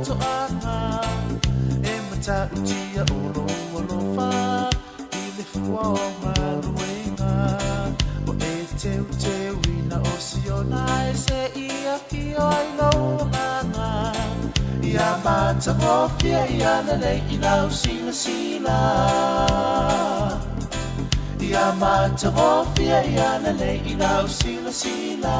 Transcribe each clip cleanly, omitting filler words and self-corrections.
toanga e mata utia olo alofa I le fua o maluenga o e teu teu ina o siona e se ia ki o ai loanga ia mata ngofia ia lele I lau sila sila ia mata ngofia ia lele I lau sila sila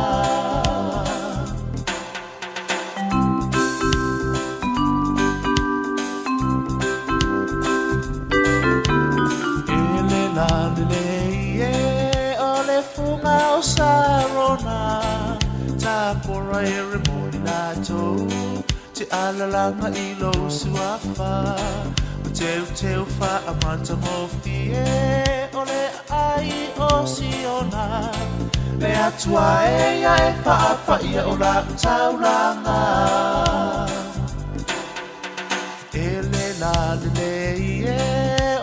Sarona tapora eremoni nato te alalanga ilo suafa teu teu fa amanta mofie ole ai osiona le atua ia e fa ia ola taulanga ele la le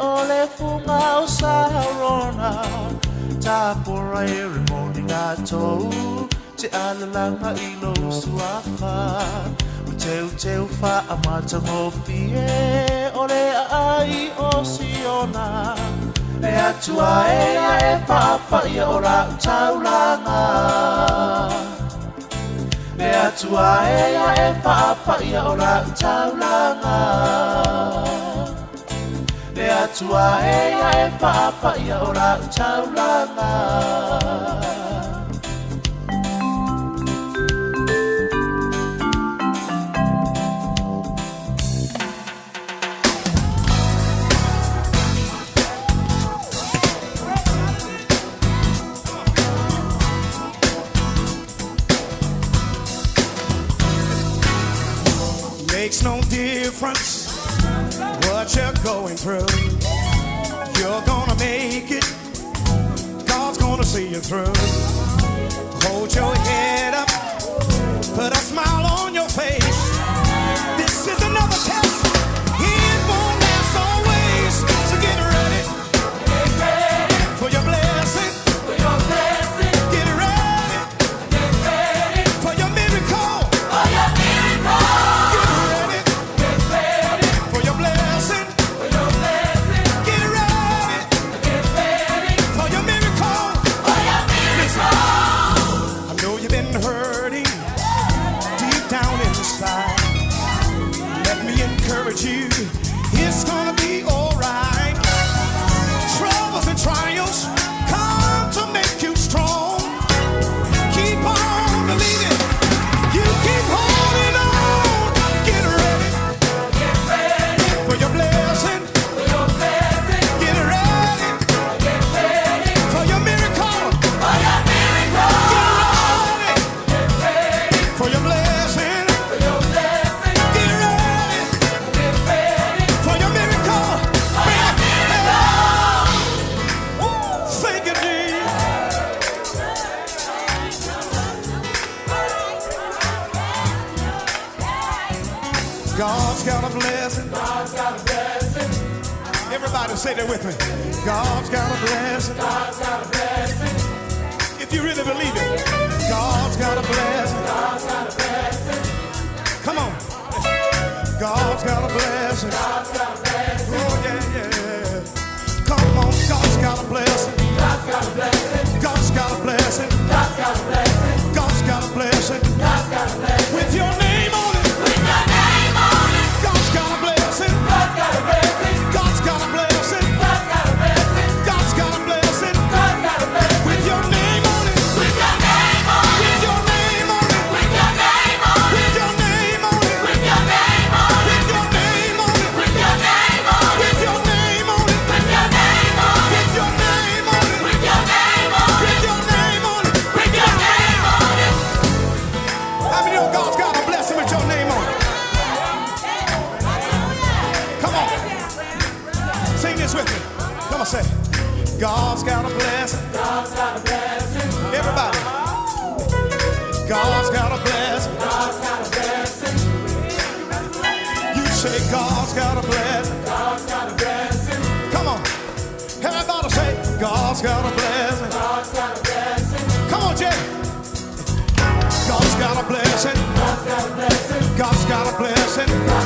ole funga o sarona tapora eremoni nato te alalanga ilo suafa teu teu fa amata ngofie ole ai osiona le atua e fa ia ora taulanga le atua e fa ia ora taulanga le atua e fa ia ora taulanga Makes no difference what you're going through. You're gonna make it. God's gonna see you through. Hold your head up. Put a smile on your face. This is another test. It won't last always. So get ready. Get ready for your blessing. For your blessing. Get ready. Get ready for your miracle. For your miracle. You, it's gonna be alright. Troubles and trials come to make you strong. Keep on believing. You keep holding on. Get ready. Get ready for your blessing. For your blessing. Get ready. Get ready for your miracle. For your miracle. Get ready for your blessing. For your blessing. Get ready. For your miracle, for your miracle. Thank you, Jesus. God's got a blessing. God's got a blessing. Everybody say that with me. God's got a blessing. God's got a blessing. If you really believe it, God's got a blessing. God's got a blessing. Come on. God's got a blessing. God's got a blessing. Oh, yeah. Come on, God's got a blessing. God's got a blessing. God's got a blessing. God's got a blessing. God's got a blessing. God's got a blessing. With your name on it. With your name on it. God's got a blessing. God's got a blessing. God's got a blessing. God's got a blessing. God's got a blessing. God's got a blessing. With your name on it. With your name on it. With your name on it. With your name on it. With your name on it. With your name on it. With your name on it. With your name on it. With your name on it. With your name on it. With your name on it. With your name on it. With your name on it. With your name on it. How many know God's got a blessing with your name on it? Come on. Sing this with me. Come on, say. God's got a blessing. God's got a blessing. Everybody. God's got a blessing. God's got a blessing. You say God's got a blessing. God's got a blessing. Come on. Everybody say God's got a blessing. God's got a blessing. Come on, Jay. God's got a blessing. God's got a blessing. God's got a blessing.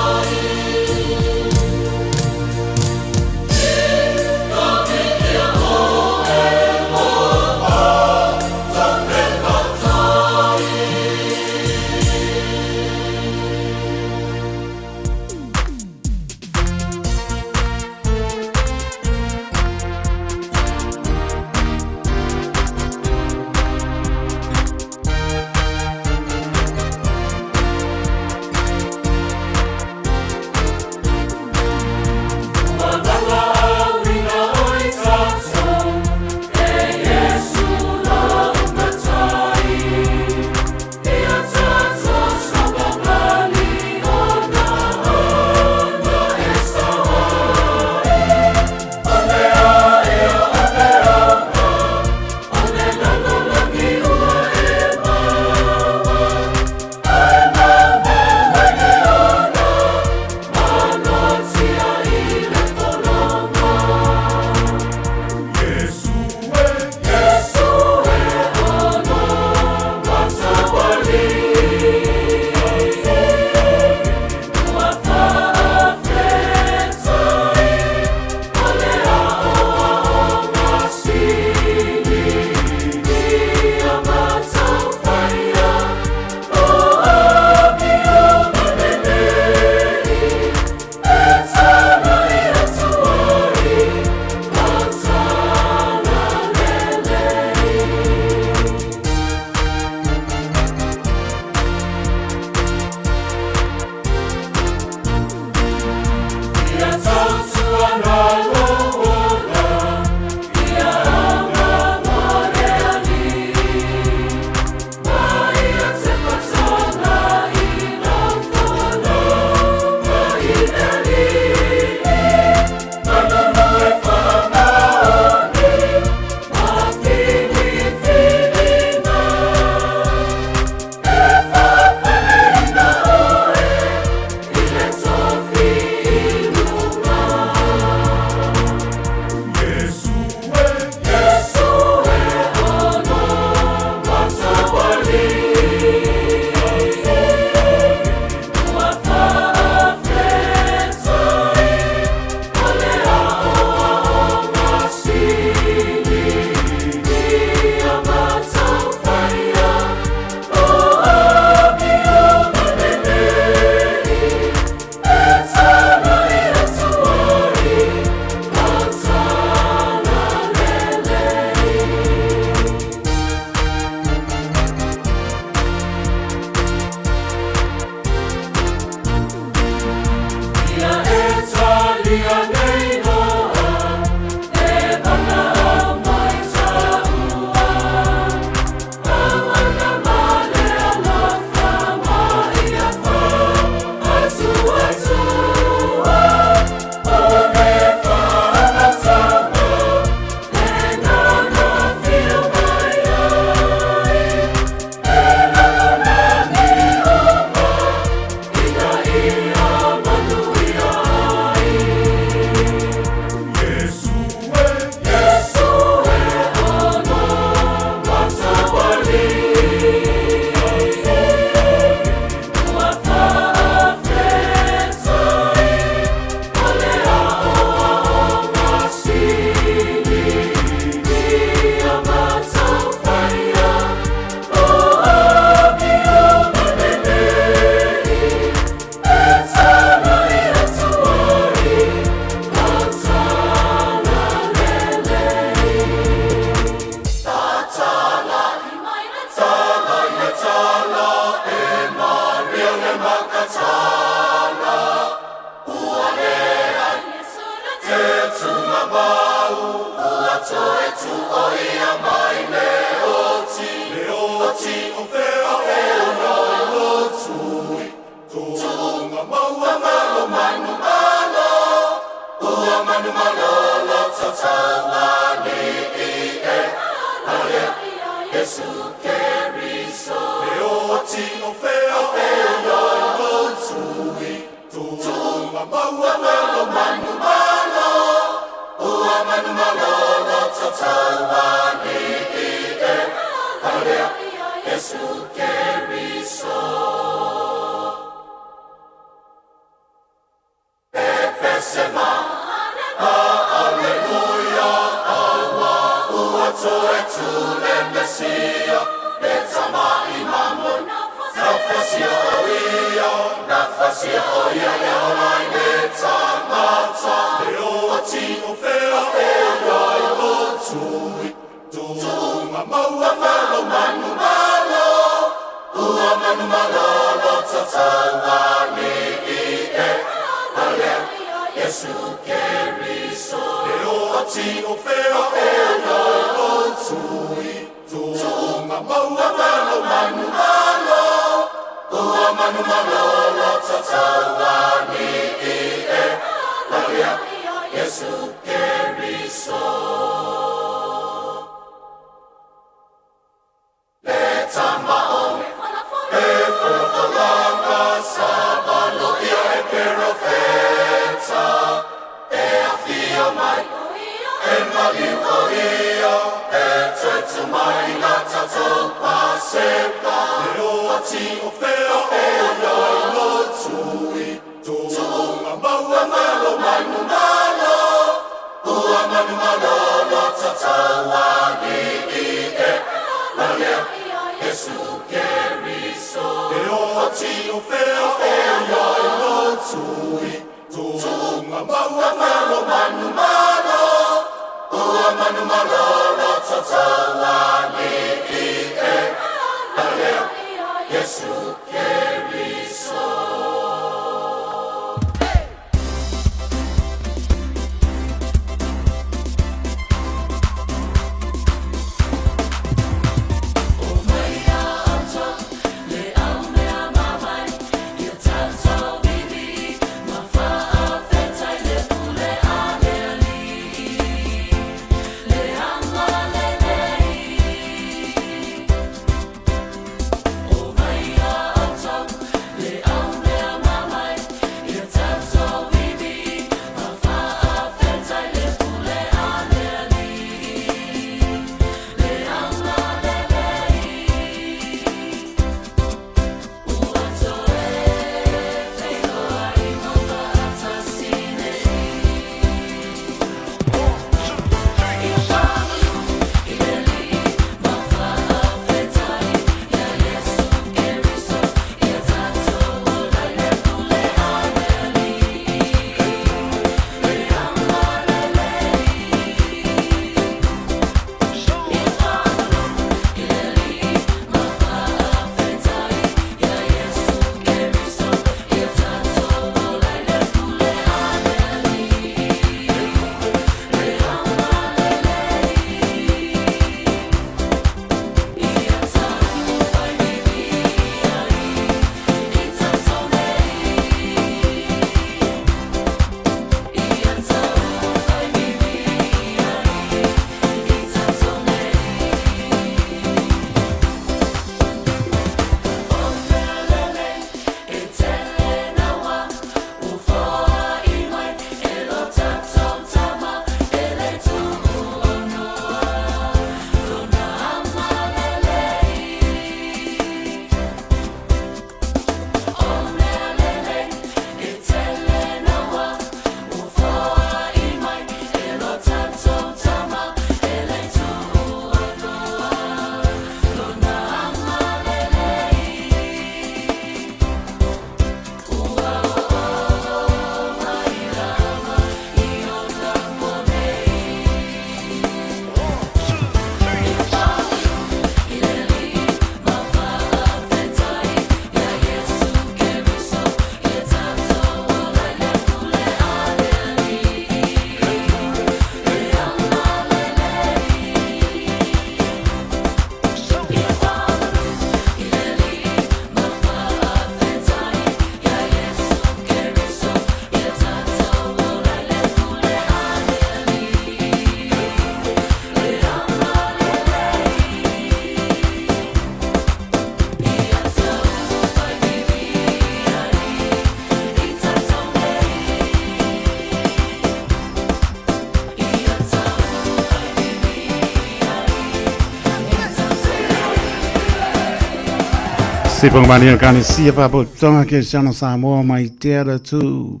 Sipong mania kani siapa botong ke sana Samoa mai tiada tu.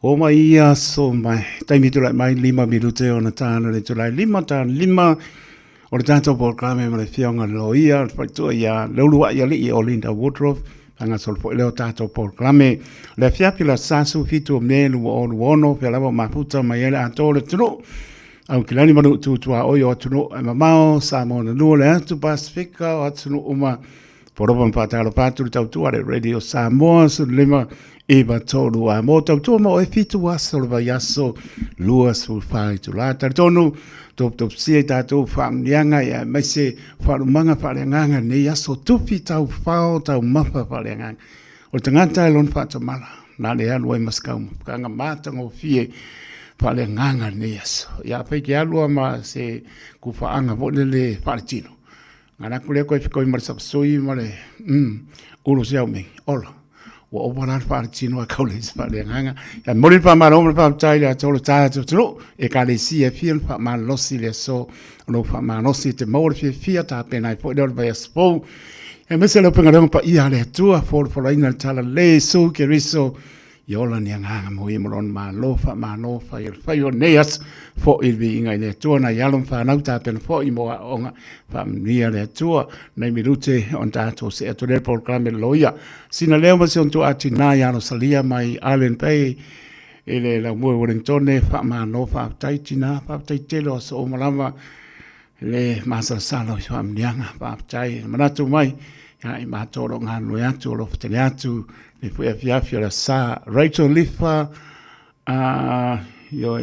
O mai ia so mai. Tai mi tu lai mai 5 minute ona tana le tu lai 5 tan 5 o le tanto programa me le fionga loia pa tu ia lulua ia li o Linda Woodruff anga sol fo le tanto programa le fiapila sasu fitu me lu o ono pe la maputa mai ele antole tu. Au kilani manu tu tua o yo tu no mamao Samoa no le tu Pacifica o tu no uma Poropan patalo patu tau tua le Radio Samoa su lima eba tolu a mo tau tua mo e fitu aso le yaso lua su fai tu la tonu top sia tatu fam yanga ya mese faru manga palenganga ne yaso tupi tau fao tau mapa palenganga o tangata lon fatu mala na le alu e maskau kanga mata ngo fie palenganga ne yaso ya pe ki alu ma se kufaanga volele partino ngana kule ko fiko mar sapsoi mare ulo siau me ola wa obana partino a kaulis pa le nganga ya mori pa maro pa tai ya tolo ta tolo e ka le si e fien pa ma losi le so no pa ma no si te mor fia ta pena po do va spo e mese lo penga pa ia le tua for ina tala le so ke riso yola ni nganga mo i moron ma no fa il fa yo neas fo il vi inga le tua na yalom fa na ta pen fo i mo onga fa mia le tua nei minute on dato se to del programma loia sina leo ma se on tu ati na ya no salia mai Allen Bay ele la mo Wellington fa ma no fa tai tina fa tai telo so malama le masa salo fa mnianga fa tai manatu mai ya i ma toro nga no ya tu lo fteliatu le fu afia la sa Rachel Lifa yo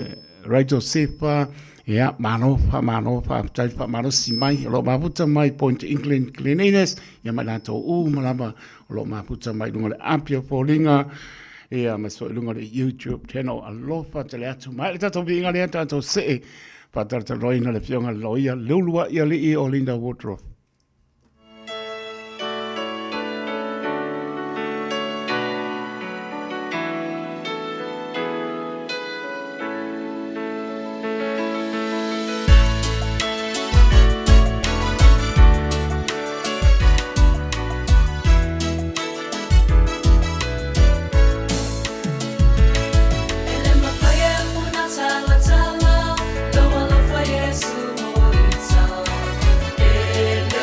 Rachel Sifa ya mano fa tai fa mano simai lo ma puta mai Point England cleanliness ya malato malama lo ma puta mai dunga ampia folinga ya ma so dunga YouTube channel a lo fa teleatu mai ta to vinga le ta to se pa ta roina le fionga loia lulua ia li o Linda Woodruff. Ele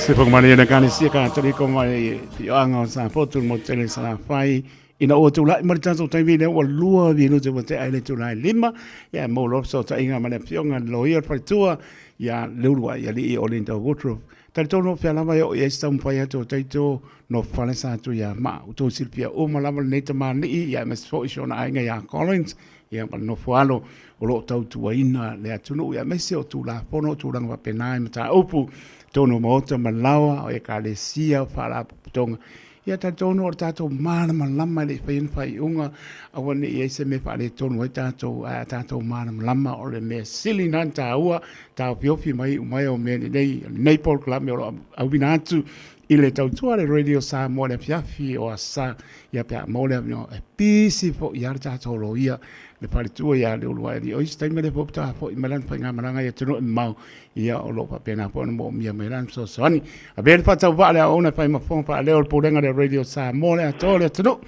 Se pong mani na kani sia ka tari ko mai ti anga sa fotu mo tele sa fai ina o tu la mar tanto tai vile o lua vi no te mo te ai tu la lima ya mo lo so ta inga mane pionga lawyer fa tua ya lulua ya li o linda wotro tal tono fa la mai o esta un fa ya to taito no fa le sa tu ya ma to silpia o ma la ne te mani ya mes fo shona ainga ya Collins ya ma no fualo o lo tau tu ina le atunu ya mesi o tu la pono tu ranga penai mata opu tono mota malawa o e kalesia fala tonga ia ta tono o tato mana malama le fai unga awani e se me fale tono o tato mana malama o le me sili nan ta ua ta piofi mai o me nei Paul Club me o awinatu ile tau tua le radio sa mo le fiafi o asa ia pia mo le no e pisi fo ia tato lo ia le pare tua ia le ulua di o stai me le popta fo i malan fa nga malanga ia tino mau ia o lo pa pena po mo mia melan so soni a ver fa tau vale a ona fa ma fon fa le o polenga le radio sa mo le to le tino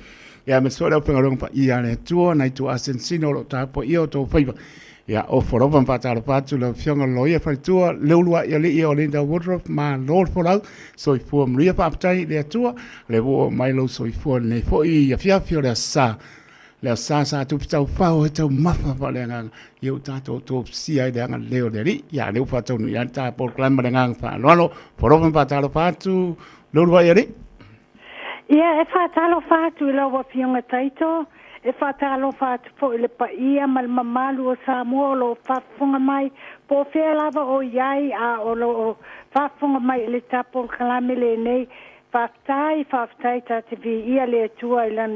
ia me so le o penga pa ia le tua nai tu asensino lo ta po io to fa ia o for over pa ta pa tu le fionga lo ia fa tua le ulua ia le ia o Linda Woodruff ma lord for out so i fu mria pa tai le tua le vo mai lo so i fu ne fo ia fiafi o le sa le sa tu tau fao tau mafa pa le ngang eu tato to sia de ngang leo de ri ya leo fa tau ya ta por clam de ngang fa lo por pa ta fa tu lo va ri ia e fa ta lo fa tu lo wa pionga taito e fa ta lo fa tu po le pa ia mal mamalu o sa mo lo fa funga mai po fe lava o yai a o lo fa funga mai le ta por clam le nei Faftai ta te vi ia le tua ilan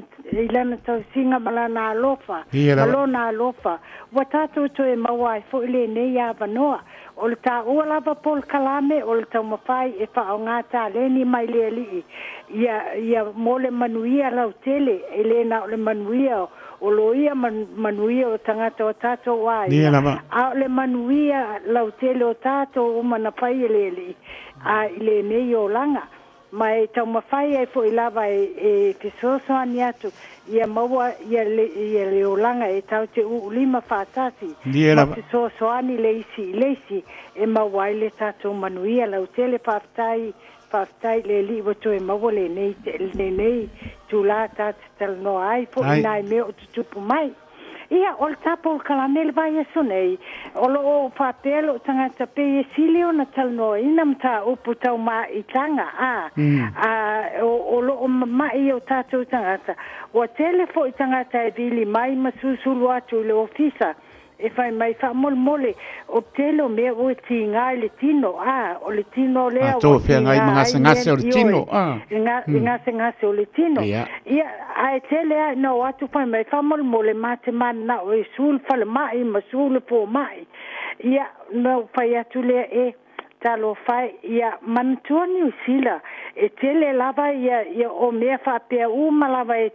tau singa malana alofa. Malona alofa. Watato to e mawai fo ile ne ia vanoa. O le ta ua lava pol kalame o le tau mawhai e wha o ngata leni mai le li. Ia mole manuia lau tele e le na o le manuia o lo ia manuia o tangata o tato wai. A le manuia lau tele o tato o manawhai e le li. A ile ne o langa. Mai tau mawhai e fo i lava e te sosoani atu ia maua ia le olanga e tau te ulima whātasi ma te sosoani leisi e maua i le tatou manuia lau tele whaftai le li wato e maua le nei tu la tatu tal no ai fo i nai meo tutupu mai ia o le tapo kalamele vai e sonei o lo o whapelo tangata pe e silio na talno ina mta upu tau ma i tanga o lo o mai o tatou tangata o telefo i tangata e vili mai masusulu atu le ofisa e fai mai fa mole o telo me o tinga le tino o le tino le o to fe ngai ngase o le tino ngase o le tino ia ai tele no atu fai mai fa mole mate man na o sul fa le mai masul po mai ia no fai atu le e talo fai ia mantuani usila e tele lava ia o me fa pe uma lava e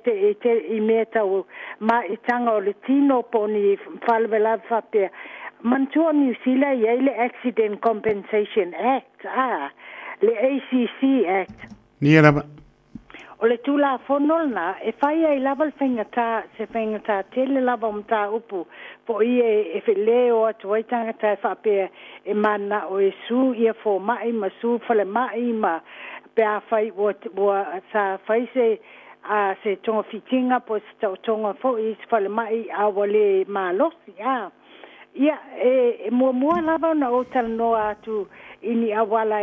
i meta o ma i tanga o le tino poni falvela fa pe mantuani usila ia le Accident Compensation Act le ACC Act ni lava o le tula fonolna e fai ai lava le fengata tele lava mta upu po e leo atu ai tangata fa pe e mana o e su ia fo mai ma su fale mai ma pe a fai o sa fai se se tonga fitinga po se tonga fo i fale mai a wale ma losi ia mua lava na o tal no atu ini awala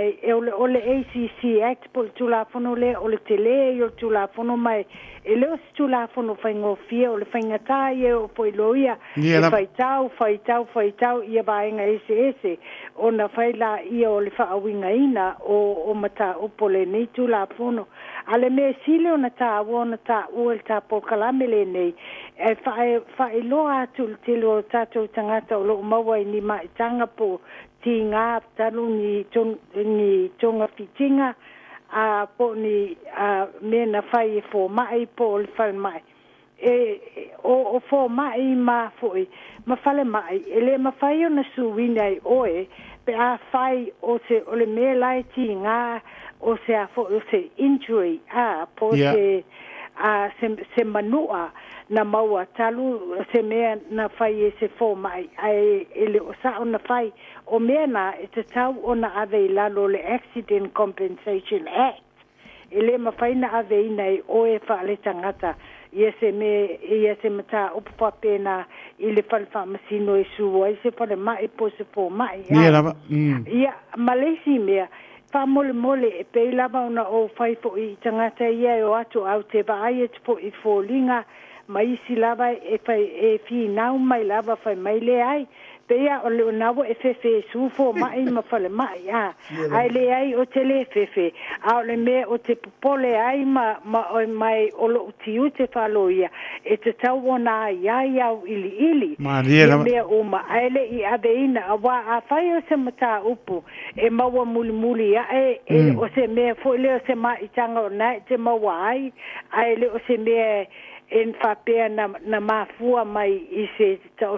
ole ACC Act po tula fono le ole tele yo tula fono mai ele tula fono faingo fia ole faingata ye o poiloia faitau ia bainga ese ona faila ia ole fa awinga ina o mata o pole ni tula fono ale me sile ona ta wona ta o ta po kalamele nei e fa iloa tul tilo tato tangata o lo mawa ni ma tanga po tinga talu ni tonga fitinga po ni mena fai fo mai po le fal mai o fo mai ma foi ma fale mai ele ma fai ona suwina oe pe a fai o se o le me lai tinga o se a fo o se injury po se a se manua na maua talu se mea na fai se fo mai ai ele o sa ona fai o mea na e te tau ona ave lalo le Accident Compensation Act ele ma fai na ave ina e oe fa le tangata ia se mata upa pena ile falfa masino e suo se fa le mai po se fo mai ia Malaysia mea fa mole e pe lava ona o fai fo I tangata ia o atu au te vai e fo I fo linga mai si lava e fai e fi nau mai lava fai mai le ai pea o le nawo e fefe su fo mai ma fale mai ai le ai o te le fefe a le me o te popole ai ma o mai o lo tiu te faloia e te tau ona ai au ili ma ria me o ma ai le I aveina a wa a fai o se mata upu e maua muli e o se me fo le o se mai tanga na te maua ai le o se me en fapea na mafua mai I se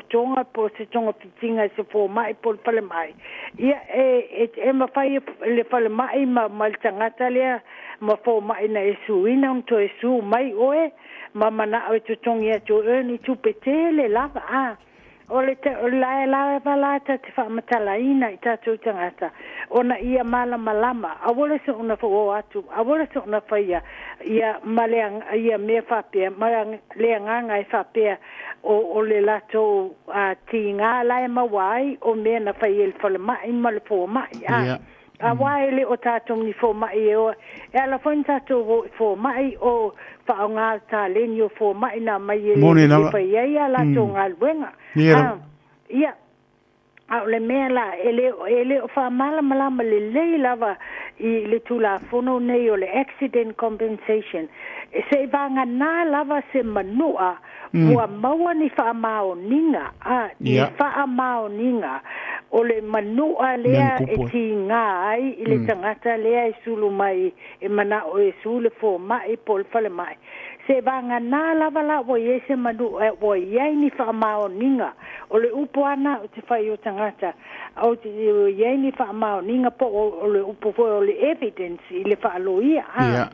tonga po se tonga pitinga se fo mai po pale mai ia e ma fai le pale mai ma tangata le ma fo mai na esuina un to esu mai oe ma mana o to tonga to ni tu petele lava o le te la te fa matalaina I tatu tangata ona ia malama a wole se ona fo atu a wole se ona faia ia maleang ia me fapea malang leanga I fapea o le lato a tinga la mawai o me na faia il fo mai mal fo mai a wai le o tatu ni fo mai o ala fo tatu fo mai o fa nga ta lenio fo mai na mai le faia ia la to ngal wenga ia a le mela ele o fa malama le lava I le tula fono nei o le Accident Compensation se vanga na lava se manua mua maua ni fa mao ninga ni fa mao ninga o le manua lea e tinga ai I le tangata lea e sulu mai e mana o e sulu fo mai pol fale mai se vanga na lava la o se manu o ye ni fa mao ninga o le upo ana o te fai o tangata o te ye ni fa mao ninga po o le upo o le evidence I le fa loia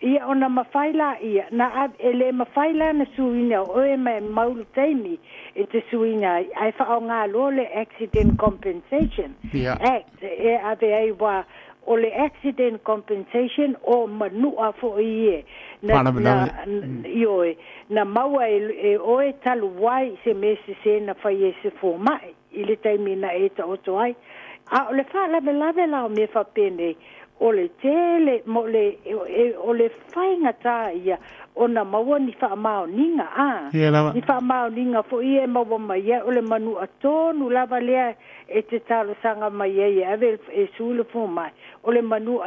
ia ona mafaila ia na ele mafaila na suina o e mai maulu taimi e te suina ai fa nga lo le Accident Compensation Act e ave ai wa o le Accident Compensation o manua fo ie na maua e oe talu wai se mese se na fai se fo mai I le taimi na e ta oto ai a o le fa lave la o me fa pene o le tele mo le o le fai ngata ia o na maua ni fa mao ninga ni fa mao ninga fo ie maua mai o le manu atonu lava lea e te talo sanga mai ave e sulu fo mai o le manu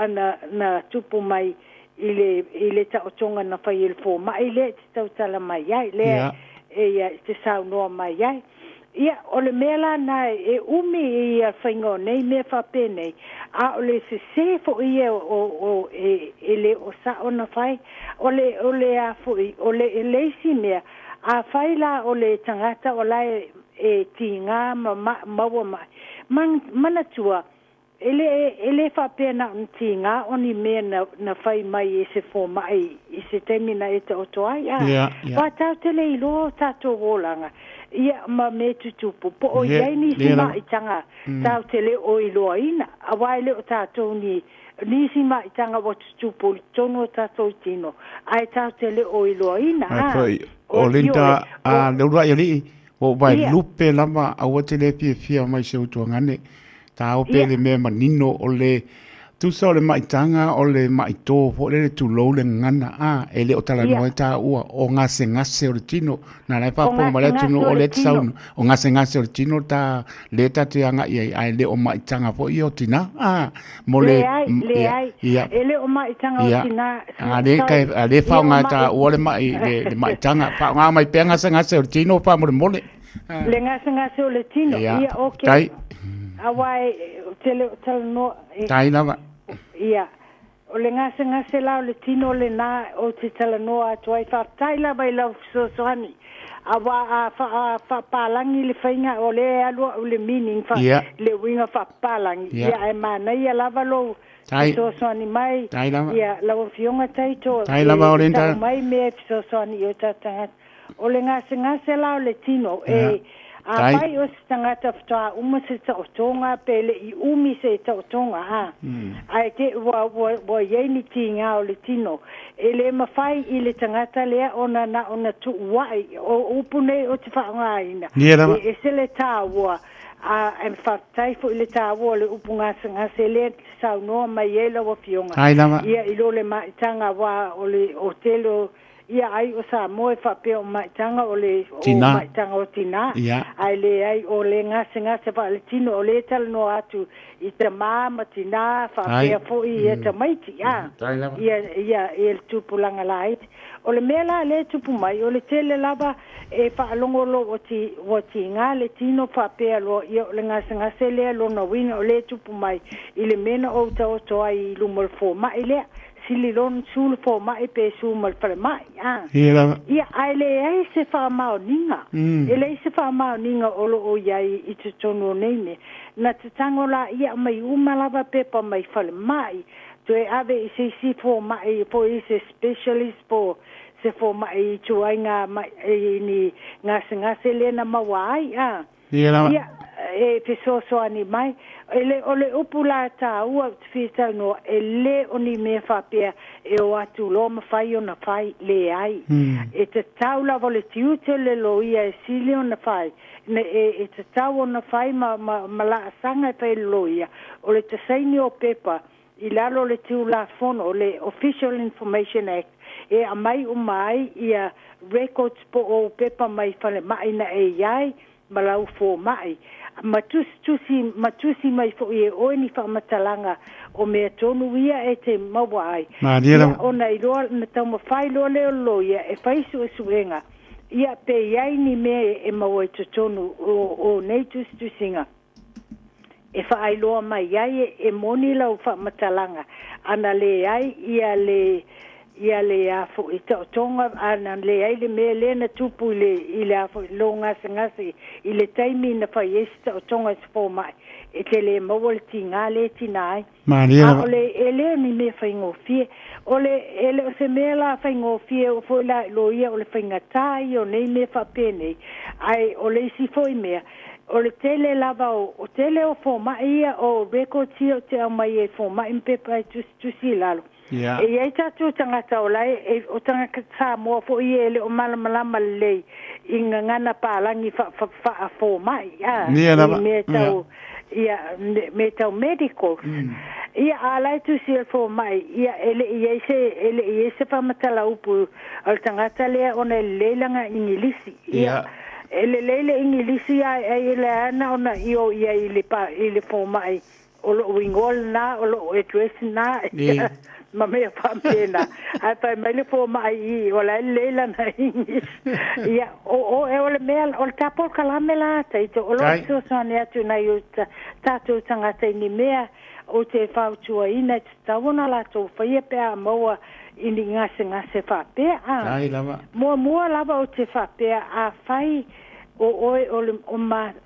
na tupu mai ile ta otonga na fai il fo mai le te tau tala mai le e te sau noa mai ia o le mela na e umi ia whaingo nei me whapene a o le se fo ia o le o sa o na whai o le a fo o le leisi mea a whaila o le tangata o lai e tinga maua mai manatua ele whapena un tinga o ni mea na whai mai e se fo mai I se temina e te otoai wa tau tele ilo tato wolanga ia ma me tutupu po o yai ni si mai tanga tau tele o ilo ina a waile o tato ni si mai tanga o tutupu tono tato tino ai tau tele o ilo ina o linda a leura yali o vai lupe lama a o tele fia mai se utu ngane ta o pele me manino o le tu so le mai tanga o le mai to fo le tu lo le ngana ele o tala no ta o ngase o tino na lai pa po male tino o le tsaun o ngase o tino ta le ta te anga ai le o mai tanga fo io tina mo le ele o mai tanga o tina le kai le fa nga ta o le mai tanga fa nga mai penga ngase o tino fa mo le ngase o le tino ia okay awai tele no tai lava ia o le ngase la o le tino le na o te tala noa tuai fa tai lava I lau so soani awa fa palangi le fainga o le alu le meaning fa le winga fa palangi ia e mana ia lava lo so ni mai ia la fionga taito lava orienta mai me so ni o tata o le ngase la le tino e a pai o tangata fta uma se tonga pele I umi se tonga ha ai ke wa ye ni tinga o le tino ele mafai I le tangata le ona tu wai o upune o te whaangaina e se le tāua a em fatai fo le tāua le upunga sanga se le saunoa mai e la wa fionga ia ilo le maitanga wa o le hotelo ia ai o sa moe fa pe o maitanga o le maitanga o tina ai le ai o le ngase fa le tino o le tal no atu I te mama tina fa pe fo I te maiti ia el tupulanga light o le mela le tupu mai o le tele lava e fa longo lo o ti nga le tino fa pe lo ia le ngase le lo no wina o le tupu mai I le mena o to ai lumol fo mai le sili lon sul fo mai pe sumal pre mai ia ai se fa maoninga ele se fa maoninga o lo o iai I te tono nei na te tangola ia mai umalava pepa mai fale mai to e ave se si fo mai po is specialist po se fo mai tuainga mai ni ngase lena mawai ia e peso ani mai ole upula ta ua fita no ele oni me fa pe e o atu lo ma fai ona fai le ai e te taula vole tiute le lo ia e sili ona fai e te tau ona fai ma la sanga pe lo ia ole te saini o pepa I lalo le tiu la fono le Official Information Act e a mai umai ia records po o pepa mai fale mai na e iai malau fo mai matusi mai fo e o ni fa matalanga o me tonu ia e te mawai ia ona I roa na tau mawhai lo leo lo ia e faisu e suenga ia pe iai ni me e mawai tonu o nei tusinga e fa ai loa mai iai e moni lau fa matalanga ana le ai ia le afo I tonga ana le ai le me le na tupu le afo lo ngase I le taimi na fa yesta o tonga spo mai e te le mawal tinga le tinai ole ele ni me fa ngofie ole ele o se me la fa ngofie o fo la lo ia ole fa ngatai o nei me fa pene ai ole si foi me o le tele lava o tele o fo mai o record tio te mai e fo mai pepa tu si lalo e ai tatu tangata o lai e o tangata mo fo I ele o malama lei inga ngana palangi fa fo mai me tau medical ia alai tu si fo mai ia ele se fa matala upu o tangata le ona leilanga ingilisi ia ele ingilisi ele ana ona io ia ile fo mai o lo wingol na o lo address na ma me fa pena ai pa mai le fo mai o la leila na ia o le mel o tapo kalamela taito o lo so sonia tu na yo tatu tangata ni mea o te fa tu ina tawona la to fa ye pe mo ini ngase fa pe mo lava o te fa pe a fai o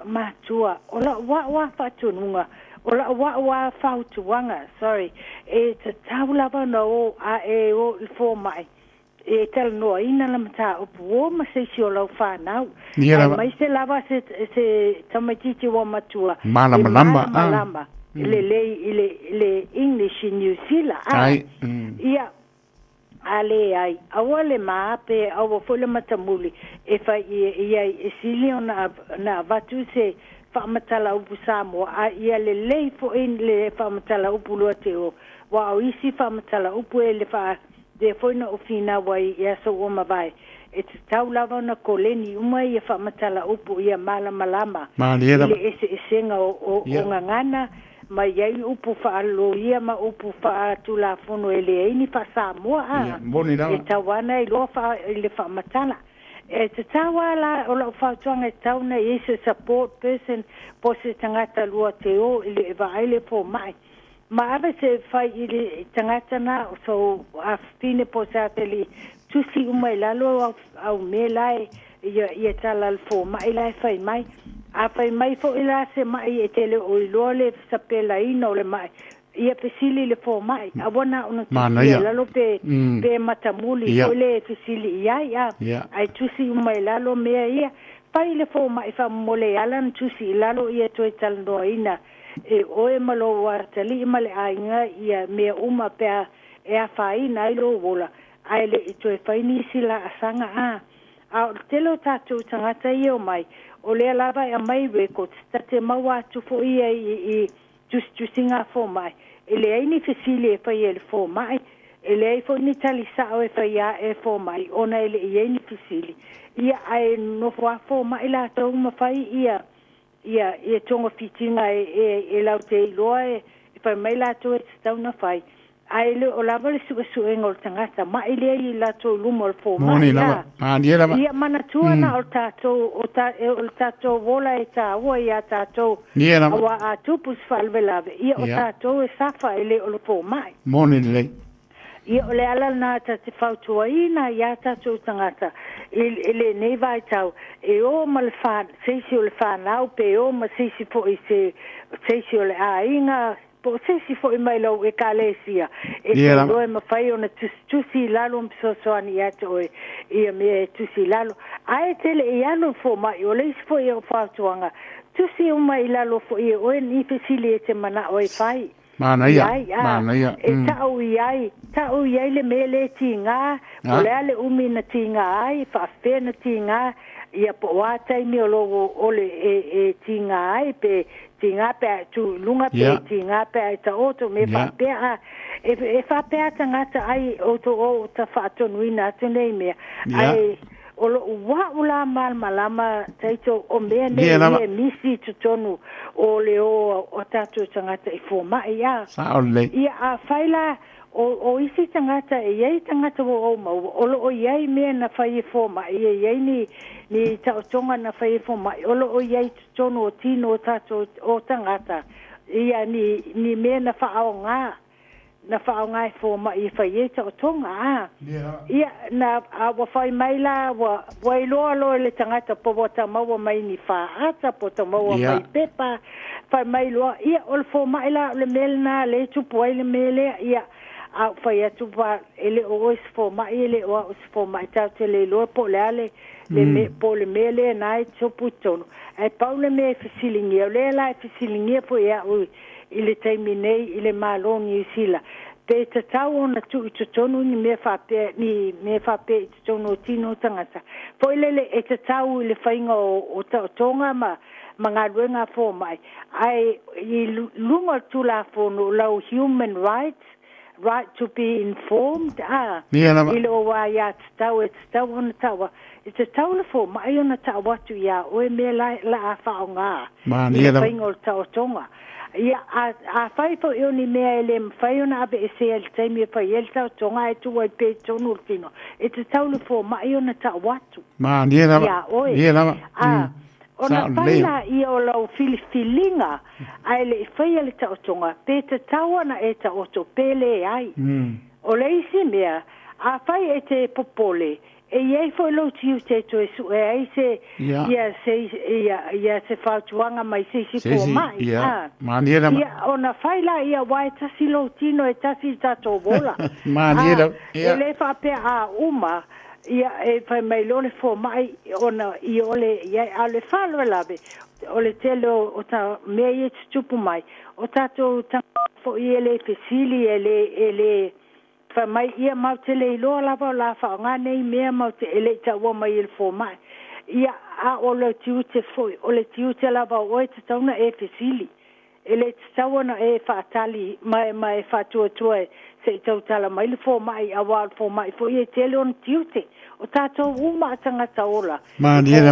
ma tua o la wa fa tununga o la wa fa tuanga sorry e te taula ba no a e o fo mai e tel no ina la mata o po ma se si o la fa na mai se lava se tamatiti wa matua malamba le English in New Zealand ia ale ai awale ma pe awo fole matamuli e fa ia silio na vatu se fa matala upu samo a ia le fo in le fa matala upu lo te o wa o isi fa matala upu le fa de foi na ofina wa ia so o mavai e tau lava na koleni uma ia fa matala upu ia malama le senga o ngangana ma yai upu fa alo ia ma upu fa tu la fono ele ini fa Samoa e tawana I lo fa le fa matala e te tawala o la fa tuanga tauna is a support person po se tangata lua te o ile va ile po mai ma ave se fa ile tangata na so a fine po sa tele tu si uma la lo au me lai ia tala le fo mai la fai mai a fai mai fo ila se mai e tele o ilole sa pela ino le mai ia pesili le fo mai a bona ona la lo pe matamuli o le pesili ia ai tusi mai la lo me ia pai le fo mai fa mole alan tusi la lo ia to tal do ina e o e malo wa tali male ainga ia me uma pe e a fai na lo vola ai le to e fai ni sila asanga a telo tatu tangata io mai o le lava e mai we ko tate mawa tu fo ia i just singa fo mai ele ai ni fesili e fai el fo mai ele ai fo ni tali sa o e fai e fo mai ona ele ai ni fesili ia ai no fo mai la to ma fai ia tonga fitinga e lau te iloa e fai mai la to e tau na fai ai le o lava le su engol tangata ma ile ai la to lumo al fo mai ia mana tuana o tato vola e ta o ia tato awa a tupus falvelave ia o tato e safa ile o fo mai moni le ia o le ala na ta te fautua ina ia tato tangata ele nei vai tau e o malfa seisi o le fanau pe o ma seisi po i seisi o le ainga po seisi fo i mai lau e kalesia e lo e mawhai ona tusi lalo mpisosoani ato e ia me tusi lalo ae tele i alo fo mai o leisi fo i o whautuanga tusi o mai lalo fo i o e ni fesili e te mana o e whai mana ia e tau iai le mele tinga o le ale umi na tinga ai whaafe na tinga ia po watai mi o logo ole e tinga ai pe tinga pe tu lunga pe tinga pe ta oto me whaape e whaape tangata ai oto o ta whaatonuina atu nei mea ai o lo wa ula mal malama taito o mea nei misi tutonu o le o tatu tangata i fo mai ia ia a faila o isi tangata e iei tangata o mau o lo o iei mea na fai fo mai e iei ni tautonga na fai fo mai o lo o iei tutonu o tino o tatu o tangata ia ni mea na fao ngā na whaonga e fo mai whai e tau tonga ia na wa whai mai la wa iloa loa le tangata po wata maua mai ni whaata po ta maua mai pepa whai mai loa ia o le fo mai la le mele na le tupu ai le mele ia a whai atu pa ele o ois fo mai ele o ois fo mai tau te le loa po le ale po le mele na e tupu tono ai pau le me fisilingia o le la e fisilingia po ia ui ile taimi nei ile malongi i sila pe te tau ona tu i tutonu ni me whape i tutonu o tino tangata po ile e te tau ile whainga o tonga ma ngā ruenga fō mai ai i lunga tula whono lau human rights right to be informed ile o wa ia te tau ona taua i te tau le fō mai ona tau watu ia oe me la a whao ngā i whainga o tau tonga ia a fai fo eu ni mea ele fai ona abe e se el taimi e fai el tau tonga e tu ai pe tonu urtino e te tau le fo mai ona ta watu nie lama ona fai la i o lau filifilinga ai le fai ele tau tonga pe te tau ana e ta oto pele ai o le isi mea a fai e te popole e iei foi lo tiu te to e su e ai se ia se fautuanga mai se po mai maniera ia ona faila ia wai tasi lo tino e tasi tato vola maniera ia le fa pe a uma ia e fai mai lo le fo mai ona i ole ia ale falo lave ole telo o ta me e tupu mai o tato fo ele fesili ele fa mai ia mau te le loa lava la fa nga nei mea mau te ele ta wa mai il fo mai ia a o le tiu te foi o le tiu te lava o te tauna e fesili ele te tauna e fa tali mai fa tu se tau tala mai le fo mai a wa fo mai fo ia te le on tiu te o tato uma tanga taola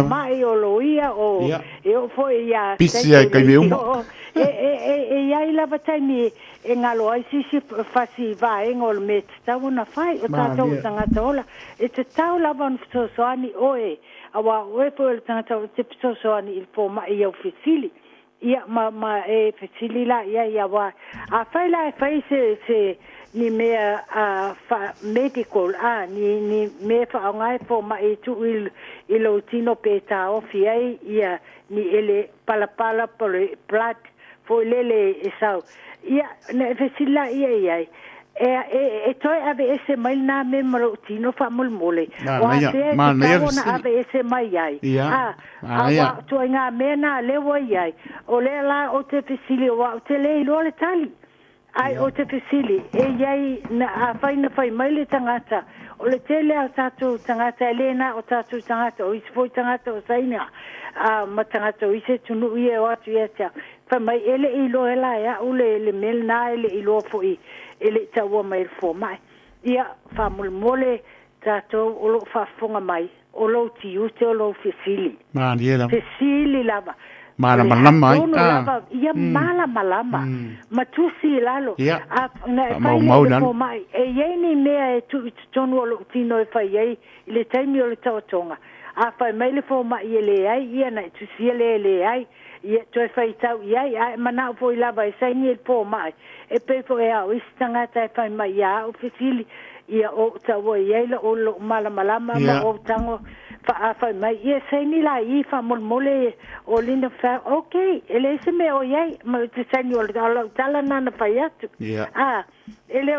mai o lo ia o e o fo ia pisi ai kai me uma ia i lava taimi e ngalo ai sisi fasi va engol met tau na fai o tato tanga taola e te tau lava on soani oe awa oe fo el tanga tau te soani il fo mai au fesili ia ma e fesili la ia wa a fai la fai se ni mea medical ni me fa ngai fo ma e tu il lo tino peta o fiai ia ni ele pala por blood fo lele esau ia ne fesila ia e toi ave ese mai na me mo tino fa mole o ate na ave ese mai ai a tu nga me na le wo ai o le la o te fesili o te le lo le tali ai o te fesili e iai na a fai mai le tangata o le tele a tatu tangata elena o tatu tangata o isfoi tangata o saina ma tangata o ise tunu ie o atu ia tia fa mai ele ilo ela ya ule le mel na ele ilo foi ele taua mai fo mai ia fa mole tatu o lo fa fonga mai o lo ti ute o lo fesili ma niela fesili lava malama ia malama matusi lalo mau mai e yeni mea e tu tonu o tino e fai ai le taimi o le tautonga a fai mai le fo mai ele ai ia na tu si le ai ia tu fai tau ai mana fo lava e sai ni el fo mai e pe fo e au istanga tai fai mai ia o fesili ia o tau ai le o lo malama ma o tango fa mai ia sai ni la I fa mole o linda fa okay ele se me o ai ma te sai ni o tala na fa atu ele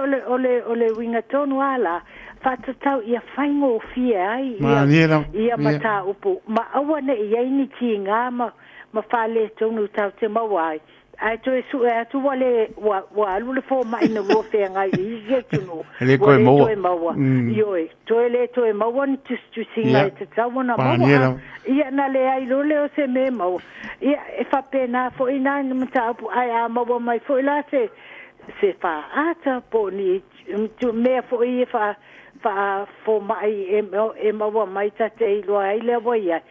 ole winga tonu ala fa tau ia faingo fia ai ia mata upu ma awane ia ni kinga ma fale tonu tau te mawai ai to su e tu wale wa lu le fo mai no vo fe ngai I tu no ele ko mo yo to ele to e mo won tu singa te tawona mo ia na le ai lo le o se me mo ia e fa pena fo ina ni mata ai a mo mai fo ila se fa ata po ni tu me fo I fa fo mai e mo mai ta te lo ai le vo ia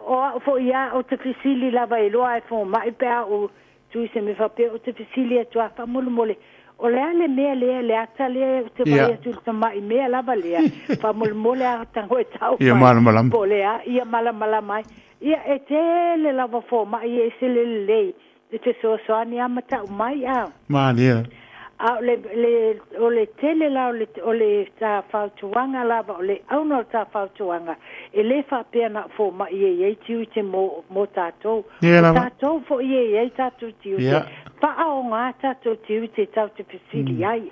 o fo ia o te fisili la vai lo ai fo mai pe o tu se me fa pe o te fisili tu fa mole o le ale me le ata le te vai tu te mai me la valia fa mole a tango e tau ia malama po le ia malama mai ia e te le la fo mai e se le te so ani amata mai ma dia o le tele la o le ta fautuanga lava o le auno ta fautuanga e le fa pena fo ma ie tiu te mo tatou tatou fo ie tatou tiu fa aonga tatou tiu te tau te fisili ai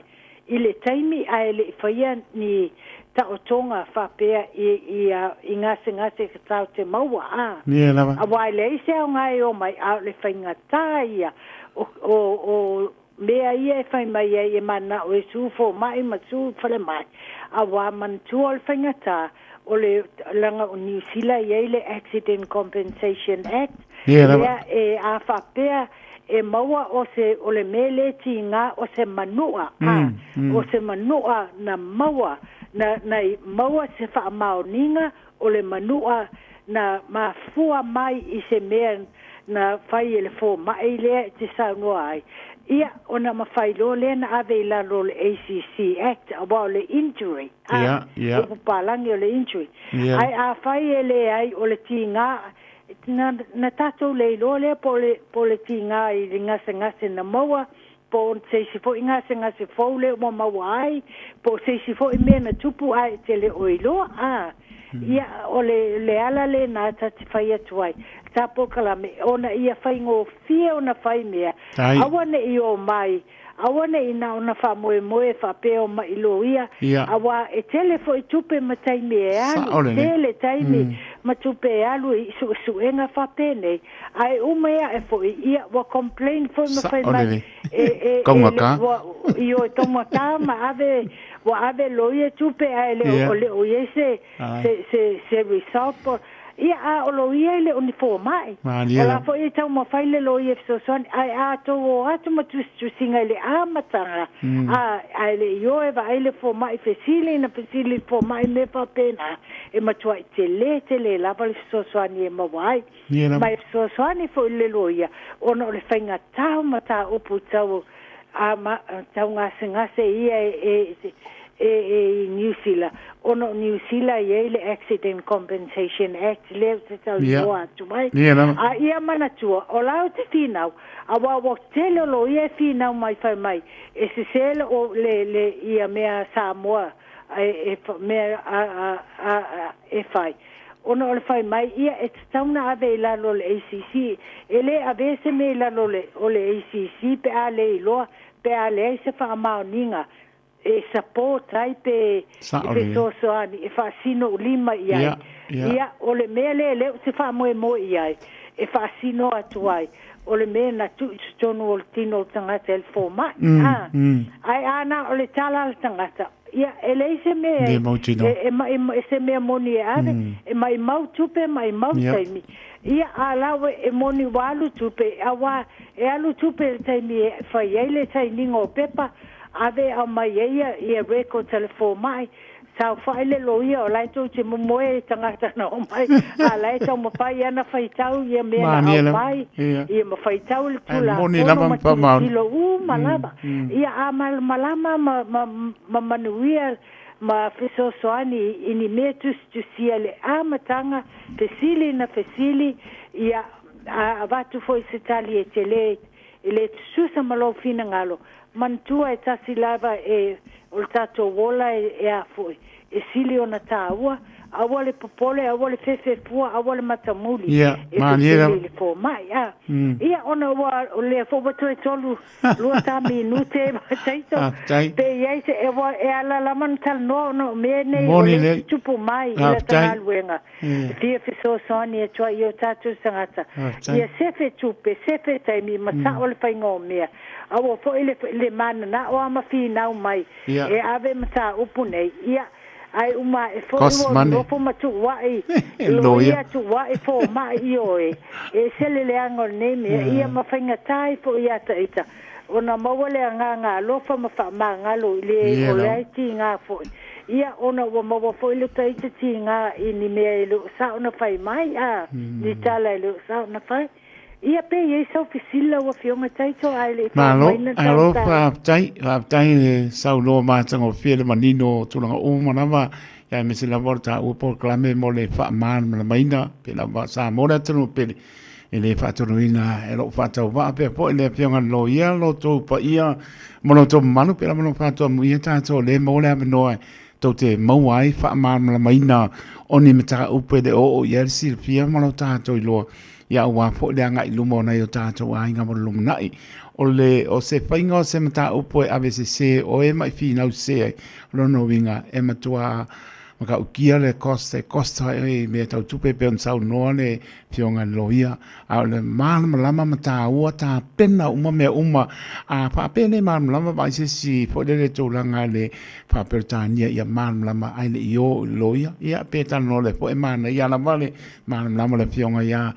I le taimi ai le faia ni ta otonga fa pea I ngase ka tau te maua a wai le se aonga o mai a le fainga taia o mea ia e whai mai e mana o e sufo mai ma su whale mai a wā man tuol whaingata o le langa o New Zealand i le Accident Compensation Act lea e a whapea e maua o le mele ti ngā o se manua o se manua na maua na maua se wha maoninga o le manua na mafua mai I se mea na whai ele fo mai lea te saunua ai ia ona mafailo le na ave la lo le ACC Act about le injury o palangi o le injury ai a fai ele ai o le tinga na tato le lo le po le tinga I ngase na maua po se si fo ngase fo le mo mawai po se si fo me na tupu ai te le oilo ia o le ala le na tati fai atuai tapo kala me ona ia fai ngo fia ona fai mea awane I o mai awane I na ona fa moe fa peo ma ilo ia awa e telefo I tupe matai me alu tele taimi ma tupe alu I su enga fa pene ai umea e fo ia wa complain fo ma fai mai kongaka io tomaka ma ave wa ave lo ia tupe ai le o ye se result ia o lo ia le uniformai o la fo I tau ma faile lo ia so son ai to o atu ma tu singa le amatanga ai le yo e va ile fo mai fesili na fesili fo mai me pa pena e ma tu tele la va so soani e ma vai mai so soani fo le lo ia ona le fainga tau ma ta o pu tau ma tau ngase ia e New Zealand ono New Zealand le Accident Compensation Act le te tau loa tu mai a ia mana tua o lau te finau a wa tele lo ia finau mai fai mai e se sele o le ia mea Samoa e mea e fai ono o le fai mai ia e tauna ave la lo le ACC ele ave se me la lo le o le ACC pe a le loa pe a le se fa maoninga e support ai pe soani e fa sino lima ia o le mele le se fa mo ia e fa sino atuai o le me na tu tonu o tino tangata el forma ai ana o le tala tangata ia ele se me e se me moni ave e mai mau tupe mai mau taimi ia alawe e moni walu tupe awa e alu tupe taimi fa ele tainingo pepa ave a mai ia record telefone mai sa faile lo ia o lai tu te moe tangata na o mai a lai tau mo pai ana faitau ia me na mai ia mo faitau le tula moni lama pa ma lo malaba ia amal malama ma manuia ma feso soani ini metus tu siele amatanga fesili na fesili ia avatu foi setali e tele ele susa malo fina ngalo mantua e tasi lava e o tato wola e a foi e sili ona taua awa le popole awa le fefe pua awa le matamuli e fo mai ia ona wa le fo batu e tolu lua ta minute taito pe ia se e wa e ala la man tal no me ne le tupu mai le tanalwenga fie fiso soni e tua io tatu sangata ia sefe tupe sefe taimi mata o le paingo mea awa fo le mana na o ama fi nau mai e ave mata upunei ia ai uma e fo no fo matu wai lo ia tu wai fo mai io e sele le ango ne me ia ma fainga tai fo ia taita ona mawale nga lo fa ma fa ma nga lo le o le ti nga fo ia ona wa ma fo le taita ti nga ini me lo sa ona fai mai ni tala lo sa ona fai ia pe ye so fisila wa fiona taito ai le alo pa tai sau lo ma tango fiele manino tulanga o manava ya me se la volta o por clame mo le fa man na maina pe la sa mo na tunu pe ele fa turuina e lo fa tau va pe po le fiona lo ia lo to pa ia mo no to manu pe la mo fa to mu ia ta to le mo le no to te mo ai fa man na maina oni meta o pe de o ia si fia mo ta to lo ia wa fo le anga ilumo na yo tato ai nga mo lumnai o se fainga o se mata upo e avese se o e mai fina u se lo no winga e matua maka ukia le costa e me tau tupe pe on sau no le fionga loia a le man lama mata ua ta pena uma a pa pene man lama ba se si fo le to langa le pa pertania ia man lama ai le yo loia ia pe tan no le fo e man ia la vale man lama le fionga ia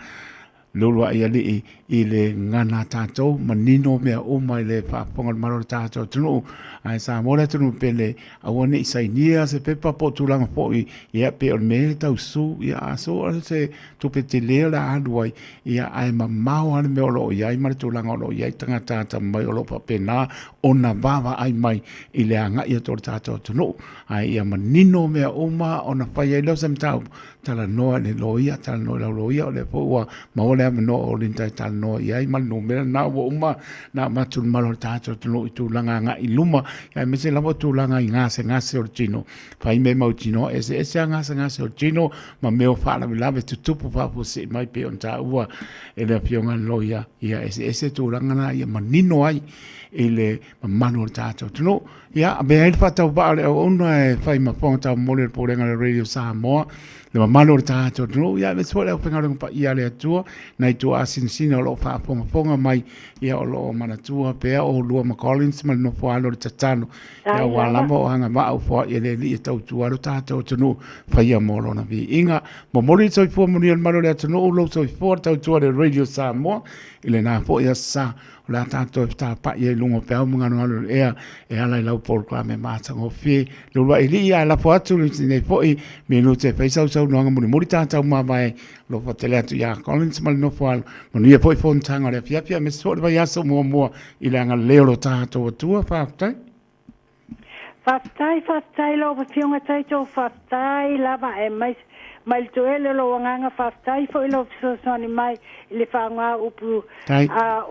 lolo ia li i le ngana tātou manino mea o mai le whaponga maro tātou tunu ai sa mora tunu pele awane i sainia se pepa po tulanga po ia pe o me tau su ia aso se tupe te lea la aduai ia ai mamau ane me olo ia i mara tulanga olo ia i tanga tātou mai olo pa pena ona wawa ai mai i le anga ia tō tātou tunu ai ia manino mea o ma ona whai ai lau sem tau tala noa le loia tala noa la loia o le po ua maole no o lintai tala no ia i malu mera na wo uma na matu malo tato tunu itu langa nga iluma ya me se lavo tu langa ngase o chino fai me mau chino ese ngase o chino ma meo fala me lave tu tupu fa pu se mai pe on ta ua ele pionga loia ia ese tu langa na ia manino ai ele manu tato tunu ia be ai fa tau ba le ona fai ma ponta mole por en la radio Samoa le malo tato tunu ia me suele o penga pa ia le tua na tu asin sino lo fa ponga mai ia o lo mana tua pe o lo ma Collins mal no fo alo tatano ia wala mo hanga ma o fo ele li tau tua lo tato tunu fa ia molo na vi inga mo mori so fo mo ni malo le tunu lo so fo tau tua le radio Samoa ile na fo ia sa la tato ta pa ia lungo pe mo ngano alo e ala lau por clame mata ngo fi lo wa ili ia la fo atu ni fo i minute pe so no nga muri tata ma vai lo fa tele atu ya Collins mal no fo no ni foi fon tanga le fia me so va ya so mo ile nga leo lo tato tua fa tai Whaftai lo whiunga taito whaftai lava e mai to ele lo nganga whaftai fo ilo fisosoni mai le whaunga upu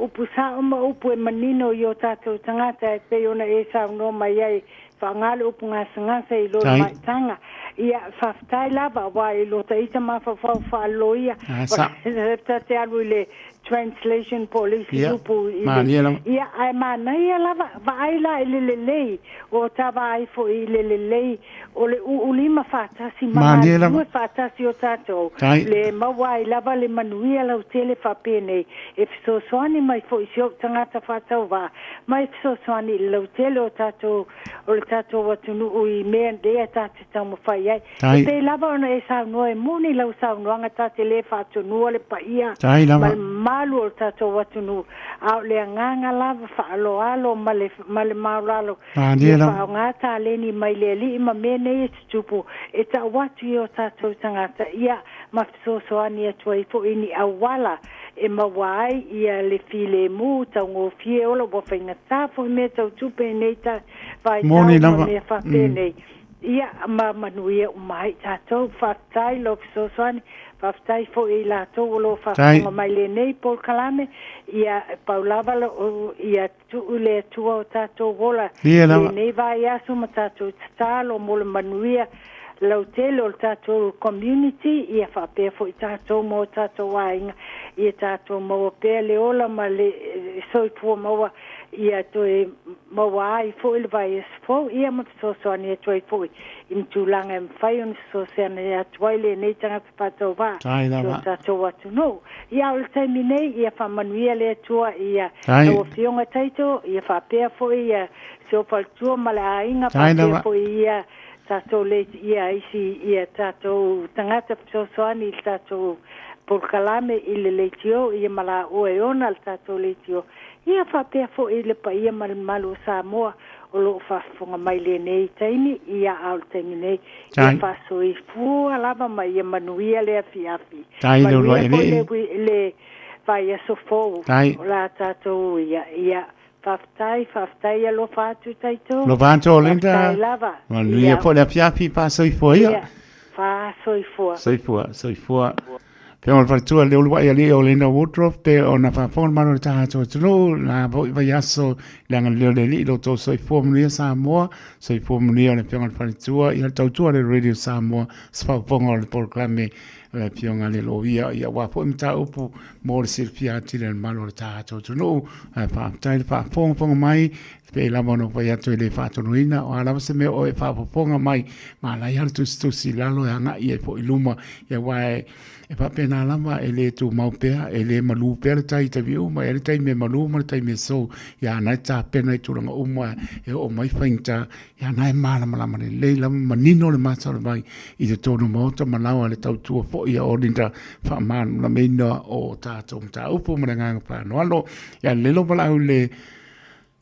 upu sauma upu e manino i o tātou tangata e pe ona e sauno mai ai whaungale upu ngā sangasa i lo mai tanga ia whaftai lava wa i lo taita ma whaloia te alu le translation police upu ia ai mana ia lava vaila i lelei o tava ai fo i lelei o le ulima fatasi mana fatasi o tato le mawai lava le manuia lau tele fapene e fisosoni mai fo i sio tangata fatau va mai fisosoni lau tele o tato o le tato watunu ui mea dea tato tamu fai ai te lava ona e saunoa e muni lau saunoanga tate le fatunua le paia malu o tato watunu au le nganga lava faaloalo male maulalo e faongata leni mai le li ma mene e tupu e ta watu o tato tangata ia mafisosoani atua i fo ini awala e mawai ia le file mu tango fie ola bo fainga tafo me tau tupe nei ta vai tau me fa pene ia manuia mai tato fatai lo fisosoani Whaftai fo i la tō lo whaftonga mai le nei Paul Kalame ia paulava ia tu le tua o tātou wola le nei vai asu ma tātou tatalo mo le manuia lau tele o tātou community ia whapea fo i tātou mo tātou wainga ia tātou maua pea le ola ma le soipua maua ia toe maua ai fo i le vai fo ia ma fisosoani e toi fo i mtulanga mwhai on sosiana ia tuaile nei tangata patou wā o tātou watu no ia o le taimi nei ia whamanuia le atua ia o whionga taito ia whapea fo ia se o paltua ma le ainga whapea fo ia tātou le ia isi ia tātou tangata fisosoani i tātou Paul Kalame i le leitio ia mala oe ona le tātou leitio ia whapea fo i le pa ia malu Samoa o lo whafonga mai le nei taini ia au taini nei ia whaso i fua lava mai ia manuia le afi manuia po le vai aso fōu o la tātou ia whaftai ia lo whātu taito lo whātu o lenta manuia po le afi whaso i fua ia whaso i fua Pe o fatua le ulwa ia le o le na wardrobe pe o na fa mano le tato tunu na vai aso le nga le li lo to so formula Samoa so formula le pe o fatua ia tautua le radio Samoa spa pongo le proclame le pionga le lo ia wa po mta upu mo le sirpia ti le malo le tato tunu fa tai fa pongo mai pe la mono vai atu le fatunuina o ala se me o fa ponga mai ma la ia tu si lalo nga ia po iluma ia wa e pa pena lama e le tu maupea e le malu pea le tai te viu ma e le tai me malu ma le tai me so ia nai ta pena i turanga umwa e o mai whainta ia nai malama lama le lama manino le mata le mai i te tonu mauta malawa le tau tua po ia o linda wha manu la meina o tātou mta upo ma le nganga pāno alo ia lelo malau le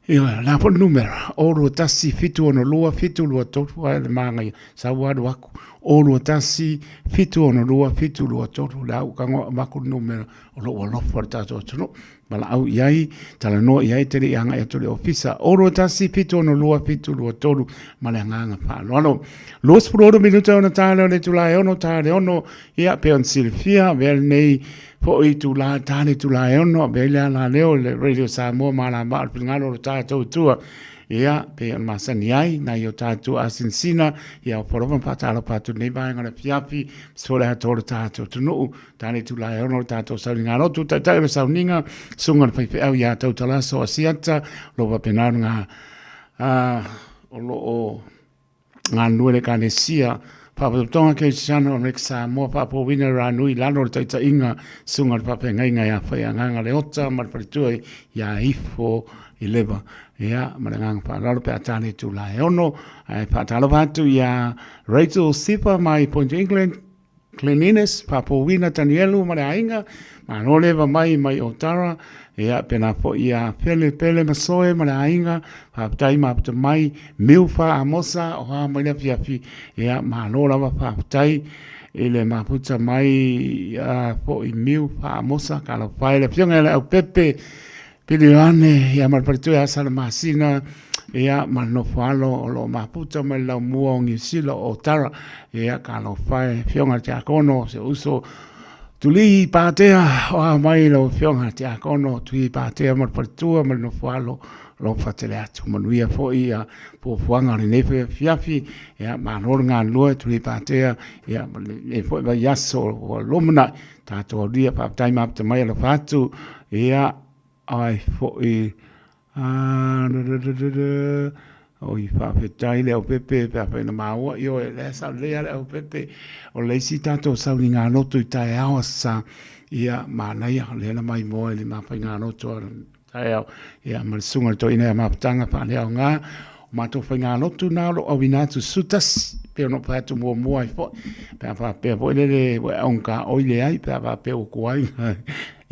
ia la po numero o lo tasi fitu ono lua fitu lua totu le mangai sa wadu aku o lo tasi fitu ono lua fitu lua totu la u kango maku numero o lo for tato tuno bala au iai tala no iai tere ianga e tole ofisa o lo tasi fitu ono lua fitu lua totu male nganga pa lo los pro minuta ona tale le tula ono tale ono ia pe on Silvia vel nei po i tu la tale tu la ono bela la leo le radio Samoa mala ma ngalo tato tua ia pe on masani ai na yo tato asinsina ia porova patalo patu nei ba ngala piapi so le tato tato tu tale tu la ono tato sa ngalo tu tato sa ninga sunga pe au ia tato la so asiata lo va penanga o lo o nganu le kanesia Papa tonga ke chano nexa mo papa wina ranui lano taita inga sunga papa ngai ngai fa nga le ota mar pertui ya ifo 11 ya maranga pa lalo pe atani tu la ono pa talo patu ya Rachel Sipa mai Point England cleanliness papa wina tanielu mara inga manole va mai otara ia pena po ia pele masoe mara inga pa tai ma pa mai milfa amosa o ha mai na fiafi ia manola va pa tai ele ma puta mai po i milfa amosa kala pai le pionga le pepe piliane ia mar partu ya sala masina ia mano falo o lo maputa me la muongi silo o tara ia ka lo fai fionga te akono se uso tuli patea o mai lo fionga te akono tuli patea mo partua me no falo lo fatele atu manuia fo ia po fuanga ni nefe fiafi ia manor nga lo tuli patea ia e fo va yaso o lomna tato dia pa time up te mai lo fatu ia ai fo i o i whawhetai leo pepe pepe na maua i o e lea sa lea leo pepe o leisi tato sau ni ngā noto i tae awa sa ia mānai a lea na mai moe li mawhai ngā noto tae au ia marisunga to ina mawhtanga pa lea o ngā o mato whai ngā noto nā lo au inatu sutas peo no pātu mua mua i fo pea wha pea po ilere we onka oile ai pea wha pea o kuai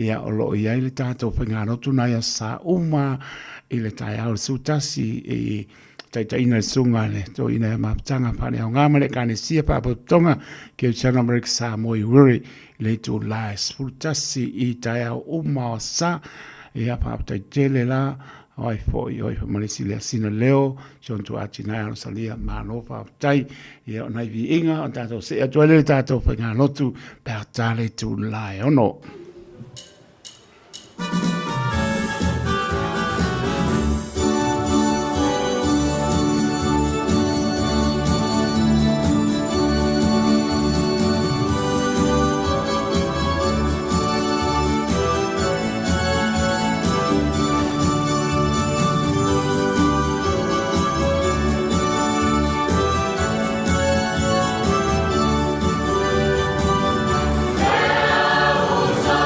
ia o lo i ai le tato whai ngā noto nā ia sa uma i le tae au sutasi i tai ina sunga le to ina maptanga pa le nga male kane sia pa tonga ke chana merek sa moi wuri le to last futasi i tai o ma sa ia pa tai tele la ai fo i male sile sina leo jon tu atina no salia mano pa tai ia na vi inga tato se atuale tato fa nga lotu per tale to lai ono Usa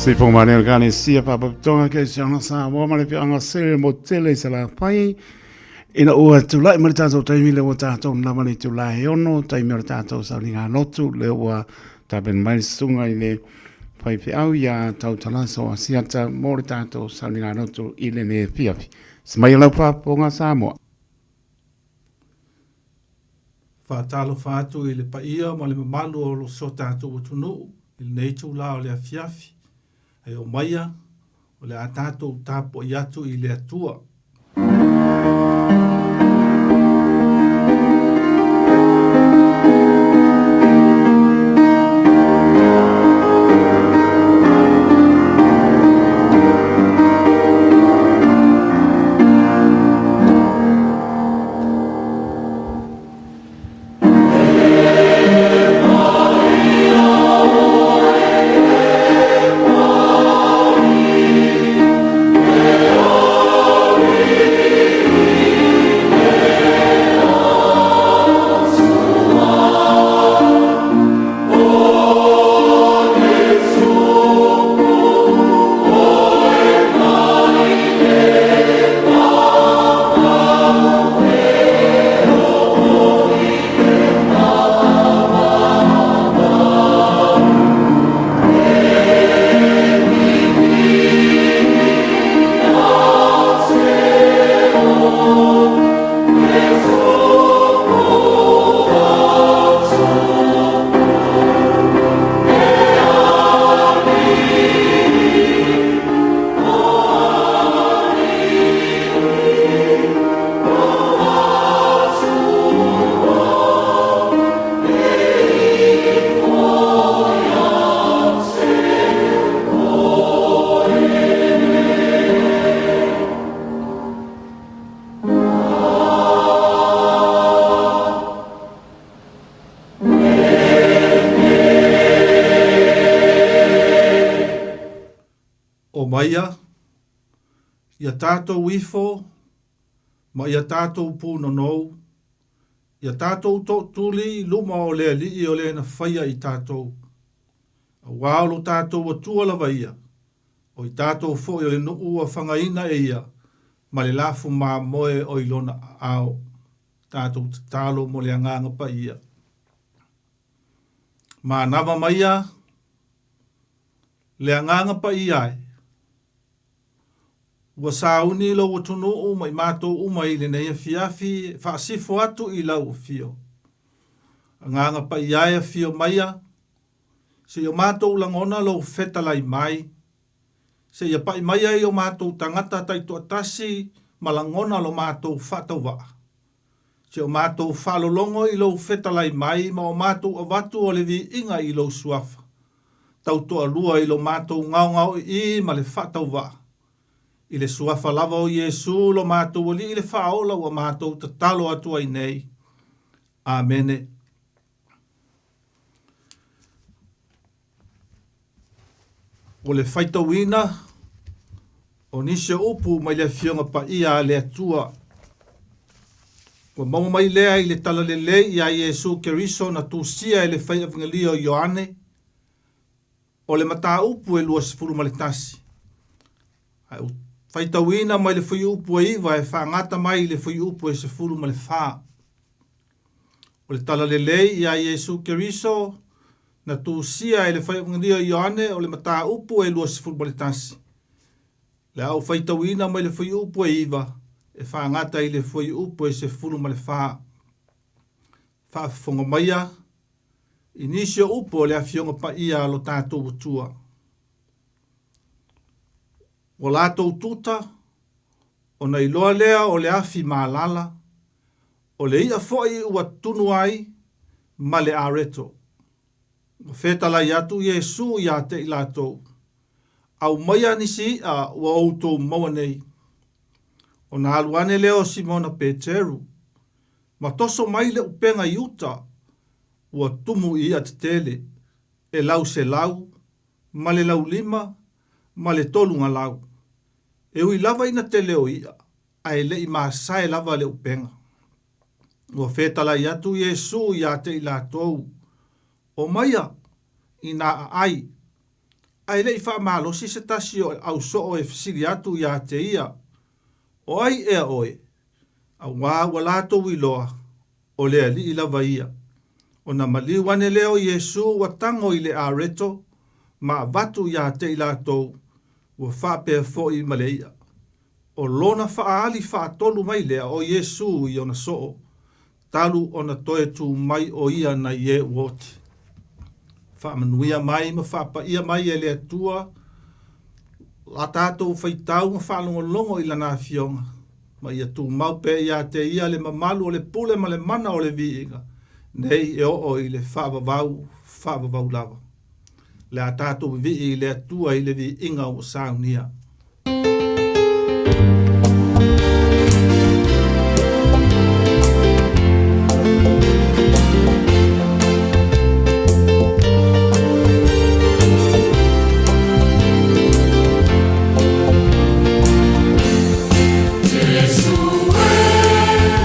Si po mane o gane sia pa tonga ke siana sa mo mane pe anga sere mo tele sa la pai ina ua tulai mo tato taimi le o tato na mane tulai ono taimi o tato sa ninga notu le ua tapen mai sunga i le pai pe au ia tau talaso a siata mo tato sa ninga notu i le ne piapi smai lau pa ponga sa mo Whātalo whātu i le paia ma le mamalu o lo so tātou o tunu i le neitu la o le afiafi e o maia o le a tātou tāpo i atu i le atua. Maia, ia tātou wifo, ma ia tātou pūnonou, ia tātou tōtuli luma o lea li o lea na whaia i tātou. A wālo tātou wa tualawa ia, o i tātou fo i o le nuu a whangaina e ia, ma le lafu mā moe o ilona ao, tātou tālo mo le anganga pa ia. Mā nawa maia, le anganga pa ia e, Ua sauni lo wa tunu o mai mātou umai le nei fiafi whaasifo atu i lau fio. Nganga pa iaia fio maia, se o mātou langona lo fetalai mai, se ia pa maia i o mātou tangata taitu atasi malangona lo mātou whatawa. Se o mātou whalolongo i lo fetalai mai, ma o mātou avatu o le vi inga i lo suafa. Tau toa lua i lo mātou ngau i ma le whatawa. I le suafa lava o Iesu lo mātou li i le whaola ua mātou tatalo atua i nei. Amene. O le whaitawina, o nise upu mai le fionga pa ia le atua. Ua mau mai lea i le tala le i a Iesu Keriso na tūsia i le whai avingalio Ioane. O le mata upu e lua sifuru ma le tasi. Whaitawina mai le whai upu e iwa e whaangata mai le whai upu e se furu ma le wha. O le tala lelei ia Iesu Keriso, na tūsia e le whaiungaria Ioane o le mata upu e lua sifuru balitasi. Le au whaitawina mai le whai upu e iwa, e whaangata i le whai upu e se furu ma le wha. Whaafonga maia, inisio upu o le awhionga pa ia lo tātou utua. O lātou tuta, o na iloa lea o le afi maalala, o le ia foi ua tunu ai, ma le areto. O whetala i atu Iesu i a te i lātou. Au maia nisi a ua outou maua nei. O na aluane leo Simona Peteru, ma toso mai le upenga i uta, ua tumu i a tele, e lau se lau, ma le lau lima, ma le tolu nga lau. E ui lava ina te leo ia, a e le i maa sae lava le upenga. Ua whetala i atu Iesu i a te i lātou. O maia, i nā ai, ai le i wha mālosi se tasi o au soo e fisiri atu i a te ia. O ai ea oe, au wā lātou i loa, o lea li i lava ia. O na maliwane leo Iesu wa tango i le areto, ma vatu i a te i lātou, ua whapea fo i maleia. O lona whaali whaatolu mai lea o Iesu i ona soo, talu ona toe tu mai o ia na ie uoti. Whaamanuia mai ma whapa ia mai e lea tua, la tātou whaitau ma whaalongo longo i lana fionga, ma ia tu maupe ia te ia le mamalu o le pule ma le mana o le viinga, nei e o i le whaavavau lava. Le a tātou vi i le tua i le viinga o saunia. Yeah.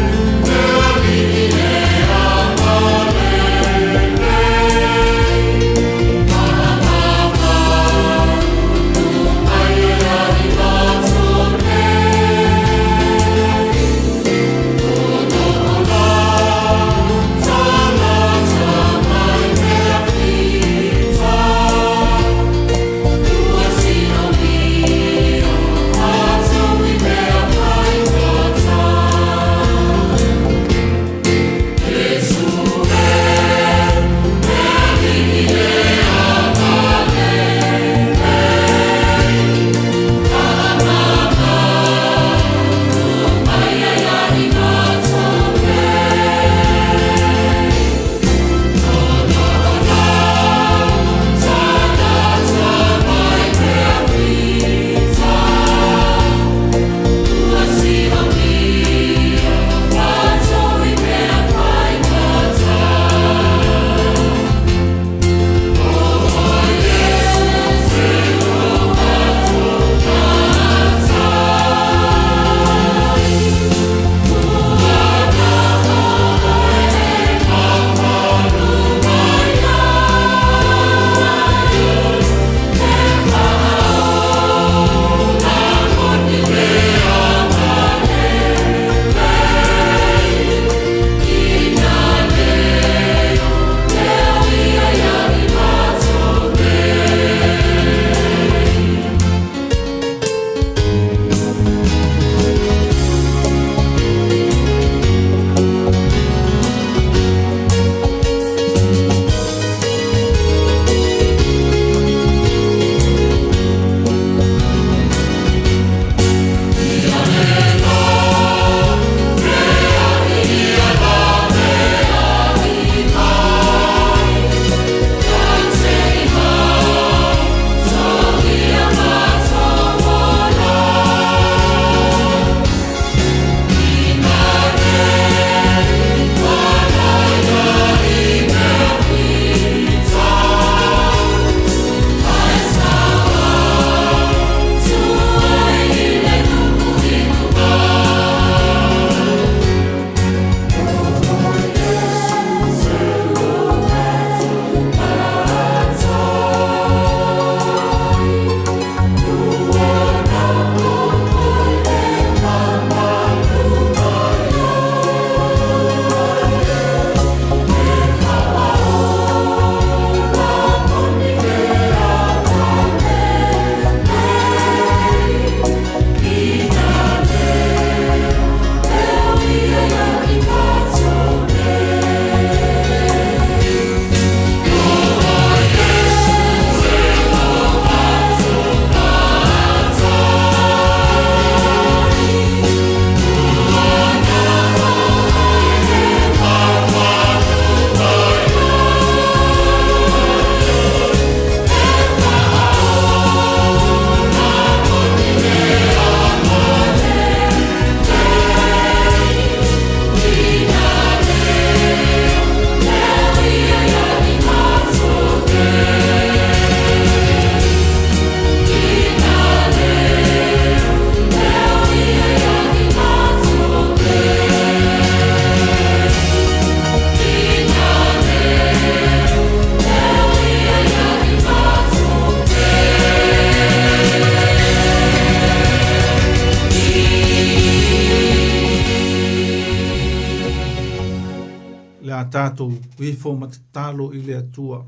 ngā tātou wifo matatalo i le atua.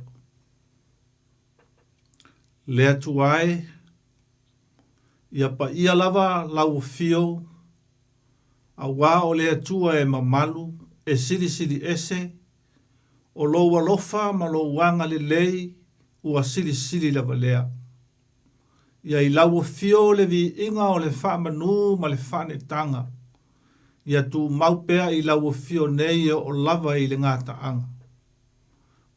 Le atua ai, ia pa ia lava lau fio, a wā o le atua e mamalu, e siri siri ese, o loa lofa ma lo wanga le lei, ua siri siri lava lea. Ia i lau fio le vi inga o le wha manu ma le whane tanga. Ia tu maupea i lau fio nei o lava i le ngata anga.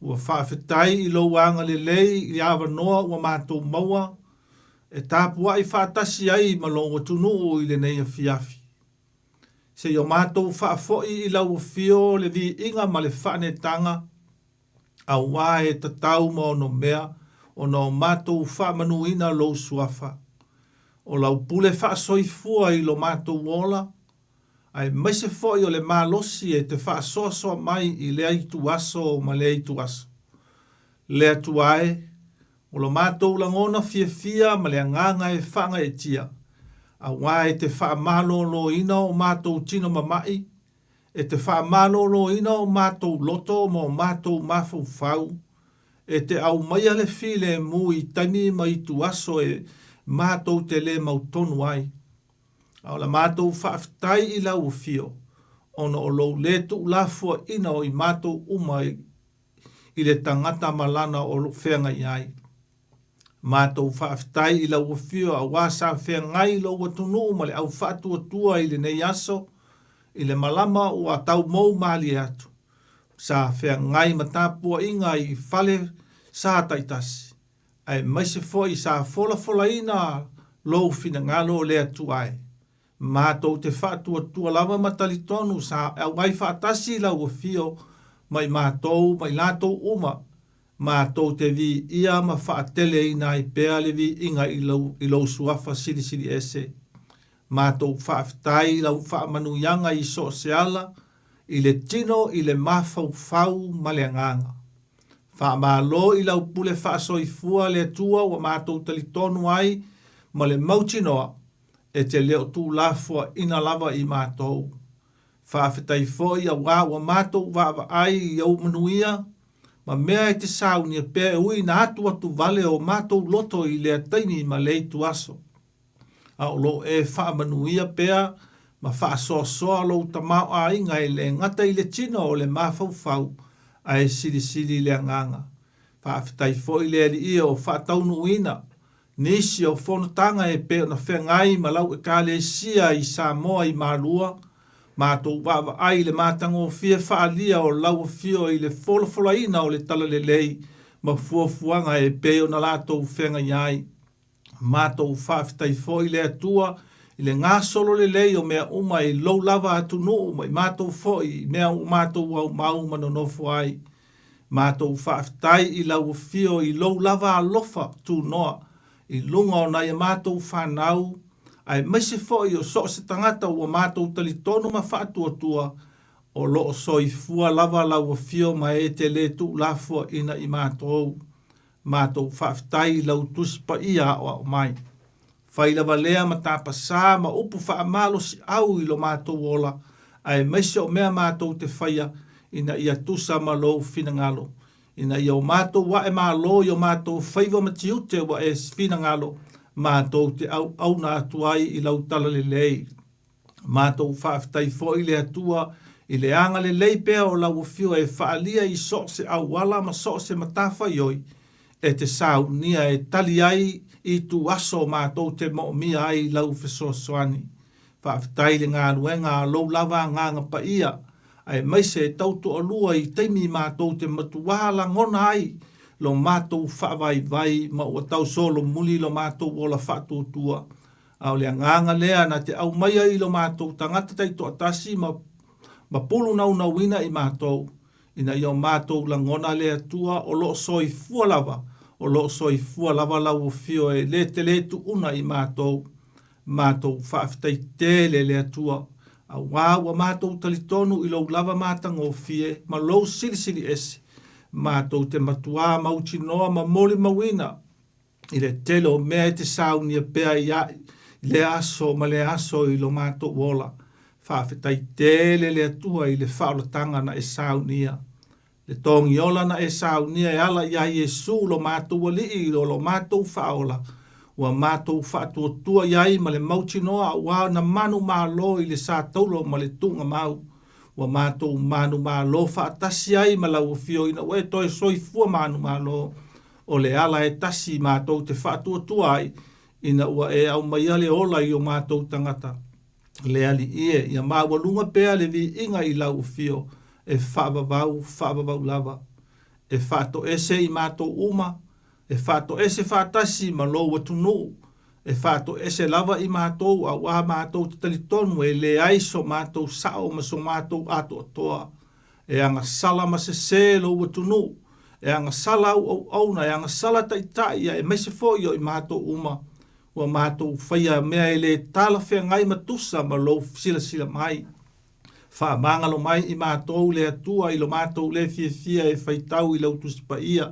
Ua whaafetai i lo wanga le lei i awa noa ua mātou maua, e tāpua i whaatasi ai ma lo tunu i le nei a fiafi. Se o mātou whaafoi i lau fio le vi inga ma le whane tanga, a wā e tatau ma ono mea, o no mātou whaamanuina lo suafa. O lau pule whaasoifua i lo mātou wola, ai maise foi o le malosi e te whaasoasoa mai i le aitu aso ma le aitu aso. Le atu ai, o lo mātou langona fia ma le anganga e whanga e tia. A wā e te whaamalo lo ina o mātou tino mamai, e te whaamalo lo ina o mātou loto mo mātou mafau fau, e te au maia le file mu i taimi ma i tu aso e mātou te le mautonu ai. Au la mātou whaaftai i lau fio, ono o lou le tu lafua ina o i mātou umai i le tangata malana o whenga i ai. Mātou whaaftai i lau fio a wāsa whengai lo watunu ma le au whaatua tua i le nei aso, i le malama o a tau mou mali atu. Sa whengai matapua inga i whale sa taitasi. Ai maise foi sa fola ina lou fina ngalo le atu ai. Mātou te whaatua tua lava matali tonu sa au ai whaatasi lau fio mai mātou, mai lātou uma. Mātou te vi ia ma whaatele ina i pēa le vi inga i lau suafa siri siri ese. Mātou whaaftai lau whaamanuianga i so seala, i le tino i le mafau fau ma le anganga. Whaamalo i lau pule whaasoifua le tua wa mātou talitonu ai ma le mautinoa, e te leo tū lafua ina lava i mātou. Whaafetai foi a wā wa mātou wāwa ai i au manuia, ma mea e te sauni e pē ui na atu vale o mātou loto i lea taimi ma leitu aso. A o lo e whaamanuia pēa, ma whaasoa lo tamau a inga e le ngata i le tino o le mawhau a e siri le anganga. Whaafetai foi le ali ia o whaataunu ina, nisi o whonotanga e peo na whengai ma lau e kāle sia i Samoa i Marua, mātou wawa ai le mātango fia whaalia o lau fio i le whola ina o le tala le lei, ma fuafuanga e peo na lātou whengai ai. Mātou whaafitai fo i le atua, i le ngā solo le lei o mea uma i lau lava atu nuu, mai mātou fo i mea o mātou au mau manonofu ai. Mātou whaafitai i lau fio i lau lava alofa tū noa, i lunga o nai mātou whanau, ai maise foi o so se tangata o mātou talitonu ma whaatuatua, o loo soifua lava lau fio ma e te le tu lafua ina i mātou. Mātou whaaftai lau tuspa ia o mai. Whai lava lea ma tāpasa ma upu whaamalo si au i lo mātou ola, ai maise o mea mātou te whaia ina ia tusa ma lou finangalo. Ina ia o mātou wa e mālo i o mātou whaiva matiute wa e finangalo, mātou te au na atuai i lau tala le lei. Mātou whaaftai fo i le atua, i le anga le lei pea o lau fio e whaalia i so se au wala ma so se matafa ioi, e te sau nia e tali ai i tu aso mātou te mo mia ai lau feso soani. Whaaftai le ngā ruenga lau lava nganga pa ia, ai maise e tautu o lua i teimi mātou te matuala ngona ai, lo mātou whaavai vai ma ua tau solo muli lo mātou o la whatu tua. Au lea nganga lea na te au maia i lo mātou tangata tai to atasi ma pulu nau na wina i mātou. Ina i o mātou la ngona lea tua o lo soi fua lava, o lo soi fua lava lau fio e le te le tu una i mātou. Mātou whaafitai tele lea tua. A wāua mātou talitonu i lau lava mātango fie, ma lou siri ese. Mātou te matua mauti noa ma moli mawina. I le telo mea te sauni a pea i le aso ma le aso i lo mātou wola. whawhetai tele le atua i le whaolatanga na e saunia. Le tongi ola na e saunia e ala ia Yesu lo mātua li i lo mātou whaola. Ua mātou whaatua tua iai ma le mautinoa ua na manu mālo i le sātaulo ma le tunga mau. Ua mātou manu mālo whaatasi ai ma lau fio ina ue toi soifua manu mālo. O le ala e tasi mātou te whaatua tua ai ina ua e au mai ale ola i o mātou tangata. Le ali ie, ia māwalunga pēa le vi inga i lau fio, e whaavavau lava. E whaato ese i mātou uma, e whaato ese whaatasi ma lo watunu, e whaato ese lava i mātou a wā mātou te talitonu e le aiso mātou sao ma so mātou ato atoa. E anga sala ma se lo watunu, e anga sala au auna, e anga sala taitai, e meise foio i mātou uma, ua mātou whaia mea e le tala whea ngai matusa ma lo sila mai. Wha mangalo mai i mātou le atua i lo mātou le fia e whaitau i lau tusipa ia.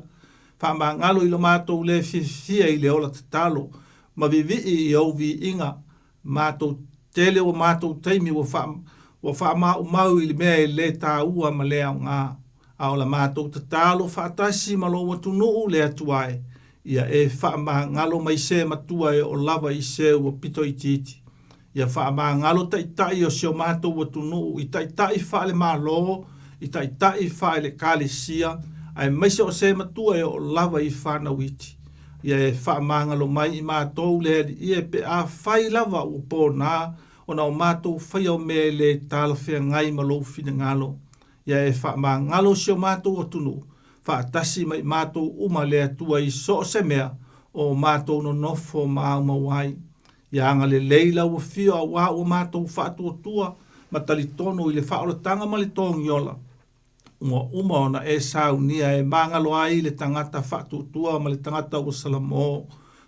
Wha mangalo i lo mātou le fia i le ola tatalo. Ma vivi i au vi inga mātou tele o mātou teimi wa wha mau i le mea e le tā ua ma lea ngā. A ola mātou tatalo whaatasi ma lo watunu le atuae. Ia e wha ngalo mai se matua e o lava i se ua pito i titi. Ia wha ngalo taitai o seo mātou watunu, i taitai wha le mālo, i taitai wha le kālesia, ai maise o se matua e o lava i whana witi. Ia e wha ngalo mai i mātou le ia pe a whai lava o pōnā, o na o mātou whai o mea le tāla whea ngai malo whina ngalo. Ia e wha ngalo seo mātou watunu, whaatasi mai mātou uma le atua i so se mea o mātou no nofo maa mawai. Ia anga le leila ua fio a wā o mātou whaatua tua ma talitono i le whaolatanga ma le tōngiola. Uma ona e saunia e mangalo ai le tangata whaatua tua ma le tangata o Salamo.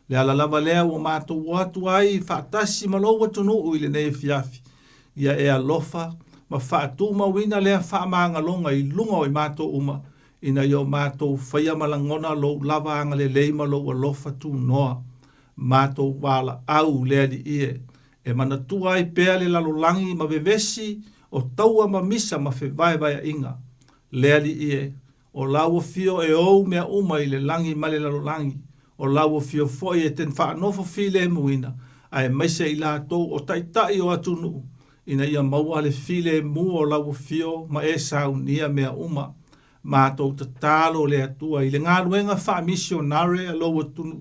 Le ala lava lea o mātou watu ai whaatasi ma lo watunu i le nei fiafi. Ia e alofa ma whaatu mawina lea whaamangalonga i lunga o i mātou uma. Ina yo mātou whaia malangona lo lava anga le leima lo alofa tu noa. Mātou wala au lea di ie. E manatua ai pēa le lalolangi ma vevesi o taua ma misa ma whewaiwai inga. Lea di ie. O lawa fio e ou mea uma i le langi ma le lalolangi. O lawa fio foi e ten whaanofo file e muina. Ai maise i lātou o taitai o atunu. Ina ia maua le file e mu o lawa fio ma e saunia mea uma. Mātou te tālo le atua i le ngā ruenga wha missionare a loa tunu.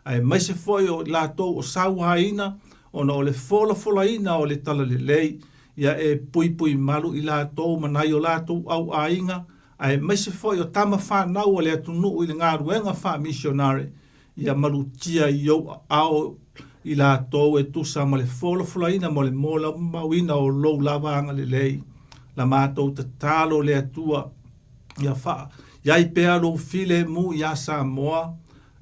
Ai maise foi o lātou o sauhaina, o na o le fola ina o le tala le lei, ia e pui malu i lātou manai o lātou au ainga, ai maise foi o tama whanau o le atunu i le ngā ruenga wha missionare, ia malu tia i au ao i lātou e tusa ma le fola ina mo le mola mawina o lou lavanga le lei. La mātou te tālo le atua, ia wha, iai pēa lo file mu ia Samoa,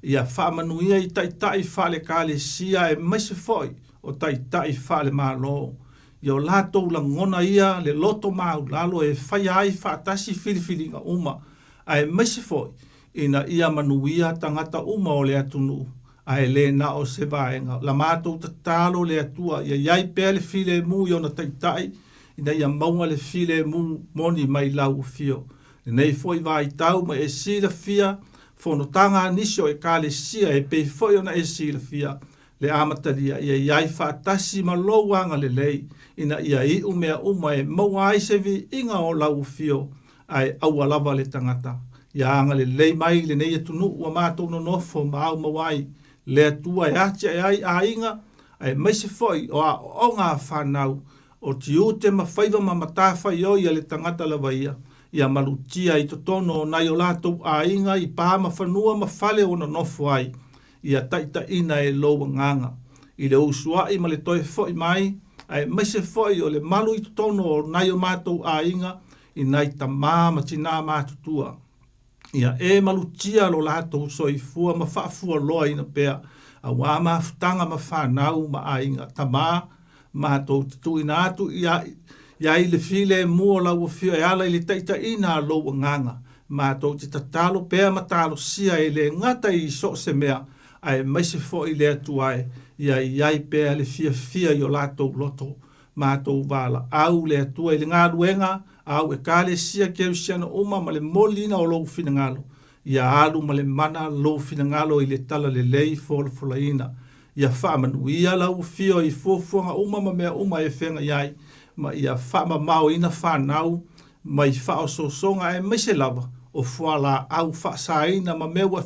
ia wha manuia i taitai wha le kāle sia e maise foi o taitai wha le mālo. Ia o lātou la ngona ia le loto mau lalo e whai ai wha atasi filifilinga uma, a e maise foi ina ia manuia tangata uma o le atunu, a e le na o se vaenga. La mātou ta tālo le atua, ia iai pēa le file mu i ona taitai, ina ia maunga le file mu moni mai lau fio. Nei foi vai tau ma e sila fia, fono tanga nisio e kale sia e pe foi ona e sila fia. Le amataria ia iai whaatasi ma louanga le lei, ina ia i umea uma e maua ai se vi inga o lau fio, ai aua lava le tangata. Ia anga le lei mai le nei atunu ua mātou no nofo ma au mawai, le atua e atia e ai a inga, ai maise foi o a o ngā whanau, o tiute ma whaiva ma matawhai o ia le tangata lava ia. Ia malutia i totono nai o lātou a inga i pāma whanua ma whale o na nofo ai. Ia taita ina e loa nganga. I le usua i ma le toi foi mai, ai maise foi o le malu i totono o nai o mātou a inga, i nai ta māma tina mātutua. Ia e malutia lo lātou soifua ma whaafua loa ina pēa, a wā mafutanga ma whanau ma a inga. Ta mātou tutu ina atu ia i le file mua lau fio e ala i le taita ina loa nganga. Mātou te tatalo pēa matalo sia e le ngata i so se mea ai maise fo i le atuae. Ia pēa le fia i o lātou loto. mātou wala au le atua i le ngā ruenga au e kāle sia ke usiana uma ma le molina o lou fina ngalo. Ia alu ma le mana lou fina ngalo i le tala le lei folaina. Ia whaamanuia lau fio i fuafuanga uma ma mea uma e whenga iai. Ma ia whaama mau ina whanau ma i whao sosonga e mise lava o fuala au whaasaina ma mea wa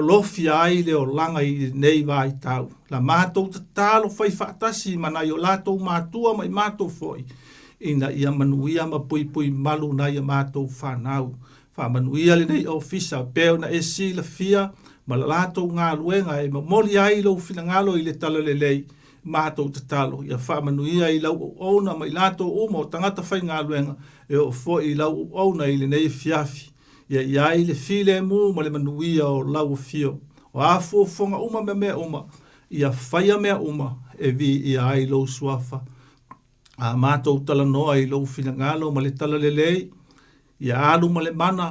lofi ai le o langa i nei vai tau. La mātou ta talo whai whaatasi mana i o lātou mātua mai mātou foi. Ina ia manuia ma pui pui malu na ia mātou whanau. Whamanuia le nei ofisa peo na e si la fia ma la lātou ngā luenga e ma moli ai lau fina ngalo i le tala le lei mātou ta talo. Ia whamanuia i lau ona ma i lātou uma o tangata whai ngā luenga e o foi i lau ona i le nei fiafi. Ia iai le file mu ma le manuia o lau fio. O a fuafonga uma me mea uma. Ia whaia mea uma e vi i ai lau suafa. A mātou tala noa i lau fina ngalo ma le tala le lei. Ia alu ma le mana.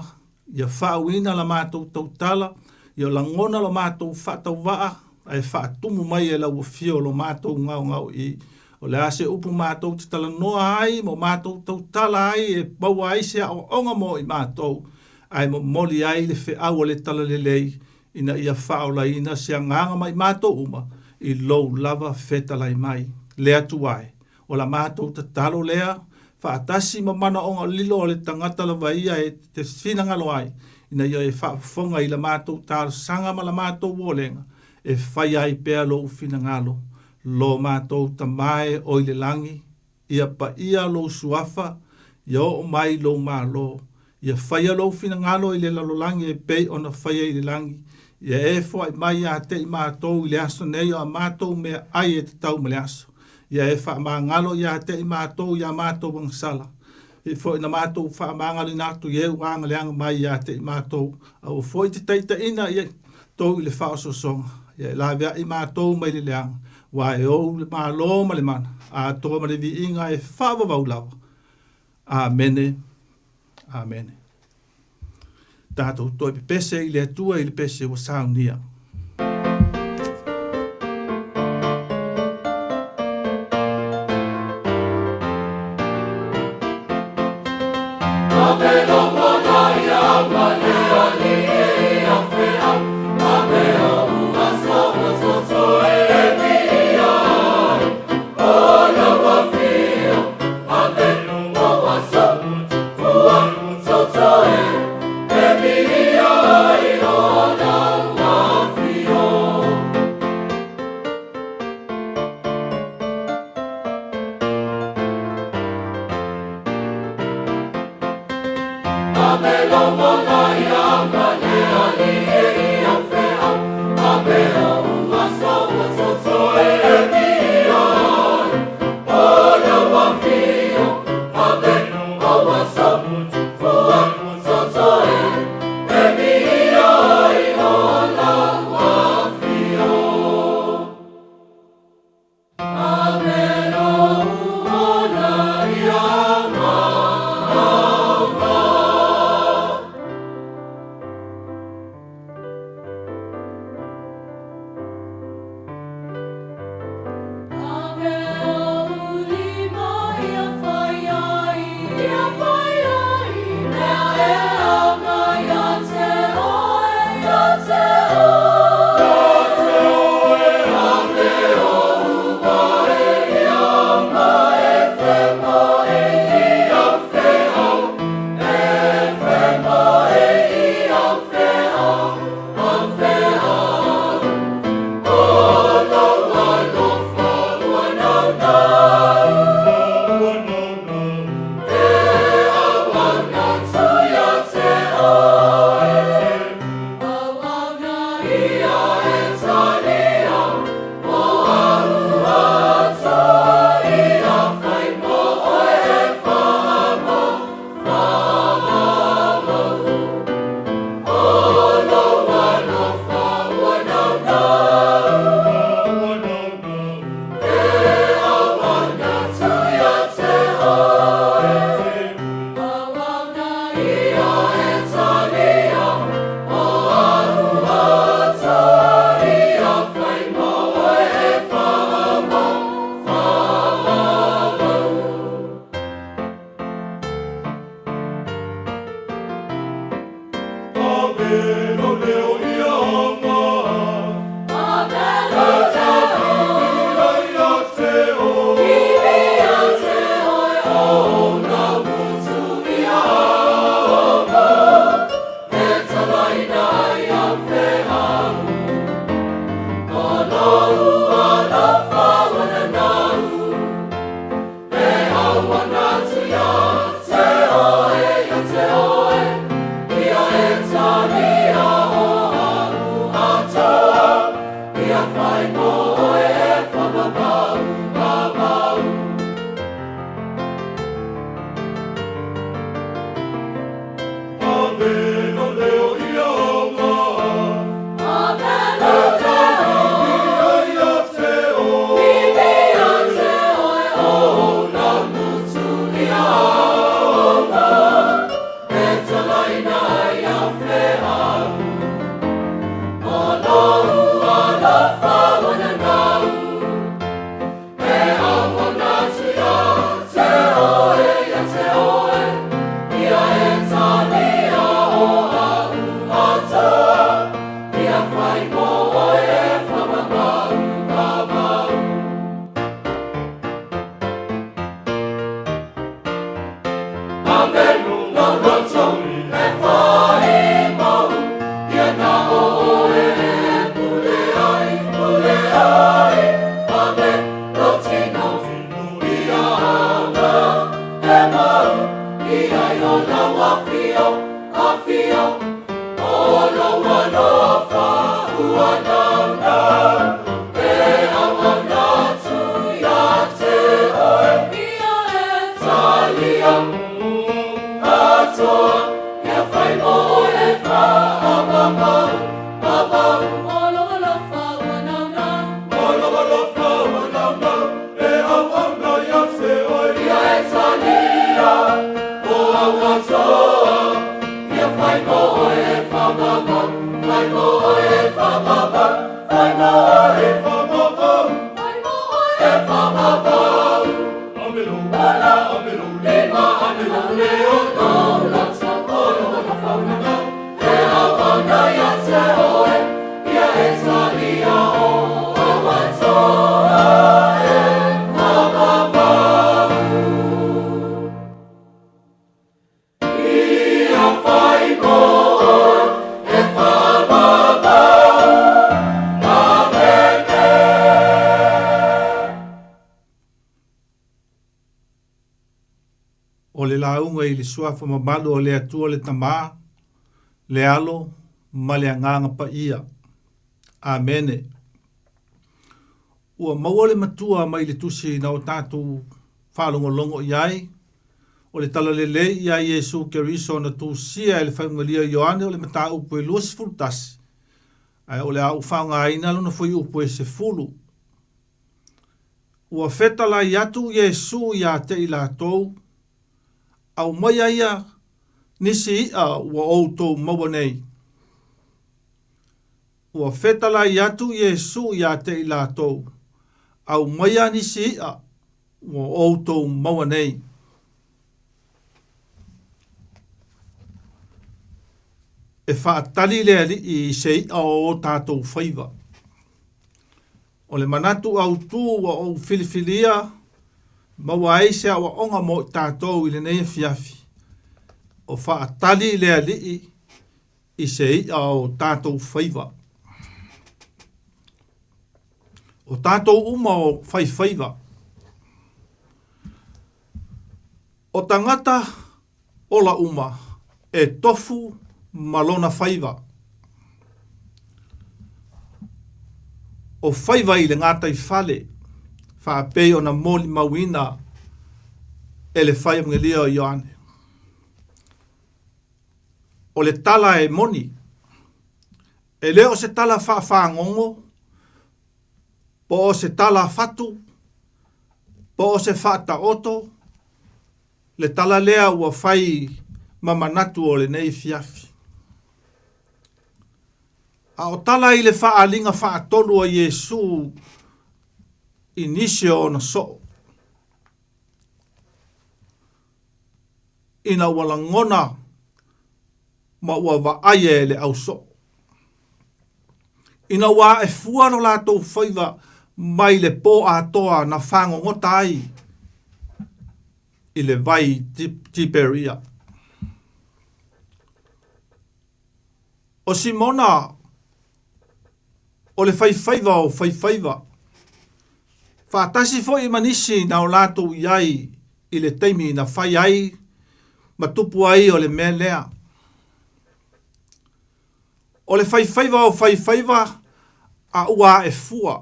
Ia whaawina la mātou tau tala. Ia langona la mātou whatau waa. Ai whaatumu mai e lau fio lo mātou ngau i. O le ase upu mātou te tala noa ai mo mātou tau tala ai e baua ai se o onga mo i mātou. Ai mo moli ai le fe au le tala le lei, ina ia whaola ina se nganga mai mātou uma, i lou lava feta lai mai, lea tuai. O la mātou ta talo lea, whaatasi ma mana onga lilo o le tangata la vaia e te finangalo ai, ina ia e whaafonga i la mātou talo sanga ma la mātou wolenga, e whai ai pea lou finangalo, lo mātou ta mai o le langi, ia pa ia lou suafa, ia o mai lou mālo, ia whaia lau fina ngalo i le lalolangi e pei ona whaia i le langi. Ia e fwa i mai a te i mātou i le aso nei o a mātou mea ai e te tau me le aso. Ia e wha maa ngalo i a te i mātou i a mātou wangsala. E fwa i na mātou wha maa ngalo i nātu i eu anga le anga mai i a te i mātou. Au fwa i te teita ina i tau i le whao so songa. Ia e la vea i mātou mai le anga. Wa e ou le maa lo ma le mana. A toa ma le vi inga e whawa wau lava. Amene. Amen. Tātou toi pe pese i le atua i le pese wa saunia. O le launga i le suafa mamalu o le atua le tamā, le alo, ma le anganga pa ia. Amene. Ua maua le matua mai le tusi na o tātou whalongolongo iai, o le tala le lei iai Yesu Keriso na tūsia e le whaungalia Ioane o le mata upo e luas fultasi. Ai o le au whaunga aina lona fui upo e se fulu. Ua fetala i atu Yesu ia te i lātou, au mai aia nisi ia ua outou maua nei. Ua fetala i atu Yesu ia te i lātou, au mai aia nisi ia ua outou maua nei. E whaatali lea li i se ia o tātou whaiva. O le manatu au tū wa o filifilia, maua eise a wa onga mo tātou i le nei fiafi. O whaatali lea li i se ia o tātou whaiva. O tātou uma o whaiva. O tangata ola uma e tofu malona whaiva. O whaiva i le ngātai whale, whaapei o na moli mawina e le whai mngelia o Ioane. O le tala e moni, e leo se tala whaangongo, po o se tala fatu, po o se whaata oto, le tala lea ua whai mamanatu o le nei fiafi. A o tala i le whaalinga whaatolu a Yesu inisio o na so. Ina walangona ma ua vaai e le au so. Ina wā e fua no lātou whaiva mai le pō atoa na whango ngota ai i le vai tiperia. O Simona, o le whaiwhaiva o whaiwhaiva, whātasi fo i manisi na o lātou iai i le teimi na whai ai, ma tupu ai o le mea lea. O le whaiwhaiva o whaiwhaiva a ua e fua.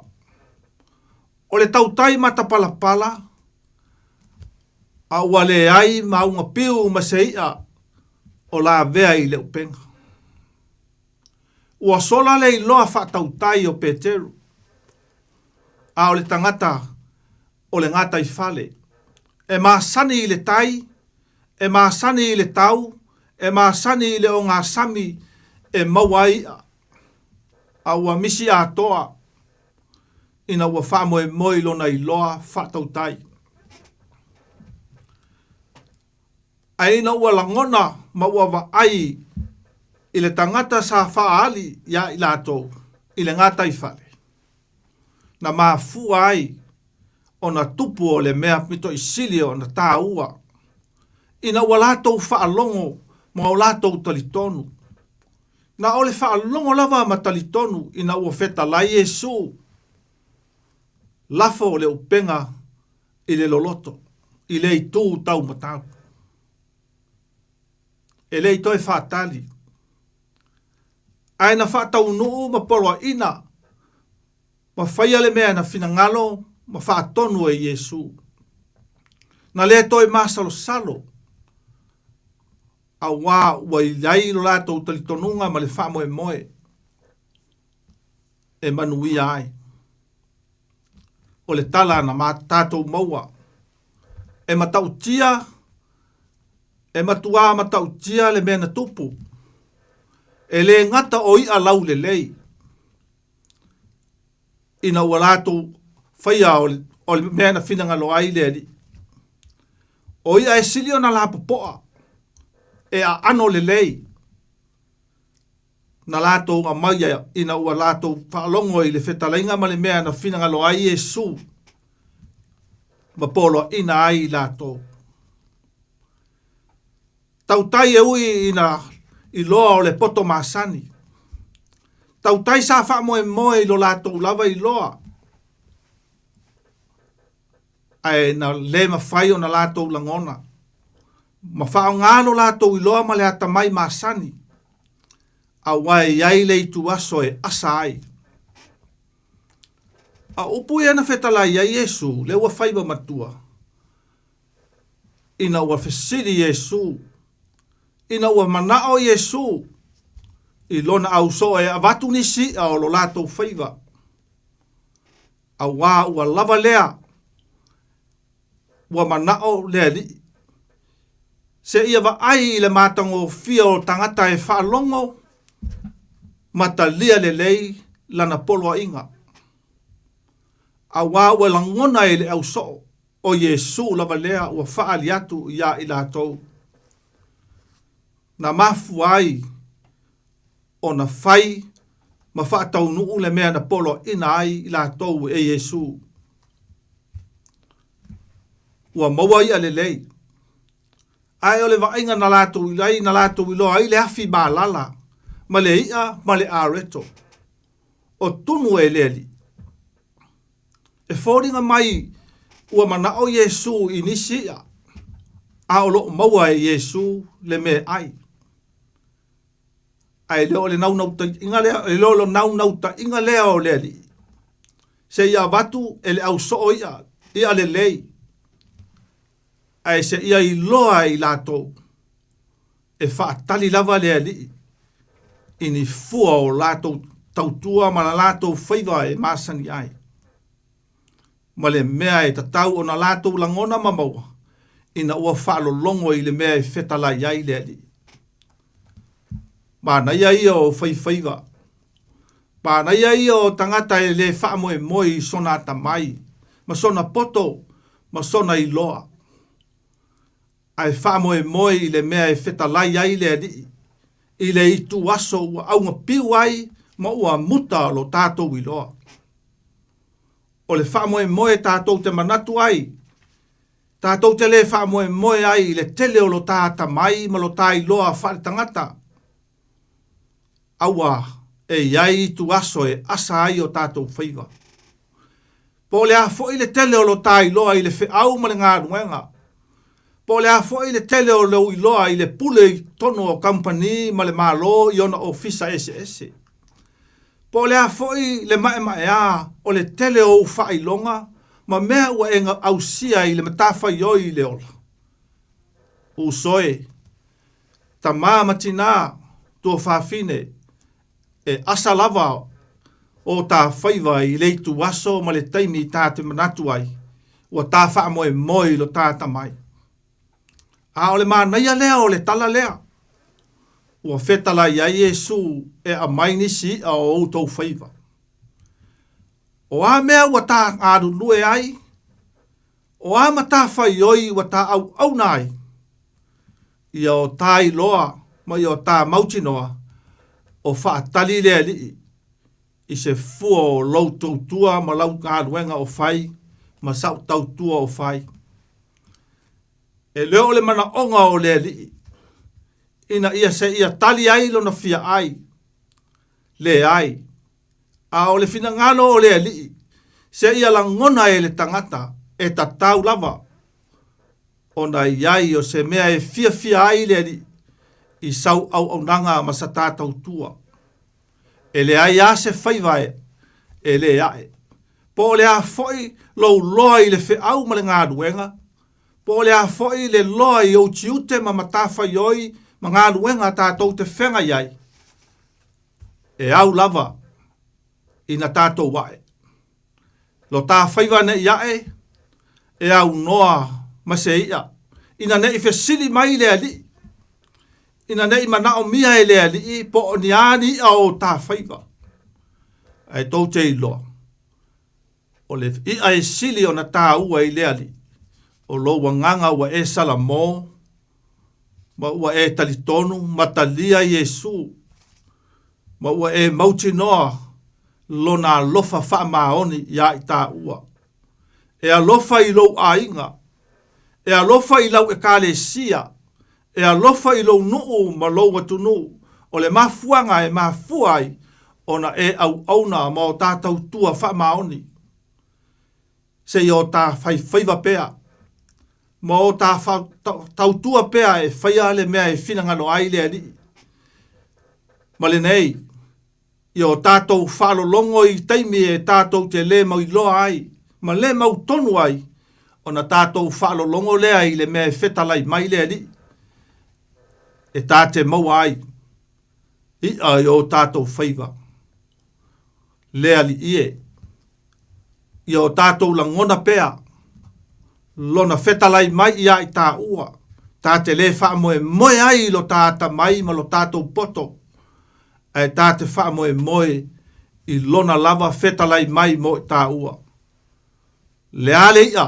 O le tautai matapalapala, a ua le ai ma unga piu ma seia o la vea i le upenga. Ua sola le iloa whaatautai o Peteru. A o le tangata o le ngata i fale. E maasani i le tai, e maasani i le tau, e maasani i le o ngā sami e mawai a ua misi a toa ina ua whamoe moilo na iloa whaatautai. A ina ua langona ma ua wa ai i le tangata sa whaali ia i lātou i le ngata i whale. Na maa fua ai o na tupu o le mea mito i sili o na tā ua. Ina ua lātou whaalongo ma o lātou talitonu. Na o le whaalongo lava ma talitonu ina ua wheta lai Jesu. Lafo o le upenga i le loloto, i le i tū tau matau. E le i toi whaatali. Aina whaatau nuu ma poloa ina, ma whaia le mea na finangalo, ma whaatonu e Jesu. Na le toi masalo salo, a wā ua i lai lo lātou talitonunga ma le whaamoe moe, e manuia ai. O le tala na tātou maua, e matautia, e matua matautia le mea na tupu, e le ngata o i alau le lei, ina ua lātou whaia o le mea na finangalo ai le ali. O ia e silio na la popoa, e a ano le lei, na lātou a maia ina ua lātou whaalongo i le whetalainga ma le mea na finangalo ai Jesu, ma polo ina ai lātou. Tautai e ui ina i loa o le poto masani. Tautai sa whaamoe moe i lo lātou lava i loa. Ai na le mawhai o na lātou langona. Ma whao ngālo lātou i loa ma le atamai masani. A wai iai le itu aso e asa ai. A upu e ana whetala ia Jesu, le ua whaiba matua. Ina ua whesiri Jesu. Ina ua manao Jesu. I lona au so e avatu nisi a o lo lātou whaiva. A wā ua lava lea. Ua manao lea li. Se ia wa ai le mātango fia o tangata e whaalongo. Mata lia le lei lana poloa inga. A wā ua langona e le au so o Jesu lava lea ua whaali atu ia i lātou. Na mafu ai o na whai ma whaatau nuu le mea na polo ina ai i lātou e Jesu. Ua maua ia le lei. Ai o le vainga na lātou i lai na lātou i loa ai le hafi mā lala. Ma le ia, ma le areto. O tunu e leli. E whoringa mai ua manao Jesu i nisi ia. A o lo maua e Jesu le me ai. Ai leo le nau ta inga lea, e leo lo nau ta inga lea o leli. Se ia watu e le au so ia le lei. Ai se ia i loa i lātou. E whaatali lava lea li. Ini fua o lātou tautua ma la lātou whaiva e māsani ai. Ma le mea e tatau o na lātou langona mamaua. Ina ua whaalo longo i le mea e whetala iai lea li. Mana ia ia o whaiwhaiva. Mana ia ia o tangata e le whaamoe moi i sona tamai. Ma sona poto, ma sona i loa. Ai whaamoe moi i le mea e whetala iai lea li. i le i tu aso ua aunga piu ai ma ua muta lo tātou iloa. O le wha moe moe tātou te manatu ai. Tātou te le wha moe moe ai i le tele o lo tāta mai ma lo tā iloa wha tangata. Aua e iai tu aso e asa ai o tātou whaiva. Po le a fo i le tele o lo tā iloa i le whi au ma le ngā ruenga. Po le a fo i le tele o lo iloa i le pule i tono o company ma le malo i ona ofisa SS. Po le a fo i le mae a o le tele o wha ilonga ma mea ua enga au sia i le matawha ioi i le ola. Usoe, ta māmatina tua whawhine e asa lava o tā whaiva i leitu waso ma le taimi tā te manatu ai ua tā wha moe moi lo tā tamai. A o le mānaia lea o le tala lea. Ua whetala ia Iesu e a mainisi a o outou whaiva. O a mea ua tā ngāru lue ai, o a mata whaioi ua tā au nai. Ia o tā iloa, ma i o tā mautinoa, o whaatali lea li i se fua o lau tautua ma lau ngāruenga o whai, ma sau tautua o whai. E leo le mana onga o lea li, ina ia se ia tali ai lo na fia ai, le ai, a o le fina ngalo o lea li, se ia la ngona e le tangata, e ta tau lava, o na iai o se mea e fia ai lea li, i sau au nanga ma sa tātau tua. E le ai a se whaivae, e le ae. Po le a foi lo loa i le whi au ma le ngā ruenga, po le a foi le loa i au tiute ma matawha ioi ma ngā ruenga tātou te whenga iai. E au lava i na tātou wae. Lo tā whaiva ne iae, e au noa ma se ia. Ina ne i whesili mai lea li. Ina nei mana o mia e lea li po o ni ani a o tā whaiva. Ai tau te iloa. O le i ai sili o na tā ua i lea li. O lo wanganga ua e sala mō. Ma ua e talitonu, ma talia Iesu. Ma ua e mauti noa lo na lofa wha maoni ia i tā ua. E a lofa i lo a inga. E a lofa i lau e kāle sia. E a lofa i lo nuu ma lo watunu. O le mafuanga e mafuai ona e au auna ma o tātau tua wha maoni. Se i o tā whaiva pea. Ma o tā tau tua pea e whaia le mea e whinangano ai lea li. Ma le nei, i o tātou whalolongo i teimi e tātou te le mau i loa ai. Ma le mau tonu ai, o na tātou whalolongo lea i le mea e whetalai mai lea li. E tā te mau ai, i ai o tātou whaiva. Lea li ie, i o tātou langona pea, lona whetalai mai ia i tā ua, tā te le wha moe ai lo tāta mai ma lo tātou poto, e tā te wha moe i lona lava whetalai mai mo i tā ua. Lea le ia,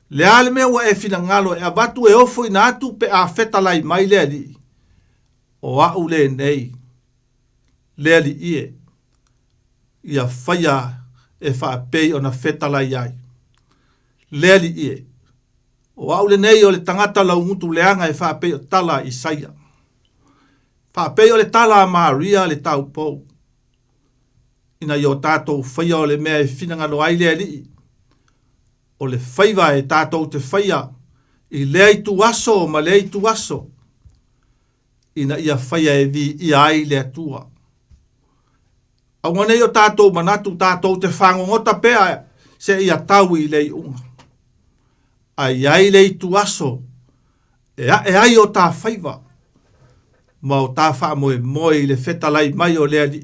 lea le mea ua e whina ngalo e abatu e ofo i nātu pe a whetalai mai lea li. O au le nei, lea li ie, ia whaia e whaapei o na whetalai ai. Lea li ie, o au le nei o le tangata lau ngutu leanga e whaapei o tala i saia. Whaapei o le tala a Maria le tau pou. Ina i o tātou whaia o le mea e whinangano ai lea li. O le whaiva e tātou te whaia i lea i tu aso ma lea i tu aso. Ina ia whaia e vi i ai lea tua. Au nganei o tātou manatu tātou te whangongota pea se ia tau i lei unga. Ai ai lei tu aso e ai o tā whaiva. Ma o tā wha moe i le whetalai mai o lea li.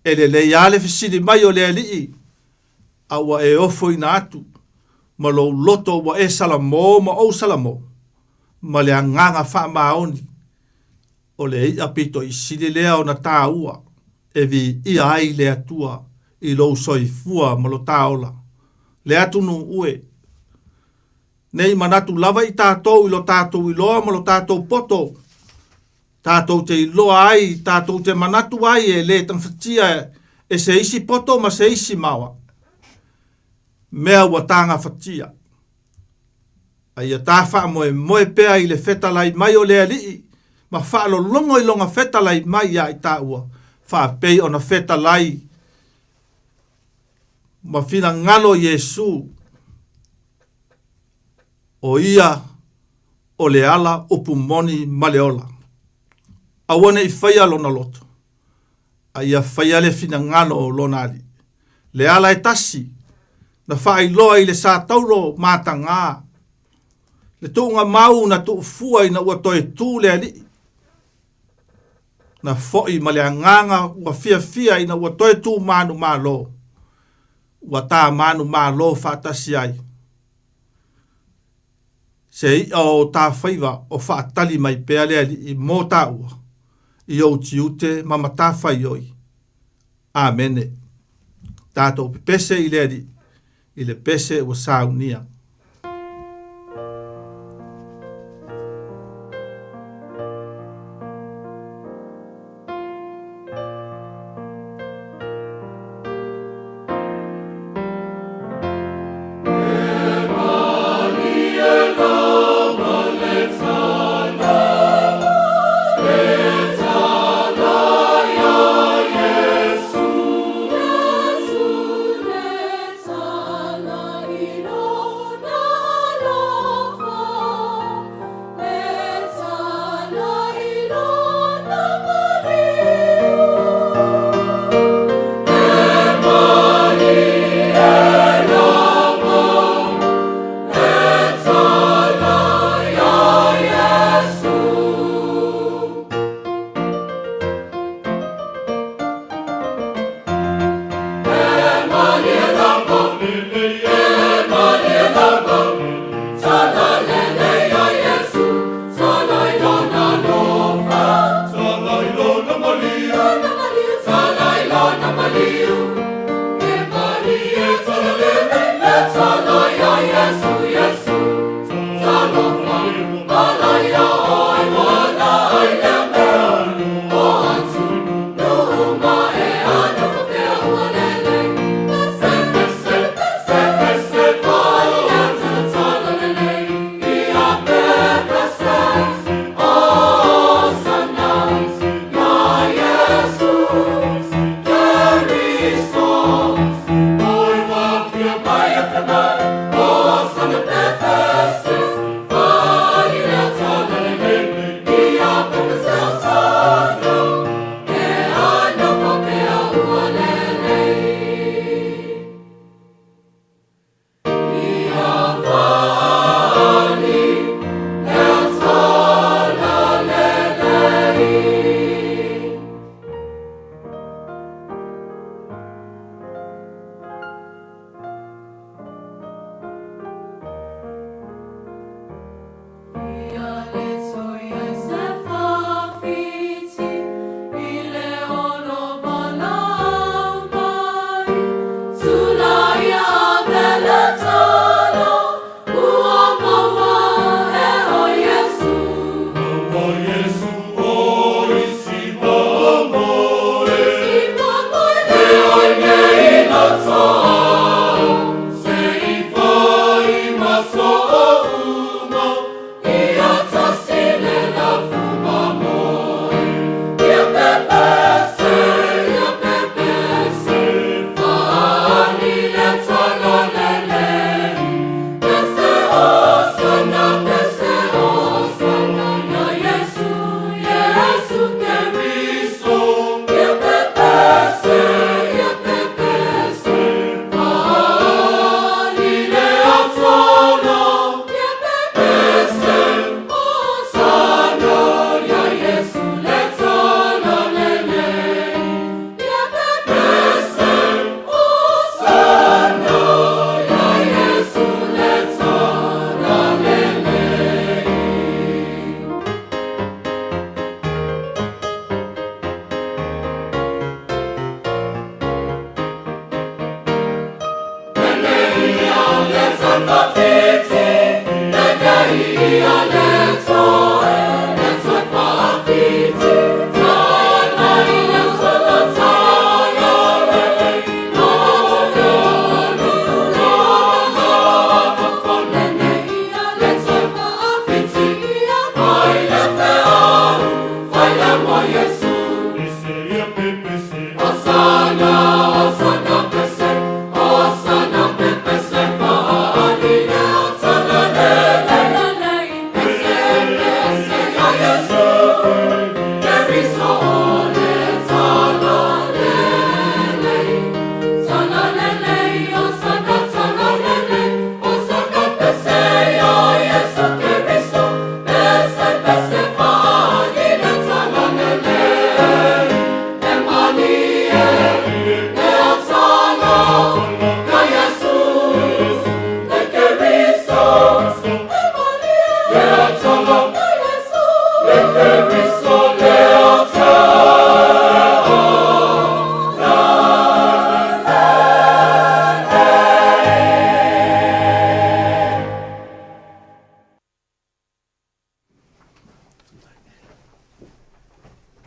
E le lei ale whisiri mai o lea li. Awa e ofo i na atu. Ma lo loto wa e salamo ma o salamo. Ma le anganga wha maoni. O le i apito i siri lea o na tā ua. E vi i ai lea tua i lo soi fua ma lo tā ola. Lea tunu ue. Nei manatu lava i tātou i lo tātou i loa ma lo tātou poto. Tātou te iloa ai, tātou te manatu ai e le tang whatia e se isi poto ma se isi mawa. Mea ua tanga whatia. Ai a tāwha moe pea i le whetalai mai o lea lii, ma whaalo longo i longa whetalai mai ia i tā ua. Wha pei o na whetalai, ma whina ngalo Yesu, o ia o le ala upu moni maleola. Awane i whaia lona loto. A ia whaia le whina ngano o lona ali. Le ala e tasi. Na whaai loa i le sa tauro mata ngā. Le tuunga mau na tuu fua i na ua toe tū le ali. Na foi ma le anganga ua fia i na ua toe tū manu malo. Ua tā manu malo whaatasi ai. Se i o tā whaiva o whaatali mai pea le ali i mō tā ua. I au tiute mama tāwhai oi. Amene. Tātou pese i le ali. I le pese ua saunia. Lord.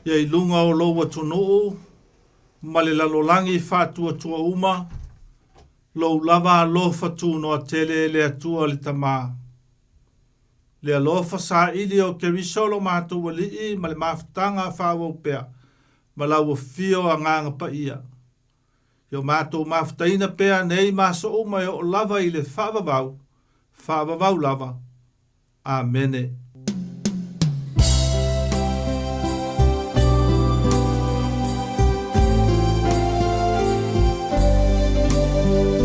Ia i lunga o lo watu ma le lalolangi whātua tua uma, lo lava alofa tu no a tele le atua le tamā. Le alofa sa ili o ke risolo mātu wali ma le mafutanga whāwau pea, ma lau fio a nganga pa ia. Yo mātu mafutaina pea nei maso uma o lava i le whāwavau lava. Amene. Jesus.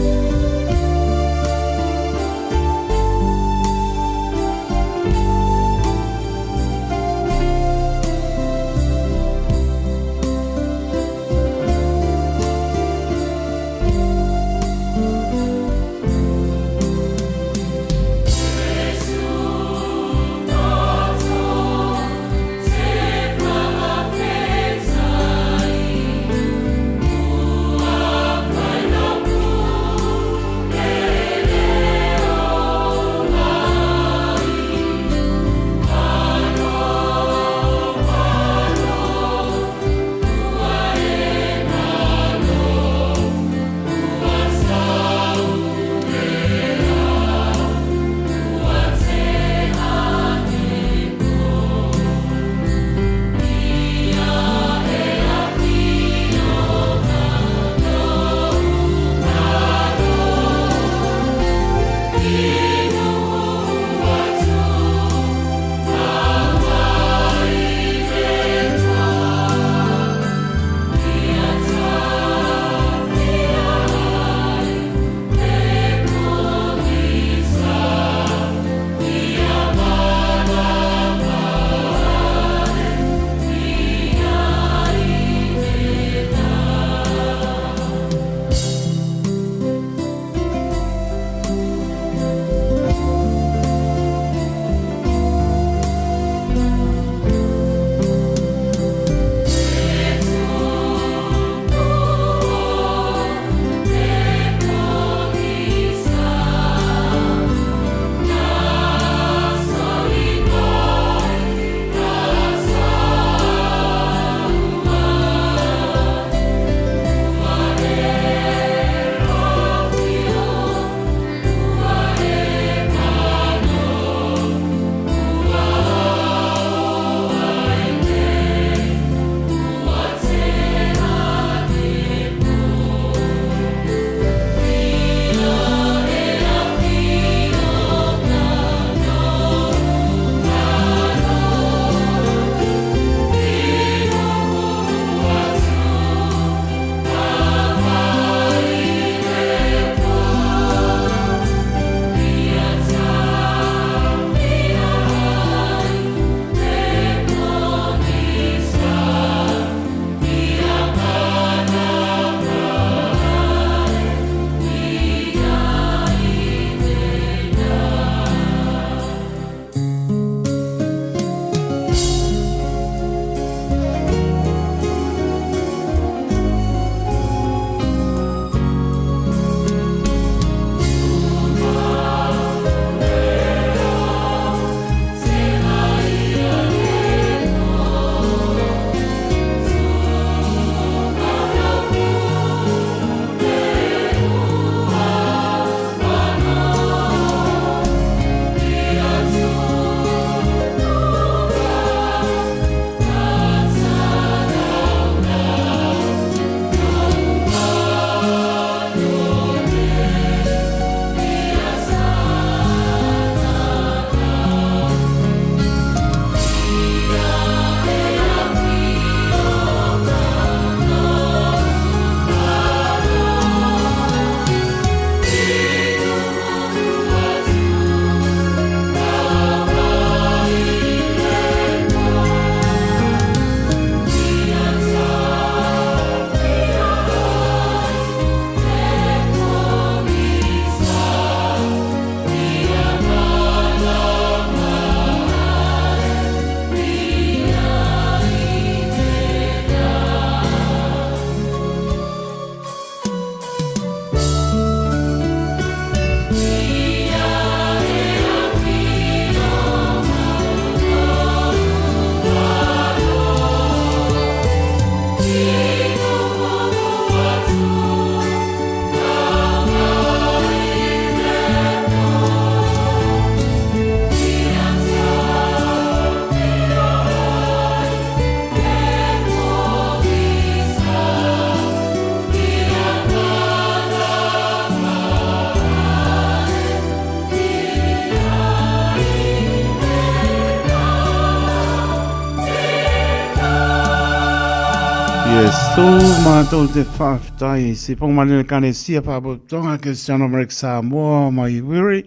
Yesu mātou te whawhitai, se pongmane kane sia pāpo tonga ke Sano Marek Samoa mai wiri.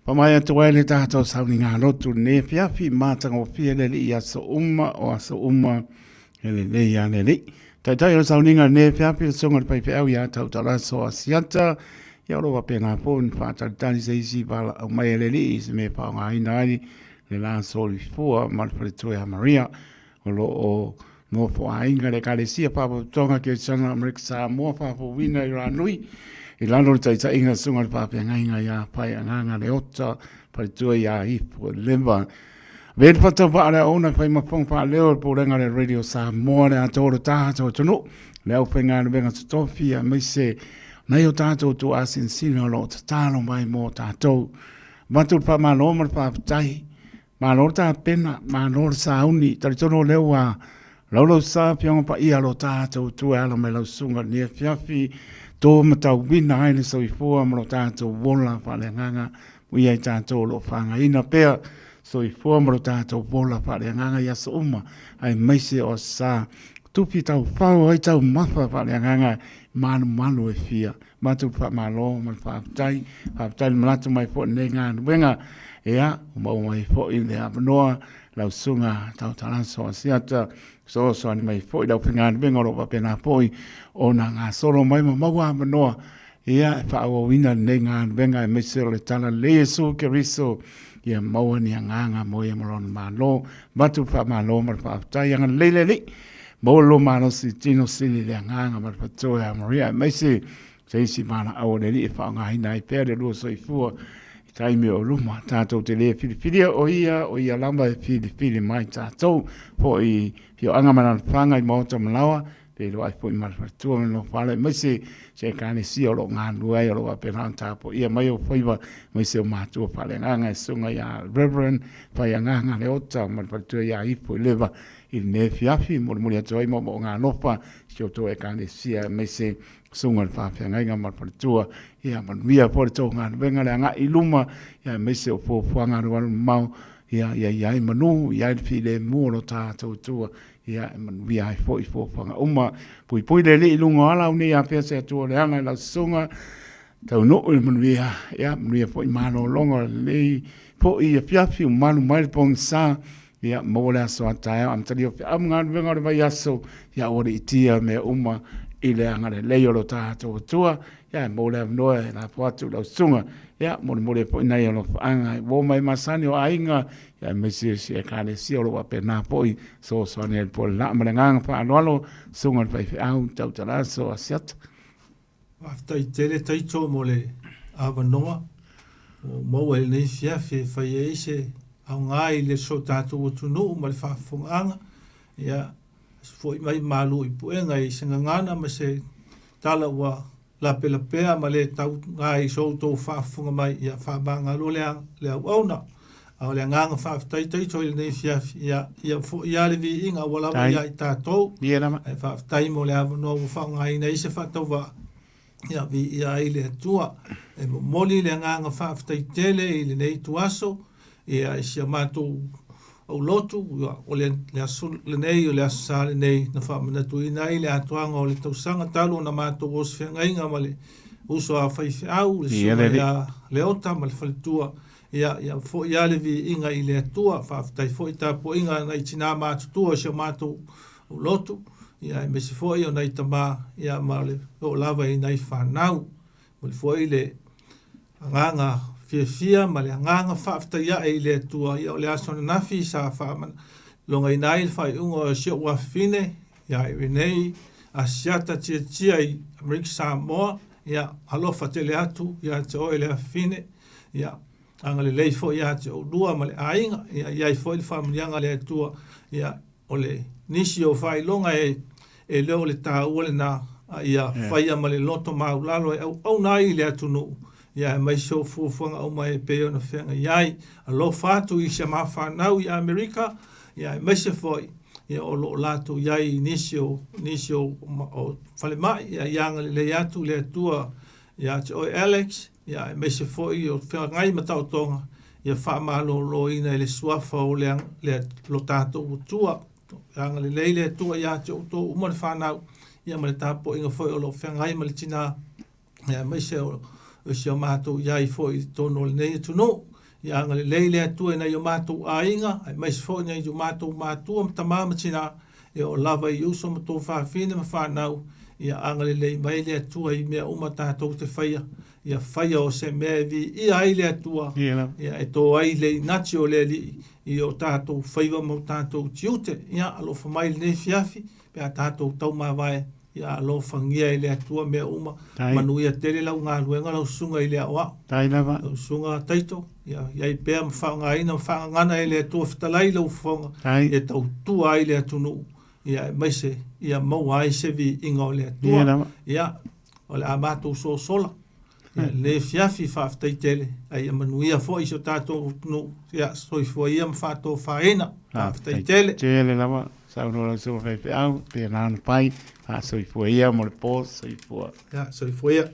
Pamai atu waile tātou sauni ngā rotu ne whiawhi mātanga o whia lele I aso umma o aso umma hele le ia lele. Tai o sauni ngā ne whiawhi songa pai whiau ia tau taraso a siata. Ia roa pēnā pōn whātaritani se isi pala au mai lele I se me pāo ngā ina ari le la soli fua marapare toi a Maria o lo o no po ainga le kale sia papa tonga ke Sano Marek Samoa papa wina I ranui I lano le taita inga sunga le papa ngainga ia pai anganga le ota pai tua ia hipo lemba ved pata pa ale ona pai mapong pa leo po renga le radio Samoa le atoro tato tono le au penga le venga tofia me se na yo tato tu asin sino lo talo mai mo tato matul pa maloma pa tai malota pena malor sauni taritono lewa Laulo sa piong pa ia lo tātou tu ala me lau sunga ni fiafi tō matau wina aile so I fua mo lo tātou wola pa le nganga ui ai tātou lo whanga ina pea so I fua mo lo tātou wola pa le nganga ia so uma ai meise o sa tupi tau whau ai tau mawha pa le nganga manu e fia matu pa malo ma whaatai malatu mai fo ne ngā wenga ea umau mai fo I le apanoa lau sunga tau talanso siata so ani mai foi lau pingani bengo lo pena poi ona ngā solo mai maua manoa ia fa o wina ne ngā benga me se le tala le Yesu Keriso ia maua ni nganga moe malon malo batu fa malo mar fa tai nga le molo malo si tino sili le nganga mar fa toa Maria me se si mana au le li fa nga ina I pere lo so I fua taimi o luma tātou te lea whiriwhiri o ia lamba e whiriwhiri mai tātou po I pio angamana whanga I maota malawa te roa I po I marwhatua me no whale mai se kāne si o lo ngā nuai o lo a penan tāpo ia mai o whaiva mai se o mātua whale nganga e sunga ia Reverend whai a nganga le ota marwhatua ia ipo I lewa I ne whiawhi muri atua I mo ngā nofa si o toa e kāne si mai se sunga le whawhia ngai ngā marwhatua ia manuia po le tō ngā nuenga le ngā I luma ia mai se o pōpuanga ruaru mau ia I manu ia I while mua lo tātou tua ia manuia I fo I pōpuanga uma pui le I lunga ala uni ia pia se atua le anga I la sunga tau no I manuia ia manuia po I mano longa le po I a whiawhi o manu mai le pong sa ia mōle aso ataia am tari o whia ngā nuenga le vai aso ia ore I tia me uma I le anga le leo lo tātou tua ia mōle noe la puatu lau sunga ia mōle po inai o lo whaanga wō mai masani o ainga ia mesi e kāne si o lo wa pena poi so ane po la mare nganga pa anualo sunga pai au tau taraso a siata Aftai tele taito mole awanoa o maua nei fiafi whai eise au ngai le so tātou o tunu ma le whaafongaanga ia foi mai malu I puenga I singa ngana ma se tala ua la pea ma le tau ngai so tō whaafunga mai ia whaabanga lo le au auna au le nganga whaaftai toi le nei fiafi ia fo ia le vi inga walawa ia I tātou e whaaftai mo le awanoa o whaungai nei se whaatauwa ia vi ia I le atua e moli le nganga whaaftai tele I le nei tuaso ia I sia mātou au lotu o le asul le nei o le asa le nei na whamanatu I nei le atuanga o le tausanga talo na mātou o sewhengainga ma le uso a whaiwhiau le suma ia le ota ma le whaletua ia fo ia le vi inga I le atua whaaftai fo I tāpo inga na I tina mātutua o sia mātou au lotu ia I mesi fo I o nei tamā ia ma le o lava I nei whanau ma le fo I le nganga fia ma le nganga whaafta ia e le tua ia o le aso na nafi sa whaaman longa I nai le whai ungo o sio ua fine ia I renei a siata tia I Marek Samoa ia alofa te le atu ia te oe le fine ia anga le leifo ia te o lua ma le ainga ia I fo I le whaamanianga le tua ia o le nisi o whai longa e leo le tā ua le na ia whaia ma le loto maulalo e au nai le atu nuu ia mai so fufuanga o mai pe ona fenga iai a lo fatu I se mawhanau I Amerika ia mai se foi ia o lo lato iai nisio o fale mai ia ianga le atu le atua ia te oi Alex ia mai se foi o whenga ngai matau tonga ia wha malo lo ina le suafa o le lo tato utua anga le leile tua ia te o tō umare whanau, ia ma le tāpo inga whoi o lo whengai ma le tina, ia mai se o se o mātou iai whoi tōno le nei tuno, ia anga le leile atua nei o mātou ainga, ai mai se whoi nei o mātou mātua ma tamama tina, e o lava i uso ma tō whawhine ma whanau, ia anga le lei mai le atua i mea uma tātou te whaia, ia whaia o se mea vi i ai le atua, ia e tō ai le nati o le li, i o tātou whaiva mo tātou tiute, ia alofa mai le nei fiafi, pe a tātou tau mawai, ia alofa ngia i le atua mea uma, manu ia tere lau ngā luenga lau sunga i le awa, lau sunga taito, ia i pēr ma whaanga ina, ma whaanga ngana i le atua whitalai lau whaanga, ia tau tua i le atunu, ia maise, ia mau ai se vi inga o le atua, ia o le a mātou so sola, le fiafi whaftai tele, ai manuia fo iso tātou no, ia soifua ia ma whātou whaena, whaftai tele. Tele lama, saurora so whaipe au, pe nāna pai, soifua ia mo le pōs, soifua. Ia, soifua ia.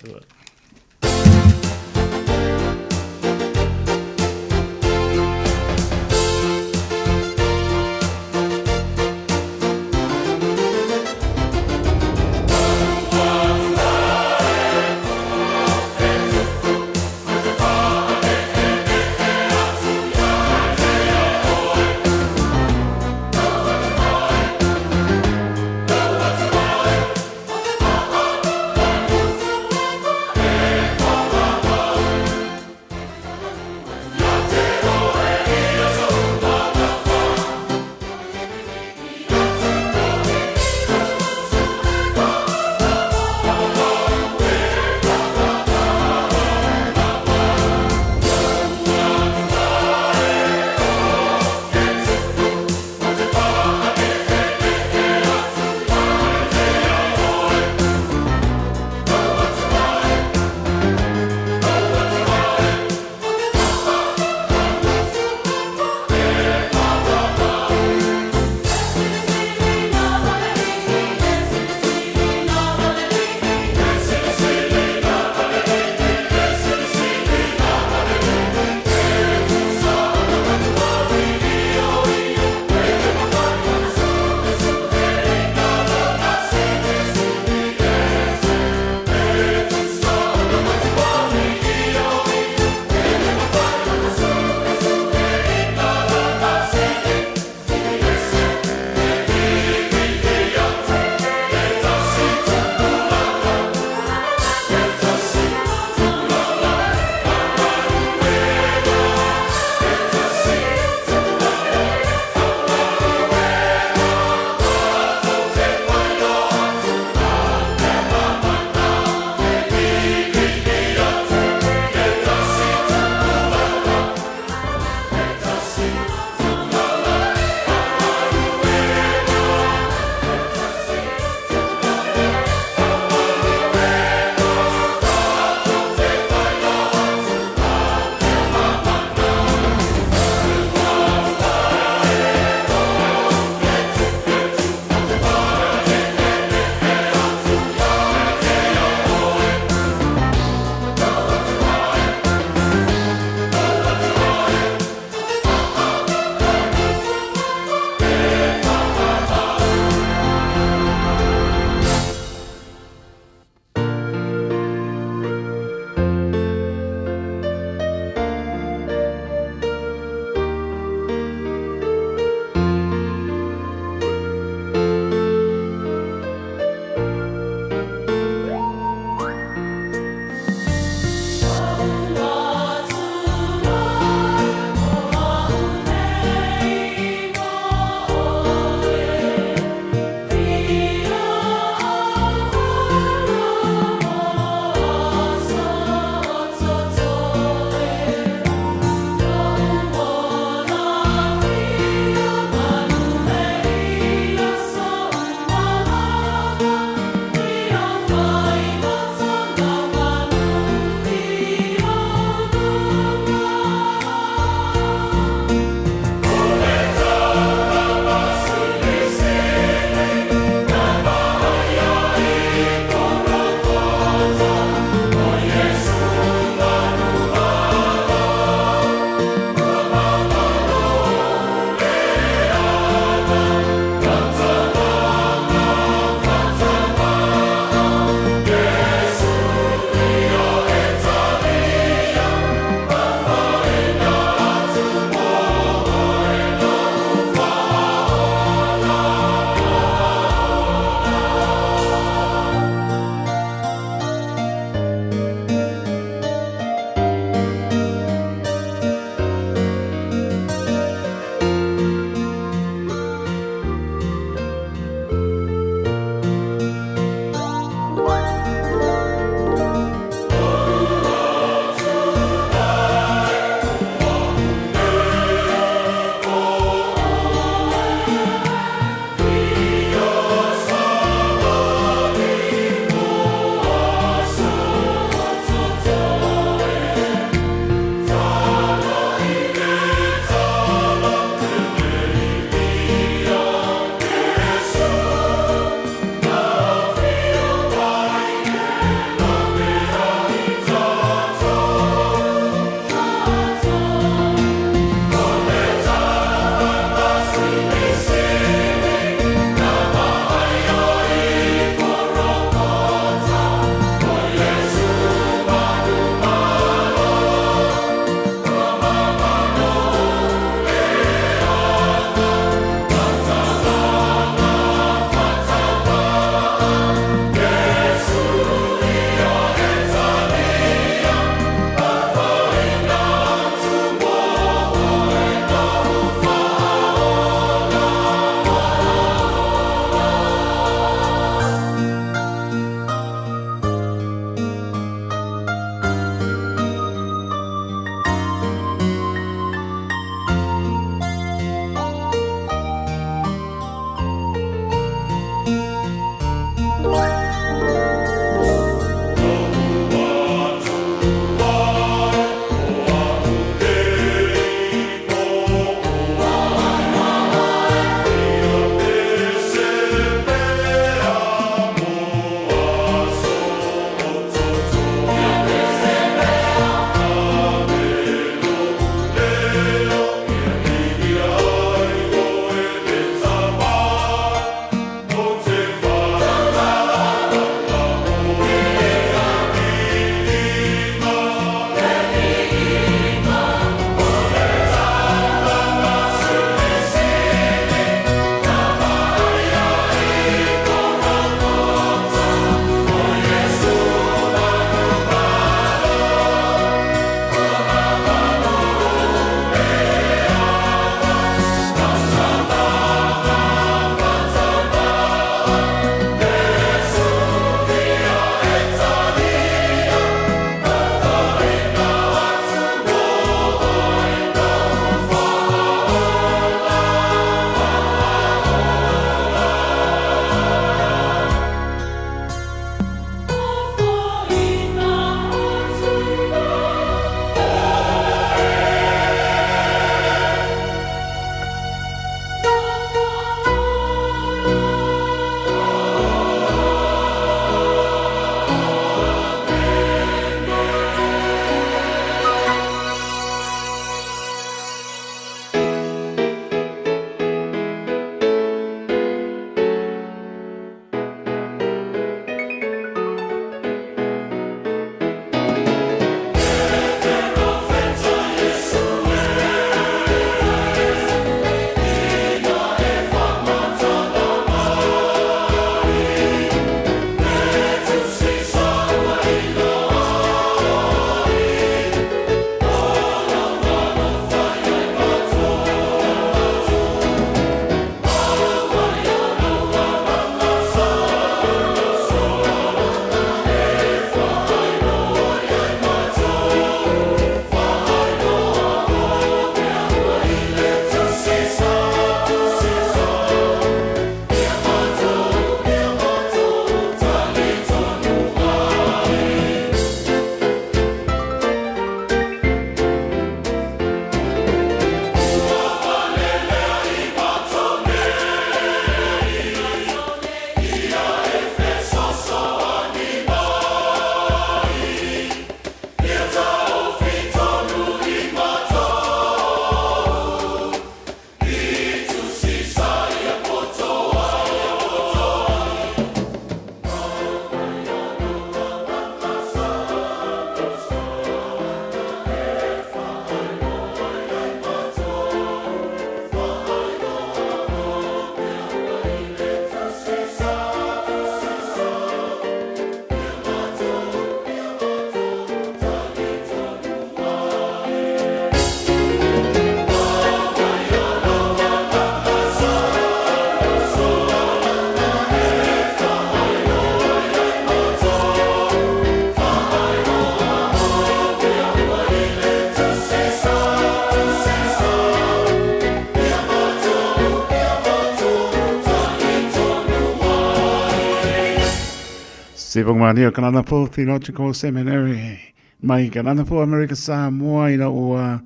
Sipong Maria Kanana Po Theological Seminary. Mai Kanana Po America Samoa ina ua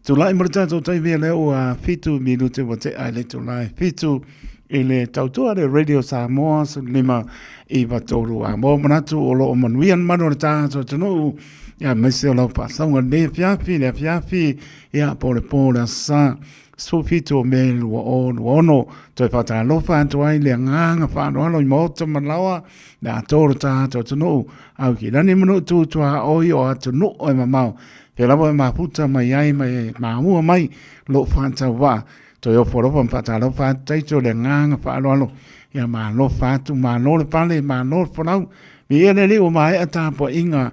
tulai maritato taivia le ua fitu minute wa te aile tulai fitu ile tautua de Radio Samoa lima i vatoru a mo manatu o lo manuian mano tato tunu ya mese o lo pasonga ne fiafi ya pole sa so fitu me wa ono to fata lo fa to ai le nganga fa no lo moto malawa na toro tato tunu au ki lani mano tu tua oi o tunu o mamau te lava ma puta mai ai mai ma mai lo fanta wa to yo foro pon pata lo fa taito le nganga fa lo ya ma lo fa tu ma lo le pale ma lo fo mi ene li o mai ata po inga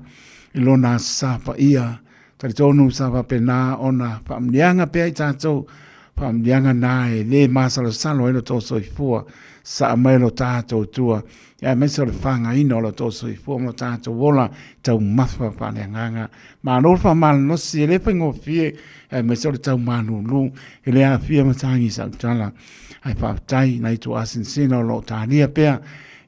lo na sa pa ia ta tonu sa pa pena ona pa mlianga pe tato pa mlianga nai le ma sa lo elo to so ifua sa mai lo tato tua ya me so le fanga ino lo to so ifua mo tato vola tau mafa pa le nganga ma lo fa mal no si le pengo fie e me so le tau manu lu ele a fie matangi sa tala ai fa tai nai tu asin sino lo tania pea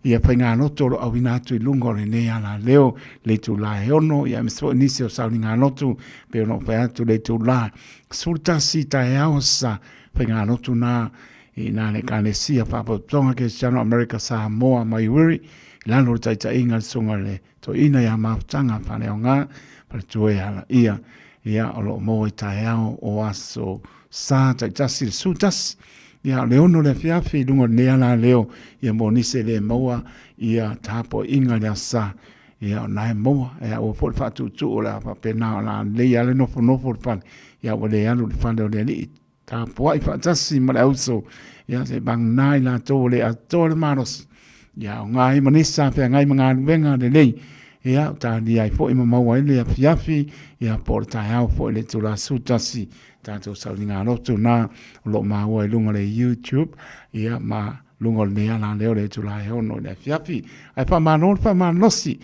ia penga no toro au ina tu lungo le ne ala leo le tu la ono ia me so inisio sa ninga no tu pe no pe tu le tu la sulta sita e ausa penga no tu na ina le kanesia fa po tonga ke Channel America Samoa mai wiri la no taita inga songa le to ina ya mafutanga fa le nga pa tu ala ia o lo mo itaiao o aso sa taitasi sutas ia leono le fiafi lungo neala leo ia monise le moa ia tapo inga le sa ia nai moa ia o fol fatu tu o la pa pena la le ia le no fo pan ia o le anu le fando le ni tapo ai fatasi ma auso ia se bang nai la to le a to le manos ia ngai manisa pe ngai manga venga le lei ia ta di ai fo ima mau ai le fiafi ia porta au fo le tu la sutasi tanto saulinga no tu na lo mau ai lunga le YouTube ia ma lunga le ala le le tu la ho no le fiafi ai pa manosi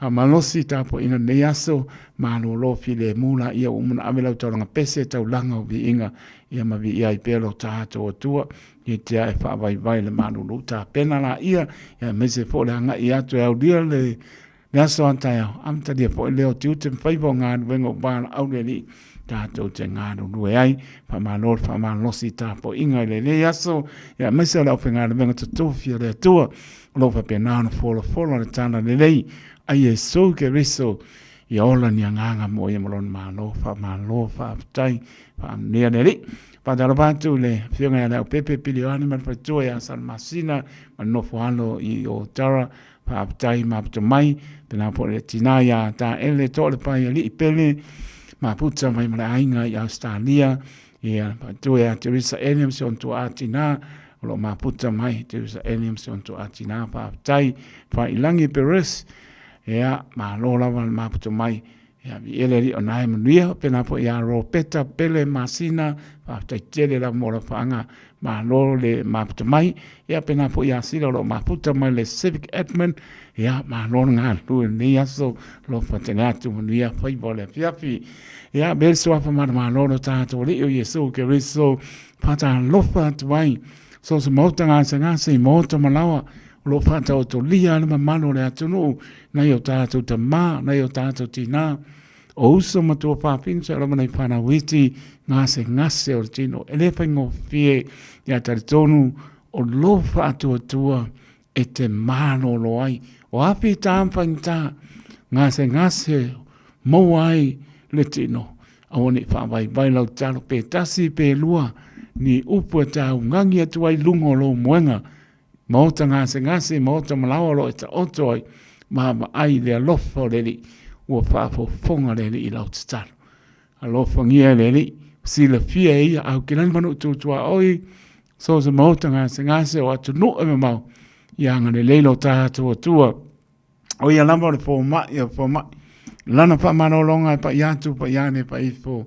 a malosi tapo ina ne aso mano lo file mula ia umuna amela utalanga pese tau langa vi inga ia ma vi ia i pelo tato tua i te ai fa vai le mano luta pena la ia mese fo le anga ia tu au dia le aso antaya amta dia fo leo tiute mfaivo ngā wengo bana au le li tato te ngā nue ai fa malosi tapo inga le aso ia mese la upenga le wengo tutufia le tua lo fa penano folo le tana le lei ai e so ke riso i ola ni nganga mo i molon malofa tai pa nia neri pa dalo batu le fionga ya pepe piliani man patua ya San Masina man no foalo i o tara pa tai ma mai pena po le tinaya ta ele to le pa li pele ma putsa mai mala ainga i Australia ia patua ya Teresa Eliams on to atina lo ma putsa mai Teresa Eliams on to atina pa tai pa ilangi peres ia ma lola wan ma puto mai ia vi ele ri ona e manuia pena po ia ro peta pele masina pa tai tele la mora fanga ma lo le ma puto mai ia pena po ia sila lo ma puto mai le civic admin ia ma lo nga lu ni aso lo fatena tu manuia fai bole fiafi ia bel so fa ma lo ta to ri o yeso ke riso pata lo fa twai so mo tanga se mo to malawa lo fata o to lia le mamano le atunu na yo tato te ma na yo tato tina o uso matua papin se lo manai pana witi ngase o tino ele pengo fie ya taritonu o lo fata o tua e te mano lo ai o api tampa nta ngase mo ai le tino awoni fa vai lau talo pe tasi pe lua ni upu tau ngangi atu ai lungo lo muenga mauta ngase mauta malawa lo ita otoi ma ai le lofo le li ua fafo fonga le li i lau tatalo a lofo ngia le li si le fia ia au kilan manu tutua oi so se mauta ngase o atu nu e mau ia ngane leilo tato tua o ia lamba le fo ma lana pa mano longa pa iatu pa iane pa ifo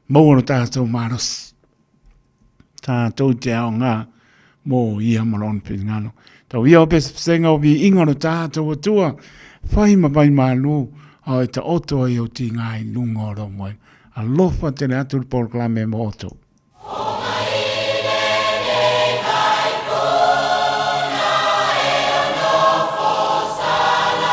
mauano tato manos tato te ao ngā mo ia malon pingano tau ia pe senga o bi ingano tato tua fai ma bai malu ai ta oto ai o tingai lungo ro mo a lofa te atu proclame moto Sala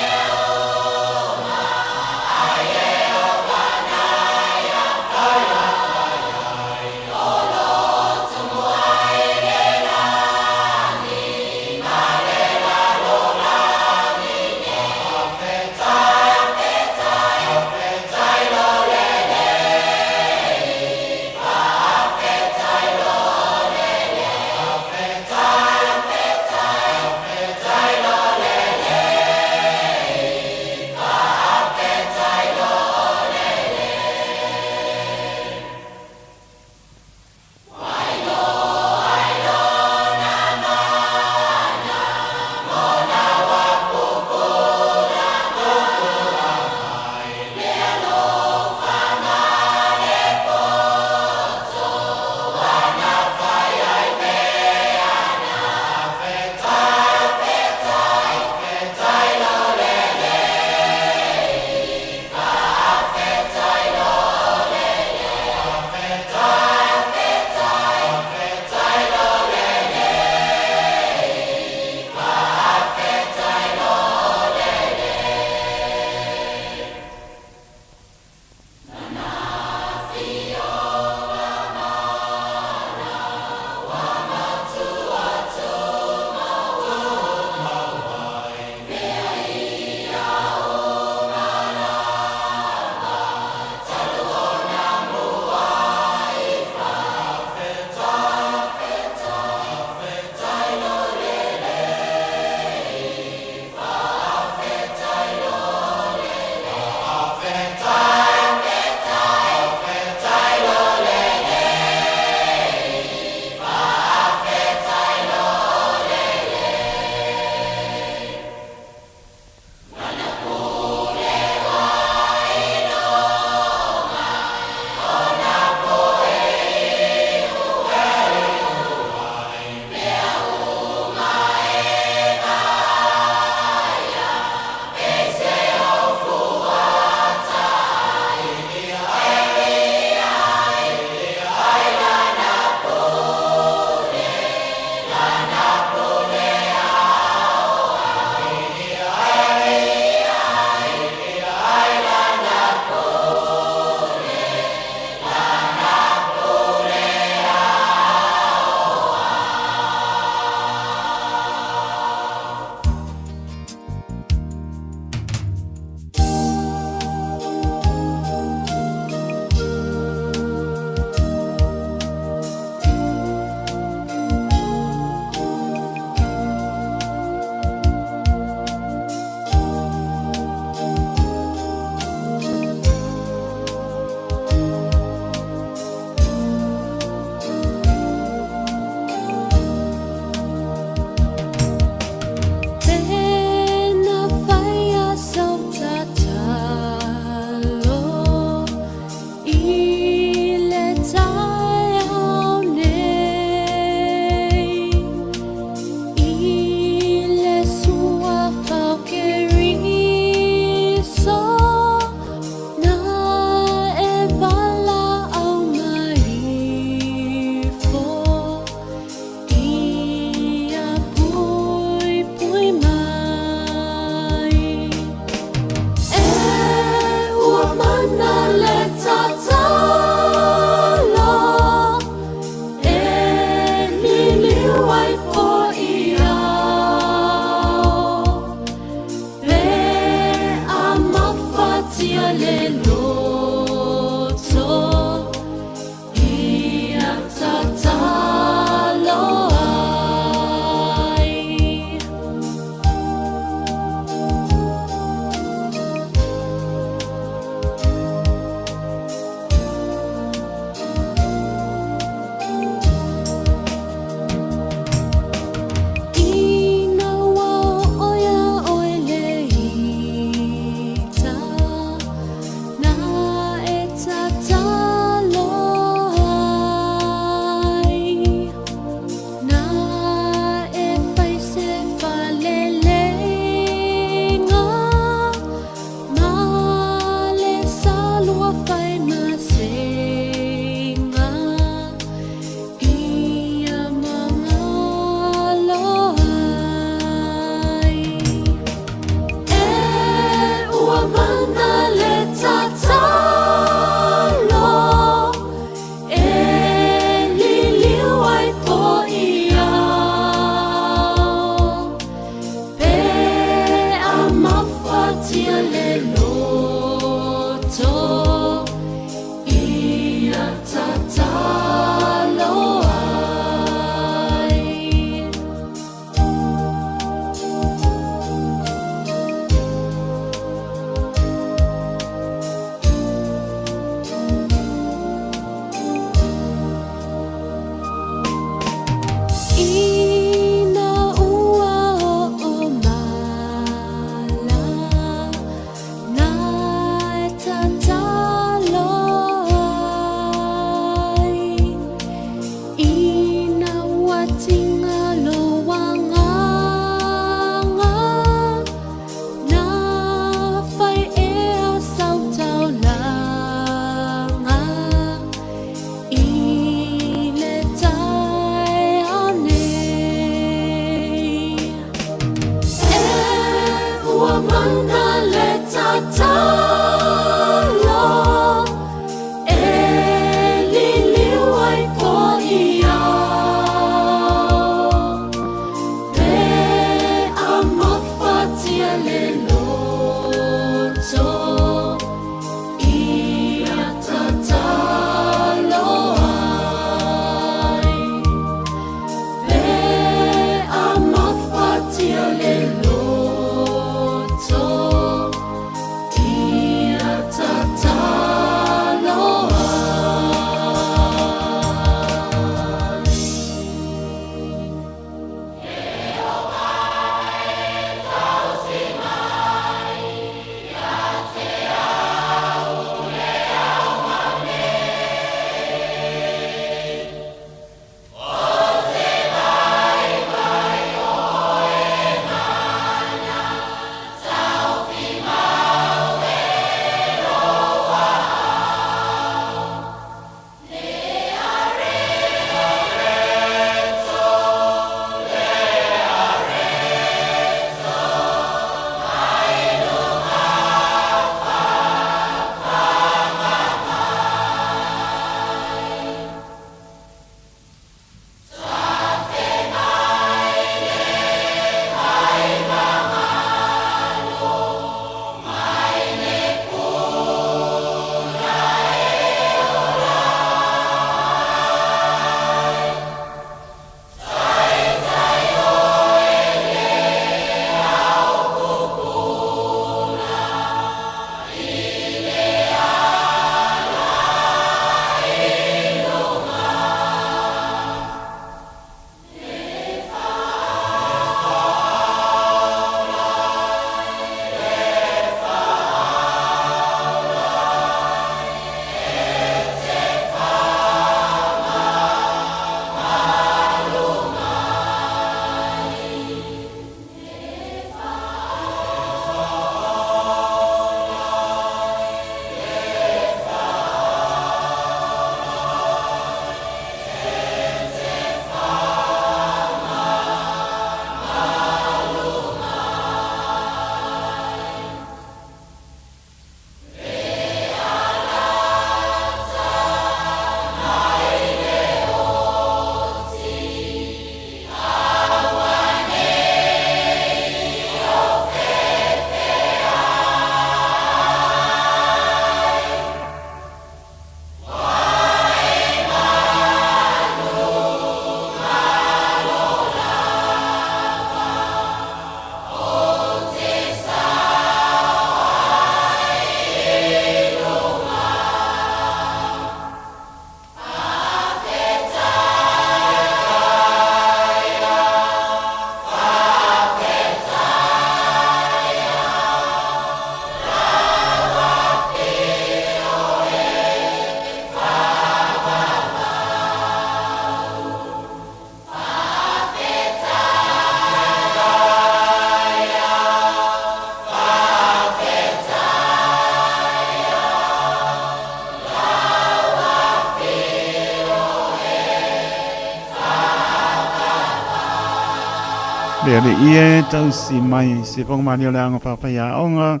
Le ale ia tau si mai se pong mani o le anga papaya onga.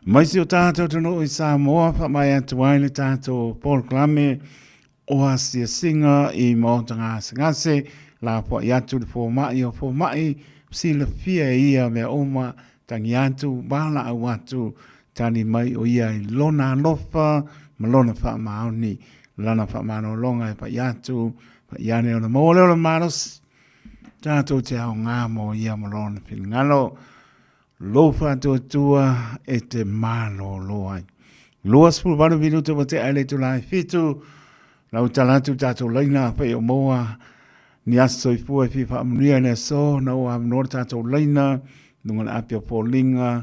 Mai si o tātou tono i Samoa pa mai atu ai le tātou Paul Klame o asia singa i maotanga ngase la po i atu le fo mai si le fia ia me oma tangi atu bala au atu tani mai o ia i lona lofa malona fa maoni lana fa mano longa e pa i atu pa i ane o na mole o na manos tātou te au ngā mo ia malona pili ngalo lofa tua e te malo loai. Loa spulu wanu minuta wa te aile tu lai fitu lau talatu tātou leina pe o moa ni aso i fua i fifa amunia ne so na o amnor tātou leina nungan apia po linga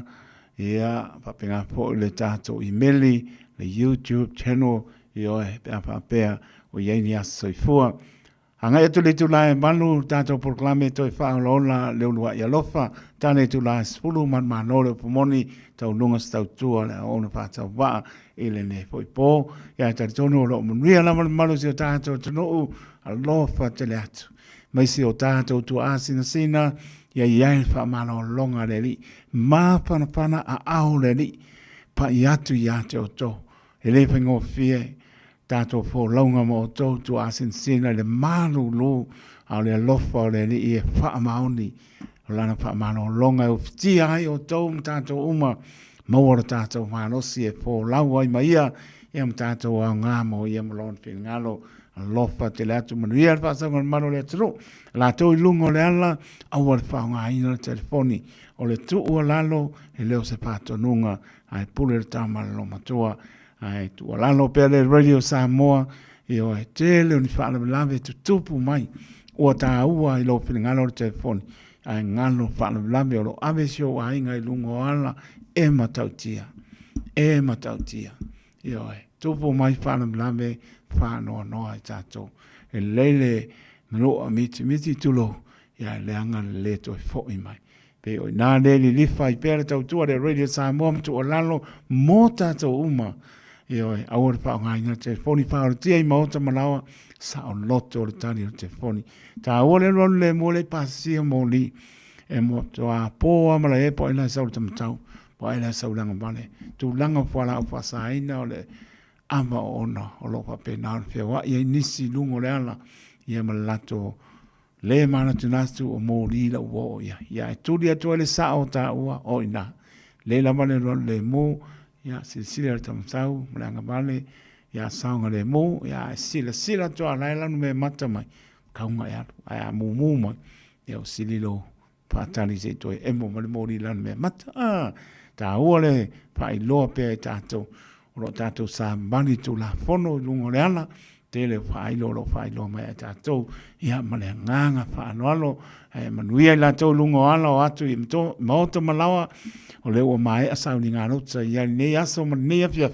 ia papenga po le tātou emaili le YouTube channel i oe pe apapea o iei ni aso i fua. Hanga e tu le tu lai manu tātou proklame toi whaalola leo lua i alofa tāne tu lai spulu man manore pomoni tau lunga stau tua le ona pātau waa i le ne poi pō ia tari tono o lo munuia lama le malu si o tātou tano alofa te le atu. Mai si o tātou tua asina sina ia iai wha mana o longa le li mā pana a au le li pa i atu i ate o tō e le pengo fie tātou fō launga mo tō tu asin sina le malu lo au le alofa o le li i e wha maoni o lana wha mano longa o fiti ai o tō tātou uma mawara tātou manosi e fō lau ai maia ia tātou au ngā mo ia malon pin ngalo alofa te le atu manuia le whasanga mano le aturu la tō i lungo le ala au le wha ngā ina le telefoni o le tu ua lalo e leo se pātou nunga ai pule le tāmara lo matua ai tu alalo pele radio Samoa i o e tele o ni whaala lave tu tupu mai o ta ua i lo pili ngalo o telefoni ai ngalo whaala lave o lo ave sio a inga i lungo ala e matautia i o e tupu mai whaala lave whaanoa noa i tato e leile mroa miti tulo i ai leanga le to i fo i mai pe o nā leli lifa i pere tau tua le radio Samoa mtu o lalo mo tato uma Ioi, awore pa o ngai na telefoni pa o tia i maota malawa sa o loto o le tani o telefoni. Ta awore lonu le mole pasia mo li e mo toa po amala e po ina sa o tamatau po ina sa o langa male. Tu langa fuala o pasa ina o le ama o ona o lopa pe na o fia wa ia nisi lungo le ala ia malato le mana tunastu o mo li la uo ia. Ia e tuli atua le sa o ta ua o ina. Le la male lonu le mo ia sila tamatau malanga vale ia saunga le mo ia sila to ala la me mata mai kaunga ia ai mu mai ia sililo patali se to e mo mori la me mata ta ole pa i lo pe tato o tato sa bani tu la fono lungo le ala tele fa i lo mai tato ia malanga fa no e manuia la to lungo ala atu i to mauta malawa o le o mai asa ni ngano tsa ia ne aso ma ne afia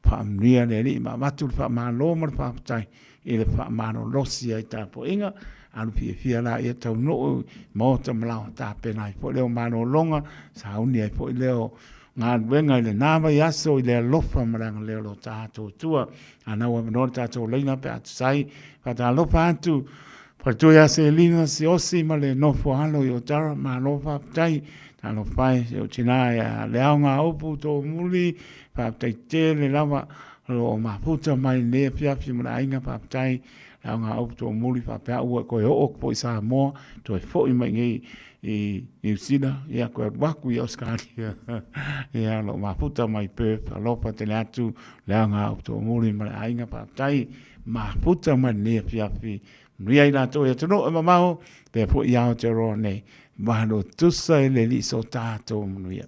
pa mria le ni ma matu pa ma lo ma pa tai e le pa ma no losi ai ta po inga anu fia la ia tau no mo ta mala ta pe nai po le o ma no longa sa uni ai po le o nga wenga le nava yaso i le lofa maranga le lo ta to tua ana wa no ta to le na pa sai pa ta lo pa tu pa tu ya se lina si osi ma le no fo alo yo tara ma lo fa tai tano fai o tina ya leanga opu to muli pa tai te le lava lo ma puta mai ne pia mona inga pa tai leanga opu to muli pa pa u ko o po sa mo to fo i mai i New Zealand ya ko waku ya Australia ya lo ma puta mai pe pa lo pa te atu leanga opu to muli mai inga pa tai ma puta mai ne pia ria ina to ya no e mamao pe po ya te ro nei Vano tu sai le li so tato mnuia.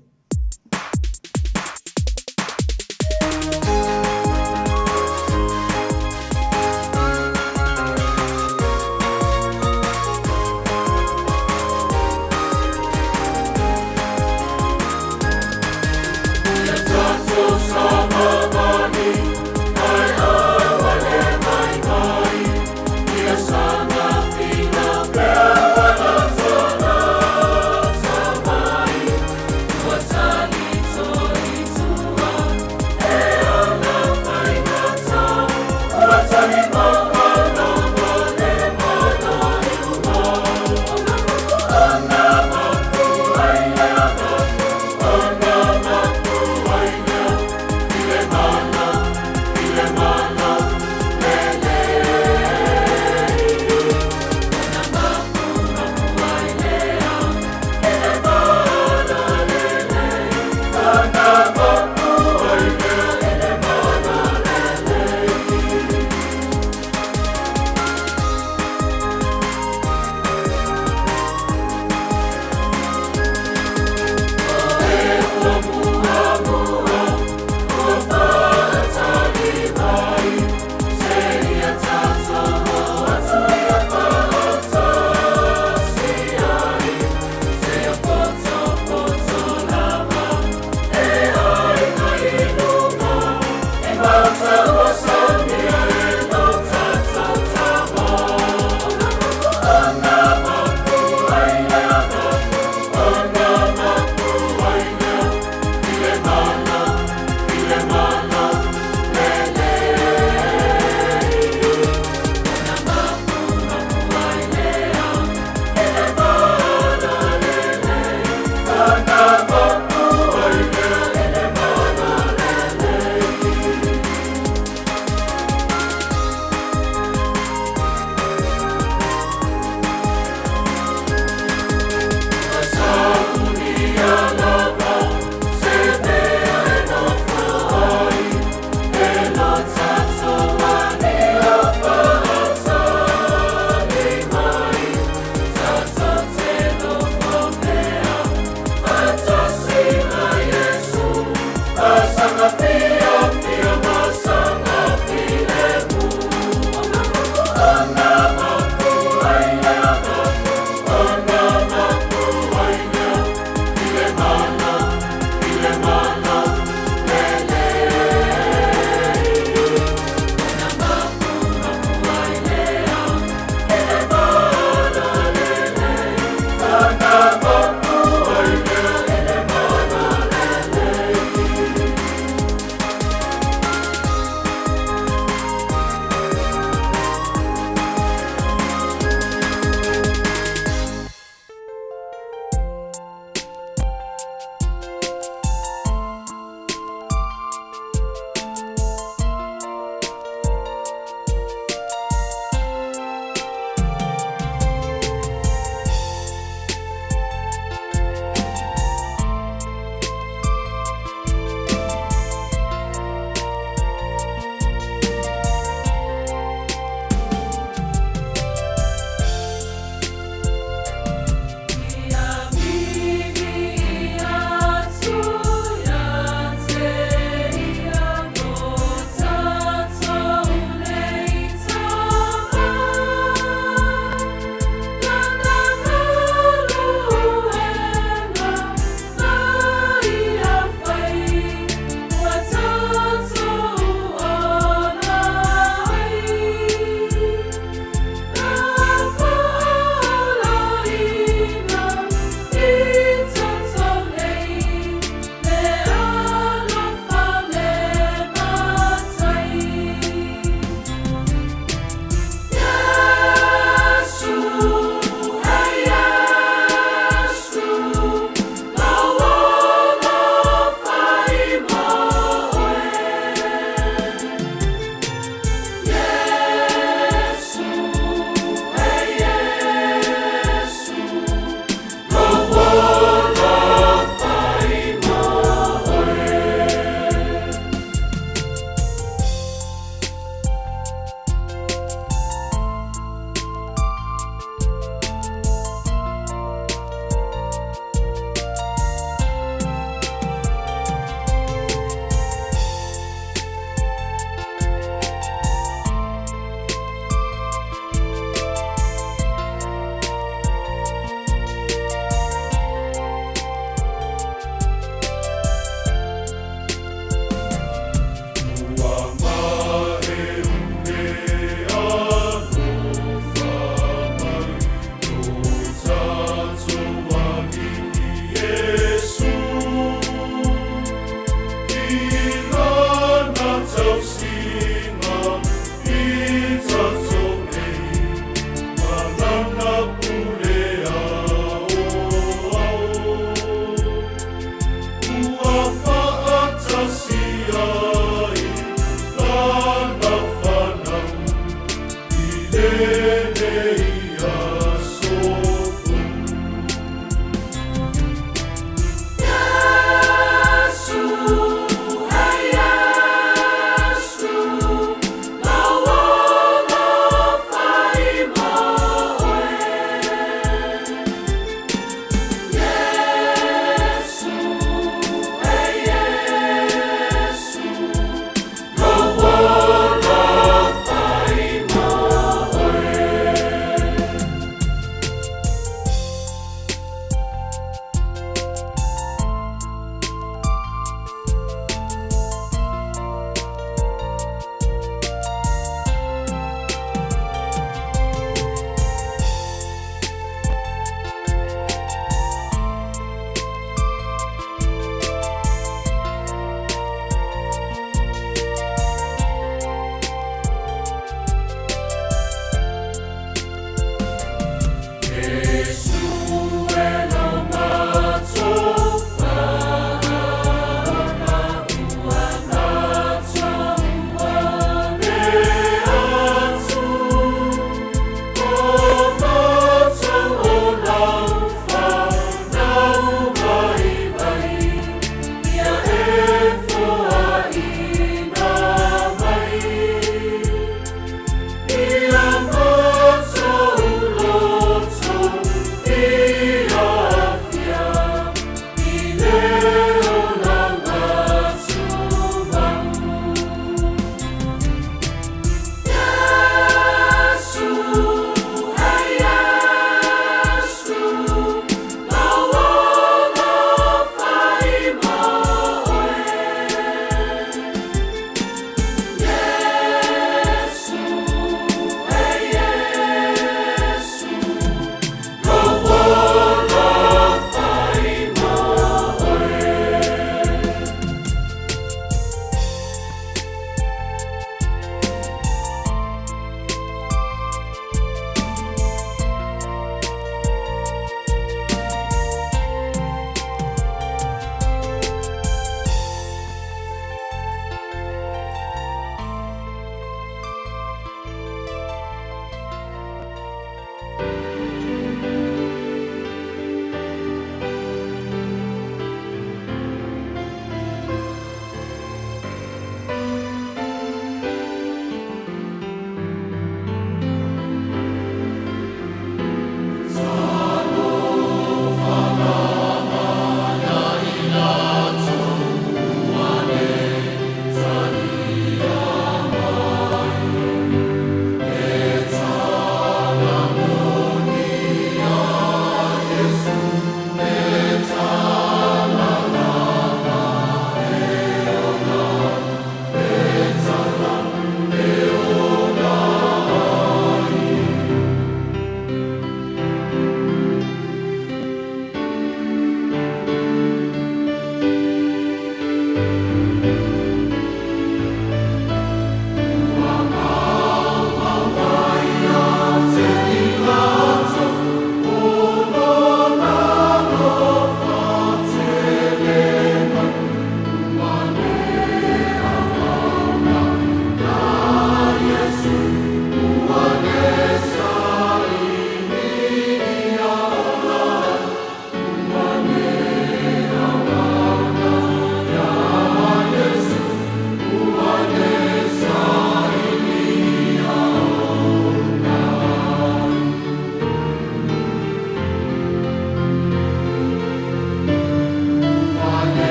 What's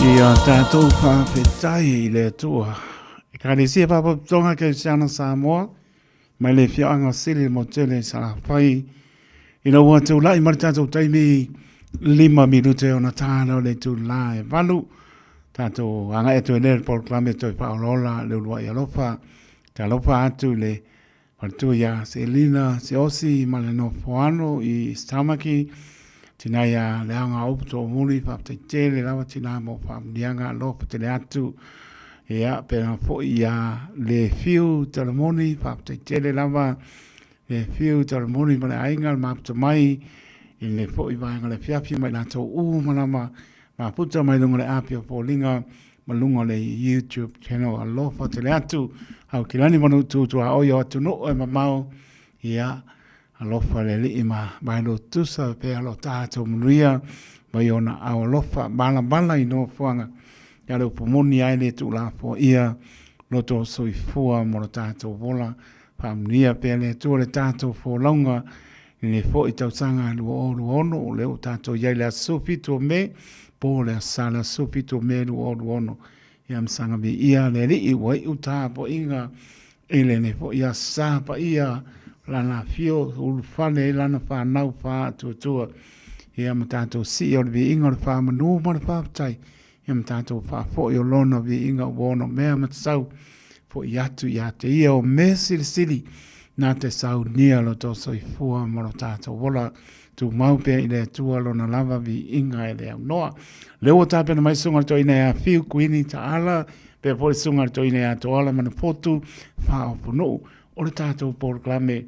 Ia tātou whawhetai I le atua. E ka le sia papa tonga ke siana Samoa, mai le whianga sili mo tele sa pai. Ina ua tau lai mara tātou taimi 5 minute o na tāna o le tu lai. Valu tātou anga e tu enere por klame toi paolola le ulua I alofa. Ka alofa atu le partu ia se Elina, se Osi, ma le no Foano I Stamaki. Tina ia leanga opto o muli pa te tele lawa tina mo pa mlianga lo pa tele atu ia pena po ia le fiu talamoni pa te tele lawa le fiu talamoni ma le ainga ma pa mai I le po I vanga le fiafi mai na tau malama ma puta mai lunga le apia po linga ma lunga le YouTube channel alo pa tele atu au kilani manu tu a oyo atu no e mamau ia alofa le li ima bailo tusa pe alo tato muria mai ona alofa bala ino fuanga ya le pomoni ai le tu la fo ia loto soifua mo tato vola famnia pe le tu le tato fo longa ni fo I tau sanga lu ono le tato ya le sofito me po le sala sofito me lu ono ya msanga bi ia le li wai uta po inga ele ne fo ia sa pa ia lana fio ulfane lana fa nau fa tutua ia matato si o vi inga fa manu ma fa tai ia matato fa fo yo lona vi inga wono me matsau fo yatu yate ia o mesil sili na te sau nia lo to soi fua mo tato wola tu mau pe ile tua lona lava vi inga ele noa leo tape na mai sunga to ina fiu kuini ta ala pe po sunga to ina to ala mana fotu fa o no o le tātou poroklame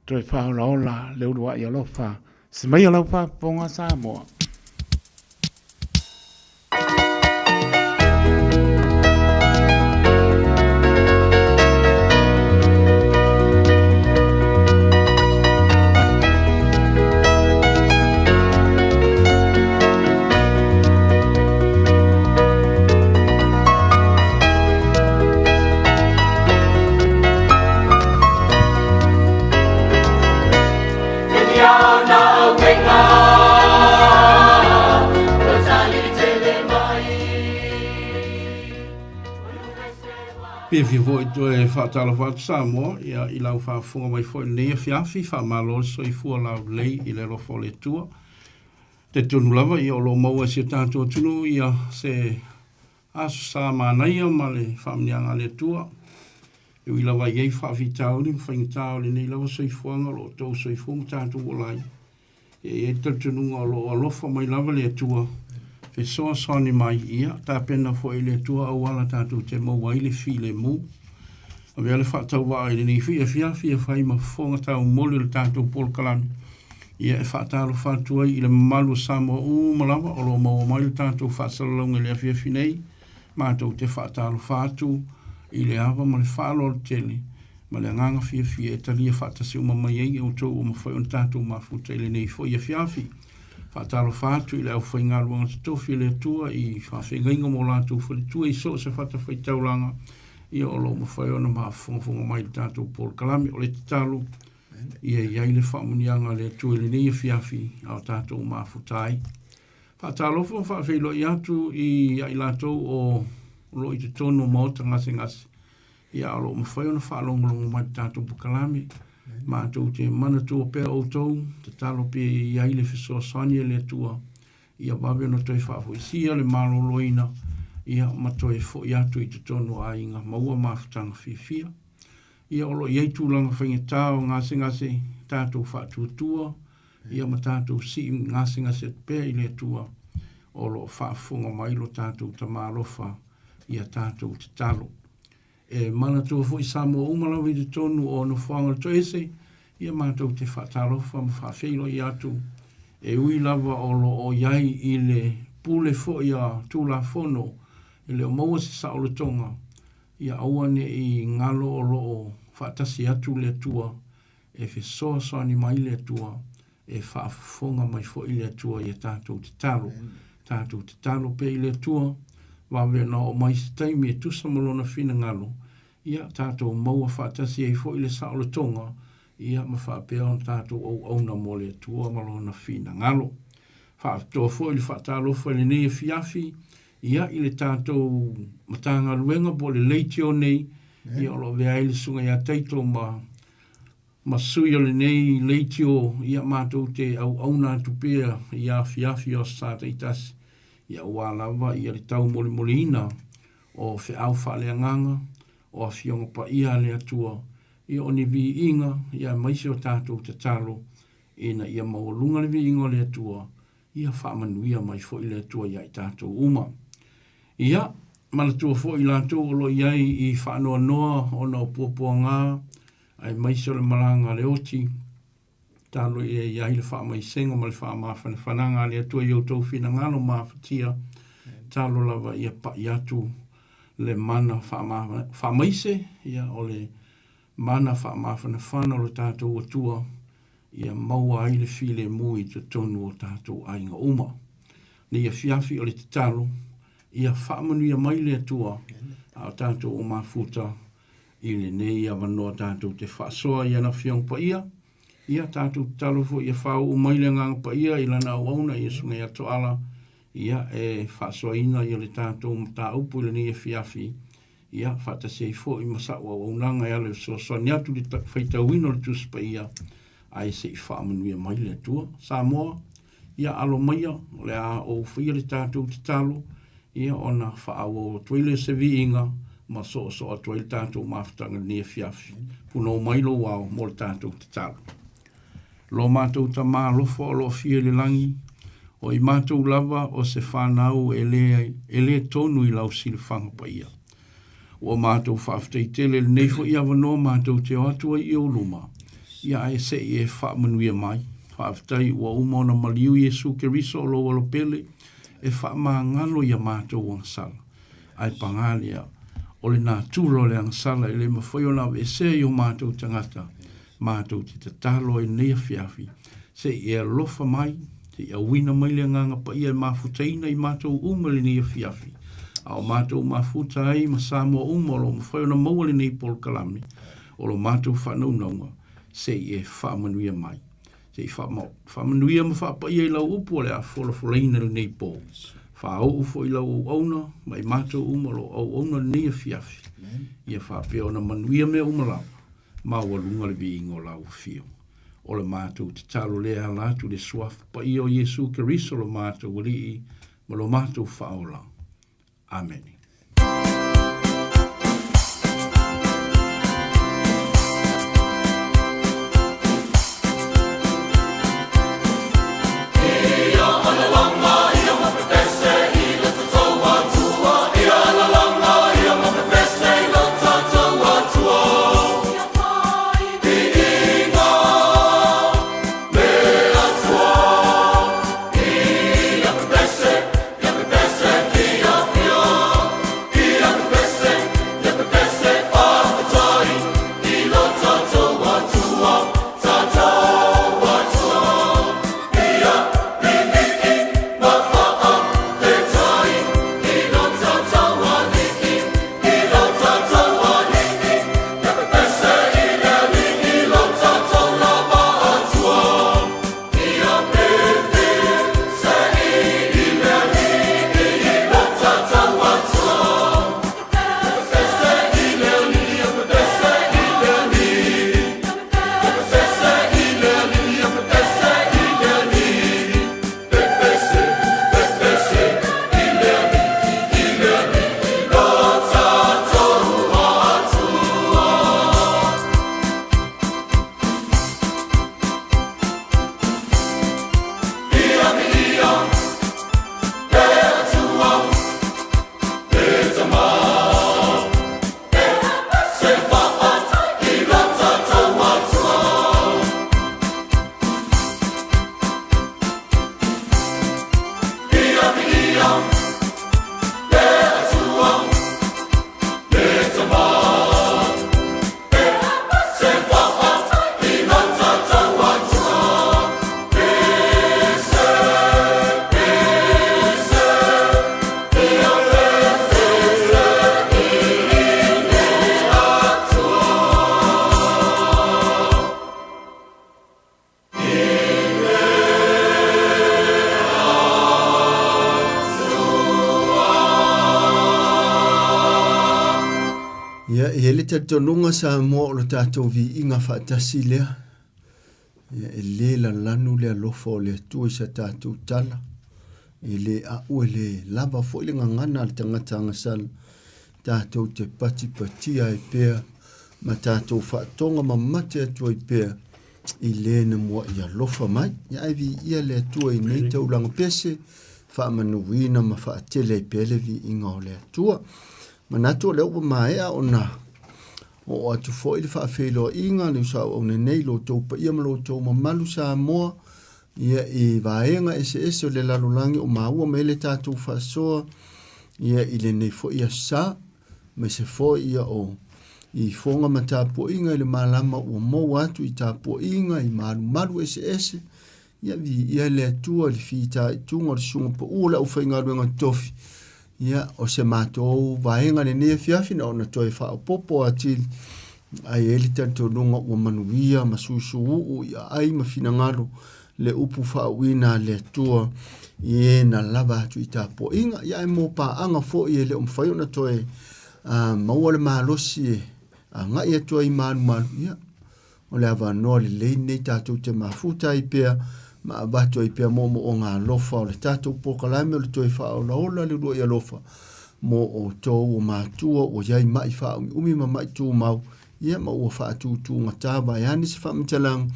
toi whaolaola le urua I alofa. Si mai alofa ponga Samoa. Pevi voi toe whaatala whaatu Samoa, ia I lau whaafunga mai foi nea fiafi, whaamalo soi fua lau lei I le rofo le tua. Te tunu lava I olo maua si tātua tunu, ia se asu sa manaia ma le whaamnianga le tua. I lawa iei whaafi tauli, mwhainga tauli nei lawa soi fuanga lo tau soi fuanga tātua olai. E te tununga lo alofa mai lava le tua. Fe soa soni mai ia, ta pena fo ile tua au ala tātou te maua ile fi le mu. A vea le whaatau wa ile ni fia whai ma fonga tau moli le tātou pol kalami. Ia e whaatalo whaatua ile malu Samoa malawa, o lo maua mai le tātou whaasalalonga le fia finei, mātou te whaatalo whaatu, ile awa ma le whaalo le tele, ma le nganga fia e talia whaatasi umamai ei, o tau o mawhai on tātou mafuta ile nei fo ia fiafi. Whaatalo whaatu I le au whainga luanga te tofi le tua I whawhengainga mo lātou whalitua I so se whata whai tauranga I o lo ma whai ona maa whonga mai le tātou pol kalami o le te talo Ia iai le whamunianga le tua le nei fiafi au tātou maa futai Whaatalo whawheilo I atu I lātou o lo I te tono maota ngase Ia o lo ma whai ona whaalongolongo mai le tātou pol kalami ma tau te mana tua pēr o tau, te talo pē I aile whisoa sani le tua, ia wawe no toi whaafoisia le malo loina, ia ma toi fo I atu I te tono a inga maua mawhutanga whiwhia. Ia olo iei tūlanga whainga tāo ngase tātou whaatuatua, ia ma tātou si ngase pē I le tua, olo whaafunga mailo tātou ta mālofa, ia tātou te talo. E mana tua fo I Samoa umalawi te tonu o no whanga to ese, ia mātou te whaatalofa ma whaafeilo I atu, e ui lava o iai I le pule fo ia tūla whono, I le o maua se saolotonga, ia auane I ngalo o whaatasi atu le tua, e whesoa soani mai le tua, e whaafonga mai fo I le tua ia tātou te talo pe I le tua, wawe na o mai se taimi e tusa malona whina ngalo, ia tātou maua whaatasi e fo I le saolotonga, ia ma whaapea on tātou au na mo le tua malona whina ngalo. Whaatoa fo I le whaatalofa le nei fiafi, ia i le tātou matanga luenga po le leitio nei, ia o lo vea i le sunga ia teito ma sui o le nei leitio ia mātou te au auna tupea ia fiafi o sa teitasi, ia ua lava ia le tau mole mole ina o fe au wha le anganga, o a fionga pa ia le atua, ia o ni vi inga, ia maise o tātou te talo, ina ia maulunga le vi inga le atua, ia wha manuia mai fo i le atua ia i tātou uma. Ia, malatua fo i lātou o lo iai i wha noa noa o na pua ngā, ai maise o le malanga le oti, talo i iai le wha mai sengo ma le wha mawhana whananga le atua i o tau whina ngano mawhatia, talo lava ia pa i atu le mana wha maise, ia o le mana wha mawhana whana o le tātou atua, ia maua ai le file mui te tonu o tātou ainga uma. Ne ia fiafi o le te talo, ia whaamanu ia mai le atua, a tātou o mafuta, i le nei ia wanoa tātou te whaasoa ia na whiong pa ia tātou talo fo ia whau o mai le ngang pa ia, i lana au auna, ia sunga ia toala, ia e whaasoa ina ia le tātou mta upu i le nei ia fiafi, ia whaatase i fo i masau au aunanga ia le soa niatu li whaitauino le tus pa ia, ai se i whaamanu ia mai le atua, Samoa, ia alo maia, le a o whia le tātou te talo, ia ona whaau o tuile se vi inga, ma so a tuile tātou mawhtanga nia fiafi, puno mailo wau mo le tātou te talo. Lo mātou ta mā lofo o lo fia le langi, o i mātou lava o se whanau e le tonu i lau sile whanga pa ia. O mātou whaaftei tele le neifo i awanoa mātou te atua i o luma, ia e se i e whaamanuia mai, whaaftei ua umona maliu Jesu Keriso o lo walo pele, e whaama ngalo ia mātou ang sala. Ai pangalia, o le nā tūro le ang sala, e le mawhai o nā e se i o mātou tangata, mātou te talo e nea fiafi, se i e lofa mai, te i a wina mai le nganga pa ia mafuteina i mātou umale nea fiafi. A o mātou mafuta ai ma Samoa umolo, mawhai o nā maua le nei pol kalame, o lo mātou whanau naunga, se i e whaamanuia mai. Se i whaamanuia ma whaapa ia i lau upo le a wholafoleina le nei pō. Whaau ufo i lau au auna, mai mātou umalo au auna nea fiafi. Ia whaapea ona manuia mea umalau, ma walunga le vi ingo lau fio. O le mātou te talo lea lātu le suaf pa ia o Jesu Keriso lo mātou walii, ma lo mātou whaola. Amen. Fio ele te tonunga sa mo lo tātou vi inga whaatasi lea. Ia e le la lanu lea lofo le tui sa tātou tala. E le a ue le lava fo ile ngangana le tangata angasala. Tātou te pati patia e pēr. Ma tātou whaatonga ma mate atua i pēr. I le na mua ia lofa mai. Ia evi ia le atua i nei tau langa pese. Whaamanuina ma whaatele i pēle vi inga o le atua. Manatua leo pa maea o na o atu fo ili whaafelo inga ni usau au nei lo tau pa ia malo tau ma malu sa moa ia i vaenga ese o le lalulangi o maua mele tātou whaasoa ia i le nei fo ia sa me se fo ia o i fonga ma tāpua inga i le malama o mo atu i tāpua inga i malu ese ia vi ia le atua li fita i tunga o sunga pa ula u whainga ruenga tofi ia o se mātou vaenga ne nea fiafi na ona toi wha o popo atili ai eli tanto nunga ua manuia ma susu uu ia ai ma finangalo le upu wha wina le tua ie na lava atu i tāpo inga ia e mō pā anga fo i ele umwhai ona toi maua le mahalosi e ngai atua i manu ia o le awa noa le lei nei tātou te mafuta i pēr ma abato i pia momo o ngā lofa o le tātou pokalame o le toi wha o la ola le rua i alofa mo o tau o mātua o iai mai wha umi ma mai tū mau ia ma ua wha tū ngā tāwa i ani se wha mitalang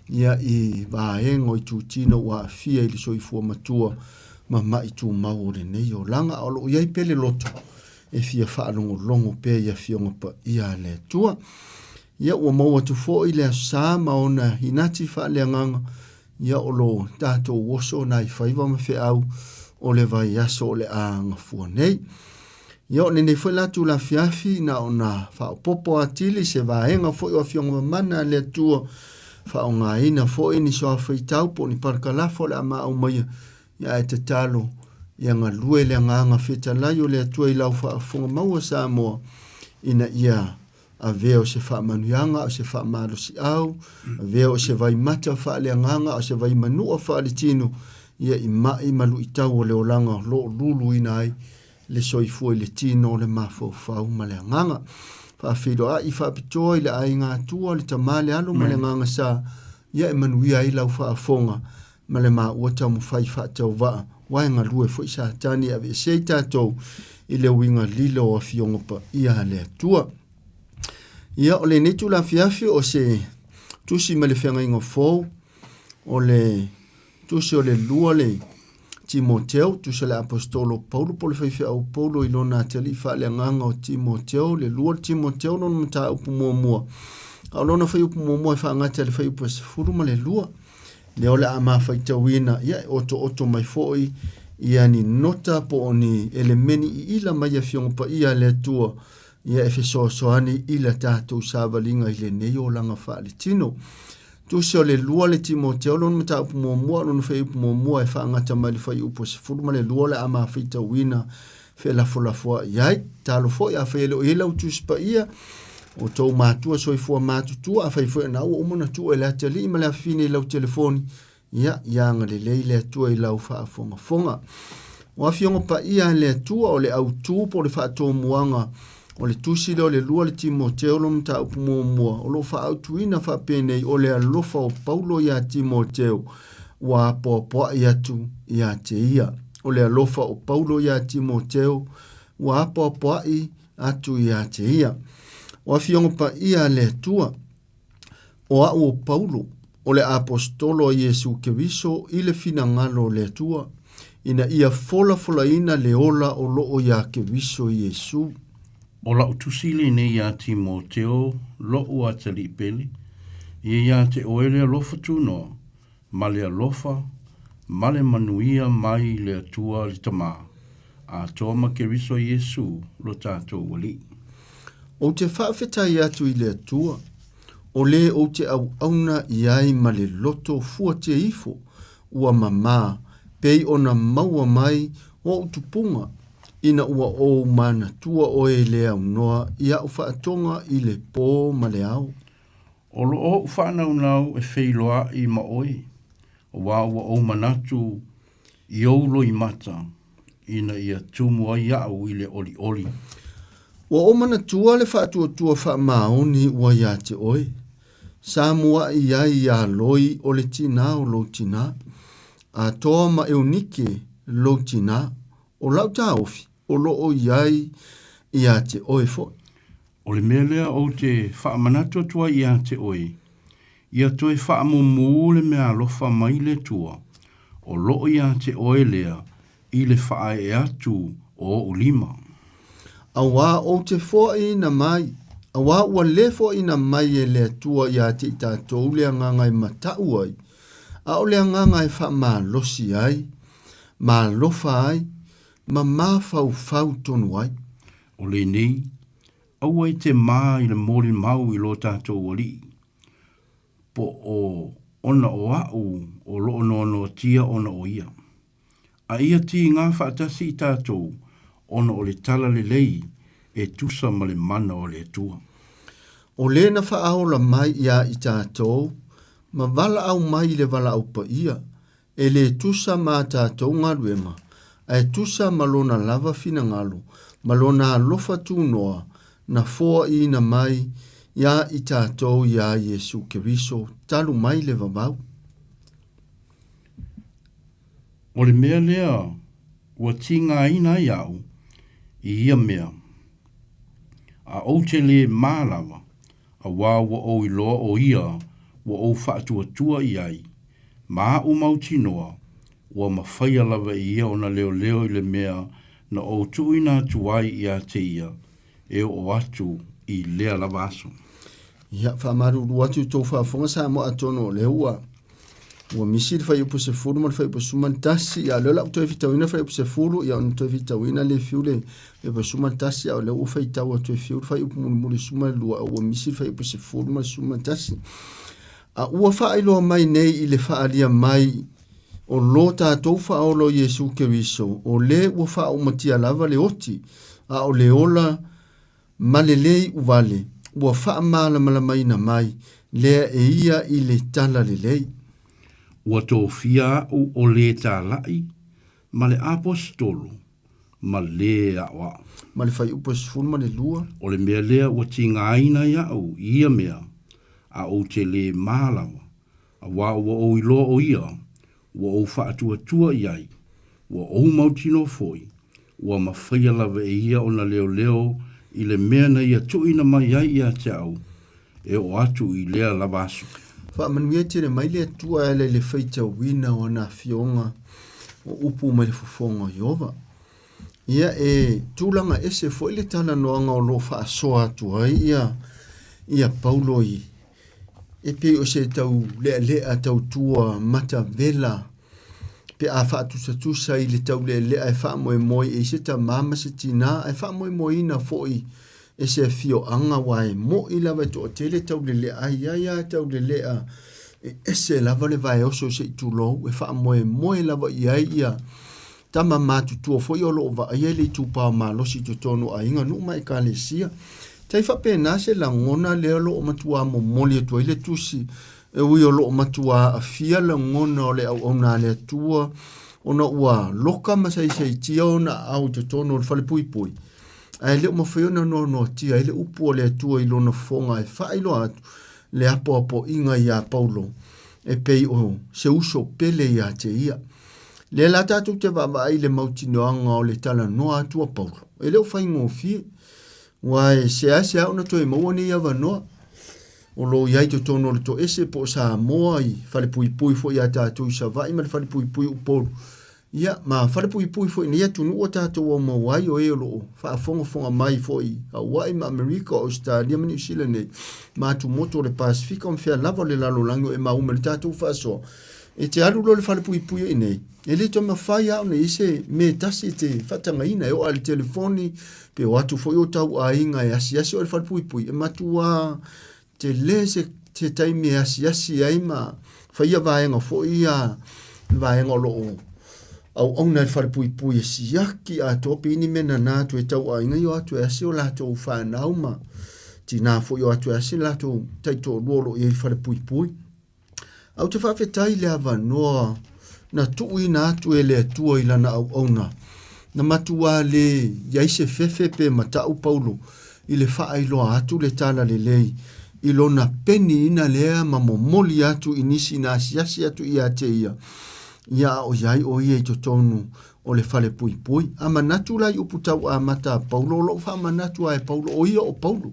ia i vāengo i tū tino wa fia i le soifua matua ma mai tū mau o le nei o langa o lo iai pele loto e fia wha longo pe ia fionga pa ia le tua ia ua maua tu fo i le sa maona hinati wha le nganga ia o lo tātou woso na i whaiva ma au o le vai aso o le a ngafua nei. Ia o nei whai latu la fiafi na o na whao popo atili se vaenga fo i o fionga mana le tua whao ngā ina fo i ni soa whai taupo ni parakalafo le ama au maia ia e te talo ia ngā lue le ngā whita lai o le tua i lau wha funga maua sa moa ina ia a veo se wha manuanga o se wha marosi au, a veo se vai mata wha le nganga o se vai manua wha le tino, ia i mai malu i tau o le olanga lo lulu ina ai, le soifua i le tino le mafo whau ma le nganga. Wha whiro a i wha pitoa i le ai ngā tua le tamale alo ma le nganga sa, ia i manuia i lau wha fonga, ma le maa ua tau mu whai wha tau waa, wai ngā lue fo i sa tani a ve sei tātou i le winga lilo o fionga pa ia le tua. Ia o le netu la fiafi o se tusi ma le whenga ingo fōu, o le tusi o le lua le Timoteo, tusi le apostolo Paulo, po le whaiwhi au Paulo i lona tali wha le nganga o Timoteo, le lua Timoteo lona mata upu mua mua. Au lona whai upu mua mua i wha ngata le whai upu e sefuru ma le lua, le ole a maa whai tawina, ia oto mai fōi, ia ni nota po o ni elemeni i ila mai a fionga pa ia le tua, ia e fesoasoani i la tātou sāwalinga i le nei o langa wha le tino. Tusi o le lua le Timoteo lona mata upu mua lona whai upu mua e whaangata mai le whai upu se furu ma le lua le ama whita wina whe lafolafoa iai. Tālo fo ia whai ele o ila utusi pa ia o tau mātua soifua mātutua a whai whai na ua umana tua e le atali i ma le awhine i lau telefoni. Ia ianga le lei le atua i lau wha fonga. O awhionga pa ia le atua o le autu po le wha tō muanga o le tusi leo le lua le Timoteo lo mta upu mua o lo wha autuina wha penei o le alofa o Paulo ia Timoteo wa poa i atu ia te ia o le alofa o Paulo ia Timoteo wa poa i atu ia te ia o awhionga pa ia le tua o au o Paulo o le apostolo Jesu Keriso i le fina ngalo le tua ina ia fola ina le ola o loo ia Keriso Jesu. O la utusili ne ia Timoteo lo ua tali peli, ia te oele alofa tuno, ma le alofa, ma le manuia mai le atua le tama, a toma Keriso Jesu lo tātou wali. O te whaafetai atu i le atua, o le o te au auna iai ma le loto fua te ifo, ua mama, pei ona maua mai o utupunga, ina ua o mana tua o e le au noa ia u whaatonga i le pō ma le au. O lo o whanau nau e wheiloa i maoi, o wā ua o manatu i oulo i mata, ina ia tumua i au i le oli oli. Ua o mana tua le whaatua wha maoni ua ia te oe. Samoa i ai ia loi o le tina o lo tina. A toa ma eunike lo tina o lau ta ofi o lo o iai ia te oe fo. O le mea lea o te whaamanatua tua ia te oe. Ia toi whaamumu le mea alofa mai le tua. O lo ia te oe lea i le whae e atu o ulima. Awa o te fo ina mai. Awa ua le fo ina mai e le tua ia te tātou le angangai matau ai. A o le angangai wha ma losi ai. Ma lofa ai. Ma mawhau fau tonu ai. O le nei, au ai te maa i le mori mau i lo tātou wali. Po o ona o au o lo ono tia ona o ia. A ia ti ngā whaatasi i tātou ona o le tala le lei e tusa ma le mana o le tua. O le na whaaola mai ia i tātou, ma wala au mai le wala au pa ia, e le tusa ma tātou ngā ruema, e tusa malona lava fina ngalo, malona lofa tu noa, na fōa i na mai, ia i tātou ia Yesu Keriso, talu mai le vavau. O le mea lea, ua tinga ina iau, i ia mea. A o te le mālawa, a wā wa o i loa o ia, wa o whaatua tua i ai. Mā o mauti noa, ua mawhaia lava i ia o na leo leo i le mea, na o tuina tuai i a te ia, e o atu i lea lava aso. Ia whaamaru ruatu tō whaafonga sa mo atono leo ua misi le whai upo se furu ma le whai upo sumantasi ia leo lau toi vitawina whai upo se furu ia on toi vitawina le fiu le upo sumantasi ia leo ufai tau a toi fiu whai upo muli suma lua ua misi le whai upo se furu ma le sumantasi a ua whaailoa mai nei i le whaalia mai o lo tātou whaolo Yesu Keriso o le ua whaaumatia lava le oti a o le ola ma le lei uvale ua whaamala malamaina mai lea e ia i le tala le lei. Ua tō fia o le tā lai, ma le apostolo, ma le awa. Ma le whai upo sifunu ma le lua. O le mea lea ua tinga aina iau, ia mea, a o te le mālawa, a wā ua o ilo o ia, ua o whaatua tua iai, ua o mautino foi, ua mawhaia lava e ia o na leo leo, i le mea na ia tuina mai ai ia te au, e o atu i lea lava asu. Whaamanuia tere mai le atua ele le whaita wina o na fionga o upu mai le fufonga Iova. Ia e tūlanga ese fo ile tala noanga o lo whaasoa atua ia Paulo i. E pe o se tau lea tau tua mata vela. Pe a whaatusa i le tau lea e whaamoe e se ta mama se tina e whaamoe ina fo i. E se fio anga wae mo i lava to o tele tau le ai tau le lea e se lava le vai oso se tu lo e fa moe lava ia tama matu tu fo yo lo va ia le tu pa ma lo si to no ainga no mai ka le sia tai fa pena se la ngona le lo o matua mo moli to ile tusi e ui o lo o matua a fia la ngona o le au ona le tua ona ua loka ma sai tia ona au to no fa le pui ai le mo foi no tia ele upo le tua i lona fonga e failo atu le apo inga ia Paulo e pei o se uso pele ia te ia le la tatu te va ile mautinoanga o le tala no atu Paulo ele o fai ngofi wai se ona to mo ni ia no o lo ia to tono le to ese po sa moi fale pui fo ia tatu sa vai ma fale pui upo ia ma fale pui fo ni tu no tatu o mo wai o elo fa fonga mai fo i wai ma America Australia ma New Zealand ma tu moto le Pacific on fait lava le lalo lango e ma o me tatu fa so e te alu lo le fale pui nei e le to ma fai au ne ise me tasi te fatanga ina e o al telefoni pe o atu fo yo tau a inga e asi o le fale pui e matua te lese te taimi asi ai ma fai vaenga fo ia vaenga lo au ona le fale pui siaki a topi ni mena na tu e tau a inga yo atu e asi o lato whanau ma tina fo yo atu e asi lato taito luolo i fale pui au te whawhetai le ava noa na tui na atu e le atua i lana au ona na matua le iai se fefe pe matau Paulo i le whaailoa atu le tala le lei i lona peni ina lea ma momoli atu inisi na asiasi atu i ate ia o iai o ia i totonu o le fale pui pui ama natu lai uputau a mata Paulo lo fa manatu ai Paulo o ia o Paulo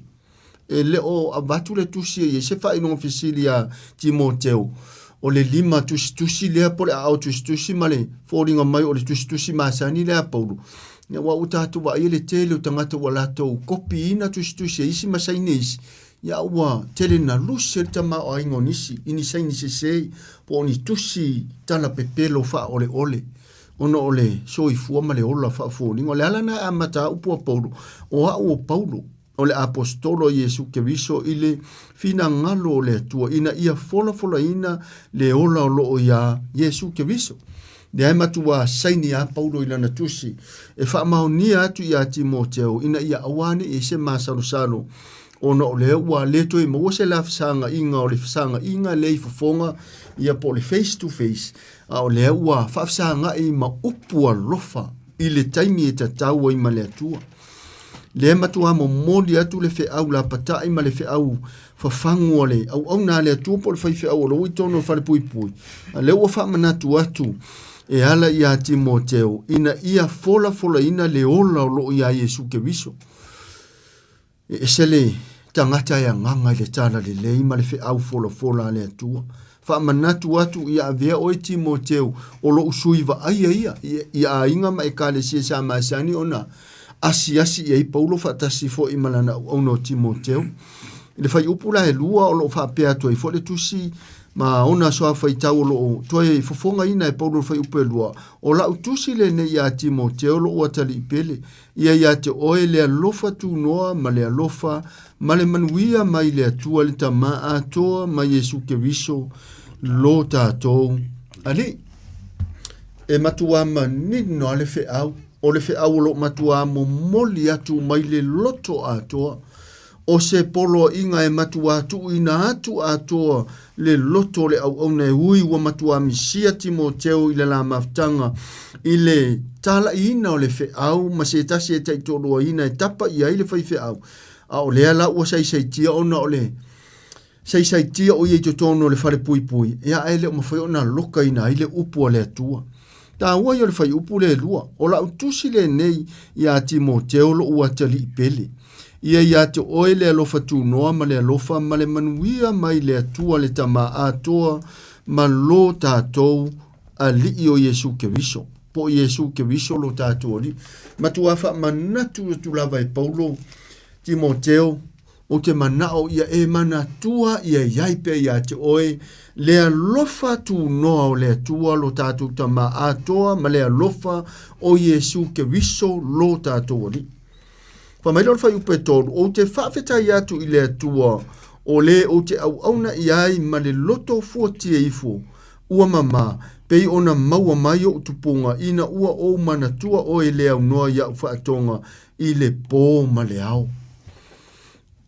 e le o avatu le tusi e se fa ino ofisilia Timoteo o le lima tusi lea pole a tusi male falling on mai o le tusi masani lea Paulo ya wa utatu wa ile tele utangata wala to kopi ina tusi isi masainis ya wa tele na lusi tama o ingonisi ini saini se po ni tusi tala pepelo fa ole ono ole so i fuama le ola fa falling ole ala na amata upo Paulo o Paulo o le apostolo Yesu Keriso ile fina ngalo le tua ina ia fola ina le ola o loo ya Yesu Keriso. Le matua saini a Paulo ila na tusi e wha maonia atu ia Timoteo ina ia awane e se masalo ono o le ua leto i maua se la fisanga inga o le fisanga inga le i fofonga ia po le face to face a o le ua fa fisanga i ma upua lofa i le taimi e tatau i ma le atua. Le matua mo modi atu le fe au la patai ma le fe au fa fangu ole au na le atu po le fe au lo itono fa le pui le ua fa manatu atu e ala ia Timoteo ina ia fola ina le ola lo ia Yesu Keriso e sele tangata ya nganga le tala le lei ma le fe au fola le atu fa manatu atu ia vea o Timoteo o lo usuiva ia inga ma e kale si sa masani ona asi e Paulo fatasi fo i malana ono Timoteo le fai upula e lua o lo fa pea to i fo le tusi ma ona so fa i tau lo to e fofonga ina e Paulo fai upe lua o la tusi le ne ia Timoteo lo watali pele ia te oe le alofa tu noa ma le alofa ma le manuia mai le atua le tama atoa ma Yesu Keriso lo tatou ali e matua ma nino ale fe au o le fe au lo matua mo moli atu mai le loto atoa o se polo inga e matua atu ina atu atoa le loto le au ne hui wa matua misia Timoteo i le la maftanga i le tala ina o le fe au ma se tasi e taitoro ina e tapa i aile fai fe au a o le ala ua sai tia ona o le sai tia o i totono le fare pui e a ele o mawhai ona loka ina ile upu le atua ta ua yo le fai upu le lua o la utusi le nei ia Timoteo lo ua tali i pele ia te oe le alofa tu noa ma le alofa ma le manuia mai le atua le tama atoa ma lo tātou a li o Yesu Keriso po Yesu Keriso lo tātou li ma tu afa manatu tu lava e Paulo Timoteo o te manao ia e mana tua ia iaipe ia te oe le alofa tu noa o le atua lo tātou tama atoa ma le alofa o Yesu Keriso lo tātou li fa mai lor fai upe tolu o te whawhetai atu i le atua o le o te au auna i ai ma le loto fuatia ifo ua mama pei ona maua mai o tupunga ina ua o mana tua o e le au noa ia whaatonga i le pō ma le au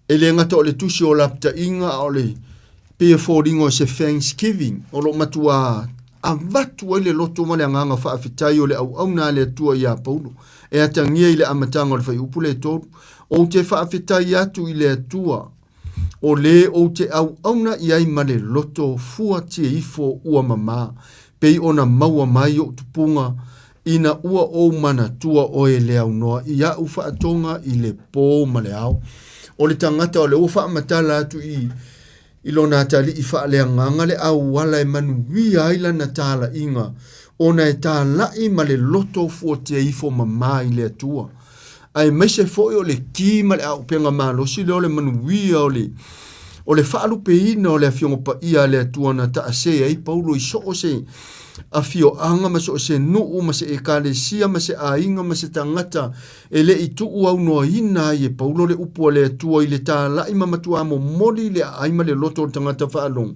e le ngata o le tusi o lapta inga o le pia fōringo se Thanksgiving o lo matua a vatu o le loto ma le anganga whawhetai o le au auna le atua ia Paulo e atangia i le amatanga o le fai upule tolu o te whaafetai atu i le atua o le o te au auna i ai ma le loto fua tia ifo ua mama pei ona maua mai o tupunga ina ua o mana tua o e le au noa i a ufa atonga i le pō ma le au o le tangata o le ufa amatala atu i lo natali i wha le anganga le au wala e manu wia aila na tala inga ona e tā lai ma le loto fuatia ifo mama i le atua. Ai meise foi o le ki ma le au penga malosi le o le manuia o le whaalupe ina o le afiongo pa ia le atua na ta ase ai Paulo i so o se afio anga ma so o se nuu ma se e kalesia ma se ainga ma se tangata e le i tuu au noa ina i e Paulo le upu le atua i le tā lai ma matua mo moli le aima le loto tangata whaalong.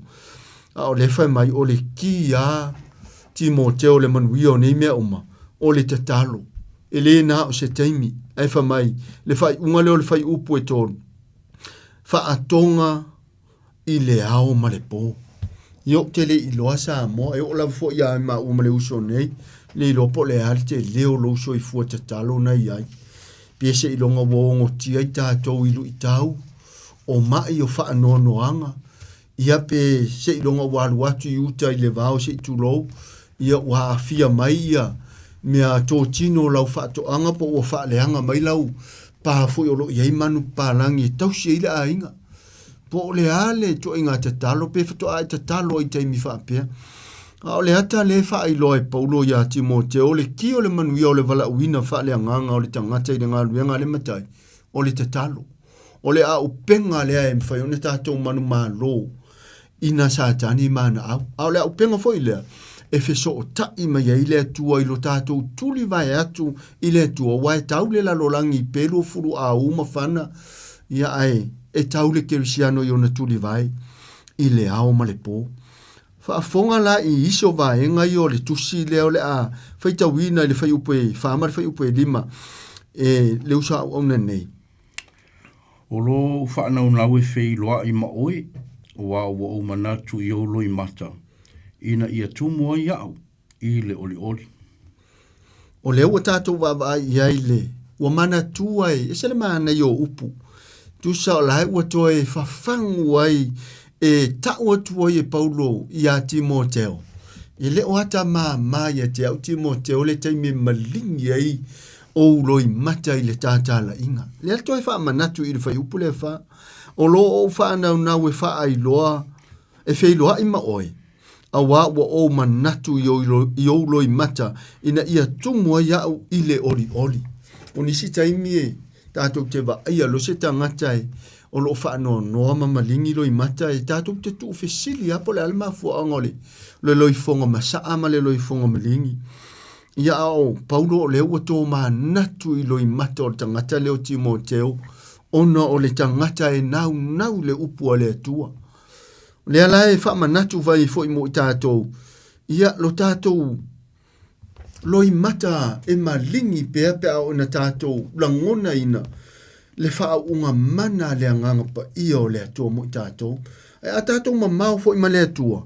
A o le whai mai o le ki a Timoteo le manuia o nei mea oma, o le tatalo, e le na o se taimi, ai wha mai, le whai unga leo le whai upu e tonu, wha atonga i le ao ma le pō. Yo te le iloa sa mo e o la fo ia ma o male uso nei le lo po le al te leo lo so i fu te talo na ia pe se ilonga wo ngo ti ai ta to ilu i tau o mai o fa no no anga ia pe se ilonga wa watu i uta i le vao se tu lo ia wa fia mai ia mea to tino lau fa to anga po o fa le anga mai lau pa fu o lo ia manu pa langi tau se ila ainga po le ale to inga te talo pe to ai te talo i te mi fa pe o le ata le fa i loe Paulo ya Timoteo le ki o le manu o le vala wina fa le nganga o le tangata i le ngaluenga le matai o le te talo o le a upenga le ai mfa yone tato manu malo ina sa tani mana au le a upenga foi le e fe so ta i mai ile atua i lo tato tuli vai atu ile atua wai tau le la lolangi pelo furu a uma fana ia ai e tau le kerisiano i ona tuli vai i le ao ma le po. Whaafonga la i iso vaenga i o le tusi leo le a whaita wina i le whai upe, whaamar whai upe lima e le usa au nei. O lo whaanau nau e whei loa i maoe o a ua o manatu i o loi mata ina ia tumua i au i le oli oli. O leo o tātou wawa i ai le ua manatu ai e sele maana i o upu. Tu sa o lai ua toe whafangu ai e ta'ua tua i Paulo i a Timoteo. I le o ata maa i a te au Timoteo le taimi malingi ai o loi mata i le tātala inga. Le alto e wha manatu i le whai upu le wha. O lo o wha nau nau e wha ai loa e whai loa i maoe. A wā ua o manatu i o loi mata ina ia tumua i au i le oli oli. O nisi taimi e tātou te wa ia lo se tangata e o lo wha no noa mamalingi loi mata e tātou te tu fesili apo le alma fua angole le loi fonga masaa ma le loi fonga malingi. Ia au Paulo o leo ato maa natu i loi mata o le tangata leo Timoteo ona o le tangata e nau le upu a le atua. Le ala e wha manatu vai fo i mo i tātou. Ia lo tātou loi mata e malingi pea pea o na tātou langona ina le wha unga mana le anganga pa ia o le atua mo i tātou. E a tātou mamau fo i ma le atua.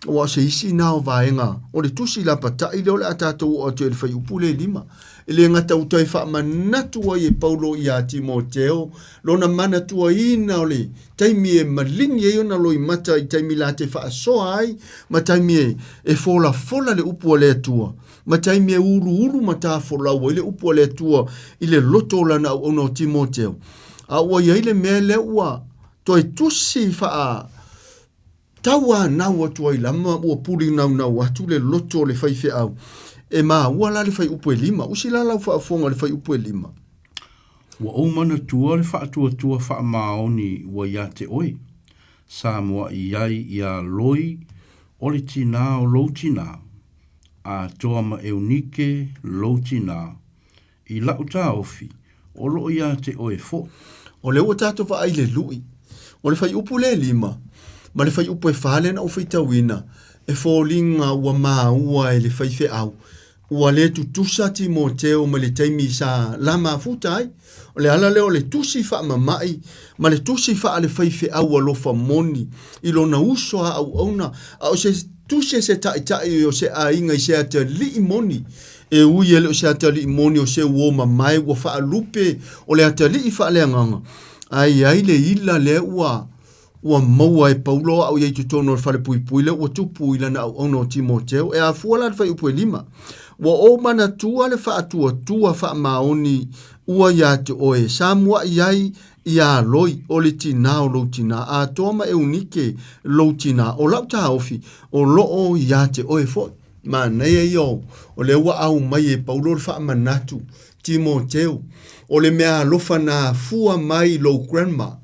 O se isi nao vaenga o le tusi la pata i leo le a tātou o te le whai upu le lima. E le ngata utai wha manatua i e Paulo i a Timoteo lona manatua ina o le taimi e malingi e ona loi mata i taimi la te wha soa ai ma taimi e fola le upu o le atua. Ma taimi e uru ma tā folau i le upu o le atua i le loto lana au ono Timoteo. A ua ia ile mea le ua toi tusi wha taua nau atua i lama ua puri nau atu le loto le whaife au. E maa ua la le whai upu e lima. Usi la lau wha afonga le whai upu e lima. Ua o mana tua le wha tua wha maoni ua ia te oi. Samoa i ai ia loi o le tina o lo tina. A toa ma eunike lo tina. I lau tā ofi o lo ia te oi fo. O le ua tātou wha ai le lui. O le whai upu le lima. Ma le whai upu e whale na o whitawina. E fōlinga ua maa ua e le whaife au. Ua le tutusa Timoteo ma le taimi sa lama futai. O le ala leo le tusi wha mamai. Ma le tusi wha le whaife au alofa moni. I lo na uso au auna. A o se tusi se tai o se ainga i se ata li moni. E ui ele o se ata li moni o se uo mamai ua wha lupe o le ata li wha le anganga. Ai le ila le ua maua e Paulo au iei tutono whare pui le ua tupu ila na au ono Timoteo. E a fuala le whai upu e lima. Wa o mana tua le wha tua wha maoni ua ia te oe. Samua iai ia loi o le tina o lo tina. A toma e unike lo tina. O lau ta ofi o loo ia te oe fo. Ma nei e o le ua au mai e Paulo le wha manatu Timoteo. O le mea lofa na fua mai lo grandma.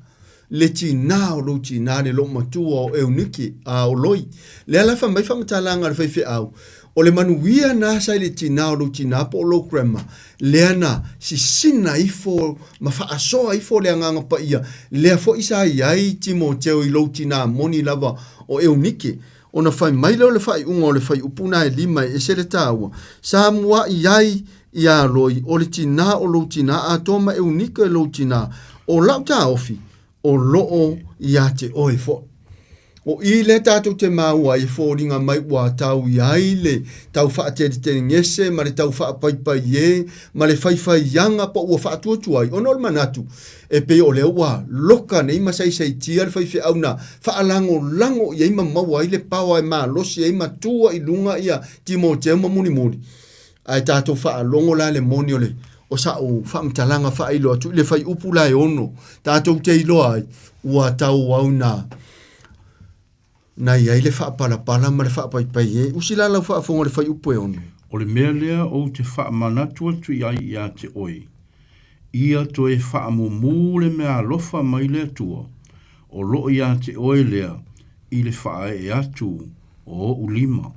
Le tina o lo tina le lo matua o euniki a o loi. Le ala wha mai whamatalanga le whaife au. O le manuia nasa i le tina o lo tina po o lo grandma. Le ana si sina ifo ma wha asoa ifo le anganga pa ia. Le a fo isa iai Timoteo i lo tina moni lava o euniki. O na whai mai leo le whai unga o le whai upuna e lima e se le tāua. Sa mua iai ia loi o le tina o lo tina a toma euniki e lo tina. O lau tā ofi. O loo ia te oe fo. o i le tātou te maua i fōringa mai ua tau iai le tau wha te ngese, ma le tau wha pai e, ma le whaiwhaianga po ua wha tuai, ono le manatu, e pe o le ua loka nei masai sei tia le whaiwhi au na wha lango i eima maua i le pawa e maa losi e ima tua i lunga ia timo te uma muni. Ai tātou wha longo la le moni o le, o sa o wha mtalanga wha ilo atu, le whai upu la e ono, tātou te ilo ai, ua tau au na iai le wha pala ma le wha pai e, usila lau wha fonga le whai upu e ono. O le mea lea o te wha manatua tu iai ia te oi. Ia to e wha mu le mea lofa mai le atua, o lo ia te oi lea, i le wha e atu o ulima.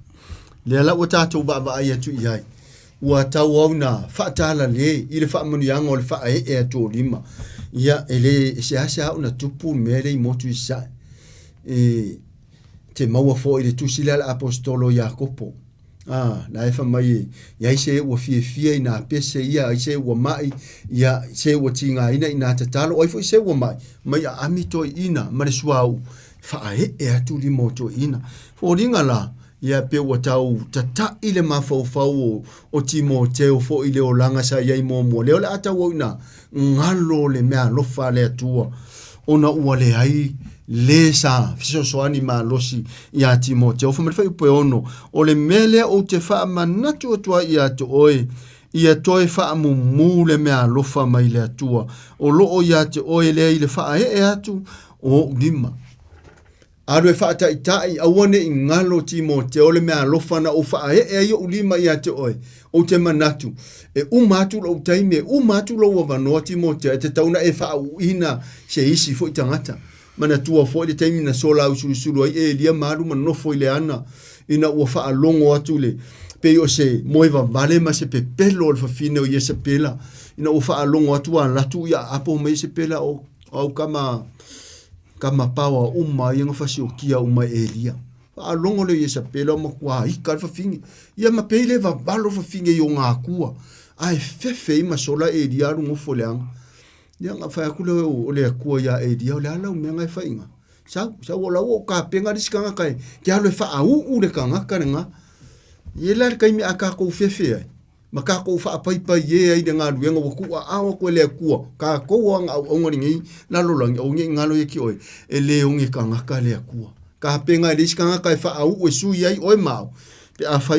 Lea la ua tātou ba ai atu iai. Ua tau au na whaatala le, i le whaamanianga o le wha e atu o lima. Ia ele se ase au na tupu mere i motu i sae. Te maua fo i le tusile ala apostolo Iakopo. Na e mai ia se ua fie ina pese ia se ua mai ia se ua tinga ina ina tatalo oi foi se ua mai a amito ina ma le suau fa e atu li moto ina fo ringa la ia pe ua tau tata ile mafau o Timoteo fo ile o langa sa ia mo le ata o ina ngalo le mea lofa le atua ona ua le ai le sa fisosoani ma losi ia Timoteo fa me fa pe ono o le mele o te fa manatu tua ia to oi ia toi fa mu le mea lofa mai le atua o lo o ia te oi le ile fa e atu o lima aro fa ta itai awane ingalo Timoteo le mea lofa na o fa e o lima ia te oi o te manatu e umatu lo taime umatu lo wa no Timoteo te tauna e fa ina se isi fo itangata mana tua fo le taimi na sola usulu ai e lia maru man no fo le ana ina ua fa longo atu le pe o se moiva vale ma se pepelo le fafine o yesa pela ina ua fa longo atu an latu ia apo mai se pela o kama pawa uma ia ngafasi o kia uma e lia fa longo le yesa pela ma kwa hika le fafine ia ma pele va valo fafine yo ngā kua ai fefe ima sola e lia rungo fo le anga ia nga fa ku o le ku ya e dia o le ala o me nga fa inga sa o la o ka penga diskanga kai ya le fa u le kanga nga ye la kai mi aka ko fefe ma ka ko fa pai ye ai de nga luenga o ku a o ko le ku ka ko o ngori ngi la lo lang o ngi ngalo ye ki o e le o ngi kanga ka le ku ka penga diskanga kai fa u su ye o mau pe a fa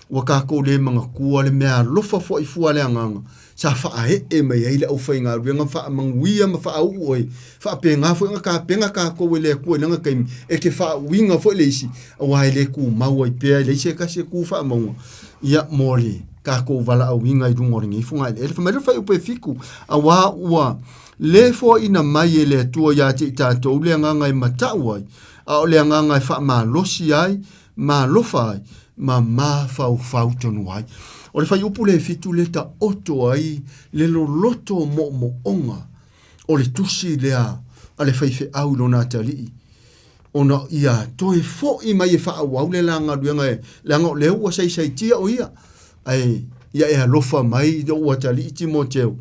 wa ka ko le manga ku le me lo fa fo i fu ale nganga sa fa e mai ai le o fa inga ruenga fa manguia ma fa au oi fa penga fo nga ka ko le ku nga kai e ke fa winga fo le isi o ai le ku mau ai pe le se ka se ku fa mau ia moli ka ko vala au winga i dungo ringi fu nga le fa mai fa u pe fiku a wa le fo ina mai le tu ya ti ta to le nga i mata oi a o le nga fa ma losi ai ma lofa ma fa tonu ai o le fai upu le fitu le ta oto ai le lo loto mo onga o le tusi lea a le fai fe au lo natali ona ia toi fo i mai e fa au le langa duenga e langa le ua sai tia o ia ai ia e alofa mai do ua tali Timoteo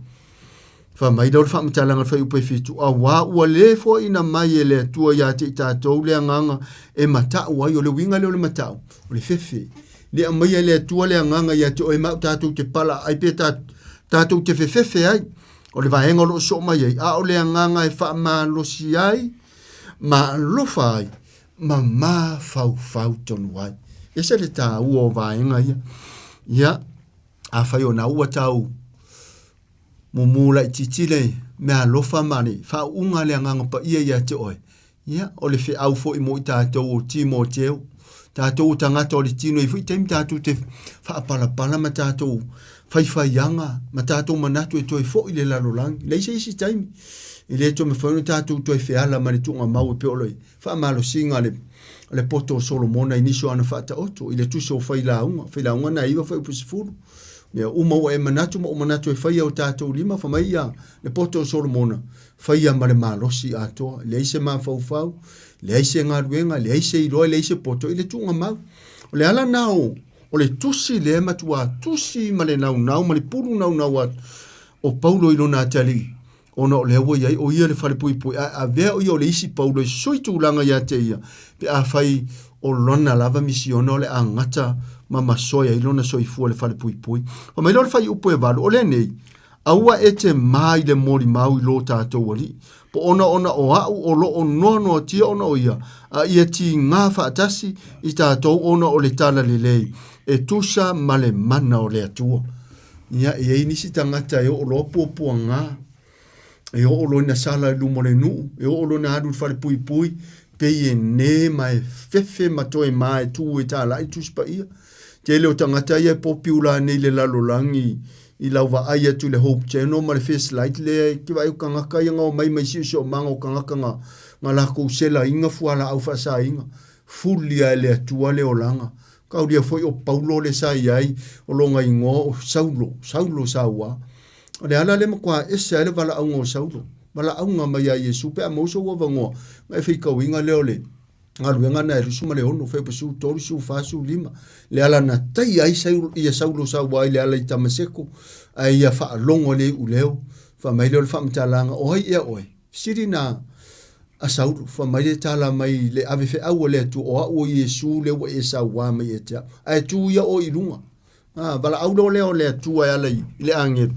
fa mai do fa mtalanga fai upu fitu a ua le fo ina mai e le tua ia te tatou le nganga e mata ua i o le winga le o le mata o le fefe le mai le tua le nganga ya te o ma tatu te pala ai pe tatu te fefe ai o le vaenga lo so mai ai a o le nganga e fa ma lo si ai ma lo fai ma fau tonu ai ese le ta o vaenga ya a fai o na ua tau mumula titile me a lo fa mani fa unga le nganga pa ia ya te oi ya o le fe au fo i mo tatu o Timoteo tātou tangata o le tino i fui taimi tātou te whaapalapala ma tātou whaiwhaianga ma tātou manatu e toi fo i le lalolangi leise isi taimi i le to me whainu tātou toi whiala ma le tunga mau e peoloi whaamalo singa le poto o Solomona i niso ana whaata oto i le tuso o whailaunga na iwa whai upusifuru mea umaua e manatu ma umanatu e whaia o tātou lima whamaia le poto o Solomona whaia ma le malosi atoa leise ma whau le aise ngā ruenga, le aise i roa, le aise poto, i le tunga mau. O le ala nao, o le tusi le matua, tusi ma le nau, ma le puru nau atu, o Paulo i lona atali, ona o le ua iai o ia le whare pui pui a vea o ia o le isi paulo sui tūlanga ia te ia pe a whai o lona lava misiona o le a ngata ma masoia ilona soifua le whare pui pui o mai lo le whai upo e walu o le nei aua e te mai le mori mau i lo tātou wali po ona o au o lo o nono tia ona o ia a ia ti ngā whaatasi i tātou ona o le tala le lei e tusa ma le mana o le atua ia e inisi tangata e o lo pua ngā e o lo ina sala i lumo le nuu e o lo na adu whare pui pui pe e ne mai fefe matoe mai tu e tala i tuspa ia te leo tangata ia popiula nei le lalolangi i lauwa ai atu le Hope Channel ma le First Light le ki vai kangaka ia ngā mai sio mango kangaka ngā lako sela inga fuala au whasa inga fulia le atua le olanga kauria foi o Paulo le sa iai o longa ingo o Saulo saua o le ala le makwa esa le vala au ngō Saulo vala au ngā mai a Yesu pe a mauso wa vangoa mai whika winga leo le ngā ruenga na e rusuma le ono whai pasu tori su fasu lima le ala na tai ai ia Saulo saua le ala i tamaseko ai ia wha longo le uleo wha mai leo le wha mtalanga o hai ia oe siri na a Saulo wha mai le tala mai le ave fe au le atu o au Yesu le wa e saua mai e tea ai tu ia o ilunga vala au leo le atu ai ala i le angeru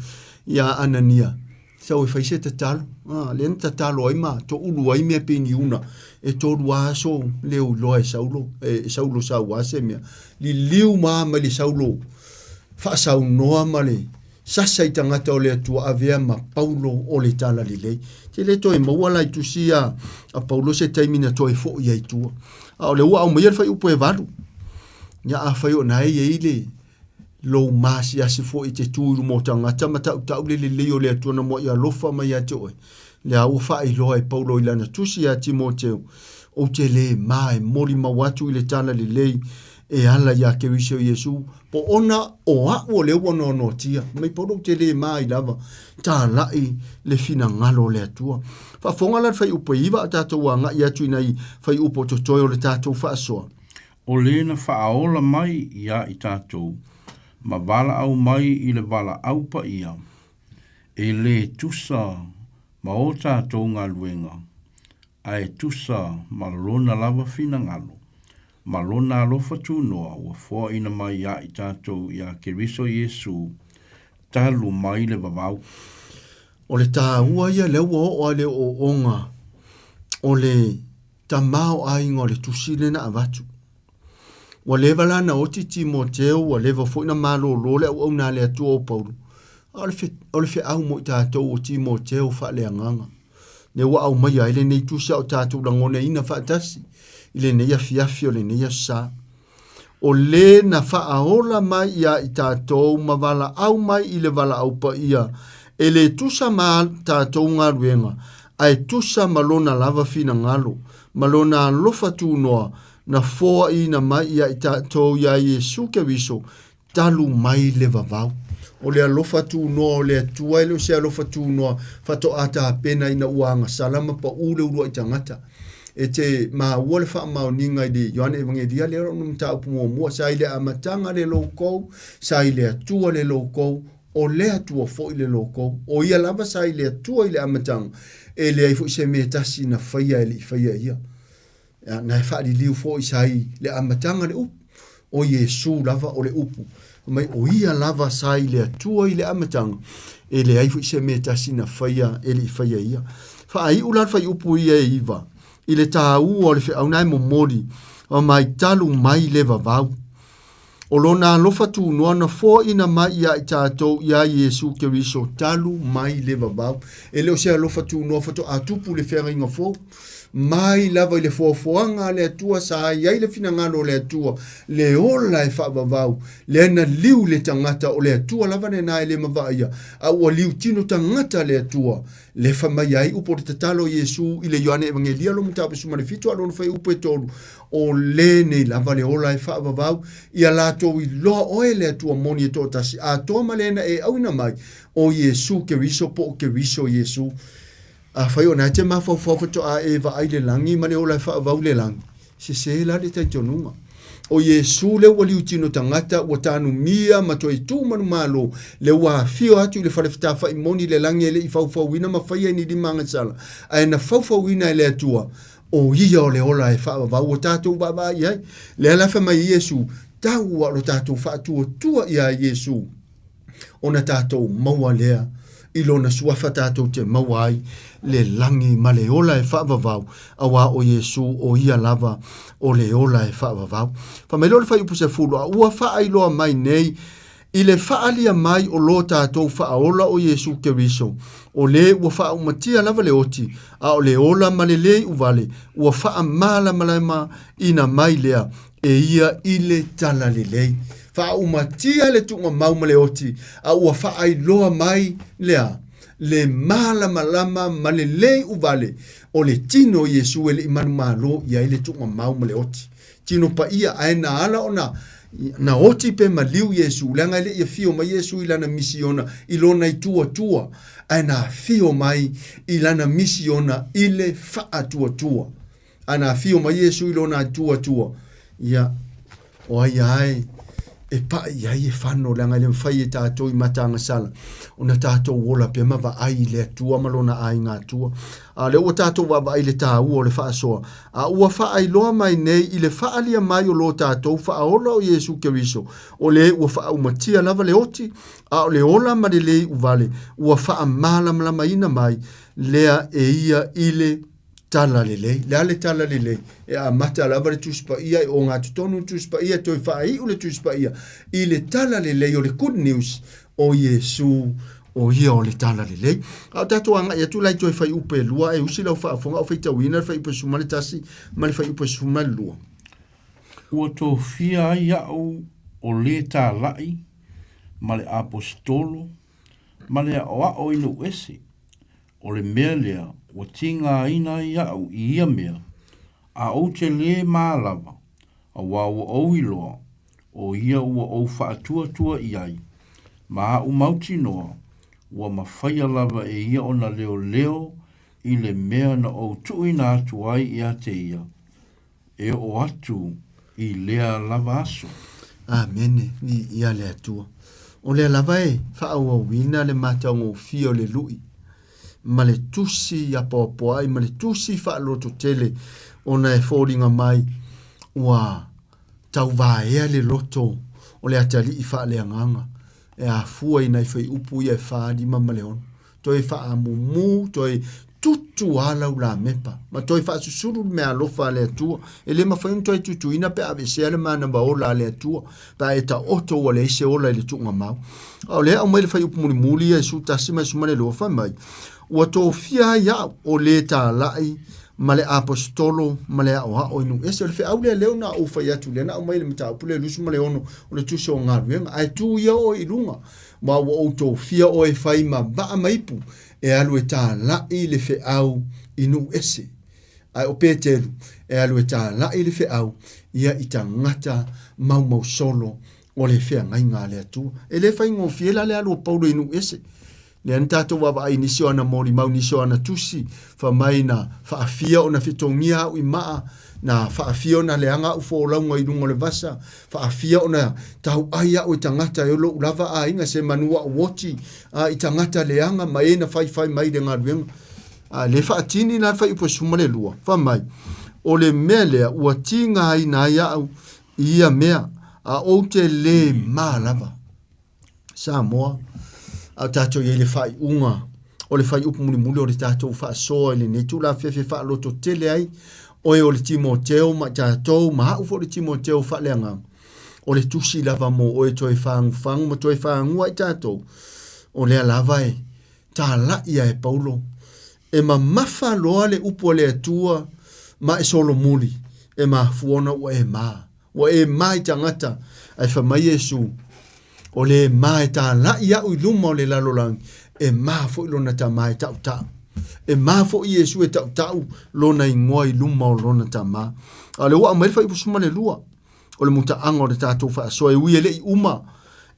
ia Anania sau e whaise te talo le nta talo ai ma to ulu ai mea peni una e toru aso leo loa e Saulo saua se mea li liu maa ma li Saulo wha sau noa ma le sasa i tangata o le atua avea ma Paulo o le tala li lei te le toi mawala i tusia a Paulo se taimina toi fo i aitua o le ua au maia le whai upo e valu ia a whai o nai e ile lo masi asi fo i te tūru mo tangata ma tau le leo le atua na mo i alofa mai a te oe le au whai loa e Paulo i lana tusi a Timoteo o te le mai mori mawatu i le tala li lei e ala ya ke wiso Yesu po ona o a le wono no tia mai po te le mai lava ta lai le fina ngalo le atua fa fonga la fai upo iwa tato wanga ia tu nei fai upo to toyo le tato fa so o le na fa ola mai ia i tato ma vala au mai i le vala au pa ia e le tusa ma o tato ngaluenga ai tusa ma lona lava fina ngalo ma lona alofa tūnoa ua fua ina mai ia i tātou ia Keriso Yesu talu mai le vavau. O le tā ua ia le ua o ale o onga o le tamao a inga o le tusile na avatu. Wa leva la na oti Timoteo wa leva fo ina malo lole au na le atua o Paulo. O le fe au mo i tātou o Timoteo fa le anganga. Ne ua au mai aile nei tusia o tātou langone ina fa atasi. Ile neia fiafi o le neia sa. O le na whaaola mai ia i tātou ma wala au mai i le wala au pa ia. E le tusa ma tātou ngā ruenga. Ai tusa malona lava fina ngalo. Malona lofa tūnoa na foa i na mai ia i tātou ia Yesu Keriso. Talu mai le vavau. O le alofa tūnoa o le atua i le o se alofa tūnoa. Fato ata pena ina uanga salama pa ule urua i tangata. E te ma wole wha mao ninga i de Ioane Evangelia le ronum tau pumo mua sa i le amatanga le loukou, sa i le atua le loukou, o le atua fo i le loukou, o ia lava sa i le atua i le amatanga, e le ai fo i se me tasi na whaia e le whaia ia. Na e wha li liu fo i sa i le amatanga le upu, o Yesu lava o le upu, mai o ia lava sa i le atua i le amatanga, e le ai fo i se me tasi na whaia e le whaia ia. Wha ai ular whai upu ia e iwa, i le tāu o le whiaunai mo mori, o mai talu mai le vavau. O lona alofa tūnoa na fo ina mai ia i tātou ia Yesu Keriso talu mai le vavau. E leo se alofa tūnoa fato atupu le whenga inga fo. Mai lava i le fuafuanga le atua sa iai le finangalo le atua le ola e whaavavau le ana liu le tangata o le atua lava ne nai le mavaia a ua liu tino tangata le atua le whamaiai upo te tatalo Yesu i le Ioane Evangelia lo mutape sumare fitu alo whai upo e tolu o le nei lava le ola e whaavavau i a lato i loa oe le atua moni e tōtasi a toa malena e au ina mai o Yesu Keriso po o Keriso Yesu a whai o nai te mawhawhawha to a e wa ai le langi mane o lai wha le langi. Se la le tai tonunga. o Yesu le ua liu tino tangata ua tanu mia ma toi tu manu malo le ua fio atu le whalewhita wha imoni le langi le i whauwhauina ma whaia ni di manga sala ai na whauwhauina le atua o ia o le ola e wha wau o tātou baba iai le alafa mai Yesu tau wa lo tātou wha atua tua ia Yesu o na tātou maua lea ilo na suafa tātou te maua ai le langi ma le ola e whaavavau awa o Yesu o ia lava o le ola e whaavavau. Whamelo le whai upu se fulu a ua whaailoa mai nei i le whaalia mai o lo tātou whaaola o Yesu Keriso o le ua whaaumatia lava le oti a o le ola ma le lei uvale ua whaamala malaima ina mai lea e ia i le tala le lei. Whaaumatia le tunga mauma le oti a ua whaailoa mai lea le mala malama ma le lei uvale o le tino Yesu ele imanu malo ia ile tunga mauma le oti. Tino pa ia aena ala ona na oti pe maliu Yesu langa ile ia fio mai Yesu ilana misiona ilona itua tua aena fio mai ilana misiona ile faa tua tua ana fio mai Yesu ilona tua tua ia o ai e pa ia e fano langa le fai e tātou i matanga sala o na tātou wola pe mawa ai le tua malona ai ngā tua le ua tātou wawa ai le tā ua o le wha soa ua wha ai loa mai nei i le wha alia mai o lo tātou wha aola o Yesu Keriso o le ua wha umatia lava le oti o le ola ma le lei uvale ua wha amala malama ina mai lea e ia i le tala lele, le tala lele, e a mata lava le tuspa ia, o ngā tutonu tuspa ia, toi whaai o le tuspa ia, i le tala lele, o le good news, o Yesu, o ia o le tala lele. A tato anga, ia tu lai toi whai upe lua, e usi lau whaafonga, o whai tawina, whai upe sumale tasi, ma le whai upe sumale lua. Ua tō fia ai au o le tā lai, ma le apostolo, ma le o inu ese, o le mea lea, o tinga ina iau i ia mea, a o te le mālawa, a wā ua au iloa, o ia ua au whaatua iai, ma u mauti noa, ua mawhaia lava e ia ona leo i le mea na o tuina atu ai i a te ia, e o atu i lea lava aso. Amene, ni ia le atua. O le lava e, whaau wina le matango fio le lui, ma le tusi ya poapoa ai, ma le tusi whaaloto tele o na e fōringa mai ua tau vāea le loto o le atali i wha le anganga e a fua i nei whai upu i e whaadi ma maleon toi wha amumu, toi tutu ala ula mepa ma toi wha susuru me alofa le atua e le mawhainu toi tutu ina pe avesea le mana baola le atua pa e ta oto o le ise ola i le tunga mau o le au mai le whai upu muli e su tasi mai sumane lo wha mai ua tō fia ia o le tā lai ma le apostolo ma le o inu ese o le whi au le leo na o whai atu le na o mai le mita upu le lusu ma le ono o le tusi o ngā ruenga ai tū ia o i runga ma ua o tō fia o e whai ma baa maipu e alu e tā lai le whi au inu ese ai o Petelu e alu e tā lai le whi au ia i ta ngata mau solo o le whi ngai ngā le atu e le whai ngō fiela le alu o paulo inu ese le antato wa ai ni sio ana mori mau ni sio ana tusi fa mai na fa afia ona fitongia u maa na fa afia ona le anga u fo launga i lungo le vasa fa afia ona tau aia o tangata yo lo lava a inga se manua woti i tangata le anga mai na fai mai de ngadwen le fa tini na fa ipo sumale lua fa mai o le mele u tinga ai na ya ia mea a o te le malava Samoa a tato ye le fai unga o le fai upu muli o le tato fa so le ne tu la fefe fa loto tele ai o e o le Timoteo ma tato ma u fo le Timoteo fa le anga o le tusi lava mo o e toi fang mo toi fang ai tato o le lava e ta la ia e Paulo e ma mafa loa le upu le atua ma e solo muli e ma fuona o e ma i tangata ai fa mai Yesu o le mai ta la ia u luma o le lalolang e ma fo lona ta mai ta e ma fo Yesu e ta lona ingoi luma o lona ta ma ale wa mai fa i pusuma le lua o le muta anga o le tatou fa so e wi le uma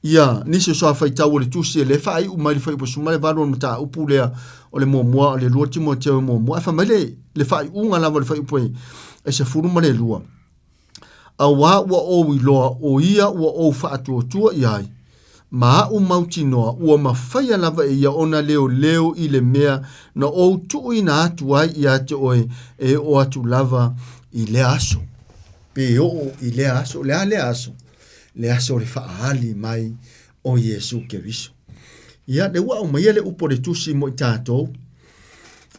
ia ni se so fa i tau le tusi le fa i uma le fa i pusuma le valo muta upu le o le mo le lua Timoteo mo fa mai le fa i unga la le fa i poi e se furu ma le lua Awa ua o iloa o ia ua o whaatua iai. Ma u mautinoa ua mawhaia lava e ia ona leo i le mea na o tuu ina atu ai ia te oe e o atu lava i le aso. Pe o i le aso, le aso le whaali mai o Yesu Keriso. Ia le ua o maia le upo le tusi mo i tātou,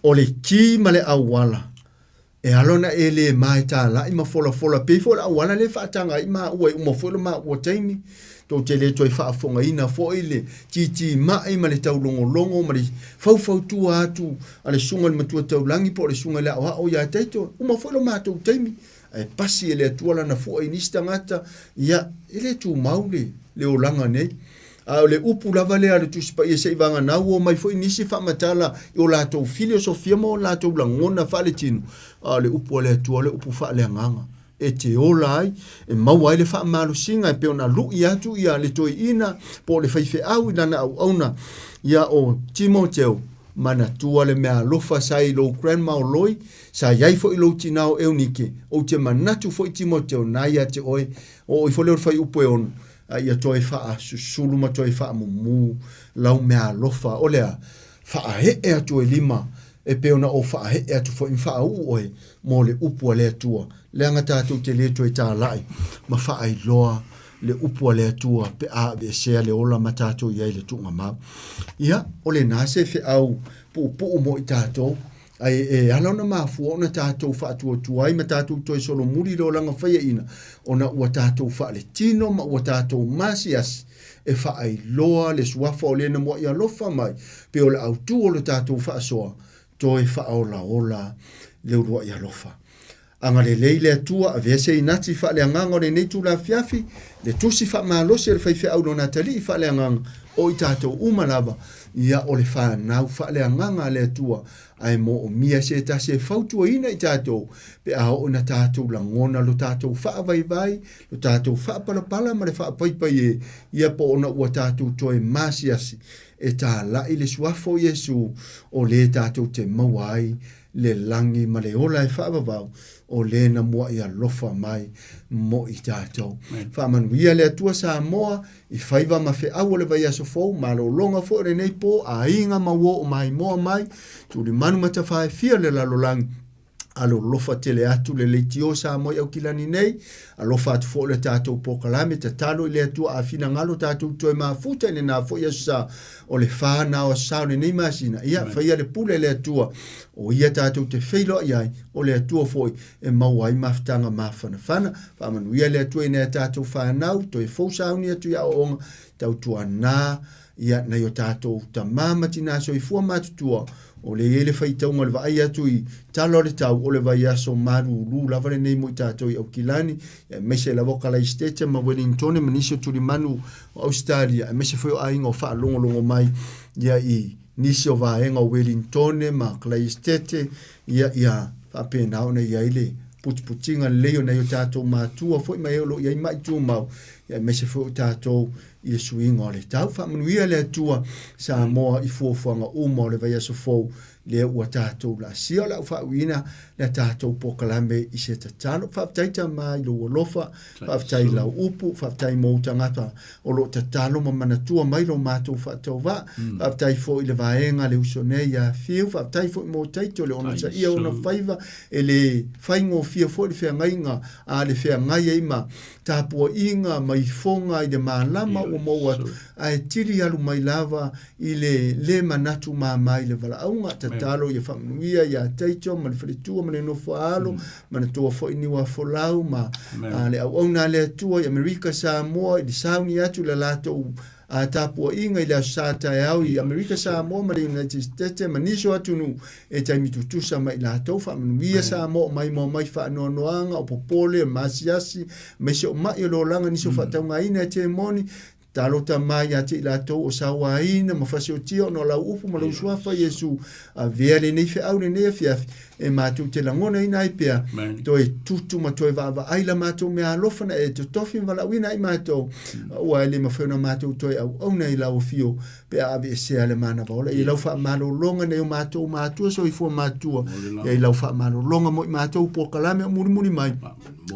o le ki ma le awala, e alona e le mai tā la i ma fola pe fola awala le whaatanga i ma ua i umafola ma ua taimi, tō te le toi whaafonga ina fo i le titi mai ma le tau longo ma le fau tua atu a le sunga le matua tau langi po le sunga le awa o ia teito umafola ma tau taimi e pasi e le atuala na fo i nista ngata ia ele tu maule le o langa nei a le upu lava le ale tu sipa ia se ivanga na o mai fo i nisi whaamatala i o la tau filosofia mo la tau langona whale tinu a le upu le atuala le upu wha le anganga e te ola ai, e maua ai le wha malu singa e peona lui atu ia le toi ina, po le whaife au ina na au na ia o Timoteo, mana tua le mea lofa sa i lo grandma o loi, sa iai fo i lo tinao eunike, o te manatu fo i Timoteo, na ia te oi, o i fo leo whai upo e onu, ia toi wha susulu ma toi wha mumu, lau mea lofa, o lea, wha he e atu e lima, e peona o wha he e atu fo i wha au oe, mo le upu a le atua, le anga tātou te le toi tā lai, ma wha ai loa le upu a le atua, pe a ve sea le ola ma tātou iai le tunga mau. Ia, o le nase fe au pu mo i tātou, ai e alona mafu ona tātou wha atua tuai, ma tātou toi solo muri lo langa whaia ina, ona ua tātou wha le tino, ma ua tātou masias, e wha ai loa le suafa o le na mua ia lofa mai, pe o le au tu o le tātou wha soa, toi wha ola le urua ia lofa. Anga le leile atua a vese i nati wha le anganga o le neitu la fiafi, le tusi wha maalosi le whaife au no natali i wha le anganga o i tātou umalava, ia o le wha nau wha le anganga le atua, ai mo o mia se ta se fautua ina i tātou, pe a o na tātou la ngona lo tātou wha vai, lo tātou wha palapala ma le wha paipai e, ia po ona ua tātou toi masiasi, e tā la i le suafo Yesu, o le tātou te mawai, le langi ma le ola e whaavavau, o le na mua ia lofa mai mo i tātou. Whaamanuia le atua sa moa, i whaiva ma whi au le vai aso fau, ma lo longa fo re nei po, a inga ma wo o mai moa mai, tu li manu mata whae fia le lalo langi, alo lofa tele atu le leiti o sa mo au kilani nei, a lofa atu fo le tātou pokalame, ta talo i le atua a fina ngalo tātou toi maa futa ne nā fo iasu sa, o le whāna o sao ne nei masina, ia whaia le pule le atua, o ia tātou te wheilo iai, o le atua foi, e mauai maftanga mawhana, whamanu ia le atua i nea tātou whanau, toi fau sauni atu ia o onga, tau tua nā, ia na yo tātou ta mamati nā so i fua matutua, o le ele whaitaunga le vai atu i talo le tau o le vai aso maru ulu lava le nei mo i tātou i au kilani, mese la voka la istete ma Wellington ma nisio tuli manu o Australia, mese whaio a inga o wha longo mai ia i nisio vaenga o Wellington ma Clay Estete ia whapena ona ia ile putinga leo na yo tātou mātua fwoi mai olo ia i mai tū mau ia mese whaio tātou i le suinga o le tau whamanuia le atua sa moa i fuafuanga uma o le vai aso fau le ua tātou la sia la whauina le tātou pokalame i se tatalo whaaftaita mai lo lofa whaaftai la upu whaaftai mo tangata o lo tatalo ma manatua mai lo mātou whaatau wa whaaftai fo i le vaenga le usonei a fiu whaaftai fo i mo taito le ona sa ia ona whaiva e le whaingo fia fo i le whea ngainga a le whea ngai eima tāpua inga mai fonga i le mālama o moa a e tiri alu mai lava i le manatu mai le vala aunga tatalo ia whamanuia ia taito ma le whalitua ma le nofo alo ma le toa fo iniwa folau ma le au auna le atua i Amerika Samoa i le sauni atu le lato a tāpua inga i le asata e au i Amerika Samoa ma le United States ma niso atu nu e taimitutusa ma i lato whamanuia Samoa mai mai whaanoanoanga o popole masiasi me se o mai o lo langa niso whataunga ina te moni talo ta mai ate la to o sawa ina ma fasio tio no la upu ma lo suafa Yesu a vele nei fe au nei fiaf e mātou te langona ina i pia toi tutu ma toi vava aila mātou mea alofana e te tofi wala wina i mātou ua ele mawhiona mātou toi au nei lau fio pe ave e sea le mana vaola i lau wha malo longa nei o mātou mātua so i fua mātua i lau wha malo longa mo i mātou po kalame o muri mai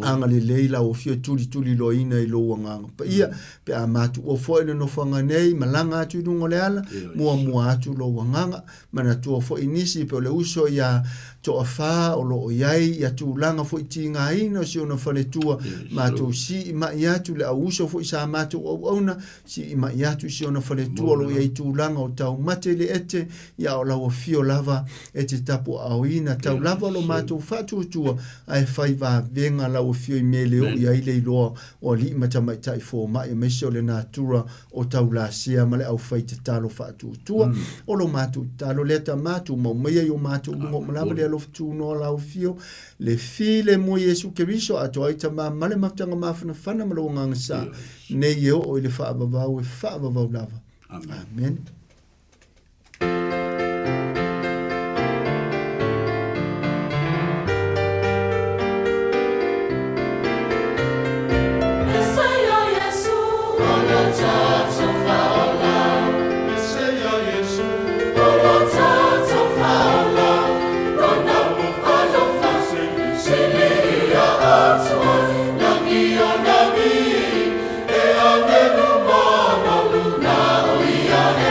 anga le lei lau fio tuli lo ina i lo wanganga pa ia pe a mātou o fo ina no whanga nei malanga atu i dungo le ala mua atu lo wanganga mana tua fo inisi pe o le uso ia to afa o lo iai ia tu langa fo iti ngā ina si ona whale tua mātou si i mai atu le au uso fo i sa mātou au auna si i mai atu si ona whale tua lo iai tu langa o tau mate le ete ia o lau fio lava e te tapu au ina tau lava lo mātou whatu tua ai whai wā venga lau fio i mele o iai le iloa o li mata mai tai fo mai me se o le natura o tau la sia ma le au whai te talo whatu tua o lo mātou talo leta mātou mau mea i o mātou lungo malava le alof tu no lau fio le file mo Yesu Keriso ato ai tama male maftanga mafana fana malo nganga sa ne yo o le fa babau e fa babau lava amen Luna, oh yeah,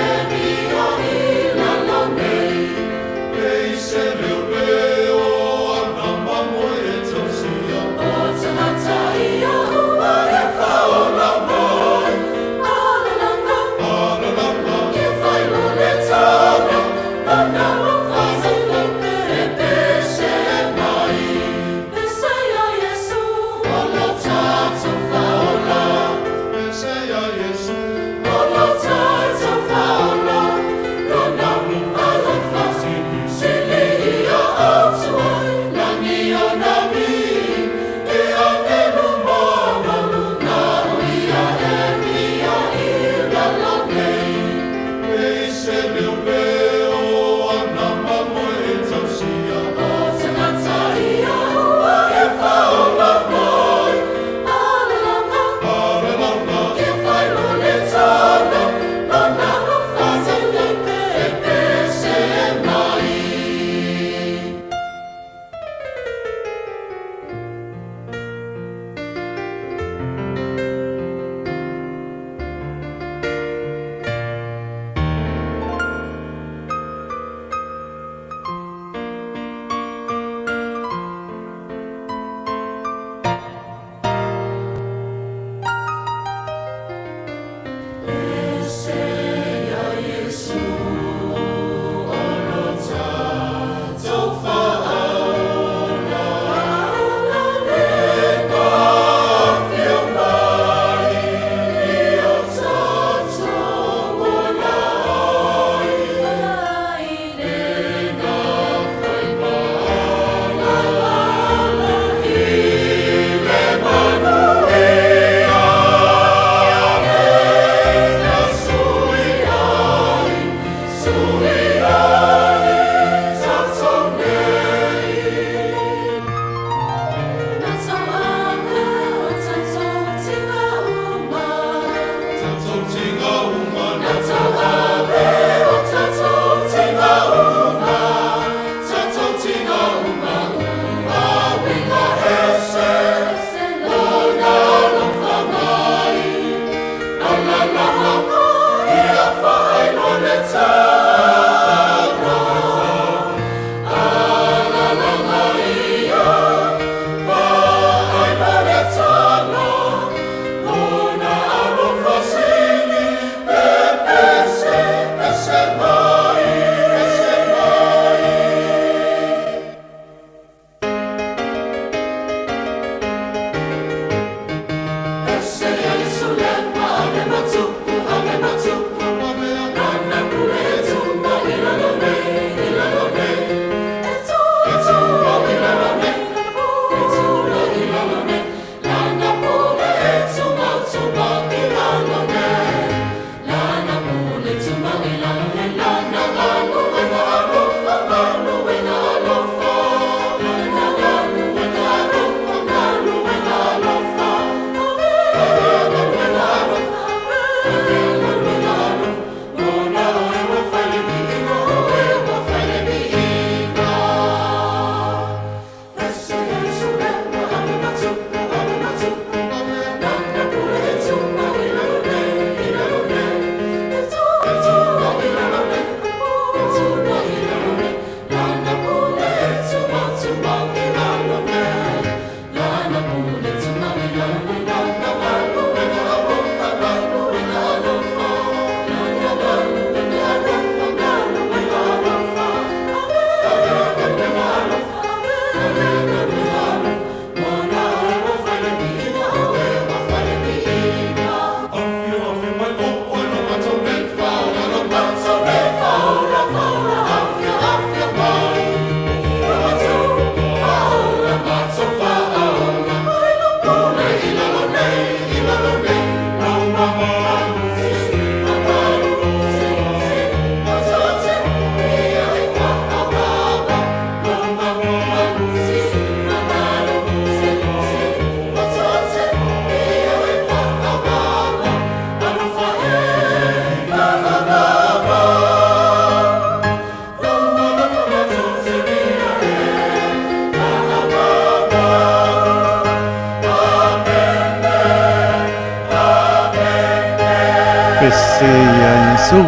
se ya Yesu.